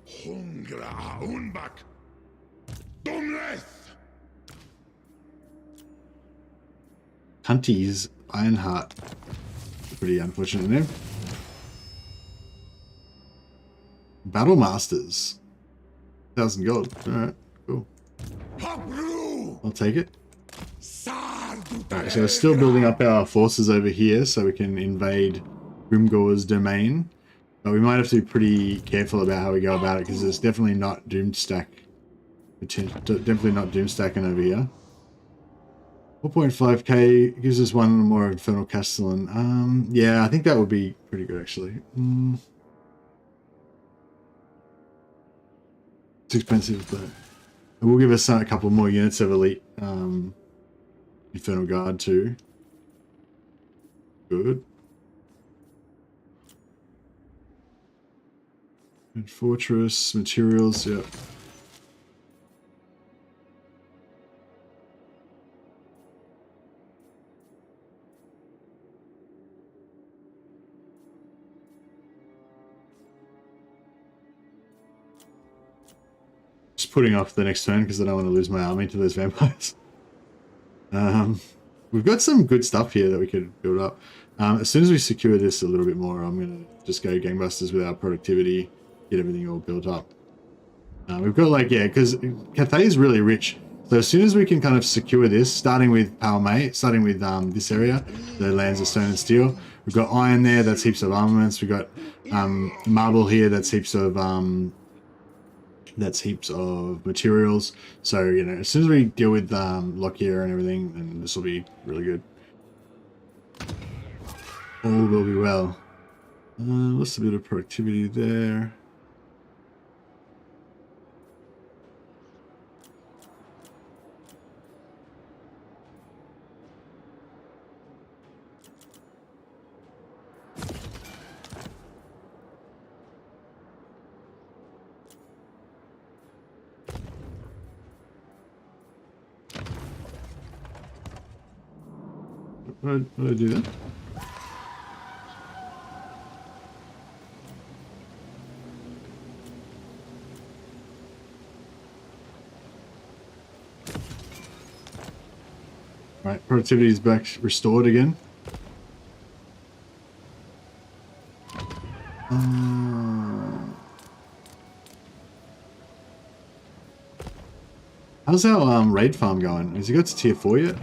Hungra Unbak. Dumleth. Hunties Ironheart. Pretty unfortunate name. Battle Masters. 1,000 gold. Alright, cool. I'll take it. Alright, so we're still building up our forces over here so we can invade Grimgor's domain. But we might have to be pretty careful about how we go about it, because it's definitely not doomed stack Definitely not doom stacking over here. 4.5k gives us one more Infernal Castellan. Yeah, I think that would be pretty good actually. It's expensive, but it will give us a couple more units of elite Infernal Guard too. Good. And Fortress, materials, yep. Just putting off the next turn because I don't want to lose my army to those vampires. We've got some good stuff here that we could build up. As soon as we secure this a little bit more, I'm going to just go gangbusters with our productivity, get everything all built up. We've got like, yeah, because Cathay is really rich. So as soon as we can kind of secure this, starting with Palmay, starting with this area, the lands of stone and steel. We've got iron there, that's heaps of armaments. We've got marble here, that's heaps of materials. So, you know, as soon as we deal with Lockyer and everything, then this will be really good. All will be well. What's a bit of productivity there? Why did I do that? Right, productivity is back restored again. How's our raid farm going? Has it got to tier 4 yet?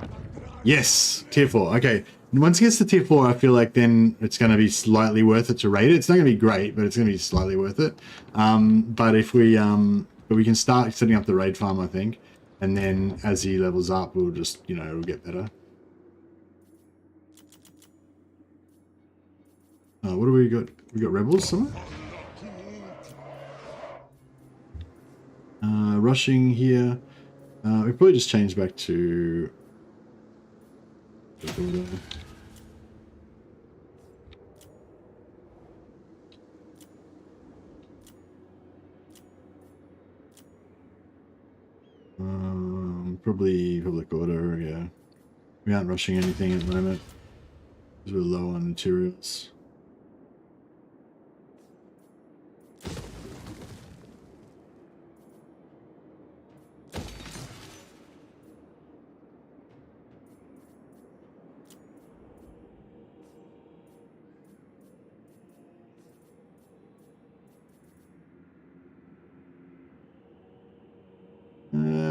Yes, tier 4. Okay, once it gets to tier 4, I feel like then it's going to be slightly worth it to raid it. It's not going to be great, but it's going to be slightly worth it. But if we can start setting up the raid farm, I think, and then as he levels up, we'll just, you know, it'll get better. What do we got? We got rebels somewhere? Rushing here. We probably just change back to. Probably public order, yeah. We aren't rushing anything at the moment because we're low on materials.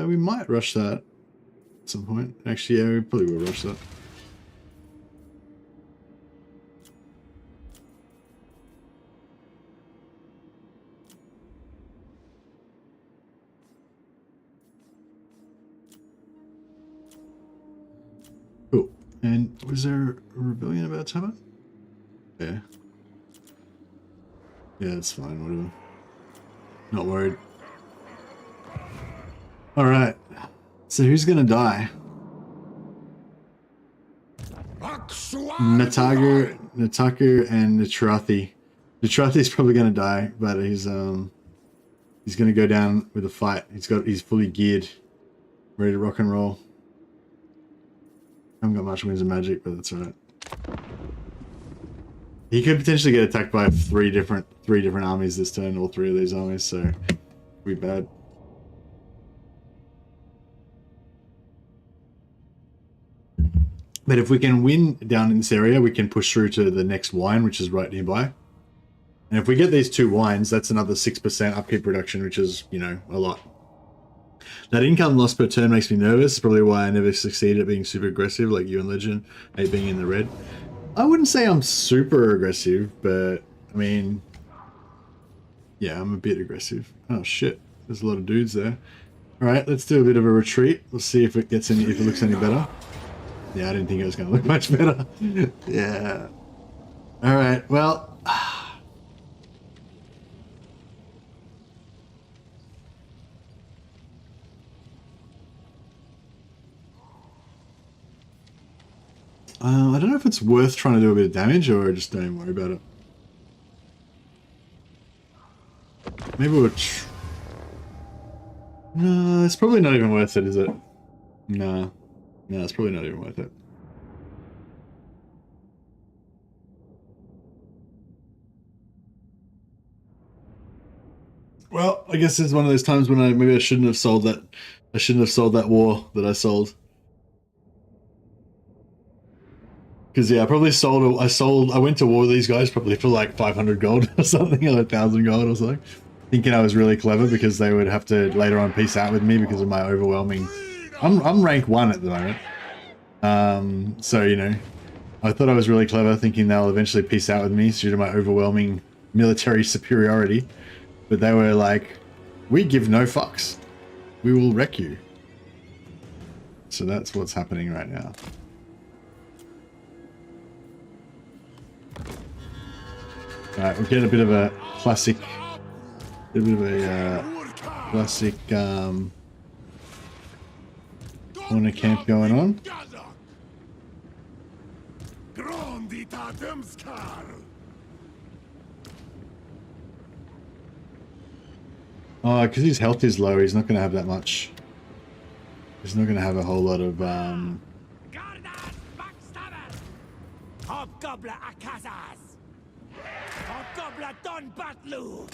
We might rush that at some point. Actually, yeah, we probably will rush that. Cool. And was there a rebellion about to happen? Yeah. Yeah, it's fine, whatever. Not worried. Alright, so who's gonna die? Nataku and Natarathi. Natarathi is probably gonna die, but he's gonna go down with a fight. He's fully geared, ready to rock and roll. I haven't got much Winds of Magic, but that's alright. He could potentially get attacked by three different armies this turn, all three of these armies, so it'd be bad. But if we can win down in this area, we can push through to the next wine, which is right nearby. And if we get these 2 wines, that's another 6% upkeep reduction, which is, you know, a lot. That income loss per turn makes me nervous. It's probably why I never succeeded at being super aggressive, like you and Legend, being in the red. I wouldn't say I'm super aggressive, but, I mean, yeah, I'm a bit aggressive. Oh, shit. There's a lot of dudes there. Alright, let's do a bit of a retreat. Let's see if it gets any, if it looks any better. Yeah, I didn't think it was going to look much better. Yeah. Alright, well... I don't know if it's worth trying to do a bit of damage or just don't even worry about it. Maybe we'll... No, it's probably not even worth it, is it? No. No, it's probably not even worth it. Well, I guess it's one of those times when maybe I shouldn't have sold that. I shouldn't have sold that war that I sold. Because yeah, I probably sold. I went to war with these guys probably for like 500 gold or something, or 1,000 gold or something, thinking I was really clever because they would have to later on peace out with me because of my overwhelming. I'm rank 1 at the moment, so you know, I thought I was really clever, thinking they'll eventually peace out with me due to my overwhelming military superiority. But they were like, "We give no fucks. We will wreck you." So that's what's happening right now. Alright, we'll get a bit of a classic, corner camp going on. Oh, because his health is low, he's not going to have that much. He's not going to have a whole lot of, Hobgoblin Akazas! Hobgoblin Don Batlu!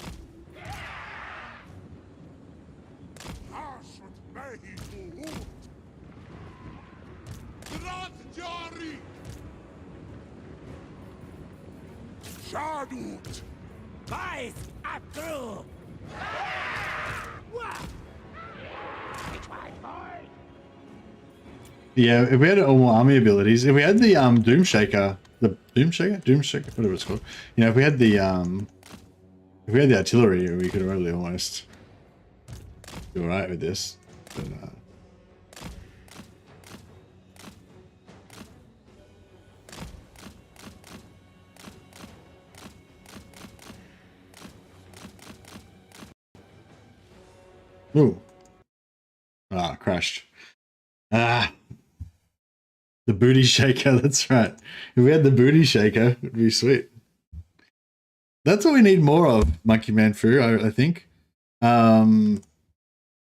Shadut! Vice Abdru! yeah, if we had all more army abilities, if we had the Doomshaker, whatever it's called, you know, if we had the artillery, we could really almost do alright with this. But, ooh. Ah, crashed. Ah. The booty shaker, that's right. If we had the booty shaker, it'd be sweet. That's what we need more of, Monkey Man Fu, I think. I'm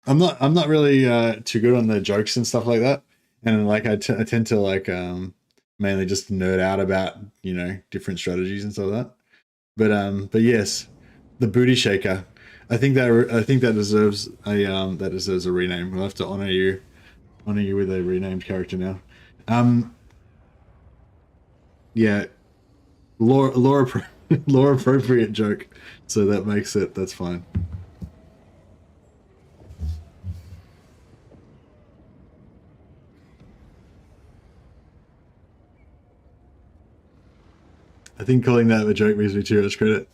not really too good on the jokes and stuff like that. And like I tend to like mainly just nerd out about, you know, different strategies and stuff like that. But yes, the booty shaker. I think that deserves a rename. We'll have to honor you with a renamed character now. Yeah, lore appropriate joke, so that makes it, that's fine. I think calling that a joke gives me too much credit.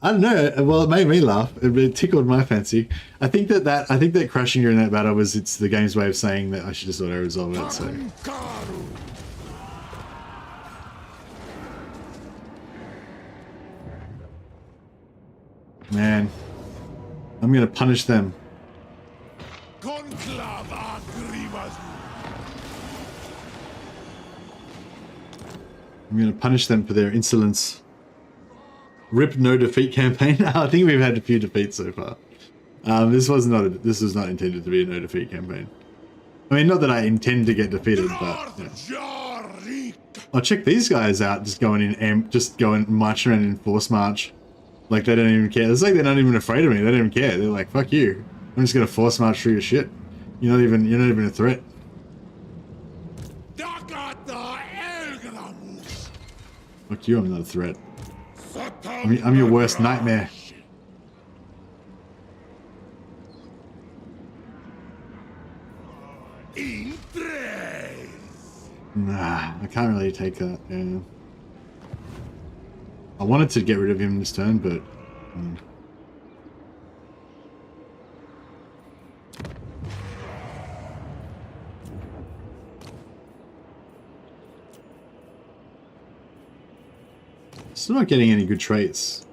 I don't know. Well, it made me laugh. It tickled my fancy. I think that crashing during that battle it's the game's way of saying that I should just auto resolve it. So. Man, I'm gonna punish them. I'm gonna punish them for their insolence. Rip no defeat campaign. I think we've had a few defeats so far. This was not intended to be a no defeat campaign. I mean, not that I intend to get defeated, but you know. Oh, check these guys out! Just going marching around in force march, like they don't even care. It's like they're not even afraid of me. They don't even care. They're like, "Fuck you! I'm just gonna force march through your shit. You're not even a threat." Fuck you! I'm not a threat. I'm your worst nightmare. Nah, I can't really take that. Yeah. I wanted to get rid of him this turn, but. Still not getting any good traits.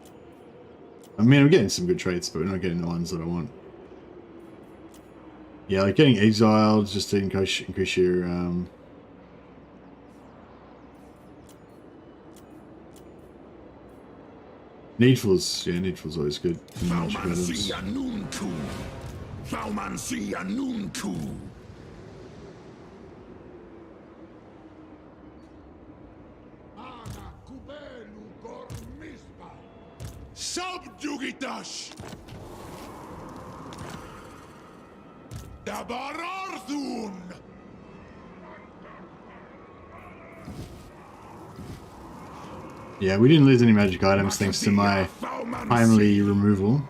I mean, I'm getting some good traits, but we're not getting the ones that I want. Yeah, like getting exiled just to increase your needfuls. Yeah, needfuls always good. Subjugitash! Dabararthun! Yeah, we didn't lose any magic items thanks to my timely removal.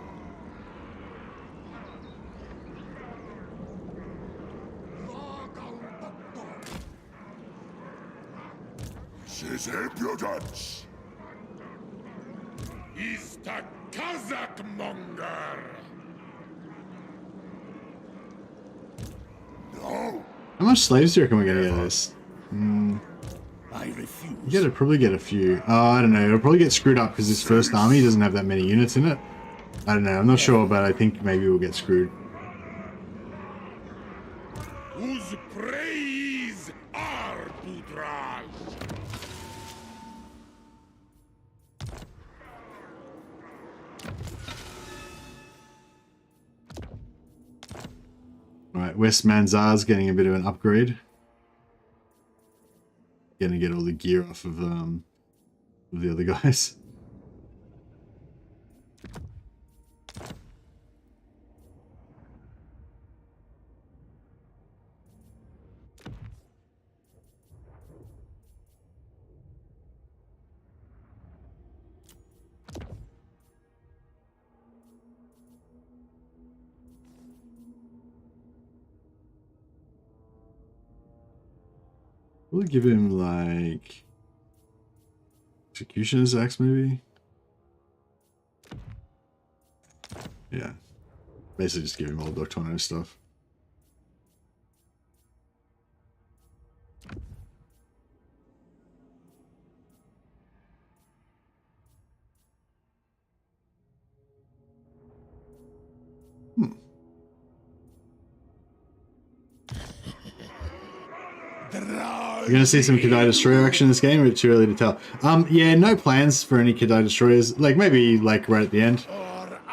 Impudence! Is the Kazakh monger! No! How much slaves do you reckon we're gonna get out of this? I refuse. You gotta probably get a few. Oh, I don't know. It'll probably get screwed up because this first army doesn't have that many units in it. I don't know. I'm not sure, but I think maybe we'll get screwed. Whose praise are Putraj? Alright, West Manzar's getting a bit of an upgrade. Gonna get all the gear off of the other guys. We'll give him like Executioner's Axe maybe? Yeah. Basically just give him all Doctono stuff. You're gonna see some Kadai Destroyer action in this game, or it's too early to tell? Yeah, no plans for any Kadai Destroyers. Like maybe like right at the end.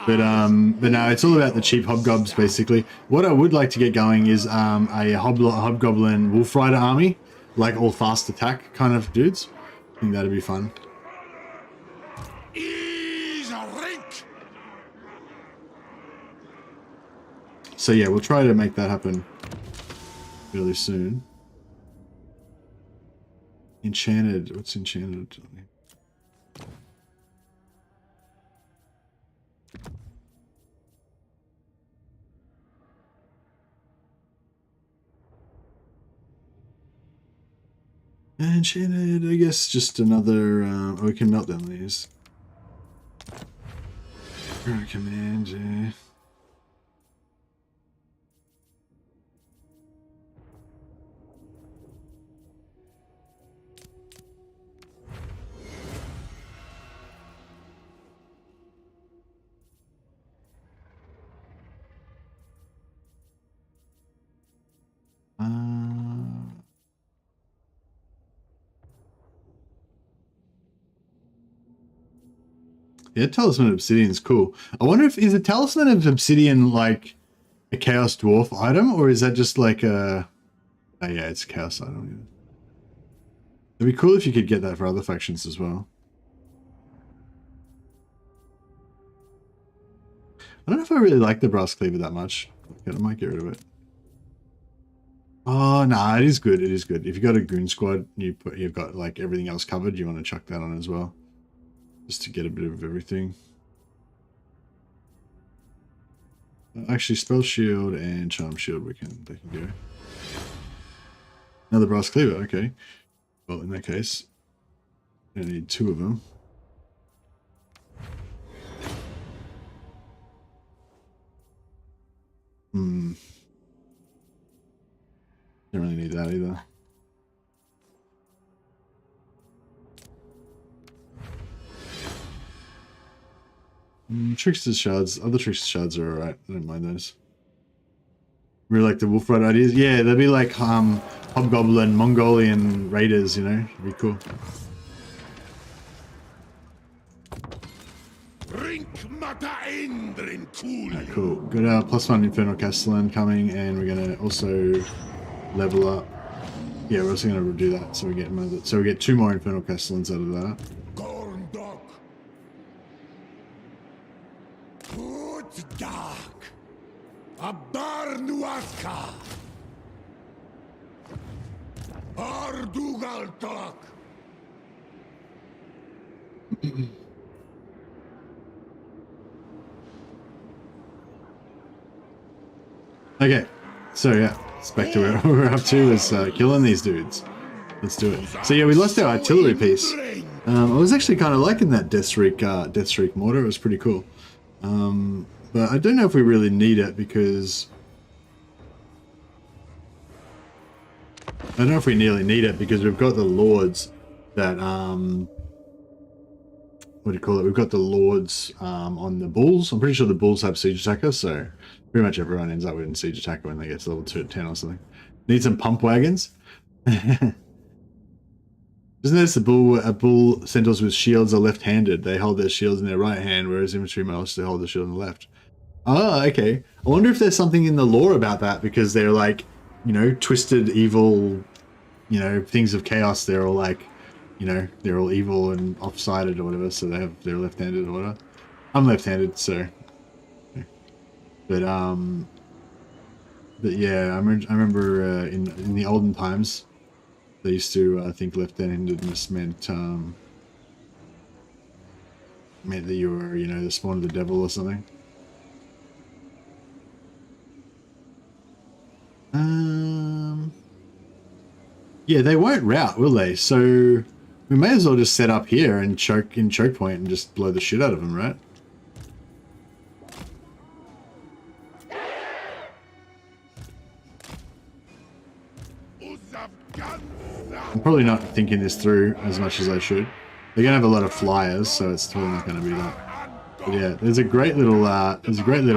But no, it's all about the cheap Hobgobbs basically. What I would like to get going is a Hobgoblin Wolf Rider army, like all fast attack kind of dudes. I think that'd be fun. So yeah, we'll try to make that happen really soon. Enchanted. What's enchanted? Enchanted, I guess just another, oh, we can melt down these. Command, yeah. Yeah, Talisman of Obsidian is cool. I wonder if, is a Talisman of Obsidian like a Chaos Dwarf item, or is that just like a... Oh yeah, it's a Chaos item. Yeah. It'd be cool if you could get that for other factions as well. I don't know if I really like the Brass Cleaver that much. I might get rid of it. Oh, nah, it is good. It is good. If you've got a goon squad, you've got like everything else covered, you want to chuck that on as well. Just to get a bit of everything. Actually, Spell Shield and Charm Shield, they can go. Another Brass Cleaver, okay. Well, in that case, I need 2 of them. Don't really need that either. Trickster's shards. Other Trickster's shards are alright. I don't mind those. Really like the wolf ride ideas. Yeah, they'll be like Hobgoblin, Mongolian raiders, you know? It'd be cool. Alright, cool. Got our +1 Infernal Castellan coming, and we're gonna also level up. Yeah, we're also gonna do that, so we get another. So we get 2 more Infernal Castellans out of that. Dark. Abarnuaska. Ardugaltok. Okay, so yeah, it's back to where we're up to is killing these dudes. Let's do it. So yeah, we lost our artillery piece. I was actually kind of liking that Deathstreak mortar. It was pretty cool. But I don't know if we really need it because I don't know if we nearly need it because we've got the lords that what do you call it? We've got the lords on the bulls. I'm pretty sure the bulls have siege attacker, so pretty much everyone ends up with siege attacker when they get to level 2 at 10 or something. Need some pump wagons. Just notice a bull centaurs with shields are left-handed. They hold their shields in their right hand, whereas infantry mostly hold the shield in the left. Oh, okay. I wonder if there's something in the lore about that, because they're like, you know, twisted, evil, you know, things of chaos. They're all like, you know, they're all evil and off-sided or whatever, so they're left-handed or whatever. I'm left-handed, so. But yeah, I remember in the olden times, they used to think left-handedness meant that you were, you know, the spawn of the devil or something. Yeah, they won't rout, will they? So we may as well just set up here and choke point and just blow the shit out of them, right? I'm probably not thinking this through as much as I should. They're gonna have a lot of flyers, so it's probably not gonna be that. But yeah, there's a great little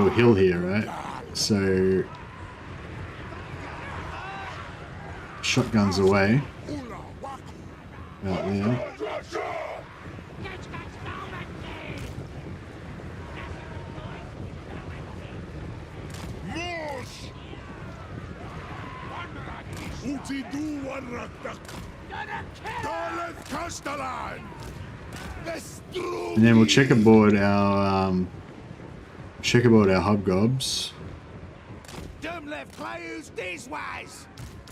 hill here, right? So shotguns away. Out there. And then we'll check aboard our Hobgobbs. Dumb left players these ways.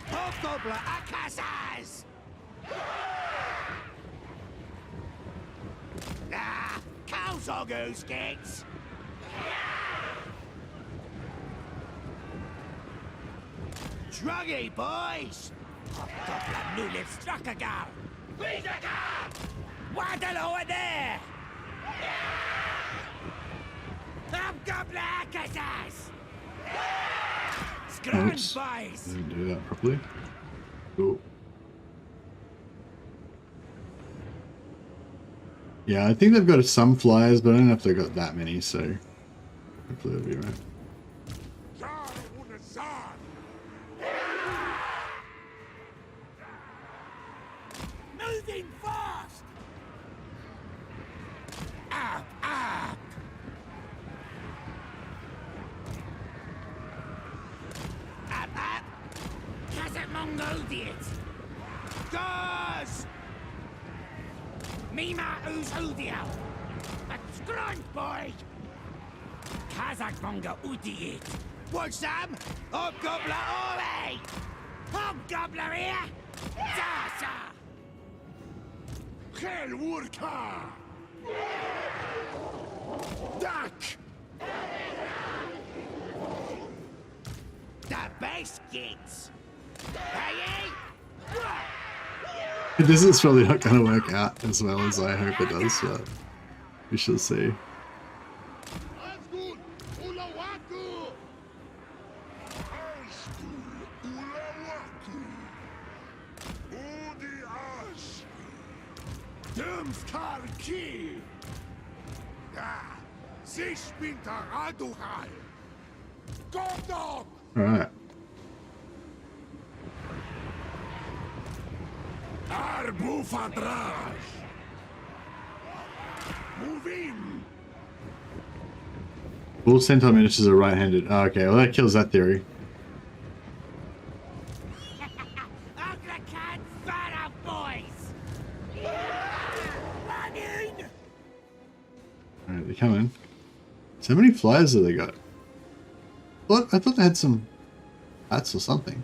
Hobgoblin Akasas. Cows or goose gates. Druggy boys. Hobgoblin new live struck a gal. Waddle over there. Hobgoblin Akasas. Oops, didn't do that properly. Cool. Yeah, I think they've got some flyers, but I don't know if they've got that many, so hopefully they'll be right. Moving fast. Up, up. Up. Kazakh Mongol diet. Gosh. Mima Uzudio. That's grunt boy. Kazakh Mongol Udiot. What's Sam? Hobgoblin Ole. Hobgoblin here. Sasa. Helwurka. Duck. The best kids. Hey, This is probably not going to work out as well as I hope it does, but we shall see. Sich binter Aduhal. Gondok! Alright. Arbufadraj! Move in! All centaur miniatures are right-handed. Oh, okay, well that kills that theory. Alright, they're coming. So how many flyers have they got? What? I thought they had some bats or something.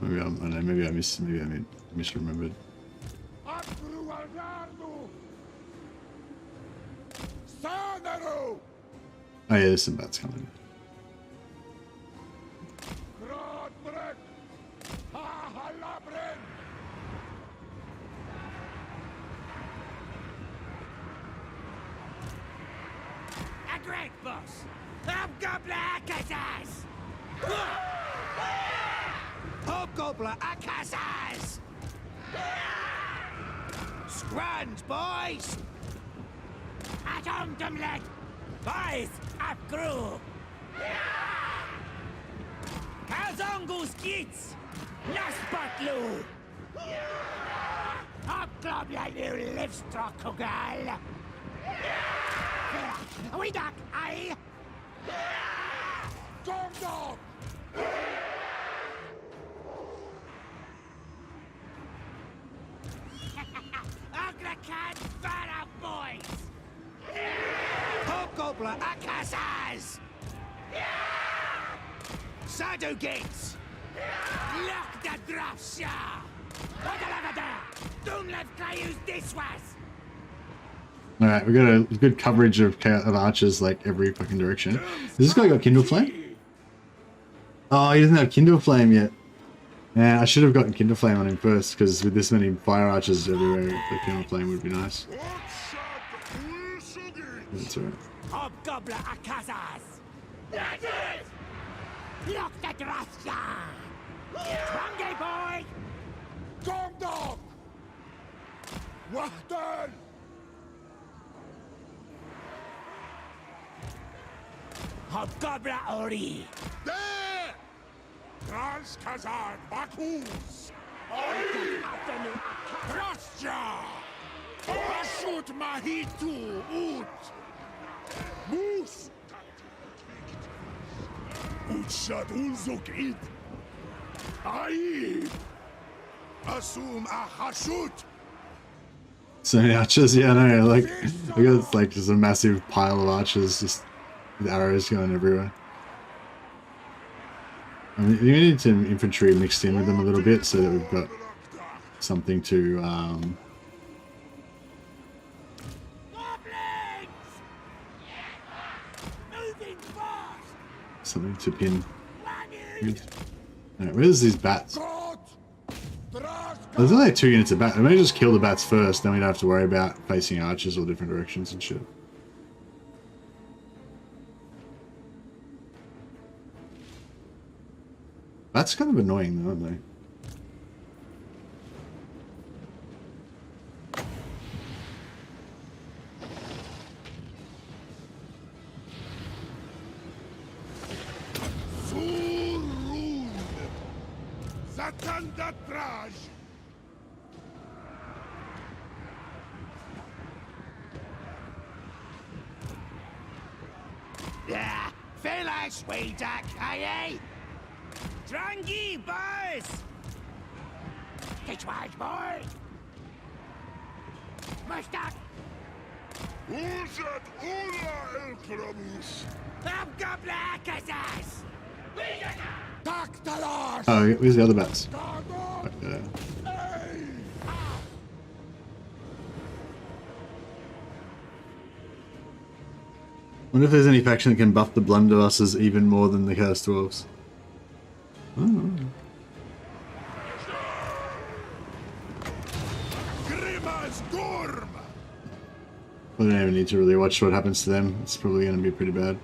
Maybe I don't know. Maybe I misremembered. Oh yeah, there's some bats coming. A great boss! Hobgoblins! Hobgoblin Akazas! Scrans, boys! Atom Dumlet! Boys, up crew! Kazongus Gits! Naspatlu! Hobgoblin new livestock Kogal! We duck, aye! Gondok! Agrakan Fara boys! Hobgoblin Akazas! Sado Gates! Lock the Dwarfs! What a lavender! Don't let Cayuse this was! Alright, we got a good coverage of archers like every fucking direction. Has this guy got Kindle Flame? Oh, he doesn't have Kindle Flame yet. Yeah, I should have gotten Kindle Flame on him first, because with this many fire archers everywhere, the Kindle Flame would be nice. That's alright. Hobgoblin Akazas! That's it! Lock the Dwarfs! Strong boy! Gondok! Wachtel! Hobgoblin Ori! There! Trans Kazan Bakus! Prostja! Pashut Mahitu Ut! Moose! Utshad Ulzukid! Ai! Asum Ahashut! So many archers, yeah, I know, like, I got like just a massive pile of archers, just with arrows going everywhere. I mean, you need some infantry mixed in with them a little bit so that we've got something to, something to pin. Alright, where's these bats? There's only 2 units of bats. I may just kill the bats first, then we don't have to worry about facing archers or different directions and shit. That's kind of annoying though, aren't they? Zhatan Datraj! Yeah, Felix, we duck, aye? Drangi, boys! Ditch wise, boy! Mustak! Uzat Ula Elkramus! Hobgoblin Akazas! Taktalash! Oh, where's the other bats? Gondok! Back there. Hey! Wonder if there's any faction that can buff the blunderbusses even more than the Chaos Dwarfs. Oh. Grima's Gorm! I don't even need to really watch what happens to them. It's probably going to be pretty bad.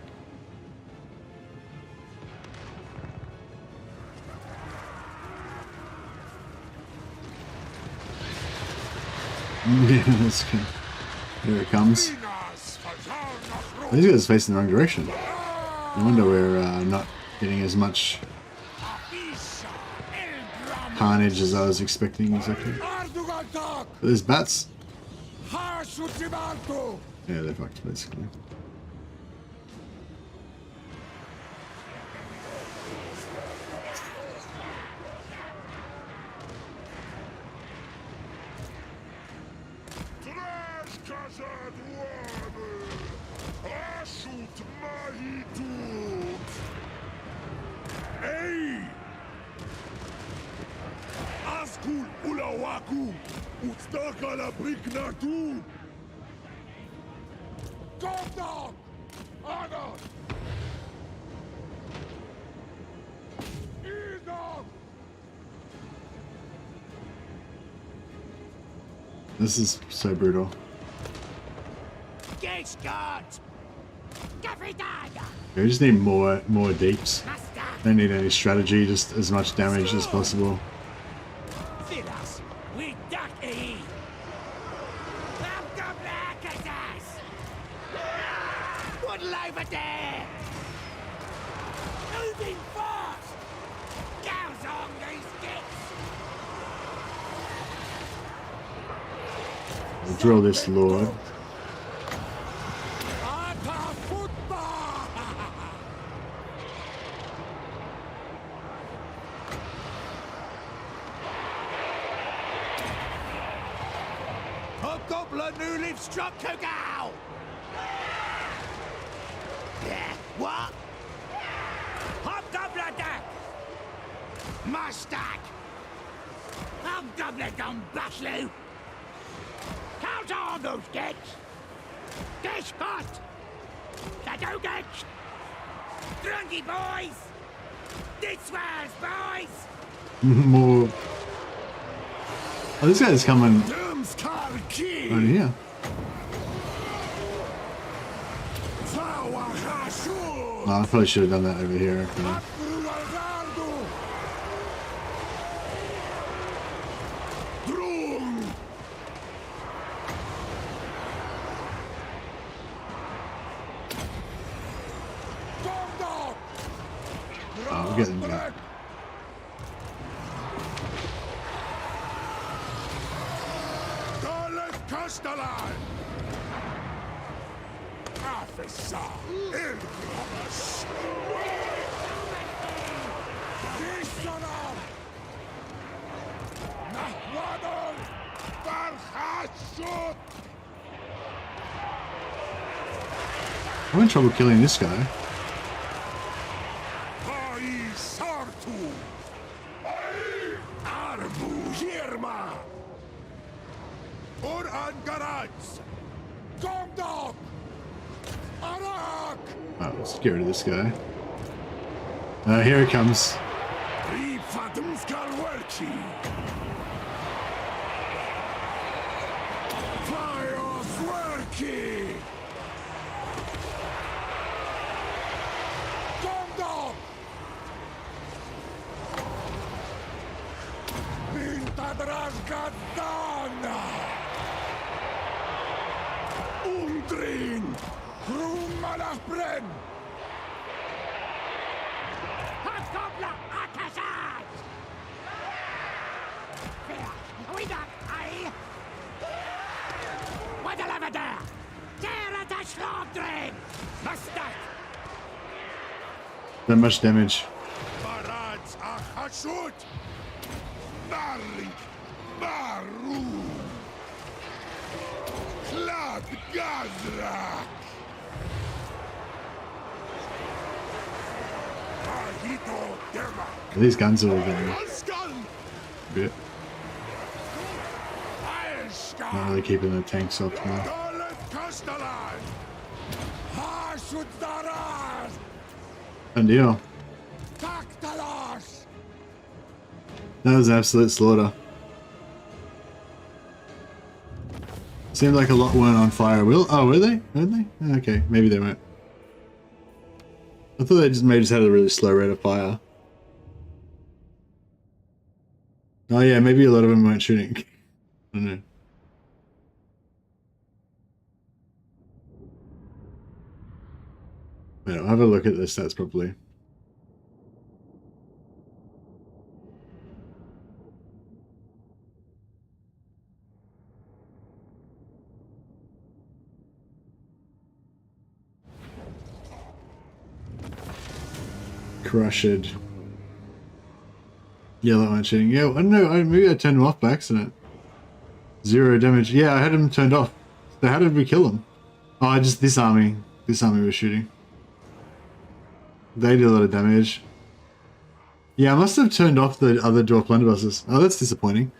Yeah, that's good. Here it comes. Minas Fazar Nafro! These guys are facing the wrong direction. No wonder we're not getting as much carnage as I was expecting exactly. But there's bats. Yeah, they're fucked basically. This is so brutal. We just need more deeps. Don't need any strategy, just as much damage as possible. We'll drill this lord. Hobgoblin who lives struck Kogal! Yeah, what? Hobgoblin deck! My stack! Hobgoblin on Bashlu! Count on those gets! Dish hot! Shadow gets! Drunky boys! This swears, boys! More. Oh, this guy's coming right here. Oh, I probably should have done that over here. Okay. Oh, we're getting that. I'm in trouble killing this guy. Oh, let's get rid of this guy. Here it comes. Not much damage. These guns are all getting a bit. Not really keeping the tanks up now. Good deal. That was an absolute slaughter. Seemed like a lot weren't on fire. Oh, were they? Weren't they? Okay, maybe they weren't. I thought they just maybe just had a really slow rate of fire. Oh yeah, maybe a lot of them weren't shooting. I don't know. Wait, I'll have a look at the stats properly. Crushed. Yellow one cheating. Yeah, I don't know. Maybe I turned him off by accident. 0 damage. Yeah, I had him turned off. So how did we kill him? Oh, just this army. This army was shooting. They did a lot of damage. Yeah, I must have turned off the other dwarf blunderbusses. Oh, that's disappointing.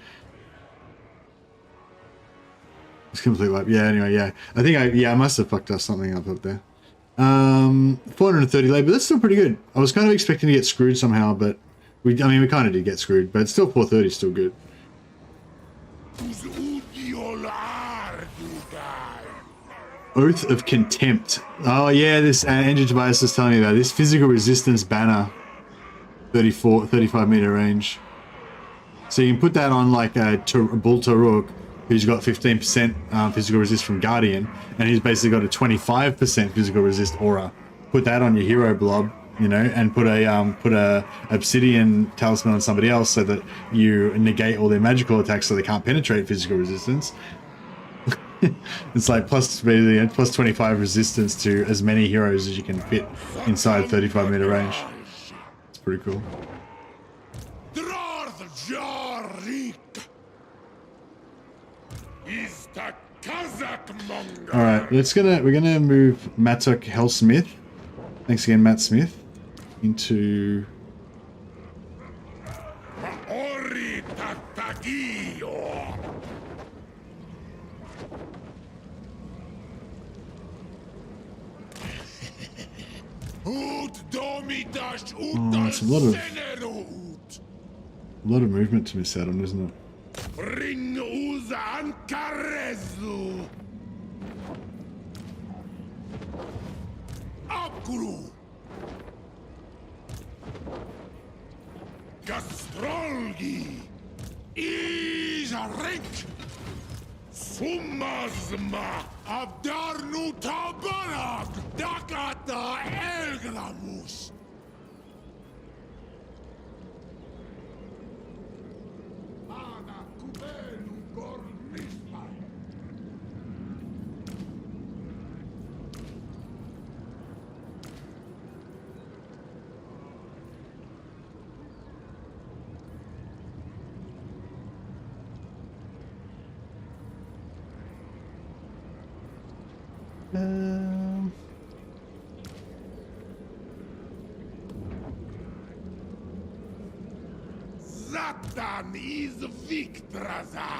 It's complete wipe. Yeah, anyway, yeah. I think I must have fucked up something up there. 430 labor, that's still pretty good. I was kind of expecting to get screwed somehow, but we kind of did get screwed, but still 430 is still good. Oath of Contempt. Oh yeah, this Andrew Tobias was telling me about this physical resistance banner, 35 meter range. So you can put that on like a Bull Taruk, who's got 15% physical resist from Guardian, and he's basically got a 25% physical resist aura. Put that on your hero blob, you know, and put a Obsidian Talisman on somebody else so that you negate all their magical attacks so they can't penetrate physical resistance. It's like plus 25 resistance to as many heroes as you can fit inside 35 meter range. It's pretty cool. Alright, we're gonna move Matok Hellsmith. Thanks again, Matt Smith. Into oh, it's a lot of movement to miss out on, isn't it? Gastrolgi Izarik Sumazma Abdarnu Tabarak Dakata Elgramus. Ana Kubelu Gornisma. Zhatan is Victraza.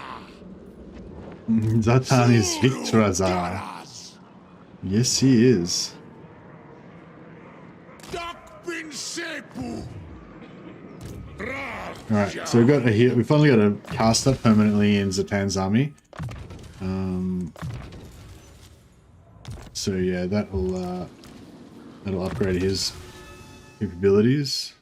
Zhatan is Victraza. Yes, he is. Alright, so we finally got a caster permanently in Zhatan's army. So yeah, that'll upgrade his capabilities.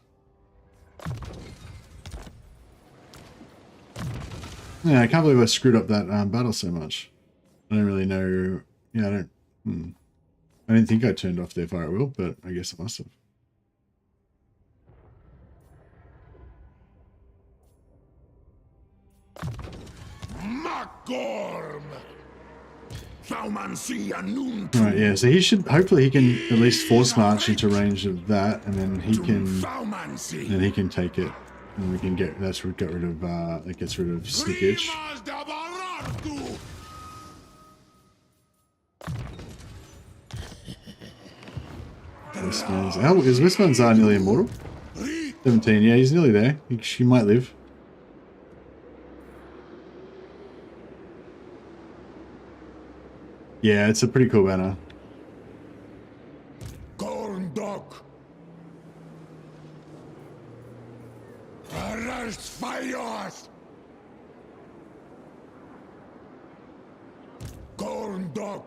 Yeah, I can't believe I screwed up that battle so much. I don't really know. Yeah, I didn't think I turned off their fire at will, but I guess I must have. Right, yeah, so hopefully he can at least force march into range of that, and then he can take it, and we can get rid of it gets rid of slickage. Is Westman's nearly immortal? 17, yeah, he's nearly there. She might live. Yeah, it's a pretty cool banner. Corn dog. Arrest fires. Corn dog.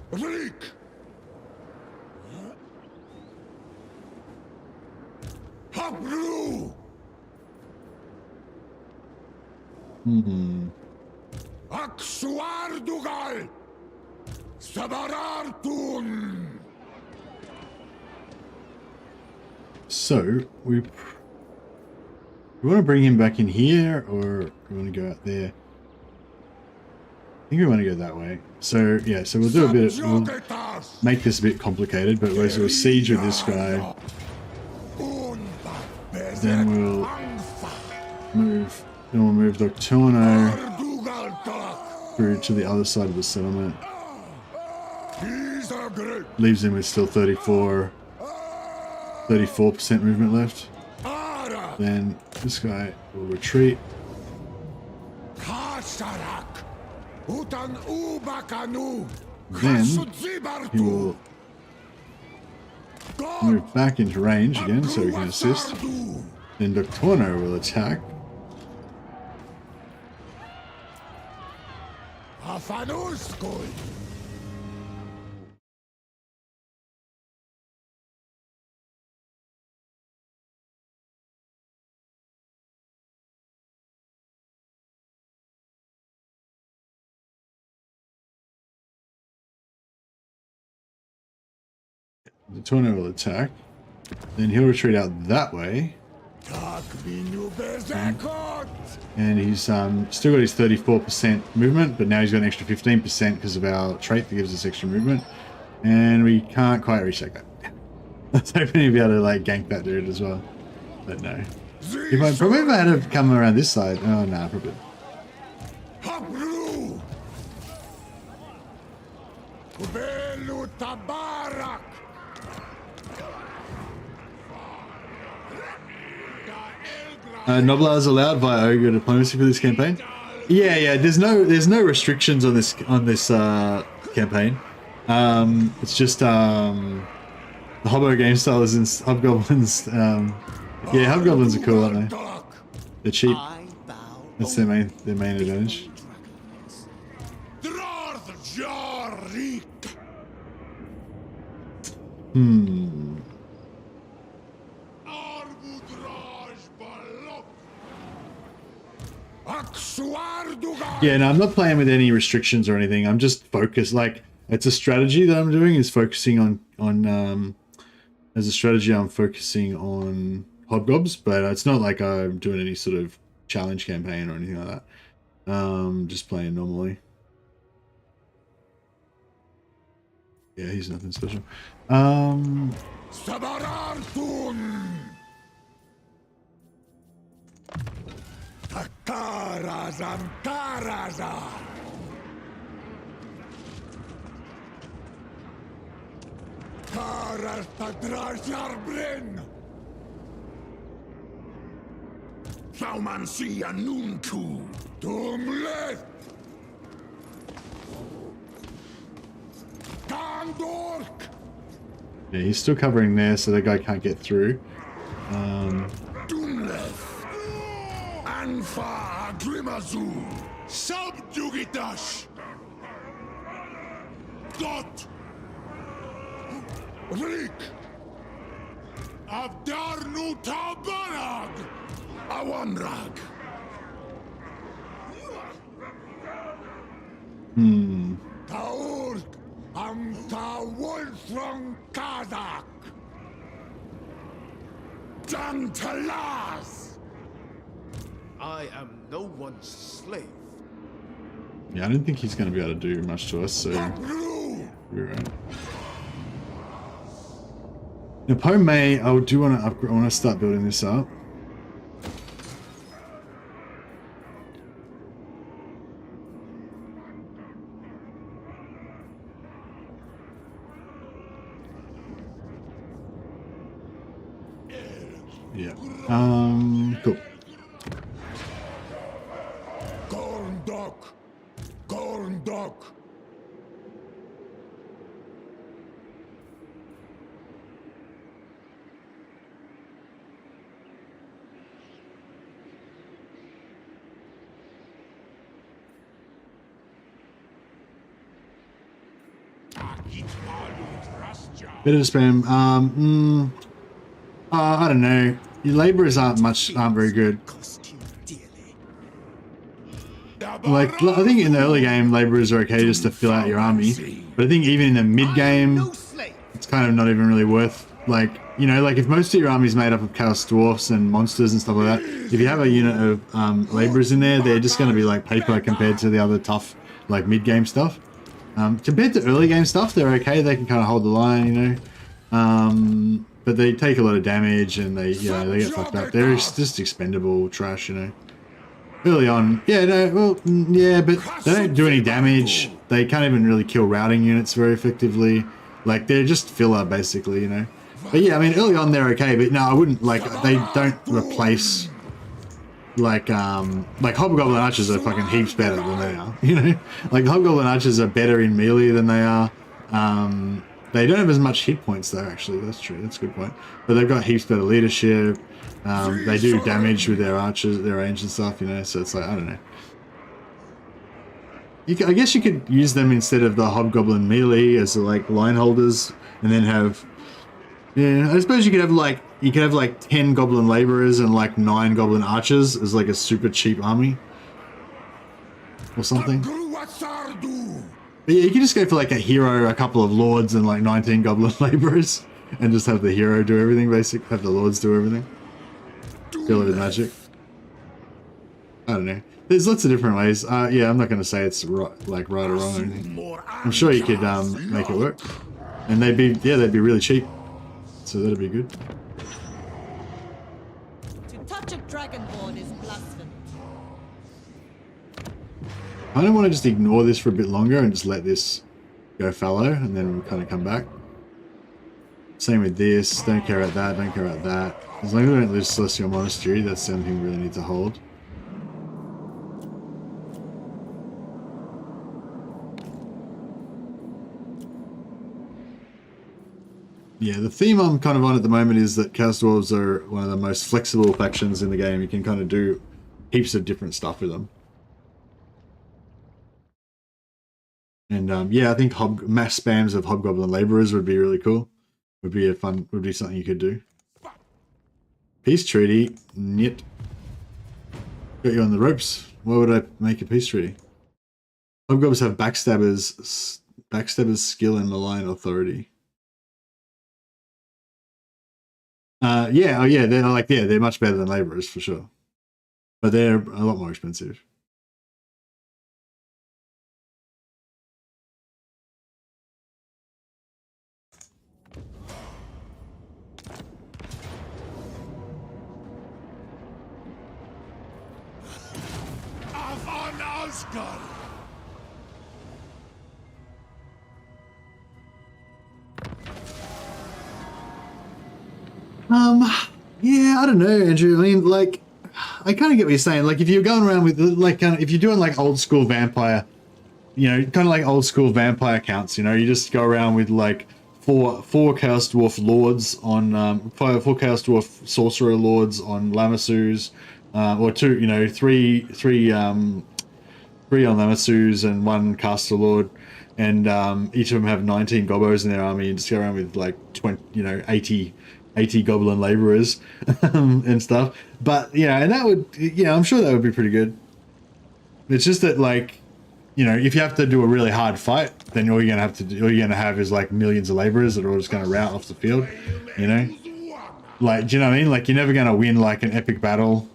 Freak. Habru. Aksuardugal! Sabarartun! So we want to bring him back in here, or we want to go out there? I think we want to go that way. So yeah, so we'll do a bit. We'll make this a bit complicated, but we'll do a siege with this guy. Then we'll move. Then we'll move Nocturno through to the other side of the settlement. Leaves him with still 34% movement left. Then this guy will retreat. Then he will move back into range again so we can assist. Then Nocturno will attack. The Torno will attack. Then he'll retreat out that way. And he's still got his 34% movement, but now he's got an extra 15% because of our trait that gives us extra movement. And we can't quite reach that guy. I was hoping he'd be able to like gank that dude as well. But no. Probably if I had to come around this side. Oh no, probably. Noblar is allowed via ogre diplomacy for this campaign. Yeah. There's no restrictions on this campaign. It's just the Hobbo game style is in Hobgoblins. Yeah, Hobgoblins are cool, aren't they? They're cheap. That's their main advantage. Yeah, no, I'm not playing with any restrictions or anything. I'm just focused. Like, it's a strategy that I'm doing is focusing on as a strategy I'm focusing on Hobgobbs, but it's not like I'm doing any sort of challenge campaign or anything like that. Just playing normally. Yeah, he's nothing special. Yeah, he's still covering there, so that guy can't get through. Anfa Grimazu Subjugitash Dot Rik Abdarnu Tabarag Awanrag. Taurk Amta Wolfram Kazak Dantalas. I am no one's slave. Yeah, I don't think he's going to be able to do much to us, so we're right. Now, Poe May, I do want to upgrade. I want to start building this up. Yeah. Cool. Gorndok. Bit of spam. I don't know. Your laborers aren't very good. like, I think in the early game, laborers are okay just to fill out your army. But I think even in the mid game, it's kind of not even really worth, like, you know, like if most of your army is made up of chaos dwarfs and monsters and stuff like that, if you have a unit of laborers in there, they're just going to be like paper compared to the other tough, like mid game stuff. Compared to early game stuff, they're okay. They can kind of hold the line, you know. But they take a lot of damage and they, you know, they get fucked up. They're just expendable trash, you know. Early on, yeah, no, well, yeah, but they don't do any damage. They can't even really kill routing units very effectively. Like, they're just filler, basically, you know. But yeah, I mean, early on they're okay, but no, I wouldn't, like, they don't replace, like Hobgoblin archers are fucking heaps better than they are, you know. Like, Hobgoblin archers are better in melee than they are. They don't have as much hit points though, actually. That's true. That's a good point. But they've got heaps better leadership. They do damage with their archers, their range and stuff, you know. So it's like, I don't know. I guess you could use them instead of the Hobgoblin melee as like line holders, and then have, yeah. I suppose you could have like 10 Goblin laborers and like 9 Goblin archers as like a super cheap army, or something. But yeah, you can just go for like a hero, a couple of lords, and like 19 Goblin laborers, and just have the hero do everything, basically. Have the lords do everything. Fill it with magic. I don't know. There's lots of different ways. Yeah, I'm not going to say it's right or wrong or anything. I'm sure you could make it work, and they'd be really cheap, so that'd be good. To touch a dragonborn is blasphemy. I don't want to just ignore this for a bit longer and just let this go fallow, and then we'll kind of come back. Same with this. Don't care about that. Don't care about that. As long as we don't lose Celestial Monastery, that's the only thing we really need to hold. Yeah, the theme I'm kind of on at the moment is that Chaos Dwarves are one of the most flexible factions in the game. You can kind of do heaps of different stuff with them. And yeah, I think mass spams of Hobgoblin laborers would be really cool. Would be something you could do. Peace treaty, nyet. Got you on the ropes. Why would I make a peace treaty? Hobgoblins have backstabbers skill and malign authority. Yeah, oh yeah, they're much better than laborers for sure, but they're a lot more expensive. Yeah, I don't know, Andrew. I mean, like, I kind of get what you're saying. Like, if you're going around with, like, if you're doing, like, old school vampire, you know, kind of like old school vampire counts, you know, you just go around with, like, four Chaos Dwarf Lords on, four Chaos Dwarf Sorcerer Lords on Lamassus, or two, you know, three on Lamassus and 1 Caster Lord, and each of them have 19 Gobbos in their army, and just go around with, like, 80 Goblin laborers and stuff. But yeah, and that would, yeah, I'm sure that would be pretty good. It's just that, like, you know, if you have to do a really hard fight, then all you're gonna have is like millions of laborers that are all just gonna rout off the field, you know. Like, do you know what I mean? Like, you're never gonna win like an epic battle.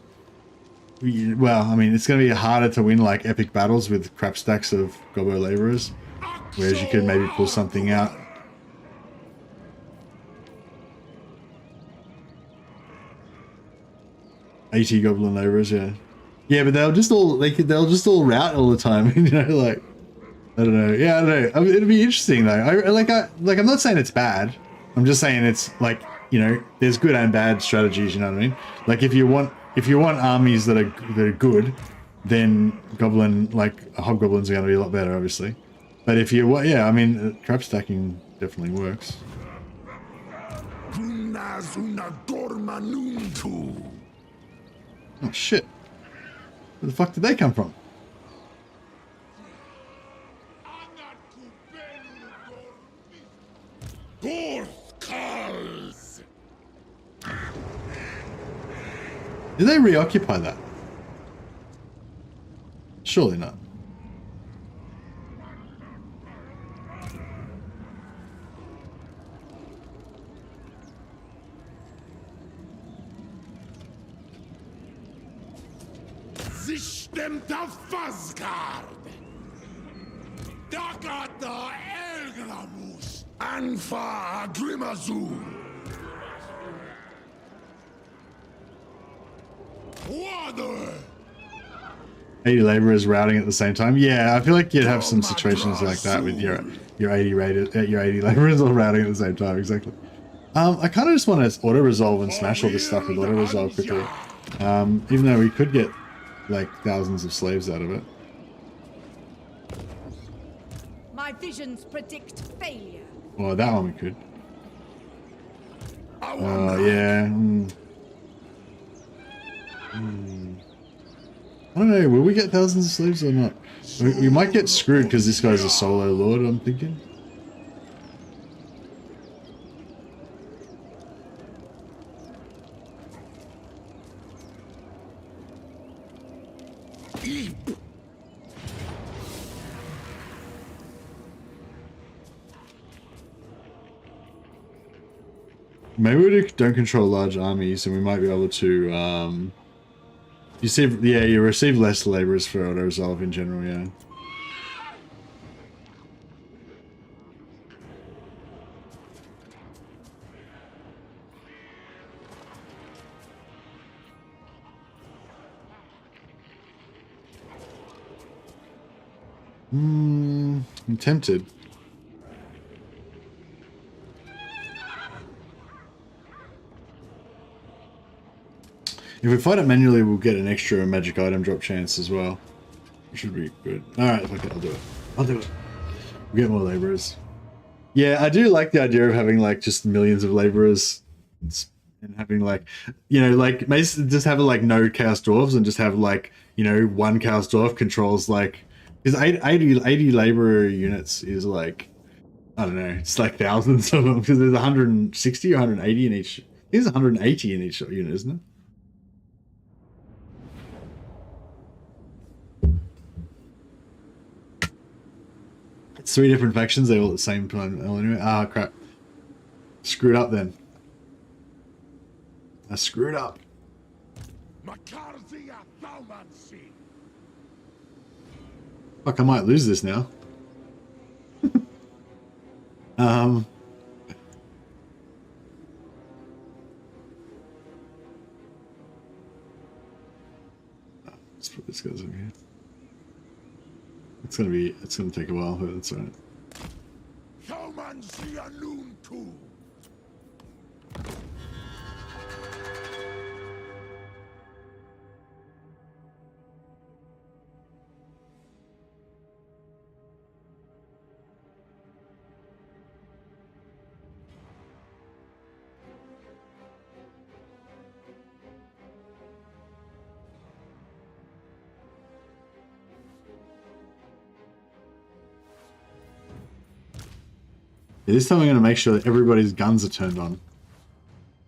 Well, I mean, it's gonna be harder to win like epic battles with crap stacks of Gobbo laborers, whereas you could maybe pull something out. $80 Goblin laborers, yeah. Yeah, but they'll just all rout all the time, you know, like, I don't know. Yeah, I don't know. I mean, it'd be interesting though. I'm not saying it's bad. I'm just saying it's like, you know, there's good and bad strategies, you know what I mean? Like, if you want armies that are good, then Hobgoblins are going to be a lot better, obviously. But if you want, yeah, I mean, trap stacking definitely works. Oh shit. Where the fuck did they come from? Did they reoccupy that? Surely not. Sich dem der Fasgard. Dagata Elgramus. Anfa Grimazul. Water. 80 laborers routing at the same time. Yeah, I feel like you'd have some situations like that with your 80 rated your 80 laborers all routing at the same time. Exactly. I kind of just want to auto resolve and smash all this stuff with auto resolve quickly. Even though we could get like thousands of slaves out of it. My visions predict failure. Oh, that one we could. Oh yeah. I don't know, will we get thousands of slaves or not? We might get screwed because this guy's a solo lord, I'm thinking. Maybe we don't control large armies and we might be able to, you see, yeah, you receive less laborers for auto resolve in general, yeah. I'm tempted. If we fight it manually, we'll get an extra magic item drop chance as well. Which should be good. Alright, okay, I'll do it. I'll do it. We'll get more laborers. Yeah, I do like the idea of having like just millions of laborers and having like, you know, like just have like no chaos dwarves and just have like, you know, one chaos dwarf controls like, because 80 laborer units is like, I don't know, it's like thousands of them because there's 160 or 180 in each. There's 180 in each unit, isn't it? It's 3 different factions, they all at the same time. Oh, anyway. Ah, crap. Screwed up then. I screwed up. Fuck, I might lose this now. Let's put this guys over here. It's gonna take a while, but that's alright. Yeah, this time I'm going to make sure that everybody's guns are turned on.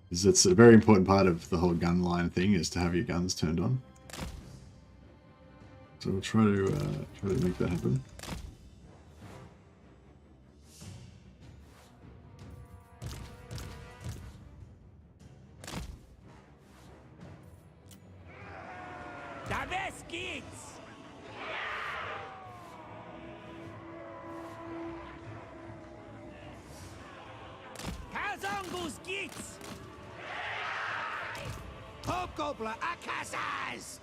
Because it's a very important part of the whole gun line thing, is to have your guns turned on. So we'll try to make that happen. Hobgoblin Akasas!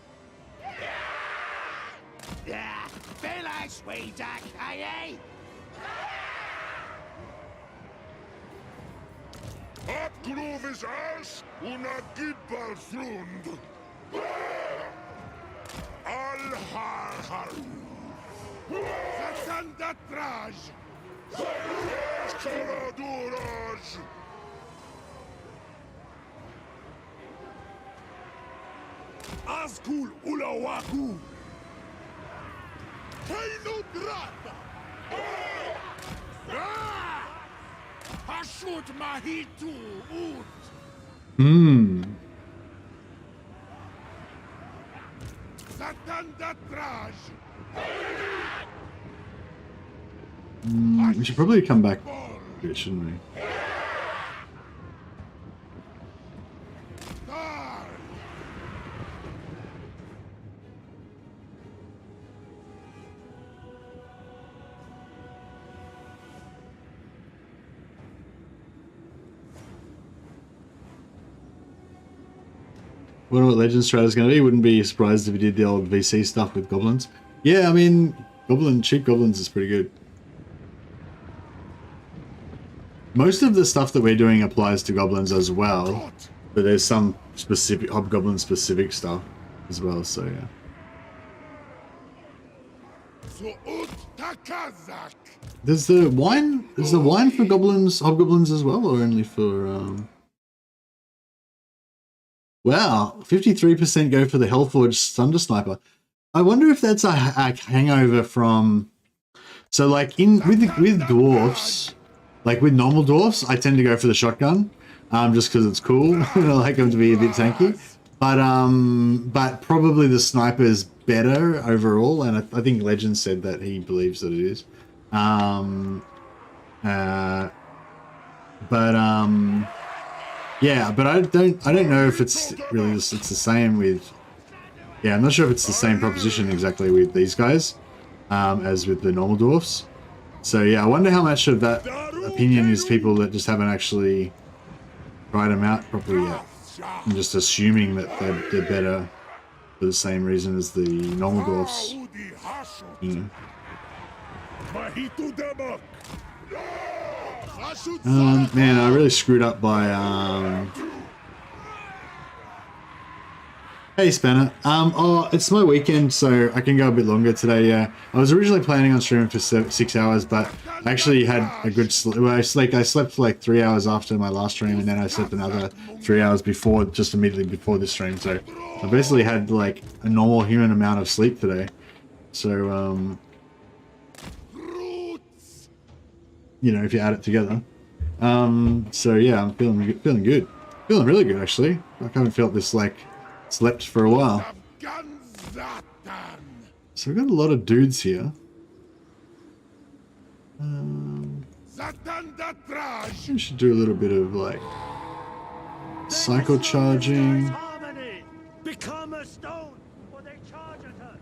Vielleicht Schwedak, aye? Abgrove is aus und a Gibbal frund. Al har. Zatan dat traj. Choraduraj. Askul ulawaku. Heino drata. Hashut mahitu ut. That We should probably come back here, shouldn't we? Wonder what Legend strat is going to be. Wouldn't be surprised if he did the old VC stuff with goblins. Yeah, I mean, cheap goblins is pretty good. Most of the stuff that we're doing applies to goblins as well, but there's some specific hobgoblin specific stuff as well. So yeah. There's the wine. Is the wine for goblins, hobgoblins as well, or only for? Wow, 53% go for the Hellforged Thunder Sniper. I wonder if that's a hangover from. So like with dwarfs, like with normal dwarfs, I tend to go for the shotgun, just because it's cool. I like them to be a bit tanky. But probably the sniper is better overall, and I think Legend said that he believes that it is. Yeah, but I don't know if it's really it's the same with. Yeah, I'm not sure if it's the same proposition exactly with these guys, as with the normal dwarfs. So yeah, I wonder how much of that opinion is people that just haven't actually tried them out properly yet. I'm just assuming that they're better for the same reason as the normal dwarfs. You know. Man, I really screwed up by Hey Spanner. Oh, it's my weekend, so I can go a bit longer today. Yeah, I was originally planning on streaming for 6 hours, but I actually had a good sleep. Well, I slept for like 3 hours after my last stream, and then I slept another 3 hours before, just immediately before this stream. So I basically had like a normal human amount of sleep today. So you know, if you add it together. So yeah, I'm feeling good, feeling really good actually. I haven't felt this like slept for a while. So we've got a lot of dudes here. We should do a little bit of like cycle charging. Become a stone, or they charge at us.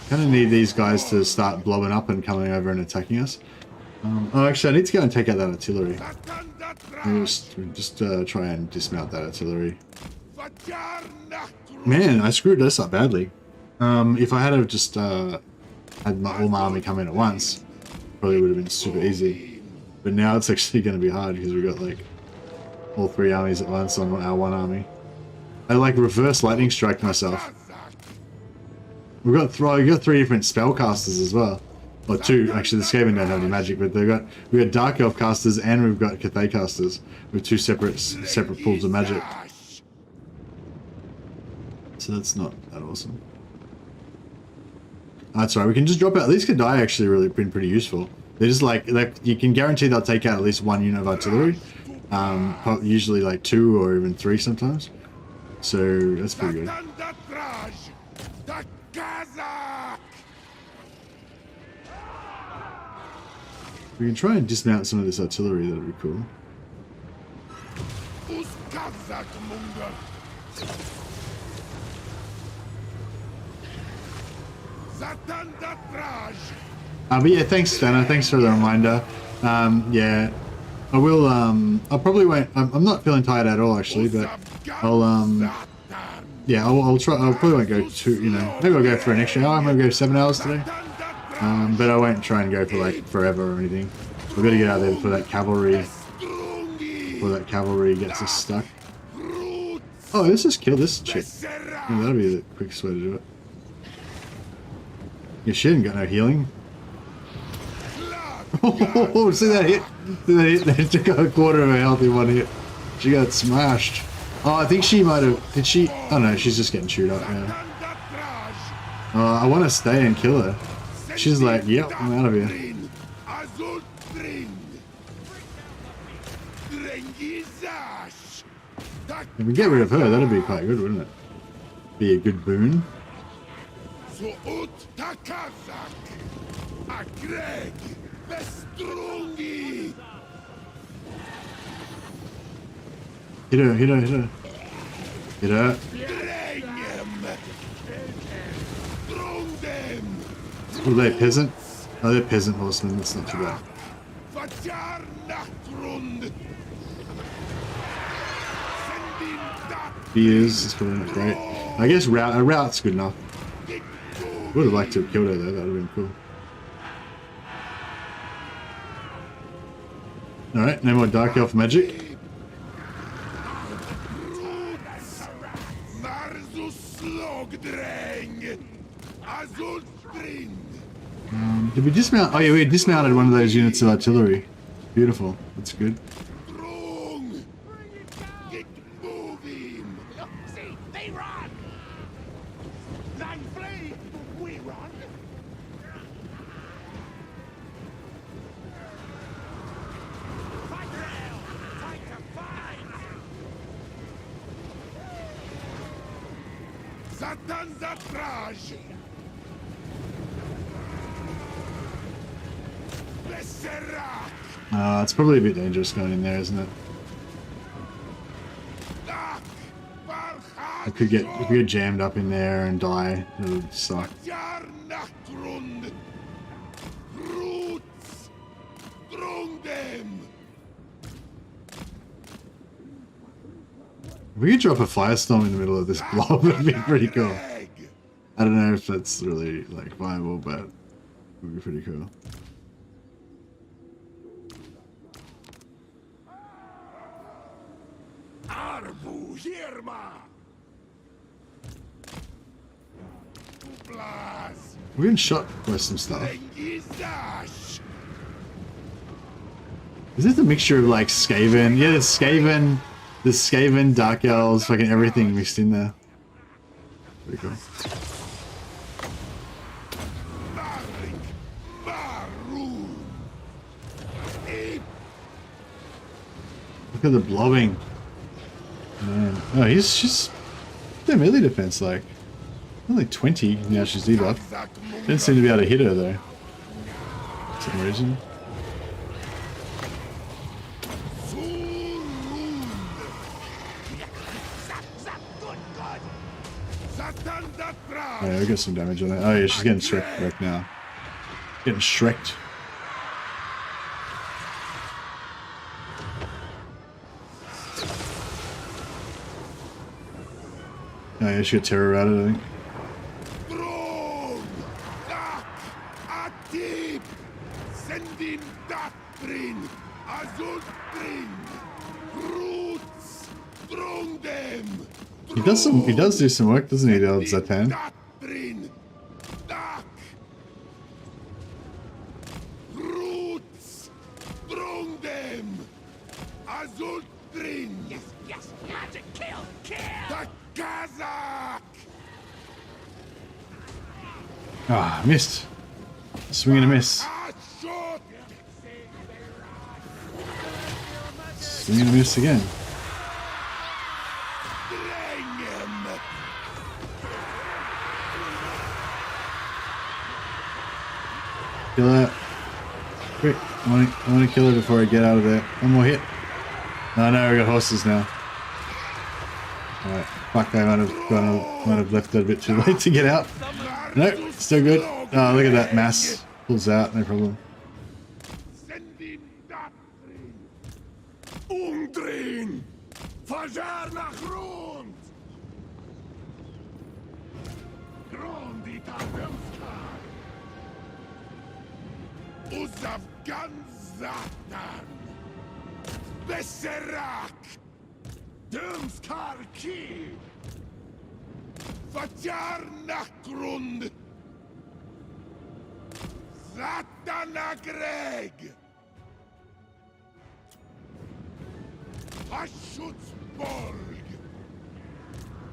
Kind of need these guys to start blowing up and coming over and attacking us. Oh, actually, I need to go and take out that artillery. Just try and dismount that artillery. Man, I screwed this up badly. If I had have just had all my army come in at once, probably would have been super easy. But now it's actually going to be hard because we've got like all 3 armies at once on our one army. I like reverse lightning strike myself. We've got 3 different spellcasters as well. Or 2, actually the Skaven don't have any magic, but we've got Dark Elf casters and we've got Cathay casters with 2 separate pools of magic. So that's not that awesome. That's right, we can just drop out. These Kadai actually really been pretty useful. They're just like you can guarantee they'll take out at least 1 unit of artillery. Usually like 2 or even 3 sometimes. So that's pretty good. We can try and dismount some of this artillery, that'd be cool. But yeah, thanks Stana, thanks for the reminder. Yeah, I will, I probably won't, I'm not feeling tired at all actually, but I'll, yeah, I'll try, I probably won't go too, you know, maybe I'll go for an extra hour, maybe go 7 hours today. But I won't try and go for like forever or anything. We've got to get out there before that cavalry gets us stuck. Oh, let's just kill this chick. Yeah, that'll be the quickest way to do it. Yeah, she ain't got no healing. Oh, see that hit? See that hit? They took a quarter of her health in one hit. She got smashed. Oh, I think she might have. Did she? Oh no, she's just getting chewed up now. I want to stay and kill her. She's like, yep, I'm out of here. If we get rid of her, that'd be quite good, wouldn't it? Be a good boon. Suut takazak. Agreg. Bestrungi. Hit her, hit her, hit her. Hit her. Drengem. Strung them. What are they, peasant? Oh, they're peasant horsemen, that's not too bad. Vajar nachtrund. Sendin dat. Spears, that's probably not great. I guess a route's good enough. Would have liked to have killed her though, that would have been cool. Alright, no more Dark Elf magic. Did we dismount? Oh yeah, we dismounted one of those units of artillery. Beautiful, that's good. See, they run! They flee, we run! Fight now! Fight to fight! Zhatan zatraj! It's probably a bit dangerous going in there, isn't it? I could get jammed up in there and die. It would suck. If we could drop a firestorm in the middle of this blob, that'd be pretty cool. I don't know if that's really like viable, but it would be pretty cool. Arbu Hirma. We're getting shot by some stuff. Is this a mixture of like Skaven? Yeah, there's Skaven, Dark Elves, fucking everything mixed in there. Pretty cool. Look at the blobbing. Man. Oh, he's just their melee defense, like only 20 now. She's debuffed. Didn't seem to be able to hit her though. For some reason. Oh yeah, we got some damage on that. Oh yeah, she's getting wrecked now. Getting shreked. Oh yeah, she got terror out of it, I think. He does do some work, doesn't he, the old Zhatan? Yes, yes, magic kill, kill! Ah, missed. Swing and a miss. Swing and a miss again. Kill her. Quick, I want to kill her before I get out of there. One more hit. No, no, we got horses now. Alright, fuck, I might have left that a bit too late to get out. No, still good. Oh, look at that mass. Pulls out, no problem. Umdrehen! Fajar nach Grund! Grundita Dömskar! Usav Ganzatan! Besserak! Dömskar Ki! Fajar nach Grund! Zhatan Greg! Aschutzborg!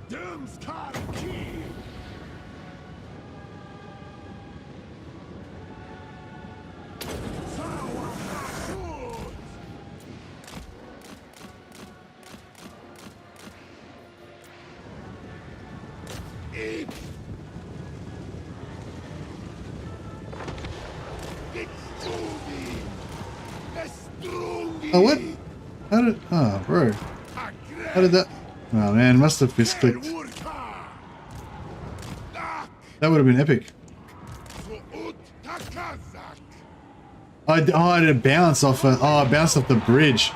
Dömskar Ki! Eat! Oh, what? How did... Oh, bro. How did that... Oh, man. Must have misclicked. That would have been epic. I did a bounce off... I bounced off the bridge.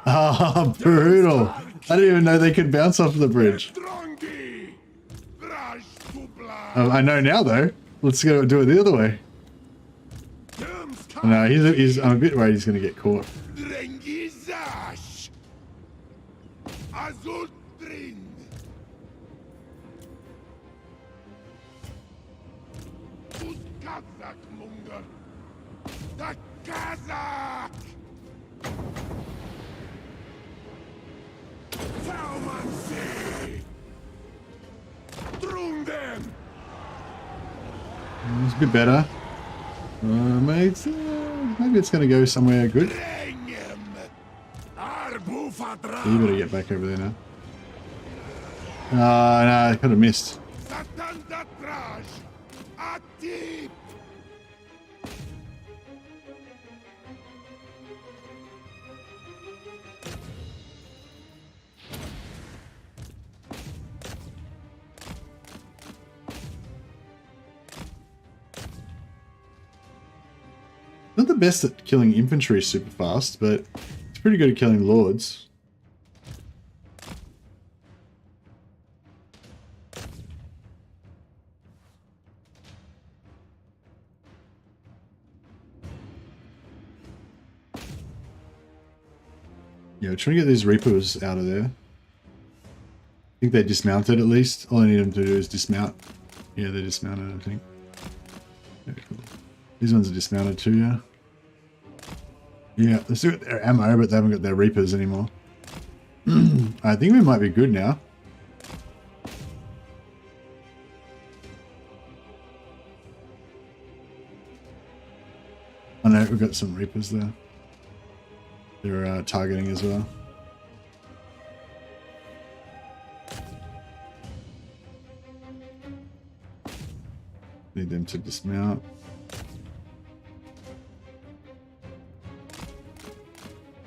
Oh, brutal. I didn't even know they could bounce off the bridge. I know now, though. Let's go do it the other way. No, I'm a bit worried he's going to get caught. It's a bit better. Mate, maybe it's going to go somewhere good. You better get back over there now. No, I could have missed. Not the best at killing infantry super fast, but it's pretty good at killing lords. Yeah, trying to get these Reapers out of there. I think they're dismounted at least. All I need them to do is dismount. Yeah, they're dismounted, I think. Very cool. These ones are dismounted too, yeah. Yeah, they still got their ammo, but they haven't got their Reapers anymore. I think we might be good now. I know, we've got some Reapers there. They're targeting as well. Need them to dismount.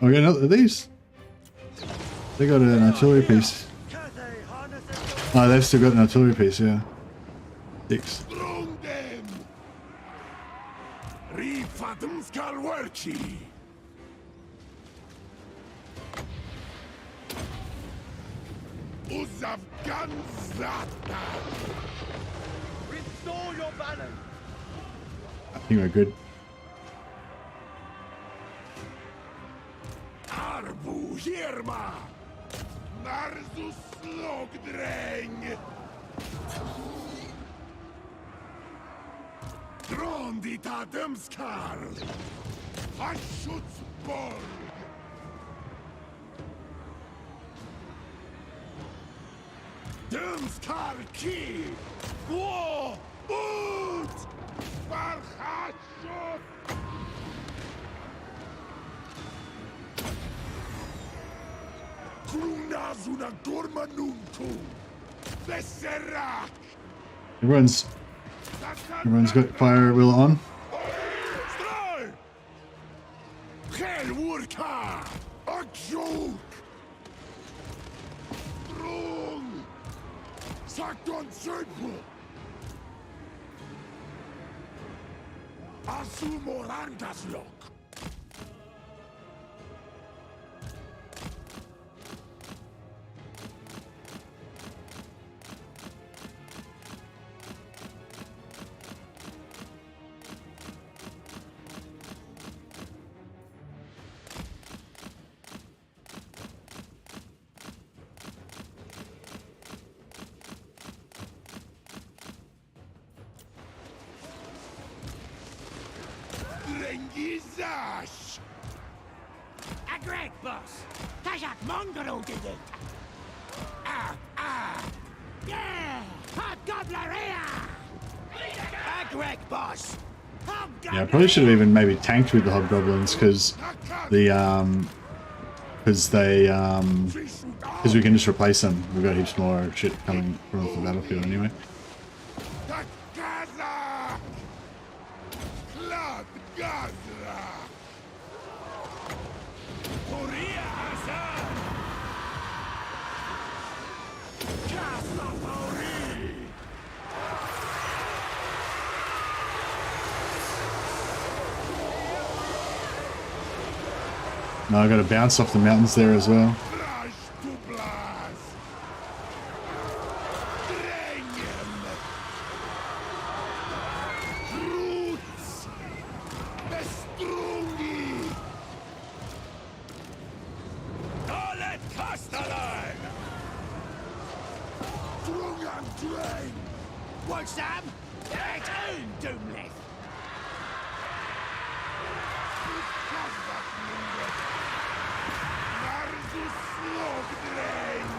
Oh, we got another of these. They got an artillery piece. Oh, they've still got an artillery piece, yeah. 6. Restore your balance. I think we're good. Arbu Hirma! Narzus Logdreng! Drondita Dömskar! Haschutzborg! Dömskar Ki! Wo! Ut! Barchashut! Krunazuna Dormanunku! Besserak! Everyone's got fire wheel on. Strike! Helwurka! Akjuk! Drung! Sakton Södbu! Asumorandaslok! Rengizash! A great boss. Kajak Mongol did it. Yeah! Hobgoblins! A great boss. Yeah, I probably should have even maybe tanked with the Hobgoblins because we can just replace them. We've got heaps more shit coming from off the battlefield anyway. No, I got to bounce off the mountains there as well. Flash to blast. Drängen. Roots. Bestrungi. Dalet Castellan! Drungan drain. What, Sam? Get in, Doomleth! Narzus slogdräng.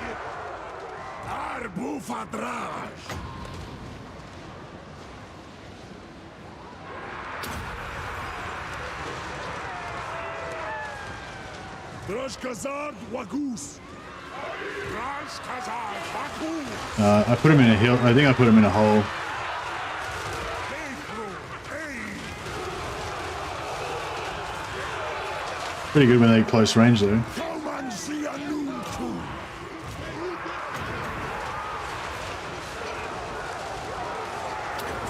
Arbufadrage. Drashkazard Wagoose. Drashkazard Wagoose. I put him in a hill. I think I put him in a hole. Pretty good when they close range though. Come and see a new tool.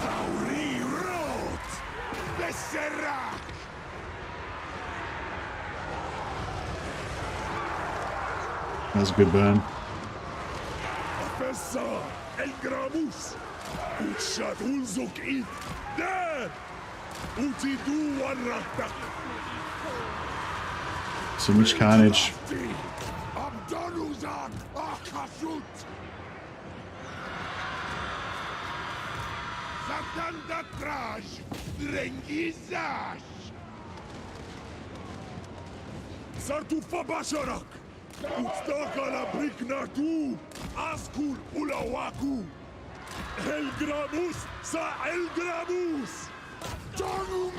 Tauri Rot. Besserak. That was a good burn. Professor El Gramus. Utshat Ulzuk It. There. Utidu Waratak. So much carnage. Abdonuzak Akashut. Zhatan Datraj. Drengizash. Sartufa Basharak. Ustakala Briknatu. Askul Ulawaku. El Gramus sa El Gramus. Donum.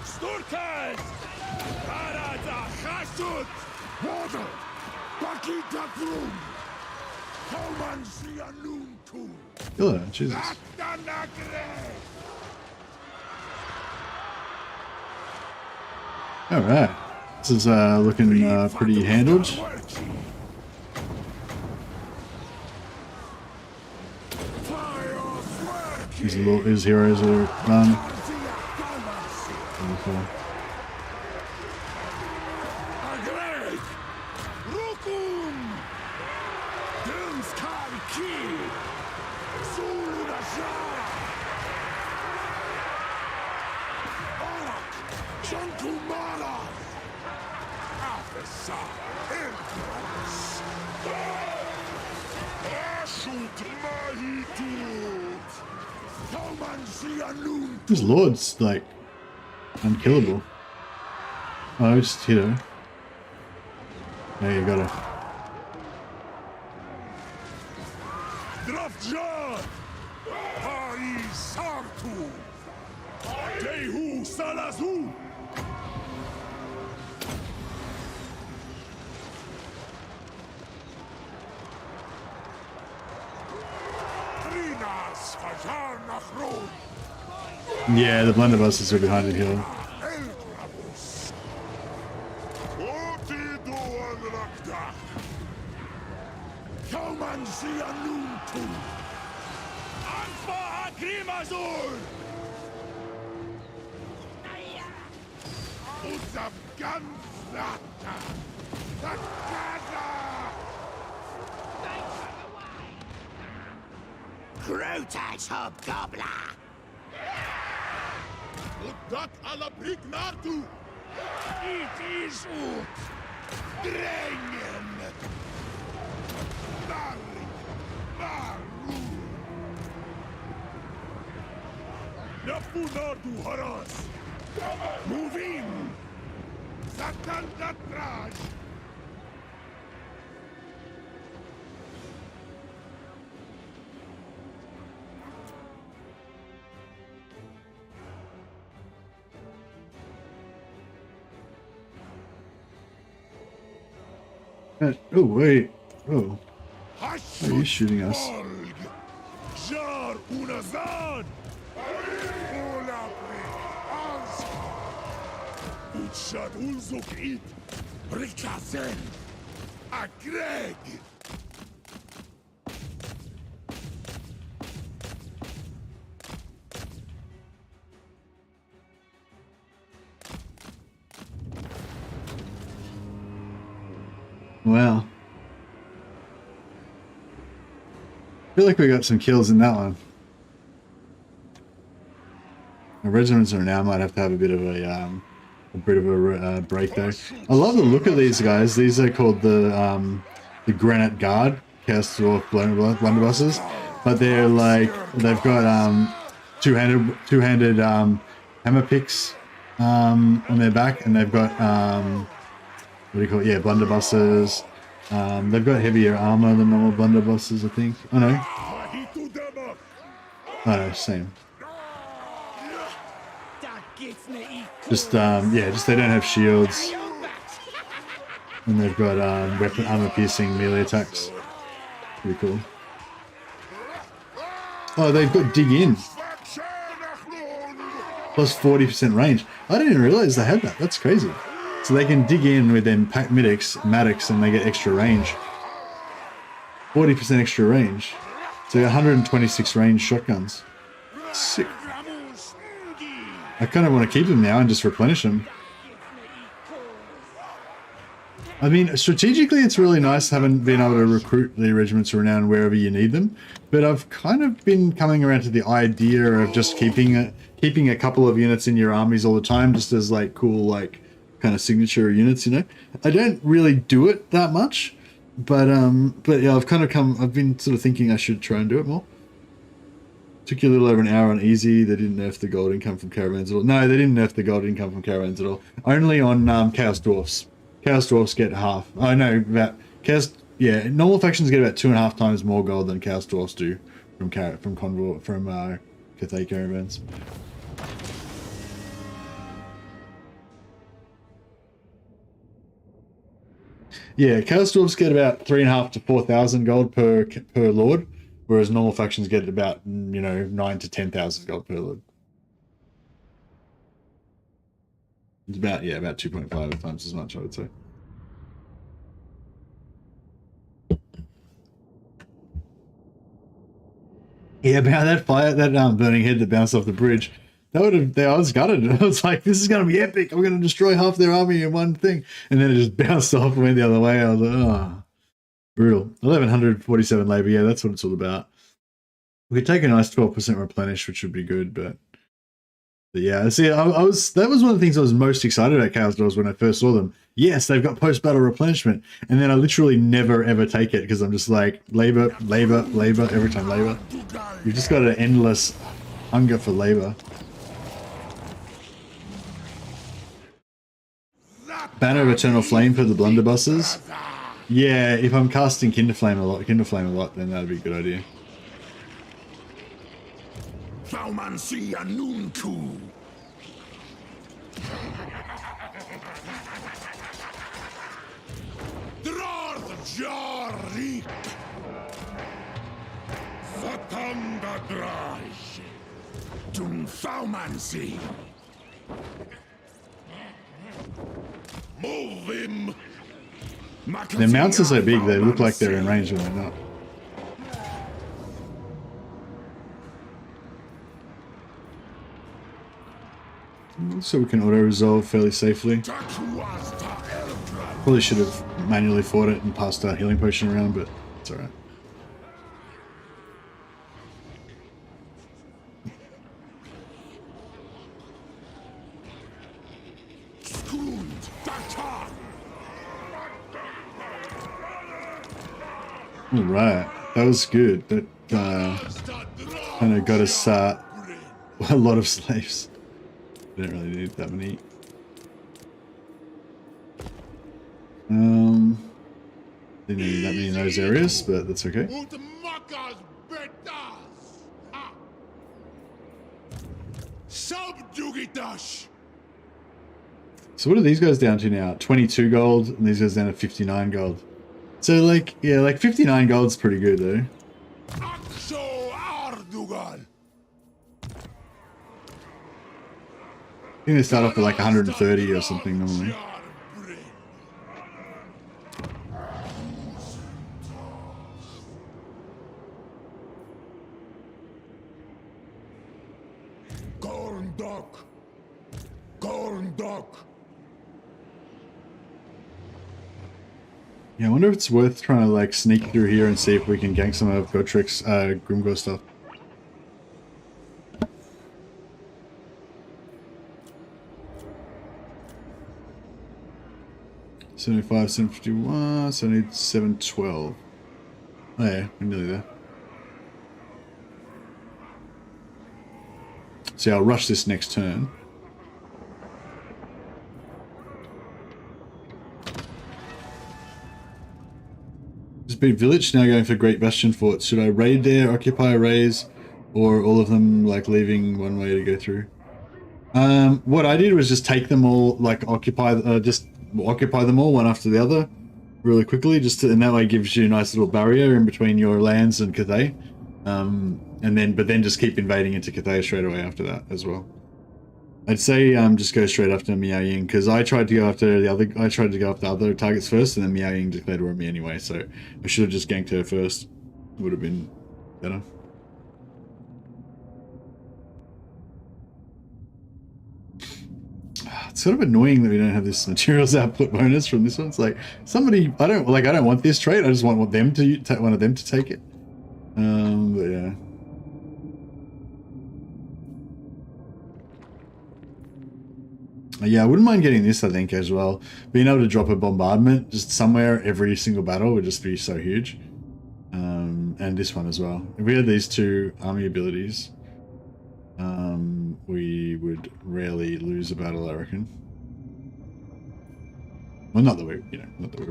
Sturkes! Parada Chasut! Water! Bakita Trum! Come and see a noon tool! Oh, Jesus. Atanagre! Alright. This is looking pretty handled. His heroes are run. Wonderful. Agreg! Rukum! Dumskar Ki! Zuludasha! Orak! Chankumara! Afesa! Elgras! Ashut Mahitut! Come and see a noon! This lord's like unkillable. Oh, just hit her. There you got her. Drafjar! Hai Sartu! Dehu Salazu! Rinas Fajar Nachrod! Yeah, the blunderbusters are behind the hill. Elgrabus! Otidu Anrakdak! Come and see a noon tool! Alpha Agrimazur! Uzafgan Zhatan! Takada! Crotax Hobgoblin! Utak ala Brignartu! It is Ut! Drängen! Darling! Baru! Napunardu Haras! Move in! Zhatan Datraj! Oh, wait. Oh. Are you shooting us? Jar Unazad! Olapri! Ansa! Utshad Ulzuk It! Rikazen! Agreg! Wow. I feel like we got some kills in that one. The regiments are now might have to have a bit of a break though. I love the look of these guys. These are called the Granite Guard, Chaos Dwarf blunderbusses, but they're like they've got two-handed hammer picks on their back, and they've got what do you call it? Yeah, blunderbusses. They've got heavier armor than normal blunderbusses, I think. Oh no. Oh no, same. Just just they don't have shields, and they've got weapon armor piercing melee attacks. Pretty cool. Oh, they've got dig in plus 40% range. I didn't even realize they had that. That's crazy. So they can dig in with their Maddox, and they get extra range. 40% extra range. So 126 range shotguns. Sick. I kind of want to keep them now and just replenish them. I mean, strategically, it's really nice having been able to recruit the regiments of renown wherever you need them. But I've kind of been coming around to the idea of just keeping a couple of units in your armies all the time, just as like cool, like kind of signature units, you know. I don't really do it that much, but yeah, I've been sort of thinking I should try and do it more. Took you a little over an hour on easy. They didn't nerf the gold income from caravans at all. No, they didn't nerf the gold income from caravans at all. Only on Chaos Dwarfs. Chaos Dwarfs get half. Oh no, about Chaos. Yeah, normal factions get about 2.5 times more gold than Chaos Dwarfs do from Cathay caravans. Yeah, Chaos Dwarfs get about 3.5 to 4,000 gold per lord. Whereas normal factions get about, 9 to 10,000 gold per lord. It's about 2.5 times as much, I would say. Yeah, about that fire, that burning head that bounced off the bridge. I was gutted. I was like, this is going to be epic. I'm going to destroy half their army in one thing. And then it just bounced off and went the other way. I was like, oh. Brutal. 1147 labor, yeah, that's what it's all about. We could take a nice 12% replenish, which would be good, but yeah, see, that was one of the things I was most excited about Chaos Dwarfs when I first saw them. Yes, they've got post-battle replenishment, and then I literally never ever take it because I'm just like labor, every time labor. You've just got an endless hunger for labor. Banner of Eternal Flame for the blunderbusses. Yeah, if I'm casting Kinderflame a lot, then that'd be a good idea. Move him. Their mounts are so big, they look like they're in range when they're not. So we can auto-resolve fairly safely. Probably should have manually fought it and passed our healing potion around, but it's alright. Alright, that was good. That kind of got us a lot of slaves. Didn't really need that many. Didn't need that many in those areas, but that's okay. So what are these guys down to now? 22 gold, and these guys down to 59 gold. So like, yeah, like 59 gold's pretty good though. I think they start off with like 130 or something normally. Yeah, I wonder if it's worth trying to like sneak through here and see if we can gank some of Gotrik's Grimgor stuff. $75, $751, so I need $712. Oh yeah, we're nearly there. So yeah, I'll rush this next turn. Just beat village, now going for Great Bastion Fort. Should I raid there, occupy a raise, or all of them like leaving one way to go through? What I did was just take them all, like occupy them all one after the other really quickly, and that way it gives you a nice little barrier in between your lands and Cathay. But then just keep invading into Cathay straight away after that as well. I'd say just go straight after Miao Ying, because I tried to go after other targets first, and then Miao Ying declared war on me anyway, so I should have just ganked her first. Would have been better. It's sort of annoying that we don't have this materials output bonus from this one. It's like I don't want this trait. I just want them to take it. But yeah. Yeah, I wouldn't mind getting this, I think, as well. Being able to drop a bombardment just somewhere every single battle would just be so huge. And this one as well. If we had these two army abilities, we would rarely lose a battle, I reckon. Well, not that we're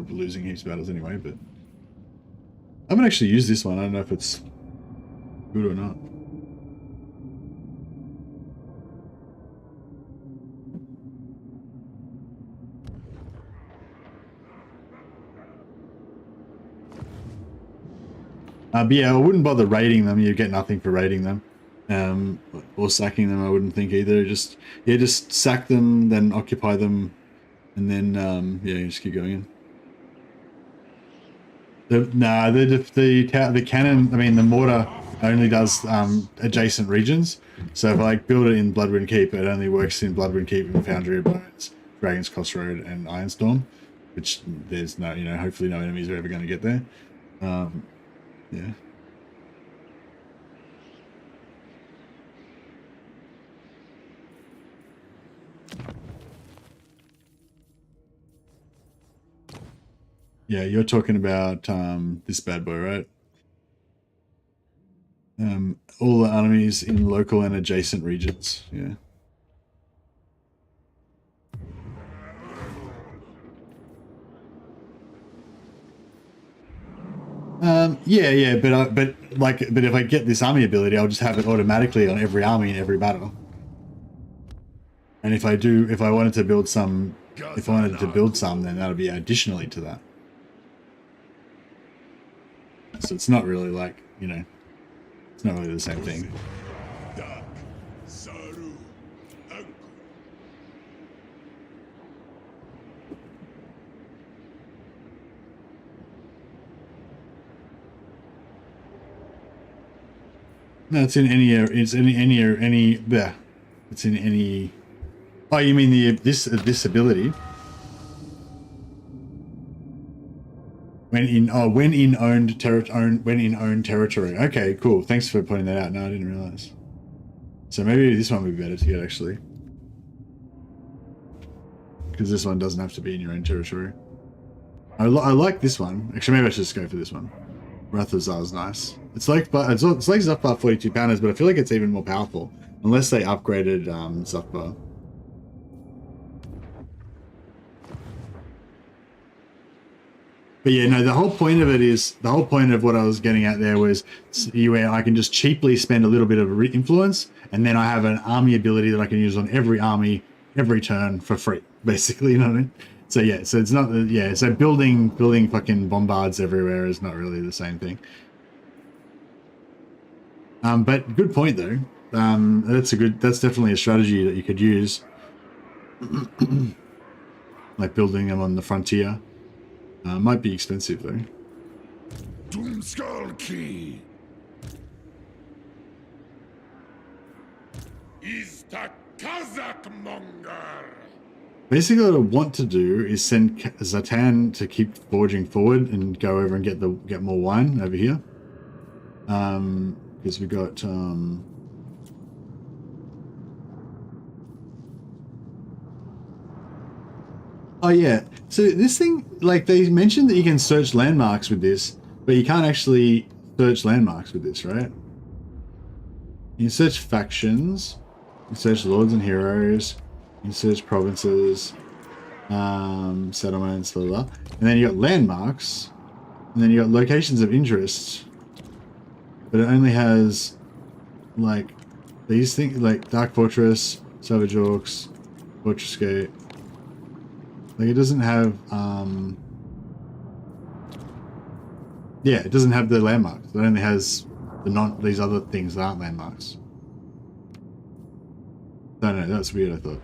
losing heaps of battles anyway, but I haven't actually used this one. I don't know if it's good or not. But yeah, I wouldn't bother raiding them. You get nothing for raiding them. Or sacking them, I wouldn't think either. Just sack them, then occupy them, and then yeah, just keep going in. The cannon, I mean the mortar only does adjacent regions. So if I build it in Bloodwind Keep, it only works in Bloodwind Keep and Foundry of Bones, Dragon's Crossroad, and Ironstorm, which there's no, hopefully no enemies are ever going to get there. Yeah. Yeah, you're talking about this bad boy, right? All the enemies in local and adjacent regions. Yeah. Yeah, but if I get this army ability, I'll just have it automatically on every army in every battle. And if I wanted to build some, then that'll be additionally to that. So it's not really like, it's not really the same thing. No, it's in any. It's in any. Yeah, it's in any. Oh, you mean this ability? When in owned territory. Okay, cool. Thanks for pointing that out. No, I didn't realize. So maybe this one would be better to get actually, because this one doesn't have to be in your own territory. I like this one. Actually, maybe I should just go for this one. Wrath of Zar is nice. It's like Zufbar 42 pounders, but I feel like it's even more powerful unless they upgraded Zufbar. But yeah, no, the whole point of what I was getting at there was where I can just cheaply spend a little bit of influence, and then I have an army ability that I can use on every army, every turn for free, basically, you know what I mean? So yeah, so it's not, yeah, so building fucking bombards everywhere is not really the same thing. But good point though. That's definitely a strategy that you could use. Like building them on the frontier. Might be expensive though. Doomskull Key. Is the Kazakh Monger. Basically, what I want to do is send Zhatan to keep forging forward and go over and get more wine over here. Because we got oh yeah, so this thing, like they mentioned that you can search landmarks with this, but you can't actually search landmarks with this, right? You can search factions, you can search lords and heroes, you can search provinces, settlements, blah, blah, blah. And then you got landmarks, and then you got locations of interest, but it only has like these things, like Dark Fortress, Savage Orcs, Fortress Gate. Like it doesn't have yeah, it doesn't have the landmarks. It only has these other things that aren't landmarks. No, that's weird, I thought.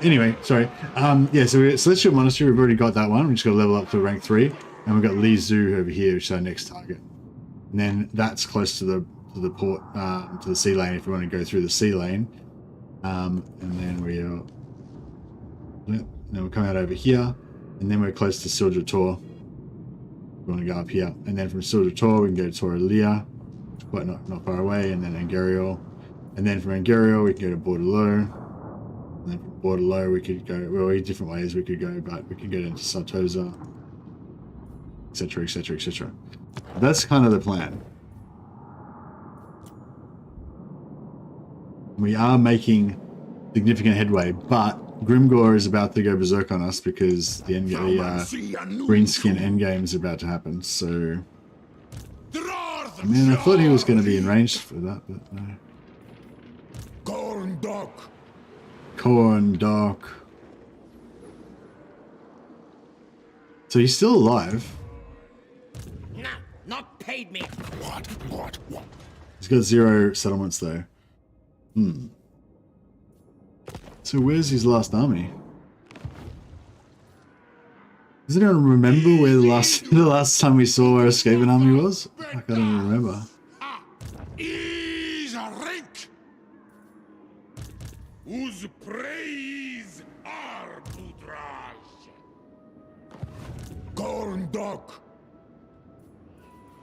Anyway, sorry. Yeah, so we're Celestial Monastery, we've already got that one. We just got to level up to rank 3. And we've got Li Zoo over here, which is our next target. And then that's close to the port, to the sea lane if we want to go through the sea lane. And then we'll come out over here. And then we're close to Silja Tor. We want to go up here. And then from Silja Tor, we can go to Toralia. Quite not far away. And then Angariel. And then from Angariel, we can go to Bordelot. And then from Bordelot, we could go, well, different ways we could go, but we could go into Sartosa, etc., etc., etc. That's kind of the plan. We are making significant headway, but Grimgor is about to go berserk on us because the greenskin endgame is about to happen. So, man, I thought he was going to be in range for that, but no. Corn Doc. So he's still alive. No, not paid me. What? He's got 0 settlements though. So where's his last army? Does anyone remember where the last time we saw our escaping army was? I don't even remember. Whose praise are Budrash? Gorndok.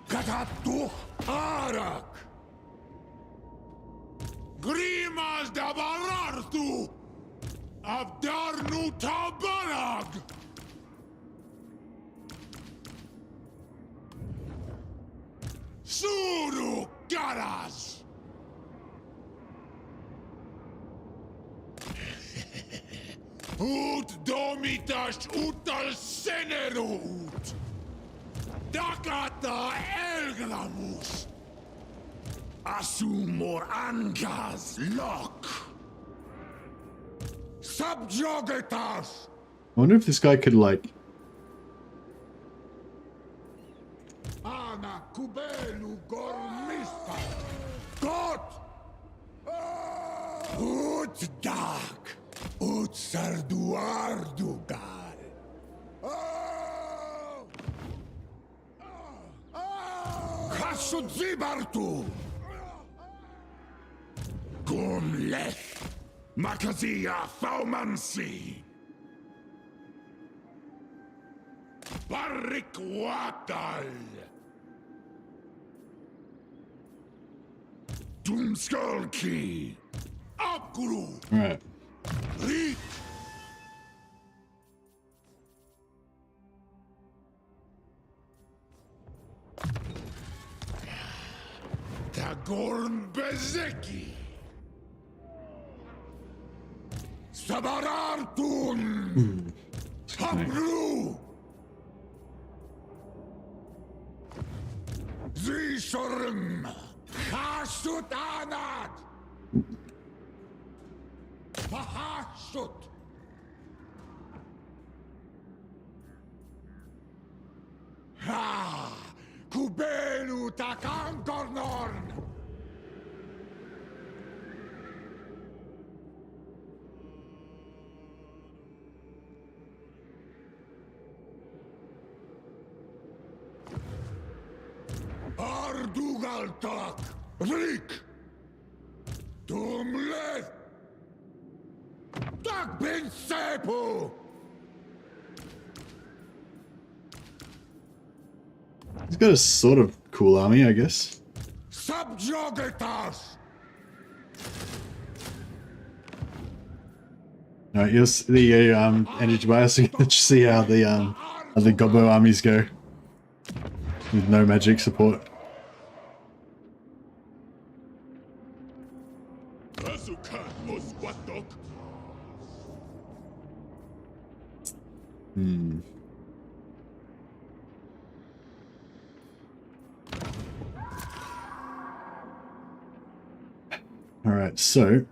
Katatuch Arak. Grimas da Barartu Abdarnu Tabarag. Suru Garas. Ut domitas utal senerut. Dakata elglamus. Asumor angas lock. Subjugatas. I wonder if this guy could like. Ana kubelu gormista. Got. Ut dark. Ut sarduardugal. Kasudzibartu. Gumleth. Makazia Faumansi. Barikwatal. Doomskullkey. Upgru. All right. Reek. Tagorn Bezeki. Sabarartun. Hapru. Zishorm. Hasutanat. Pahashut. Ha! Kubelu takankornorn. Ardugaltak. Vrik. Tumlet. He's got a sort of cool army, I guess. Alright, yes, the energy bias. Let's see how the Gobbo armies go with no magic support. All right, so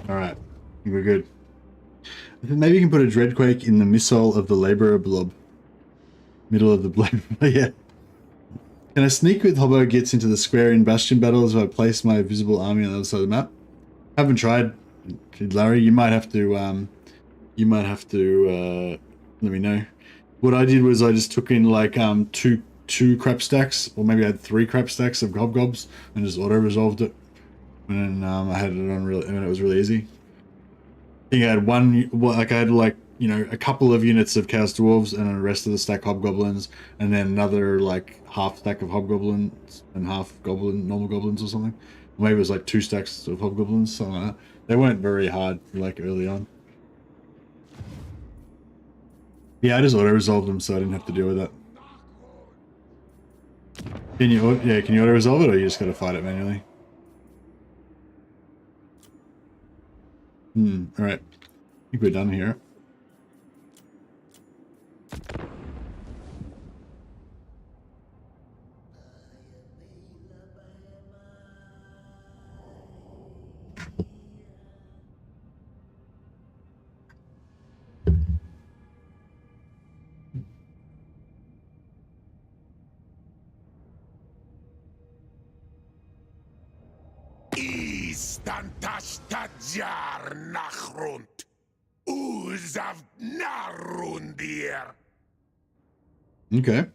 alright, we're good. I think maybe you can put a Dreadquake in the missile of the Labourer blob. Middle of the blob. Yeah. Can I sneak with Hobbo gets into the square in Bastion battles if I place my visible army on the other side of the map? Haven't tried, Larry. You might have to let me know. What I did was I just took in like two crap stacks, or maybe I had 3 crap stacks of Hobgobbs and just auto resolved it. And I had it on real, and it was really easy. I think I had you know, a couple of units of Chaos Dwarves and the rest of the stack Hobgoblins, and then another like half stack of Hobgoblins and half normal goblins or something. Or maybe it was like 2 stacks of Hobgoblins, something like that. They weren't very hard like early on. Yeah, I just auto resolved them so I didn't have to deal with that. Can you auto resolve it, or you just gotta fight it manually? Alright. I think we're done here. Stantastadjar nachrund. Uzav narundir. Okay.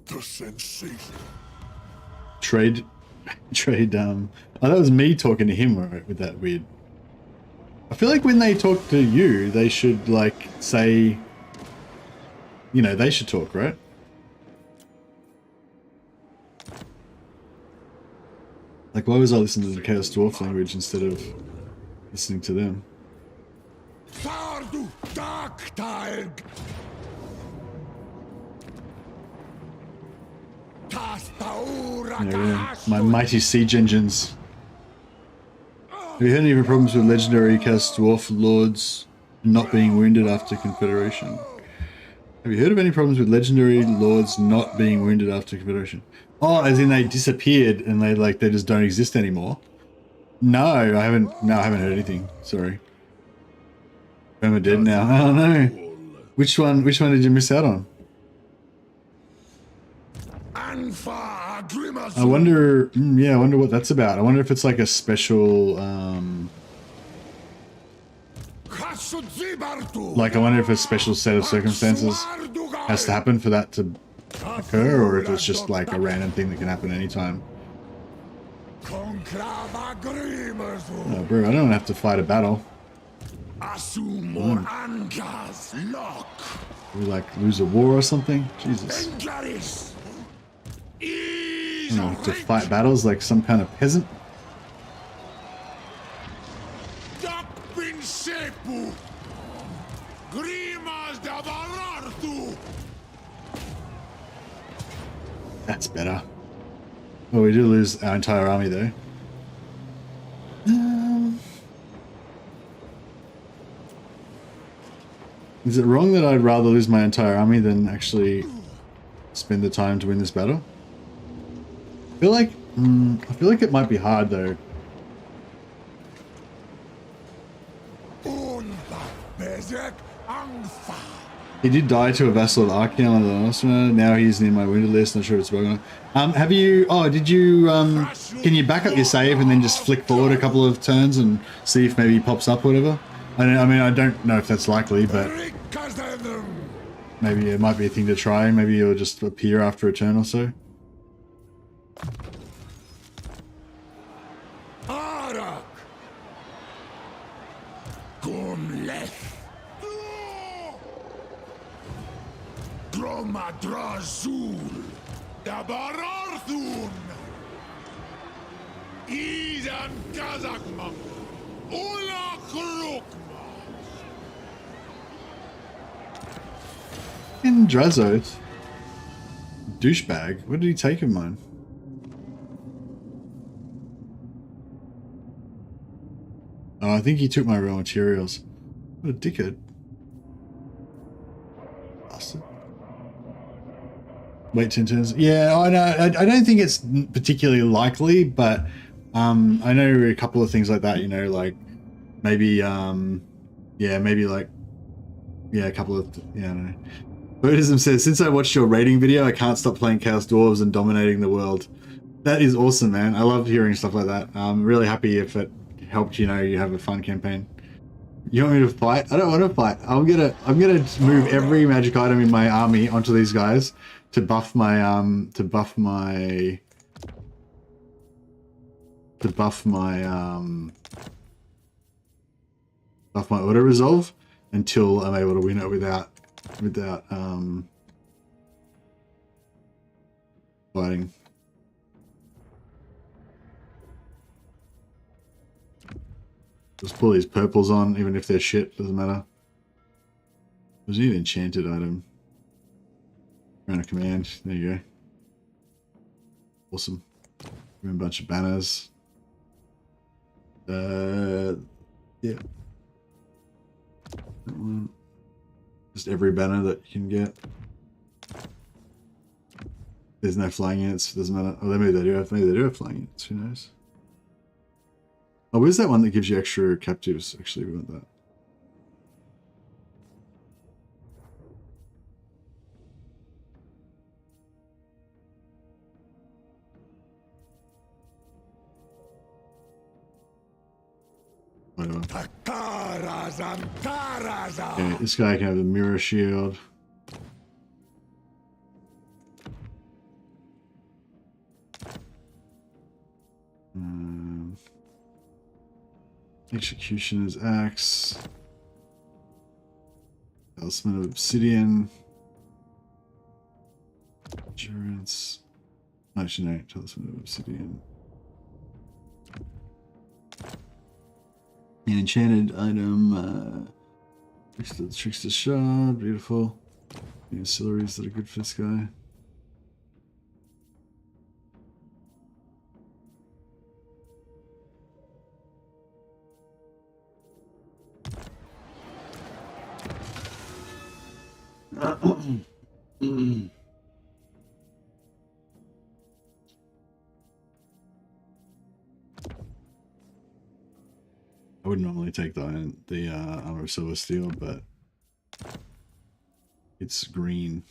The sensation. Trade. Oh, that was me talking to him with that weird. I feel like when they talk to you, they should like say, you know, they should talk, right? Like, why was I listening to the Chaos Dwarf language instead of listening to them? Yeah, my mighty siege engines. Have you had any problems with legendary Chaos Dwarf lords not being wounded after Confederation? Have you heard of any problems with legendary lords not being wounded after Confederation? Oh, as in they disappeared and they just don't exist anymore. No, I haven't heard anything. Sorry. Am I dead now? Oh no. Which one did you miss out on? I wonder I wonder what that's about. I wonder if it's like a special like I wonder if a special set of circumstances has to happen for that to occur, or if it's just like a random thing that can happen anytime. Oh bro, I don't have to fight a battle. We like lose a war or something? Jesus. Englaris! I don't know, to fight battles like some kind of peasant? Dappin sepu! Grimas da Varartu! That's better. Well, we do lose our entire army though. Is it wrong that I'd rather lose my entire army than actually spend the time to win this battle? I feel like it might be hard though. He did die to a vassal of Archeon. Now he's near my wounded list. Not sure if it's broken. Have you? Oh, did you? Can you back up your save and then just flick forward a couple of turns and see if maybe he pops up or whatever? I mean, I don't know if that's likely, but maybe it might be a thing to try. Maybe he'll just appear after a turn or so. Arak! Gomlech! Dromadrazul! Dabararthun! Idan Kazakmak! Ula Krukma! In Drazoth. Douchebag. What did he take of mine? Oh, I think he took my raw materials. What a dickhead. Bastard. Wait 10 turns. Yeah, I know. I don't think it's particularly likely, but I know a couple of things like that, you know, like maybe, yeah, maybe like, yeah, a couple of, yeah, I don't know. Buddhism says, since I watched your rating video, I can't stop playing Chaos Dwarves and dominating the world. That is awesome, man. I love hearing stuff like that. I'm really happy if it helped, you know, you have a fun campaign. You want me to fight? I don't want to fight. I'm gonna move every magic item in my army onto these guys to buff my buff my auto resolve until I'm able to win it without fighting. Just pull these purples on, even if they're shit, doesn't matter. There's an enchanted item. Run a command, there you go. Awesome. Give him a bunch of banners. Yeah. That one. Just every banner that you can get. There's no flying units, doesn't matter. Oh, maybe they do have flying units, who knows? Oh, where's that one that gives you extra captives? Actually, we want that. Whatever. Okay, this guy can have the mirror shield. Executioner's axe. Talisman of obsidian. Endurance. Actually, no, talisman of obsidian. An enchanted item. Trickster shard. Beautiful. The ancillaries that are good for this guy. I would normally take the armor of silver steel, but it's green.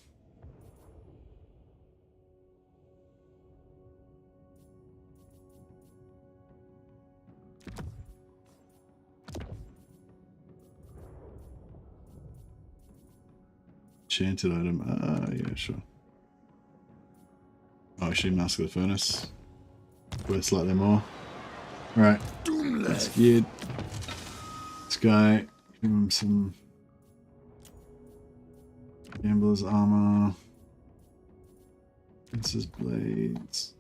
Enchanted item. Yeah, sure. Oh, actually, Mask of the Furnace. Worth slightly more. Right. That's good. This guy, give him some Gambler's armor. Prince's blades.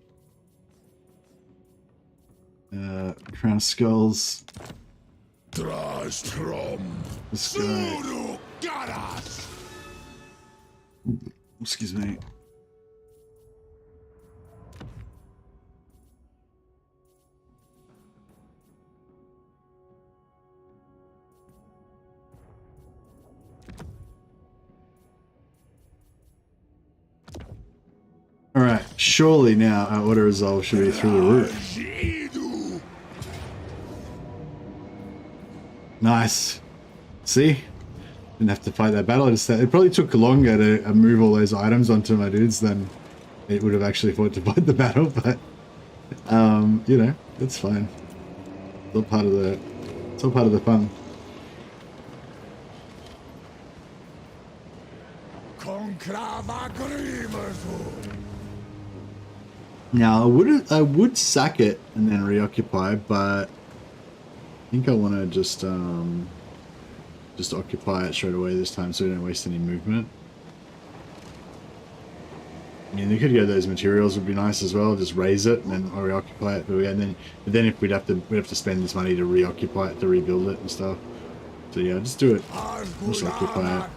Crown of skulls. Trastrom. This guy. Suru Garas. Excuse me. Alright, surely now our auto resolve should be through the roof. Nice. See? Didn't have to fight that battle. It probably took longer to move all those items onto my dudes than it would have actually fought to fight the battle, but you know, it's fine. It's all part of the fun. Now I would sack it and then reoccupy, but I think I want to just occupy it straight away this time so we don't waste any movement. I mean, they could go those materials would be nice as well. Just raise it and then reoccupy it. But then if we'd have to spend this money to reoccupy it, to rebuild it and stuff. So yeah, just do it. Just occupy it.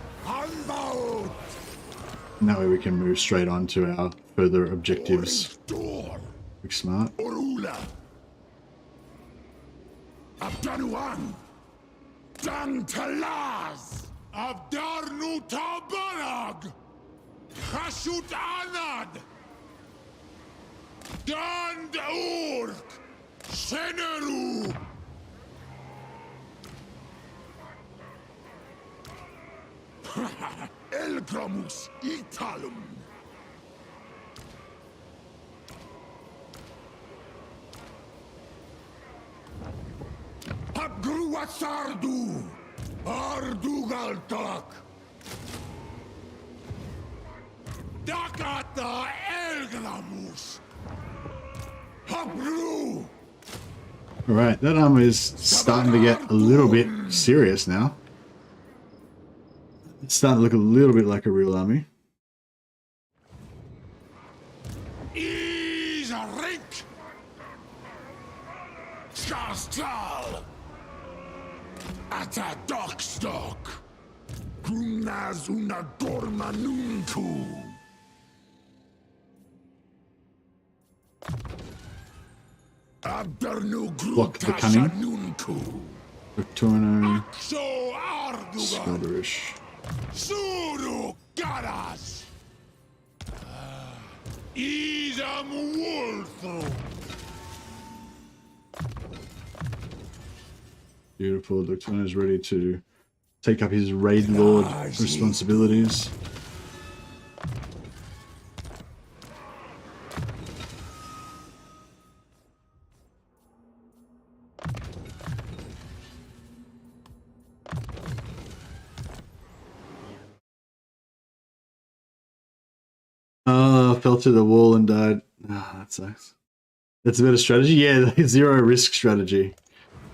And that way we can move straight on to our further objectives. Quick smart. Abdanuan. Dantalaz. Abdarnu Tabarag. Hashut Anad. Dand Urk. Seneru. Elgramus Italum. Abgruatsardu. Ardugaltak. Dakata Elgramus. Habru. Alright, that armor is starting to get a little bit serious now. It's starting to look a little bit like a real army. Is a rink. Skastal. At a dockstock. Grumnas una dormanuntu. Block the cunning. Victorino. Smotherish. Suru Garas. Isam Wolfro. Beautiful. Victorino is ready to take up his raid lord responsibilities. Fell to the wall and died. That sucks. That's a better strategy. Yeah, zero risk strategy.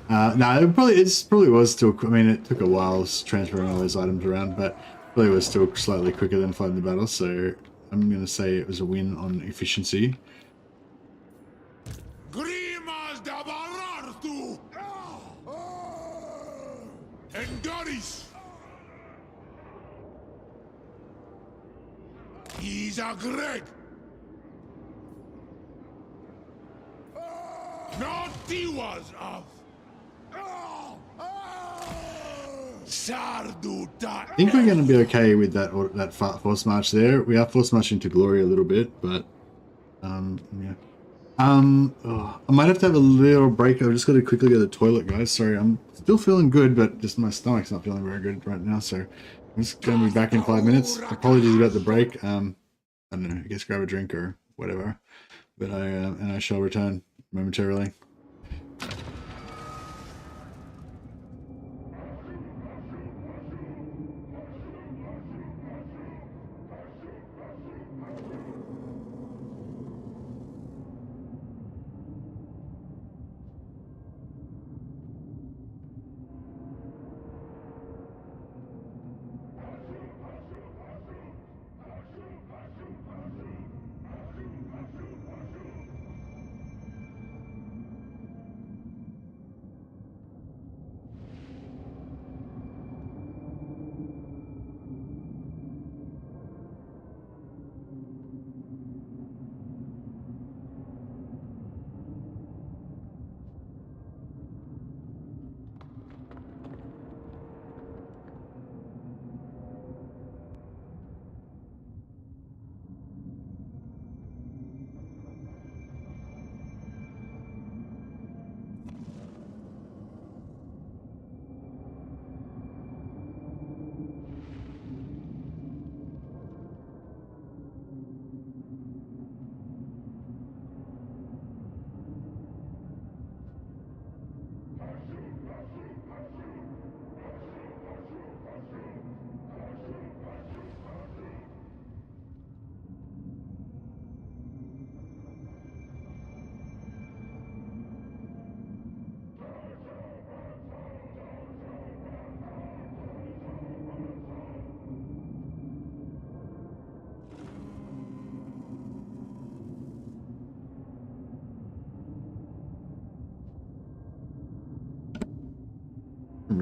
No, it probably was still. I mean, it took a while transferring all those items around, but probably was still slightly quicker than fighting the battle. So I'm going to say it was a win on efficiency. Grimas da Barartu. Engaris. He's a Greg. Not he was of. I think we're going to be okay with that force march there. We are force marching to glory a little bit, but yeah. I might have to have a little break. I've just got to quickly go to the toilet, guys. Sorry, I'm still feeling good, but just my stomach's not feeling very good right now. So I'm just going to be back in 5 minutes. Apologies about the break. I don't know. I guess grab a drink or whatever. But I shall return momentarily.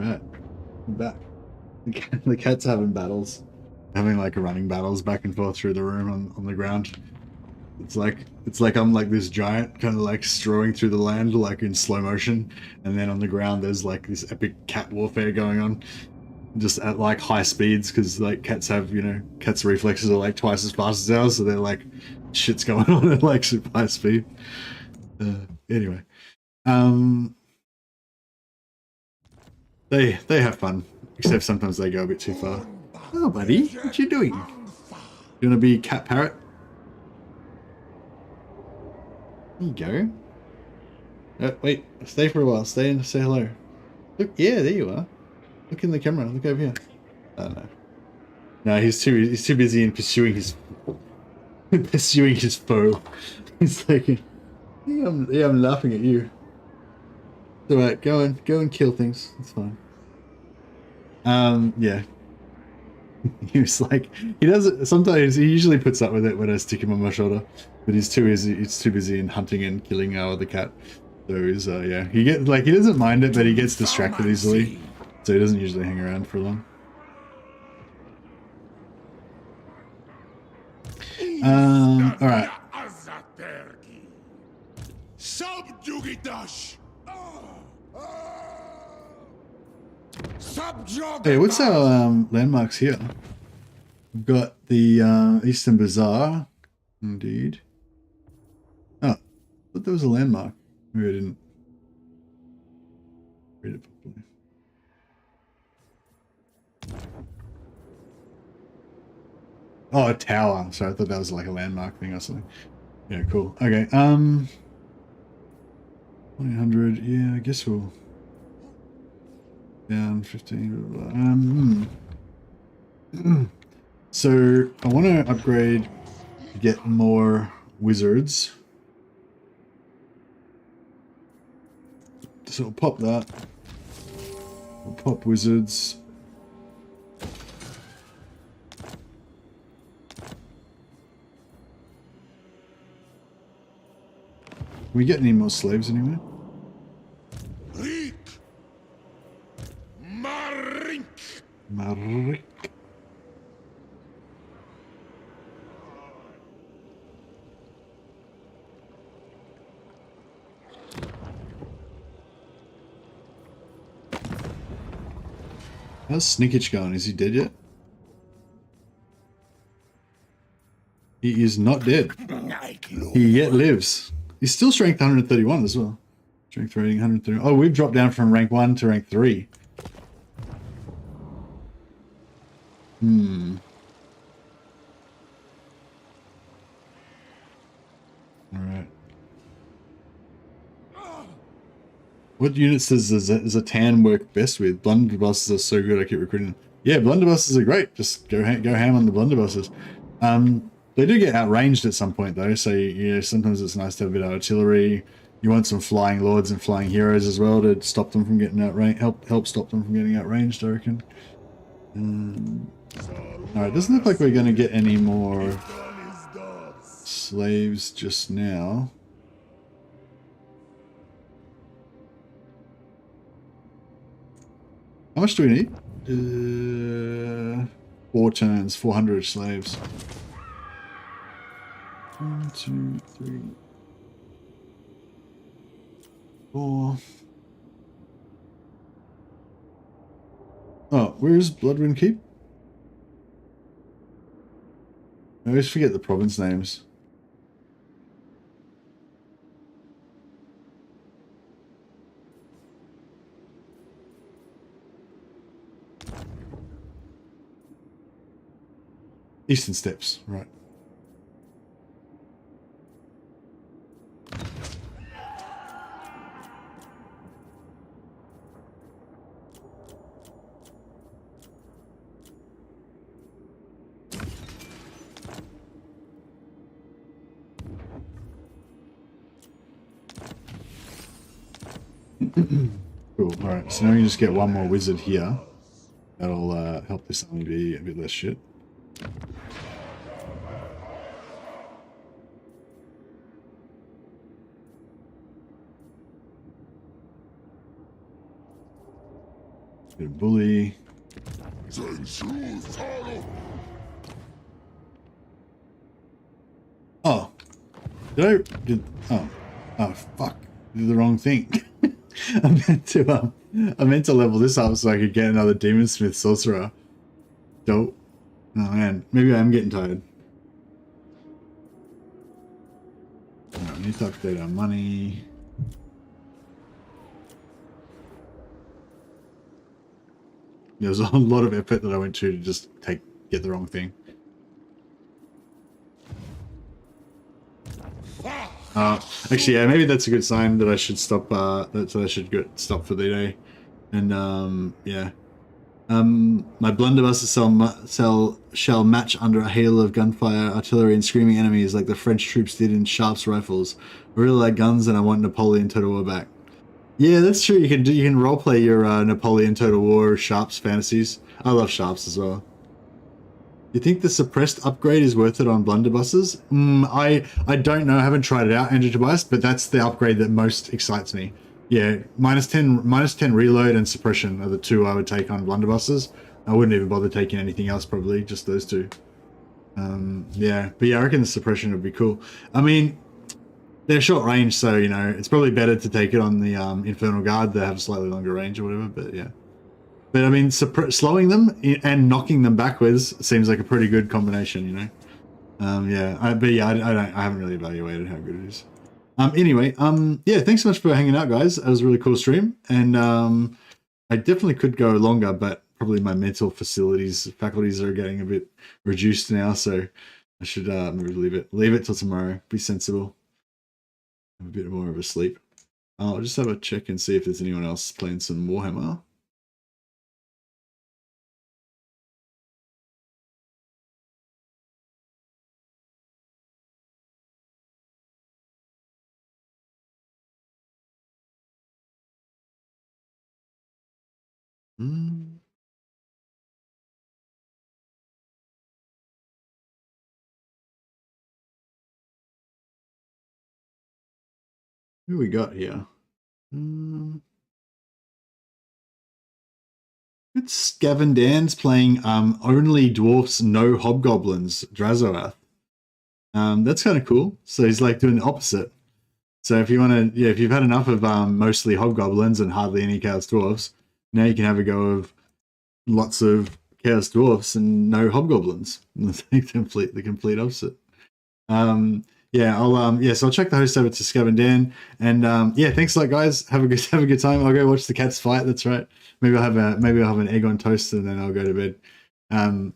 Alright. I'm back. The cat's having battles. Having like running battles back and forth through the room on the ground. It's like I'm like this giant kind of like strolling through the land like in slow motion, and then on the ground there's like this epic cat warfare going on, just at like high speeds, because like cats have, you know, cats' reflexes are like twice as fast as ours, so they're like shit's going on at like super high speed. Anyway, they have fun, except sometimes they go a bit too far. Oh, buddy, what you doing? You wanna be cat parrot? There you go. Wait, stay for a while. Stay and say hello. Look, yeah, there you are. Look in the camera. Look over here. Oh no. No, he's too busy in pursuing his foe. He's like, yeah, I'm laughing at you. It's alright, go and kill things. It's fine. Yeah. He was like, he does it sometimes. He usually puts up with it when I stick him on my shoulder, but he's too busy in hunting and killing our other cat. So he's yeah, he doesn't mind it, but he gets distracted easily, so he doesn't usually hang around for long. All right. Hey, what's our landmarks here? We've got the Eastern Bazaar. Indeed. Oh, I thought there was a landmark. Maybe I didn't read it properly. Oh, a tower. Sorry, I thought that was like a landmark thing or something. Yeah, cool. Okay. 100. Yeah, I guess we'll down 15. So I want to upgrade to get more wizards. So I'll pop that. I'll pop wizards. Can we get any more slaves anywhere? Marik. How's Snickage going? Is he dead yet? He is not dead. He yet lives. He's still strength 131 as well. Strength rating 130. Oh, we've dropped down from rank 1 to rank 3. Alright. What units does Zhatan work best with? Blunderbusses are so good, I keep recruiting them. Yeah, blunderbusses are great. Just go ham on the blunderbusses. They do get outranged at some point though, so you know, sometimes it's nice to have a bit of artillery. You want some flying lords and flying heroes as well to stop them from getting outranged. Help stop them from getting outranged, I reckon. Alright, doesn't look like we're going to get any more slaves just now. How much do we need? 4 turns, 400 slaves. 1, 2, 3, 4. Oh, where's Bloodwind Keep? I always forget the province names. Eastern Steppes, right. Cool, alright, so now we just get one more wizard here. That'll help this army be a bit less shit. Bit of bully. Oh. Oh fuck. Did the wrong thing. I meant to level this up so I could get another Demon Smith Sorcerer. Dope. Oh man, maybe I am getting tired. I need to update our money. There was a lot of effort that I went to just get the wrong thing. Actually, yeah, maybe that's a good sign that I should stop. That I should stop for the day. And yeah, my blunderbusters shall match under a hail of gunfire, artillery, and screaming enemies like the French troops did in Sharp's rifles. I really like guns, and I want Napoleon Total War back. Yeah, that's true. You can roleplay your Napoleon Total War Sharps fantasies. I love Sharps as well. You think the suppressed upgrade is worth it on blunderbusters? I don't know. I haven't tried it out, Andrew Tobias, but that's the upgrade that most excites me. Yeah, minus 10 reload and suppression are the two I would take on blunderbusters. I wouldn't even bother taking anything else, probably just those two. Yeah, but yeah, I reckon the suppression would be cool. I mean, they're short range, so you know it's probably better to take it on the Infernal Guard that have a slightly longer range or whatever. But yeah. But I mean, slowing them and knocking them backwards seems like a pretty good combination, you know. Yeah, I haven't really evaluated how good it is. Anyway, yeah, thanks so much for hanging out, guys. It was a really cool stream, and I definitely could go longer, but probably my mental faculties are getting a bit reduced now, so I should maybe leave it till tomorrow. Be sensible, have a bit more of a sleep. I'll just have a check and see if there's anyone else playing some Warhammer. Who we got here? It's Gavin Dan's playing only Dwarfs, no Hobgoblins, Drazoath. That's kind of cool. So he's like doing the opposite. So if you want to, yeah, if you've had enough of mostly Hobgoblins and hardly any Chaos Dwarfs, now you can have a go of lots of Chaos Dwarfs and no Hobgoblins. The complete opposite. Yeah, so I'll check the host over to Scavin Dan, and yeah, thanks a lot, guys. Have a good time. I'll go watch the cats fight. That's right. Maybe I'll have an egg on toast and then I'll go to bed.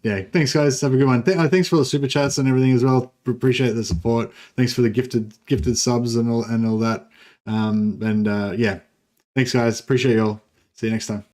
Yeah, thanks, guys. Have a good one. Thanks for all the super chats and everything as well. Appreciate the support. Thanks for the gifted subs and all that. Yeah, thanks, guys. Appreciate you all. See you next time.